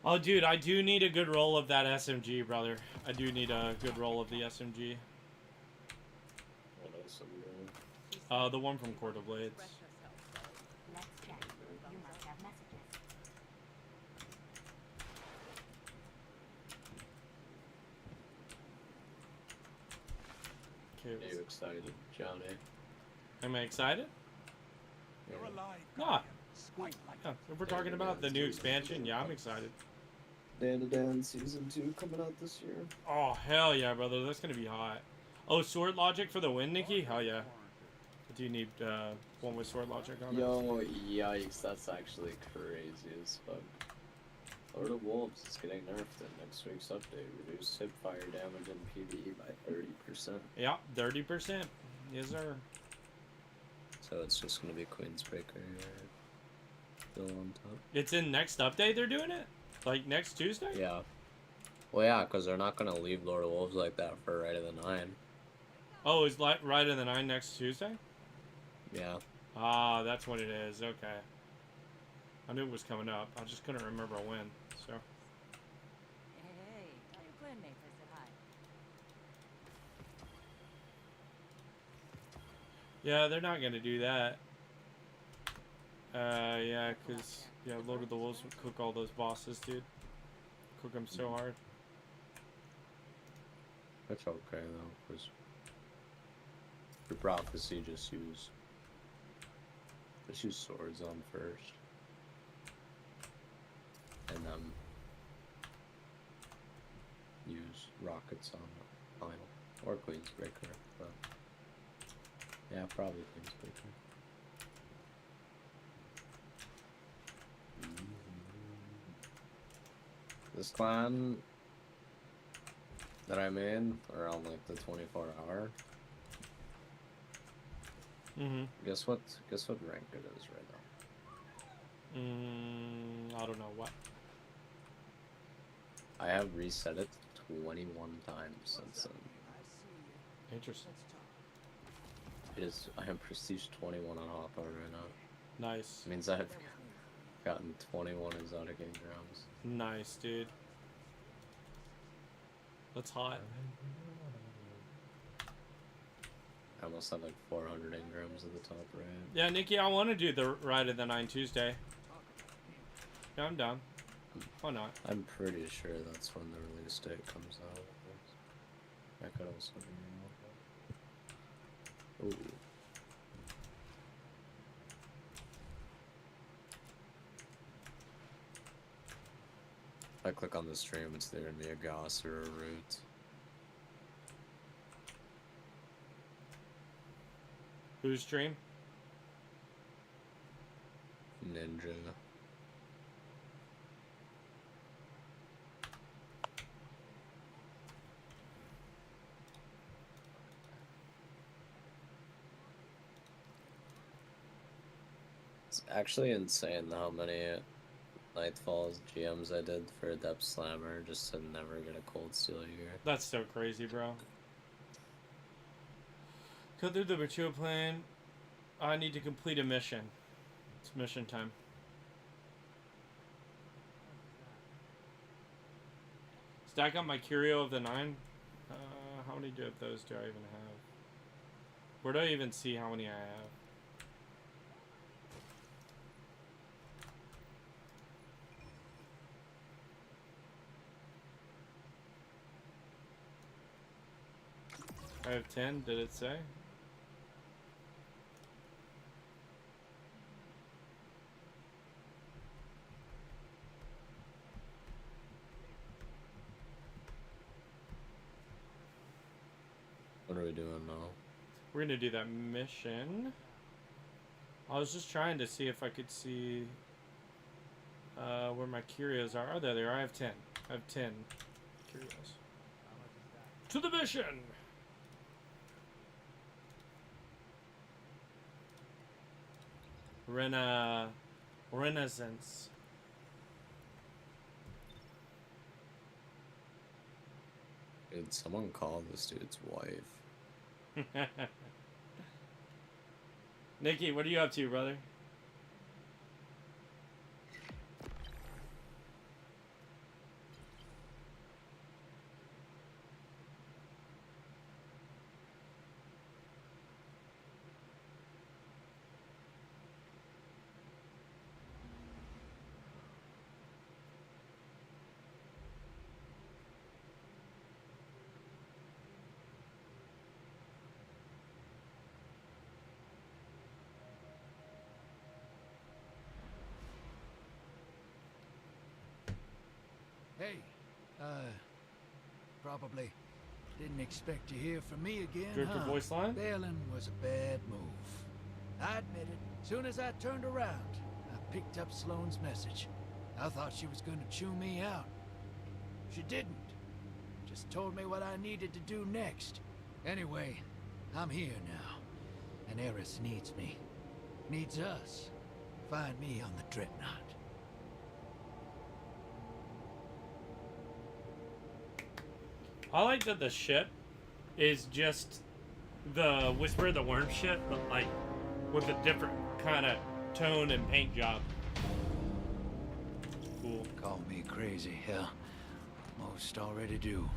Oh, dude, I do need a good roll of that SMG, brother. I do need a good roll of the SMG. What else are we doing? The one from Court of Blades. Let's check. You must have messages. Okay. Are you excited, Johnny? Am I excited? Yeah. Nah. Yeah, if we're talking about the new expansion, yeah, I'm excited. Dan to Dan Season 2 coming out this year. Oh, hell yeah, brother. That's gonna be hot. Oh, sword logic for the win, Nikki? Hell yeah. Do you need one with sword logic on it? Yo, yikes, that's actually crazy as fuck. Lord of Wolves is getting nerfed in next week's update. Reduced hip fire damage in PvE by 30%. Yeah, 30%. Yes, sir. So it's just gonna be Queensbreaker still on top. It's in next update they're doing it? Like next Tuesday? Yeah. Well, yeah, because they're not gonna leave Lord of Wolves like that for Right of the Nine. Oh, it's like right in the 9 next Tuesday? Yeah. Ah, that's what it is. Okay. I knew it was coming up. I just couldn't remember when. So. Hey, tell your clanmates I said hi. Yeah, they're not gonna do that. Yeah, because, yeah, Lord of the Wolves would cook all those bosses, dude. Cook them so hard. That's okay, though, because for Prophecy, just use swords on first. And then use rockets on the final. Or Queensbreaker, but yeah, probably Queensbreaker. This clan that I'm in, around like the 24-hour. Guess what rank it is right now? I don't know what. I have reset it 21 times since then. Interesting. I am prestige 21 on Hopper right now. Nice. It means I've gotten 21 exotic engrams. Nice, dude. That's hot. I almost have like 400 engrams at the top right. Yeah, Nikki, I want to do the Ride of the 9 Tuesday. Yeah, I'm down. Why not? I'm pretty sure that's when the release date comes out. I could also be wrong. Ooh. If I click on the stream, it's either gonna be a Goss or a Root. Whose stream? Ninja. It's actually insane how many Nightfalls GMs I did for a Depth Slammer just to never get a Cold Steel here. That's so crazy, bro. Go through the mature plan. I need to complete a mission. It's mission time. Stack up my Curio of the 9. How many of those do I even have? Where do I even see how many I have? I have 10, did it say? What are we doing now? We're gonna do that mission. I was just trying to see if I could see where my curios are. Oh, there they are. I have 10. I have 10 curios. To the mission! Renaissance. Did someone call this dude's wife? Nikki, what are you up to, brother? Hey, probably didn't expect to hear from me again, Director huh? voice line? Bailing was a bad move. I admit it. Soon as I turned around, I picked up Sloane's message. I thought she was going to chew me out. She didn't. Just told me what I needed to do next. Anyway, I'm here now. And Eris needs me. Needs us. Find me on the Dreadnought. I like that the ship is just the Whisper of the Worm ship, but like with a different kind of tone and paint job. Cool. Call me crazy, hell. Most already do.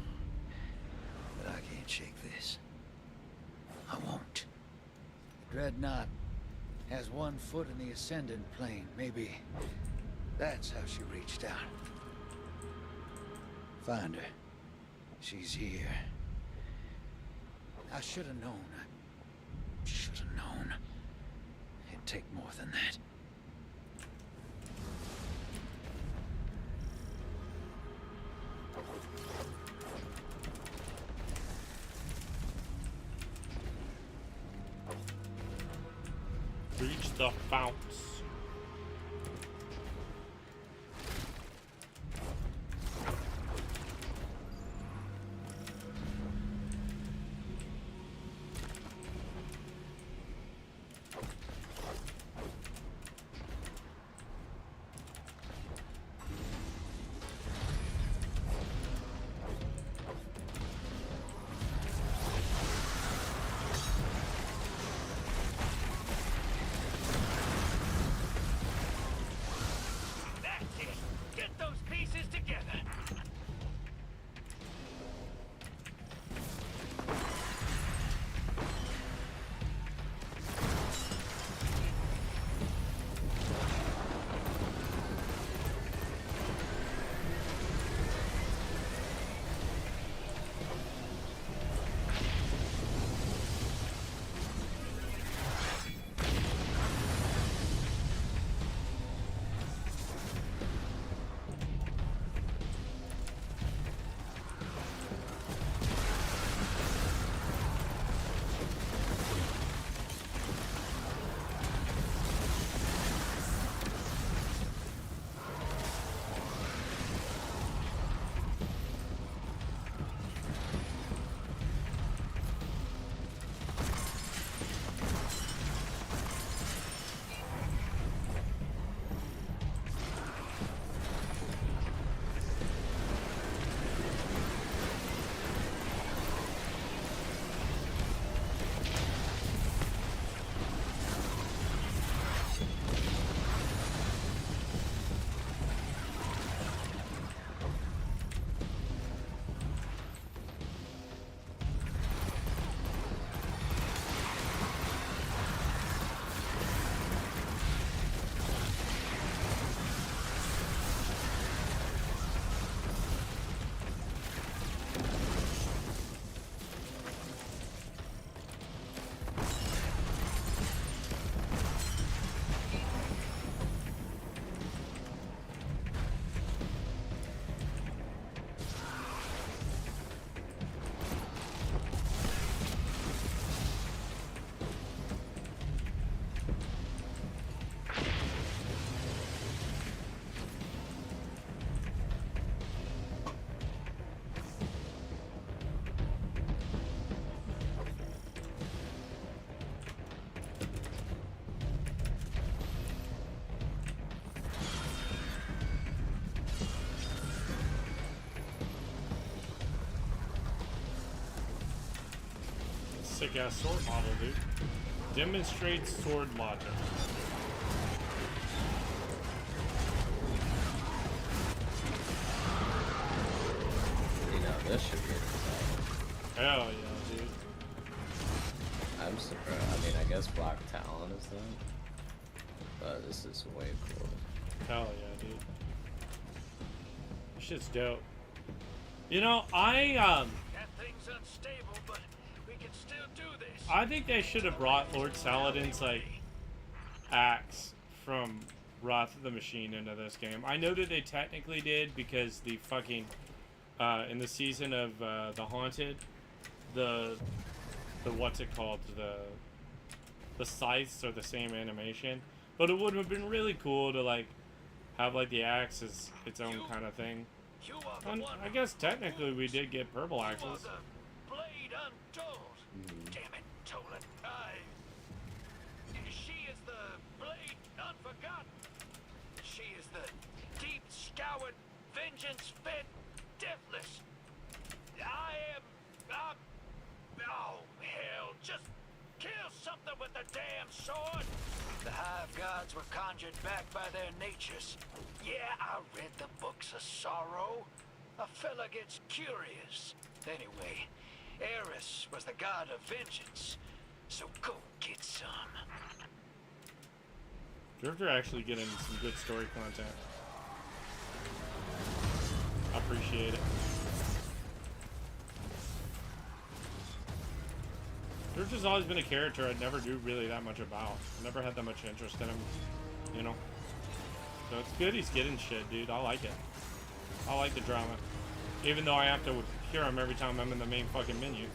But I can't shake this. I won't. The Dreadnought has one foot in the Ascendant plane. Maybe that's how she reached out. Find her. She's here. I should have known. I should have known. It'd take more than that. Reach the founts. sick ass sword model, dude. Demonstrates sword logic. You know, this should be exciting. Hell yeah, dude. I'm surprised. I mean, I guess Black Talon is that. But this is way cool. Hell yeah, dude. This shit's dope. You know, That thing's unstable, but we can still do this. I think they should have brought Lord Saladin's, like, axe from Wrath of the Machine into this game. I know that they technically did because the fucking, in the season of, The Haunted, the what's it called? The scythes are the same animation. But it would have been really cool to, like, have, like, the axe as its own kind of thing. And I guess technically we did get purple axes. Blade untold. Damn it, Tolan. She is the blade unforgotten. She is the deep scoured, vengeance-fed, deathless. Oh, hell, just kill something with the damn sword. The Hive Gods were conjured back by their natures. Yeah, I read the books of sorrow. A fella gets curious. Anyway, Eris was the god of vengeance. So go get some. Drifter actually getting some good story content. I appreciate it. Drifter's always been a character I'd never do really that much about. I never had that much interest in him, you know? So it's good he's getting shit, dude. I like it. I like the drama. Even though I have to hear him every time I'm in the main fucking menu.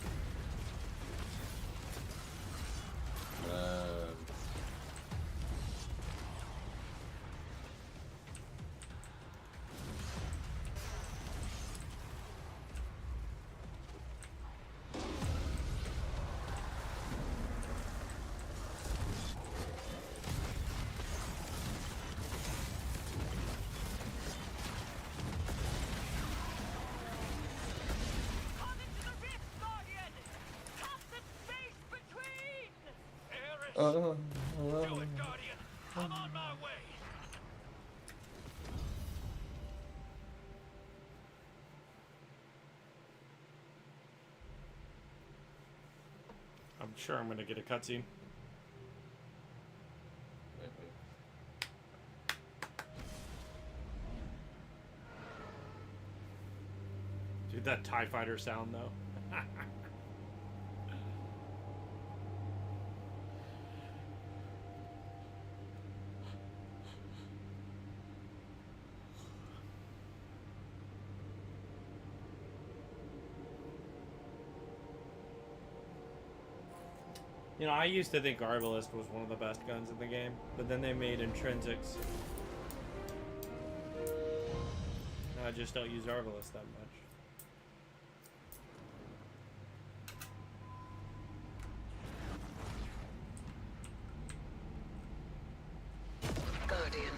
Do it, Guardian. I'm on my way. I'm sure I'm gonna get a cutscene. Dude, that TIE fighter sound though. You know, I used to think Arbalest was one of the best guns in the game, but then they made Intrinsics. Now I just don't use Arbalest that much. Guardian,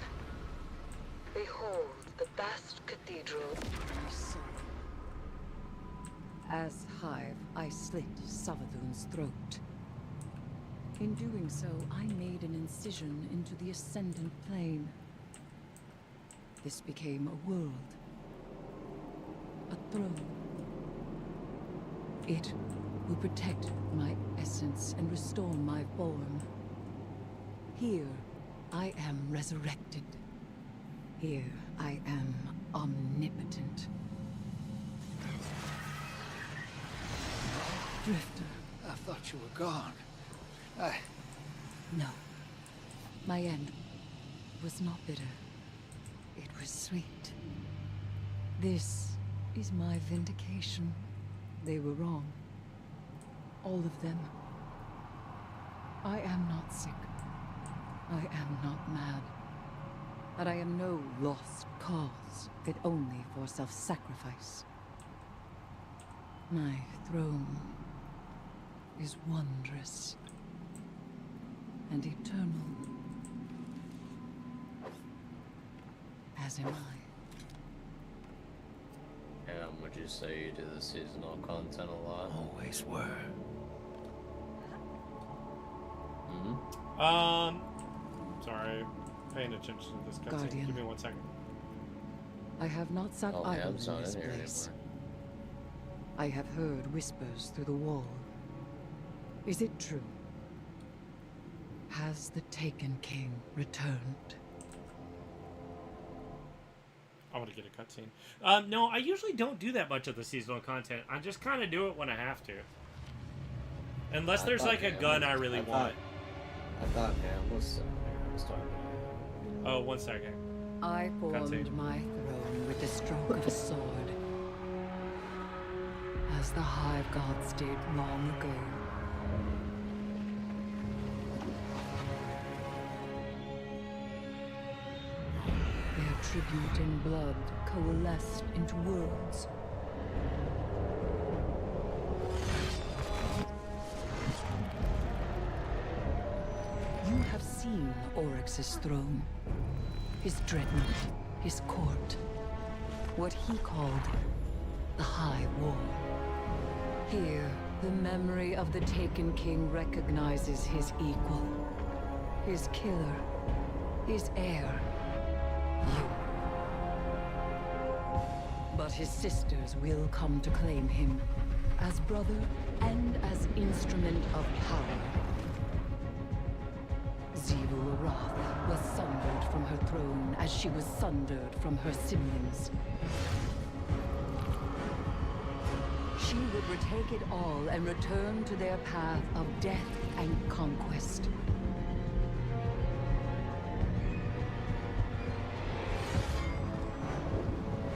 behold the vast cathedral. My soul. As Hive, I slit Savathun's throat. In doing so, I made an incision into the Ascendant Plane. This became a world. A throne. It will protect my essence and restore my form. Here, I am resurrected. Here, I am omnipotent. Drifter. I thought you were gone. No. My end was not bitter. It was sweet. This is my vindication. They were wrong. All of them. I am not sick. I am not mad. And I am no lost cause, fit only for self-sacrifice. My throne is wondrous and eternal, as am I. Would you say you do the seasonal content a lot? Always were. Sorry, paying attention to this cutscene. Guardian. Give me 1 second. I have not sat Oh, idle Ham's in not this in here place. anymore. I have heard whispers through the wall. Is it true? Has the Taken King returned? I want to get a cutscene. No, I usually don't do that much of the seasonal content. I just kind of do it when I have to. Unless I there's thought like a Ham gun was- I really want. I thought Ham was talking. Oh, 1 second. I formed Cutscene. my throne with the stroke of a sword, as the Hive Gods did long ago. Their tribute in blood coalesced into words. You have seen Oryx's throne, his dreadnought, his court, what he called the High Wall. Here, the memory of the Taken King recognizes his equal, his killer, his heir, you. But his sisters will come to claim him as brother and as instrument of power. Zivu Arath was sundered from her throne as she was sundered from her siblings. She would retake it all and return to their path of death and conquest.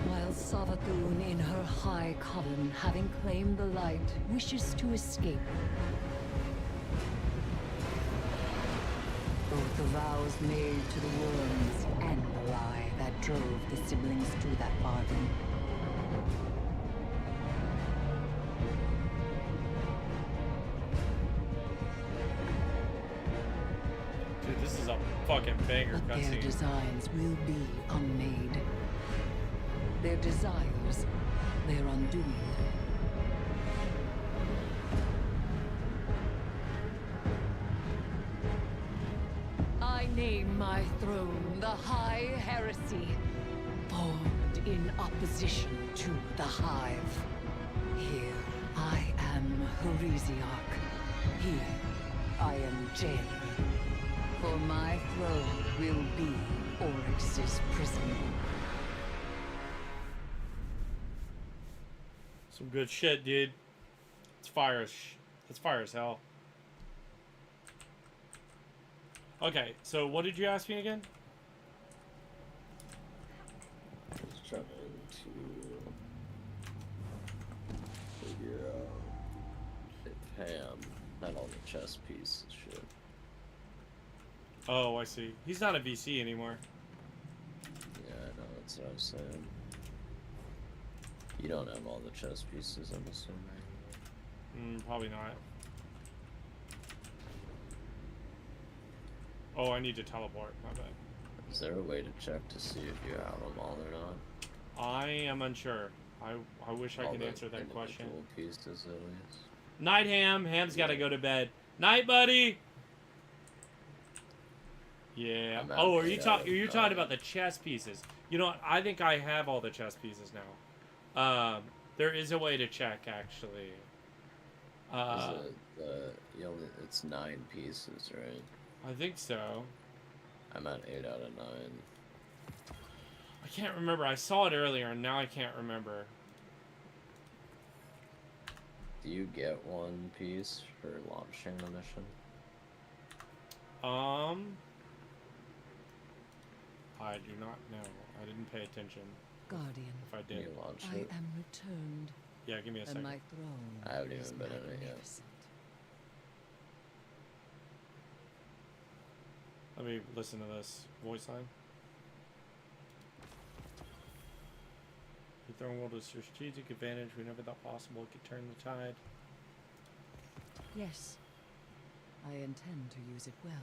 While Savathun in her high coven, having claimed the light, wishes to escape. Both the vows made to the worms and the lie that drove the siblings to that bargain. Dude, this is a fucking banger But their cutscene. designs will be unmade. Their desires, their undoing. I name my throne the High Heresy, formed in opposition to the Hive. Here I am Heresiarch. Here I am Jailer. For my throne will be Oryx's prison. Some good shit, dude. It's fire as hell. Okay, so what did you ask me again? I was trying to figure out if Ham had all the chess pieces shit. Oh, I see. He's not a VC anymore. Yeah, I know, that's what I was saying. You don't have all the chess pieces, I'm assuming. Probably not. Oh, I need to teleport. My bad. Is there a way to check to see if you have them all or not? I am unsure. I wish I All could the answer that question. individual pieces, at least. Night, Ham. Ham's got to go to bed. Night, buddy. Yeah. I'm out Oh, are of you it. talking? You're talking about the chess pieces. You know what? I think I have all the chess pieces now. There is a way to check actually. It's 9 pieces, right? I think so. I'm at 8 out of 9. I can't remember. I saw it earlier, and now I can't remember. Do you get 1 piece for launching the mission? I do not know. I didn't pay attention. Guardian, If I did. You launch I it? am returned, Yeah, give me a and second. my throne I haven't is even been in it yet. magnificent. Let me listen to this voice line. The throne world is a strategic advantage we never thought possible. It could turn the tide. Yes, I intend to use it well.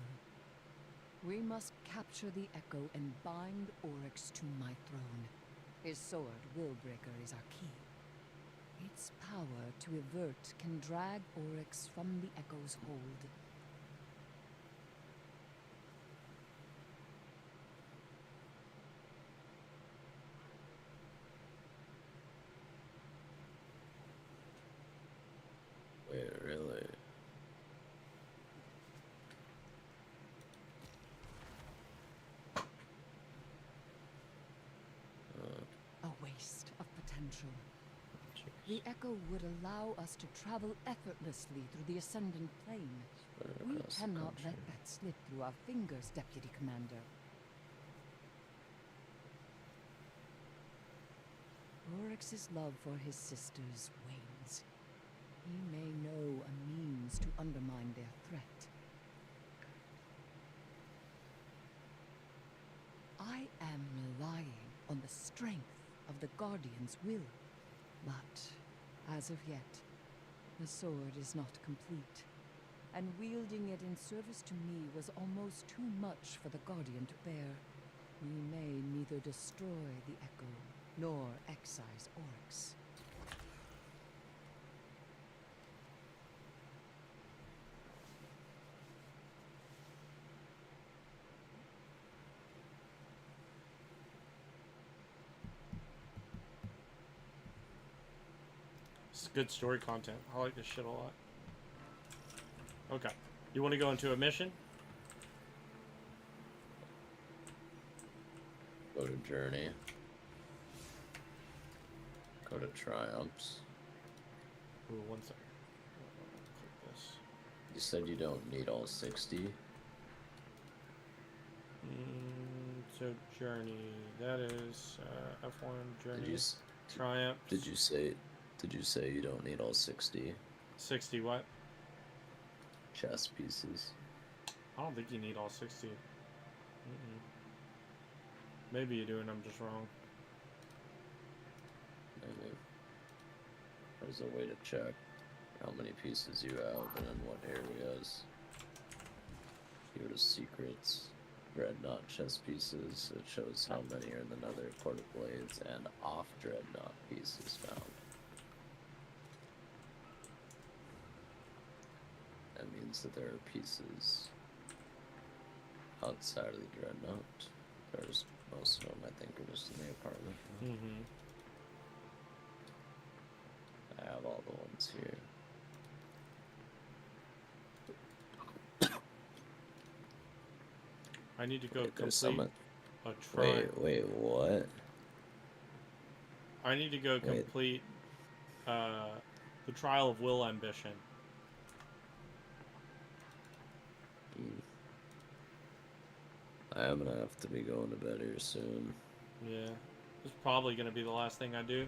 We must capture the Echo and bind Oryx to my throne. His sword, Willbreaker, is our key. Its power to avert can drag Oryx from the Echo's hold. potential. The Echo would allow us to travel effortlessly through the Ascendant Plane. We cannot let that slip through our fingers, Deputy Commander. Oryx's love for his sisters wanes. He may know a means to undermine their threat. I am relying on the strength of the Guardian's will. But, as of yet, the sword is not complete, and wielding it in service to me was almost too much for the Guardian to bear. We may neither destroy the Echo, nor excise Oryx. It's good story content. I like this shit a lot. Okay. You want to go into a mission? Go to Journey. Go to Triumphs. Ooh, one second. Click this. You said you don't need all 60. So Journey. That is F1 Journey. Triumph. Did you say you don't need all 60? 60 what? Chess pieces. I don't think you need all 60. Maybe you do and I'm just wrong. Maybe. There's a way to check how many pieces you have and in what areas. Here to secrets. Dreadnought chess pieces. It shows how many are in the Nether Court of Blades and off Dreadnought pieces found. That means that there are pieces outside of the Dreadnought. There's most of them, I think, are just in the apartment. I have all the ones here. I need to go Wait, complete a trial. Wait, what? I need to go complete the Trial of Will Ambition. I'm gonna have to be going to bed here soon. Yeah. It's probably gonna be the last thing I do.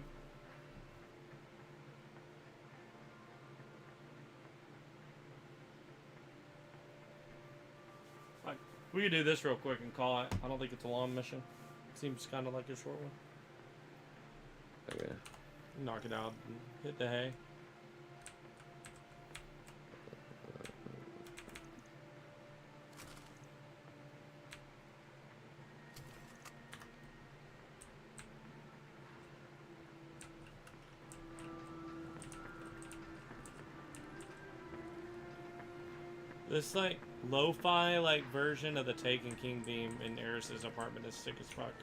We could do this real quick and call it. I don't think it's a long mission. Seems kind of like a short one. Okay. Knock it out and hit the hay. This like lo-fi like version of the Taken King theme in Eris's apartment is sick as fuck.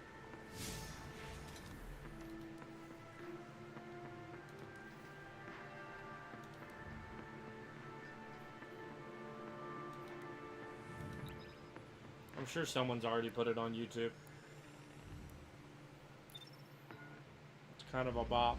I'm sure someone's already put it on YouTube. It's kind of a bop.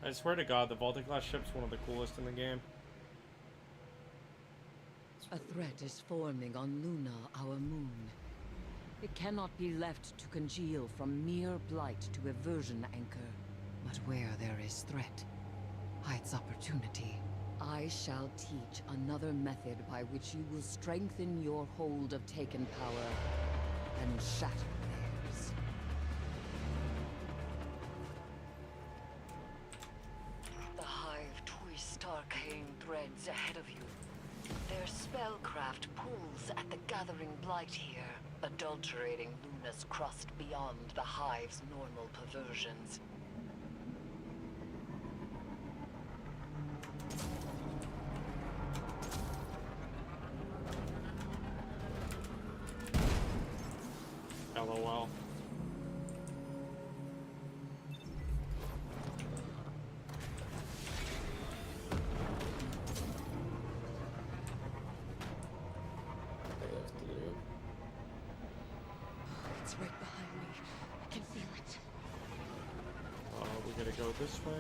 I swear to God, the Volta-class ship's one of the coolest in the game. A threat is forming on Luna, our moon. It cannot be left to congeal from mere blight to aversion anchor. But where there is threat, hides opportunity. I shall teach another method by which you will strengthen your hold of taken power and shatter theirs. The Hive twist arcane threads ahead of you. Their spellcraft pulls at the gathering blight here, adulterating Luna's crust beyond the Hive's normal perversions. LOL. gotta go this way.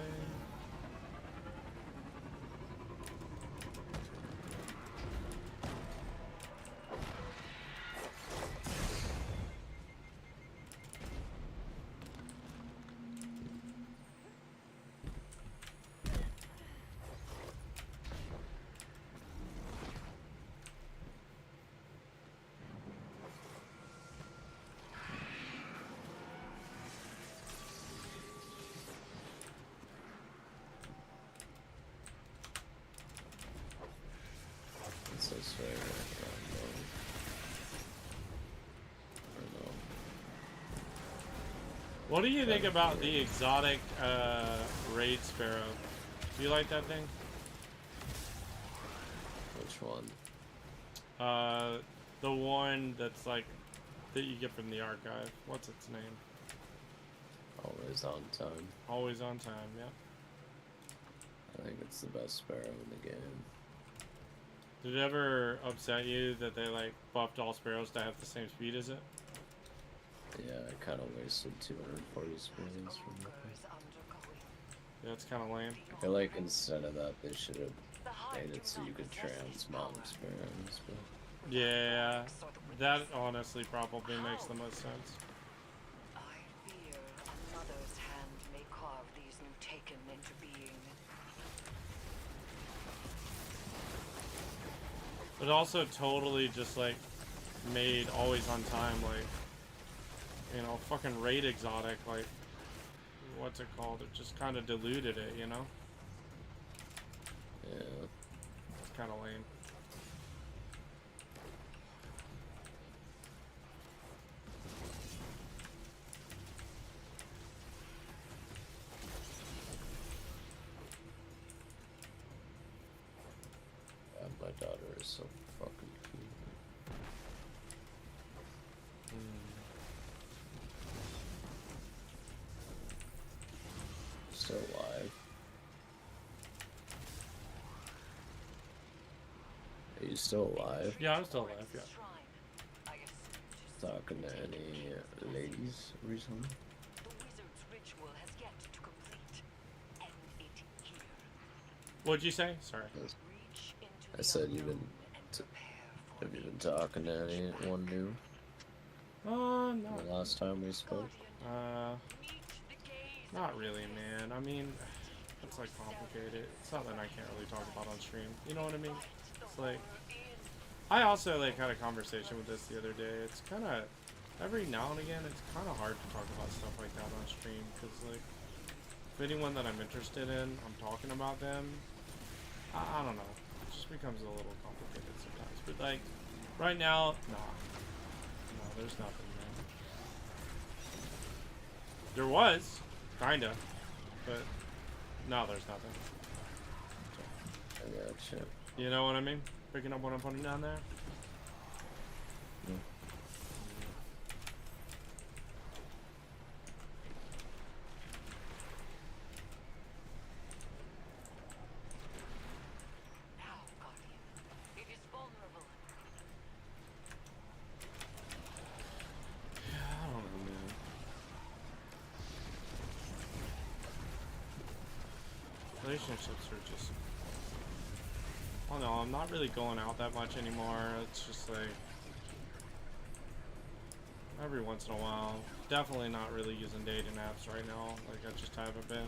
It's this way. What do you think about the exotic raid sparrow? Do you like that thing? Which one? The one that's like that you get from the archive. What's its name? Always on time. Always on time. Yep. I think it's the best sparrow in the game. Did it ever upset you that they like buffed all sparrows to have the same speed as it? Yeah, I kind of wasted 240 spins from that. Yeah, it's kind of lame. I feel like instead of that, they should have made it so you could transmount sparrows. But Yeah, that honestly probably makes the most sense. I fear a mother's hand may carve these new taken into being. But also totally just like made always on time, like, you know, fucking raid exotic, like, what's it called? It just kind of diluted it, you know? yeah. It's kind of lame. Yeah, my daughter is so fucking cute. Still alive. Are you still alive? Yeah, I'm still alive, yeah. Talking to any ladies recently? The wizard's ritual has yet to complete. End it here. What'd you say? Sorry. I said you've been. Have you been talking to anyone new? No. The last time we spoke? Not really, man. I mean, it's like complicated. It's something I can't really talk about on stream. You know what I mean? It's like, I also like had a conversation with this the other day. It's kind of, every now and again, it's kind of hard to talk about stuff like that on stream because like, if anyone that I'm interested in, I'm talking about them. I don't know. It just becomes a little complicated sometimes. But like, right now, nah. No, there's nothing, man. There was, kinda, but no, there's nothing. I gotcha. You know what I mean? Picking up what I'm putting down there? Yeah. Now, Guardian, it is vulnerable. Yeah, I don't know, man. Relationships are just... I don't know, I'm not really going out that much anymore. It's just like... every once in a while. Definitely not really using dating apps right now. Like, I just haven't been.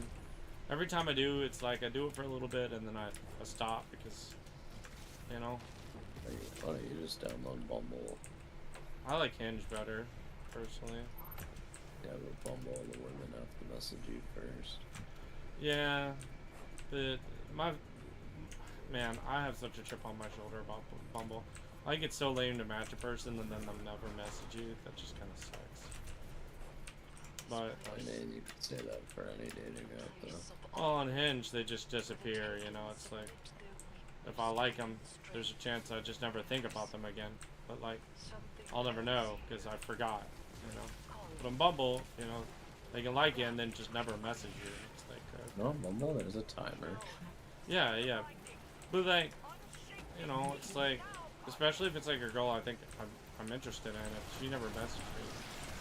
Every time I do, it's like I do it for a little bit and then I stop because, you know. Why don't you just download Bumble? I like Hinge better, personally. Yeah, but Bumble, the women have to message you first. Yeah, but man, I have such a chip on my shoulder about Bumble. I get so lame to match a person and then they'll never message you. That just kind of sucks. But I mean, you could say that for any dating app, though. on Hinge, they just disappear. You know, it's like if I like them, there's a chance I just never think about them again. But like, I'll never know because I forgot. You know, but on Bumble, you know, they can like you and then just never message you. It's like no, Bumble, there's a timer. Yeah. But like, you know, it's like, especially if it's like a girl I think I'm interested in, if she never messaged me,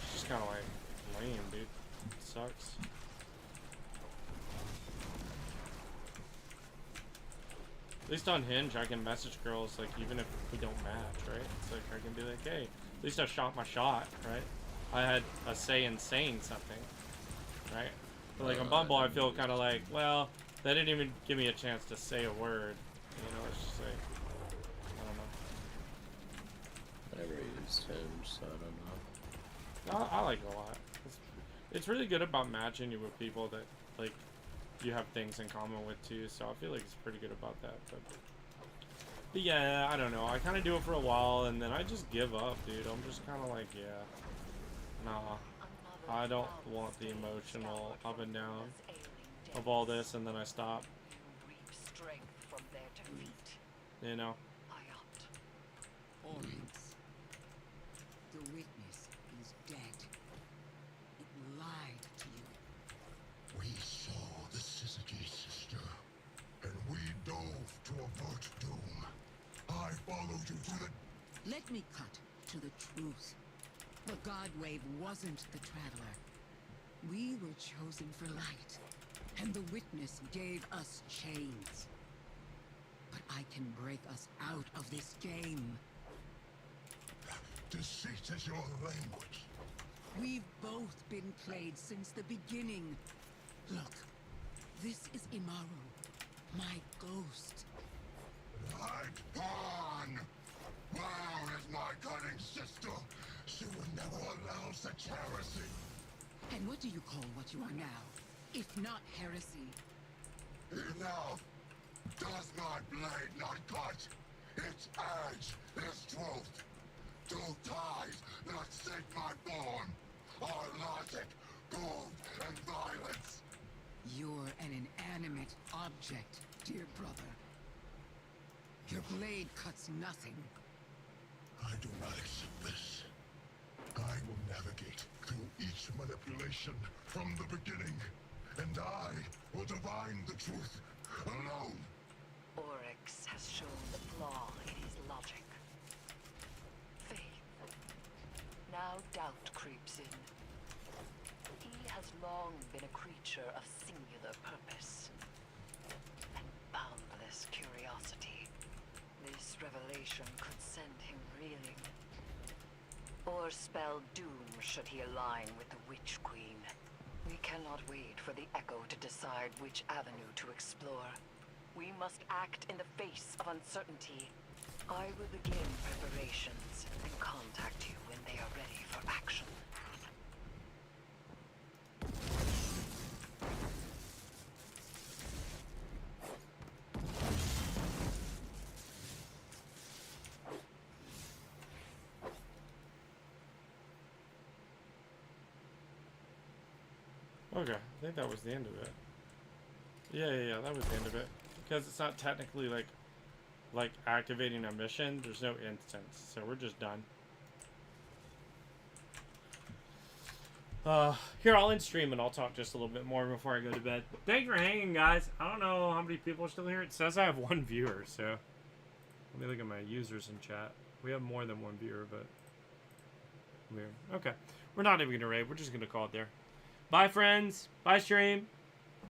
it's just kind of like lame, dude. It sucks. least on Hinge, I can message girls, like, even if we don't match, right? It's like, I can be like, hey, at least I shot my shot, right? I had a say in saying something, right? But, like, on Bumble, I feel kind of like, well, they didn't even give me a chance to say a word. You know, it's just like, I don't know. I never used Hinge, so I don't know. I like it a lot. It's really good about matching you with people that, like, you have things in common with, too. So I feel like it's pretty good about that. But yeah, I don't know. I kind of do it for a while, and then I just give up, dude. I'm just kind of like, yeah. Nah. I don't want the emotional up and down of all this, and then I stop. You know? Oryx, the witness is dead. It lied to you. We saw the Syzygy, sister, and we dove to avert doom. I followed you to the... Let me cut to the truth. The God Wave wasn't the Traveler. We were chosen for light, and the witness gave us chains. But I can break us out of this game. Deceit is your language. We've both been played since the beginning. Look, this is Imaru, my ghost. Light on! Wow is my cunning sister. She would never allow such heresy. And what do you call what you are now, if not heresy? Enough! Does my blade not cut? Its edge is truth. Do ties not sink my form? Our logic, gold, and violence. You're an inanimate object, dear brother. Your blade cuts nothing. I do not accept this. I will navigate through each manipulation from the beginning, and I will divine the truth alone. Oryx has shown the flaw in his logic. Faith. Now doubt creeps in. He has long been a creature of singular purpose and boundless curiosity. This revelation could send him reeling, or spell doom should he align with the Witch Queen. We cannot wait for the Echo to decide which avenue to explore. We must act in the face of uncertainty. I will begin preparations and contact you when they are ready for action. Okay, I think that was the end of it. Yeah, that was the end of it. Because it's not technically like activating a mission, there's no instance, so we're just done. Here, I'll end stream and I'll talk just a little bit more before I go to bed. Thank you for hanging, guys. I don't know how many people are still here. It says I have one viewer, so let me look at my users in chat. We have more than one viewer, but weird. Okay, we're not even gonna raid. We're just gonna call it there. Bye, friends. Bye, stream.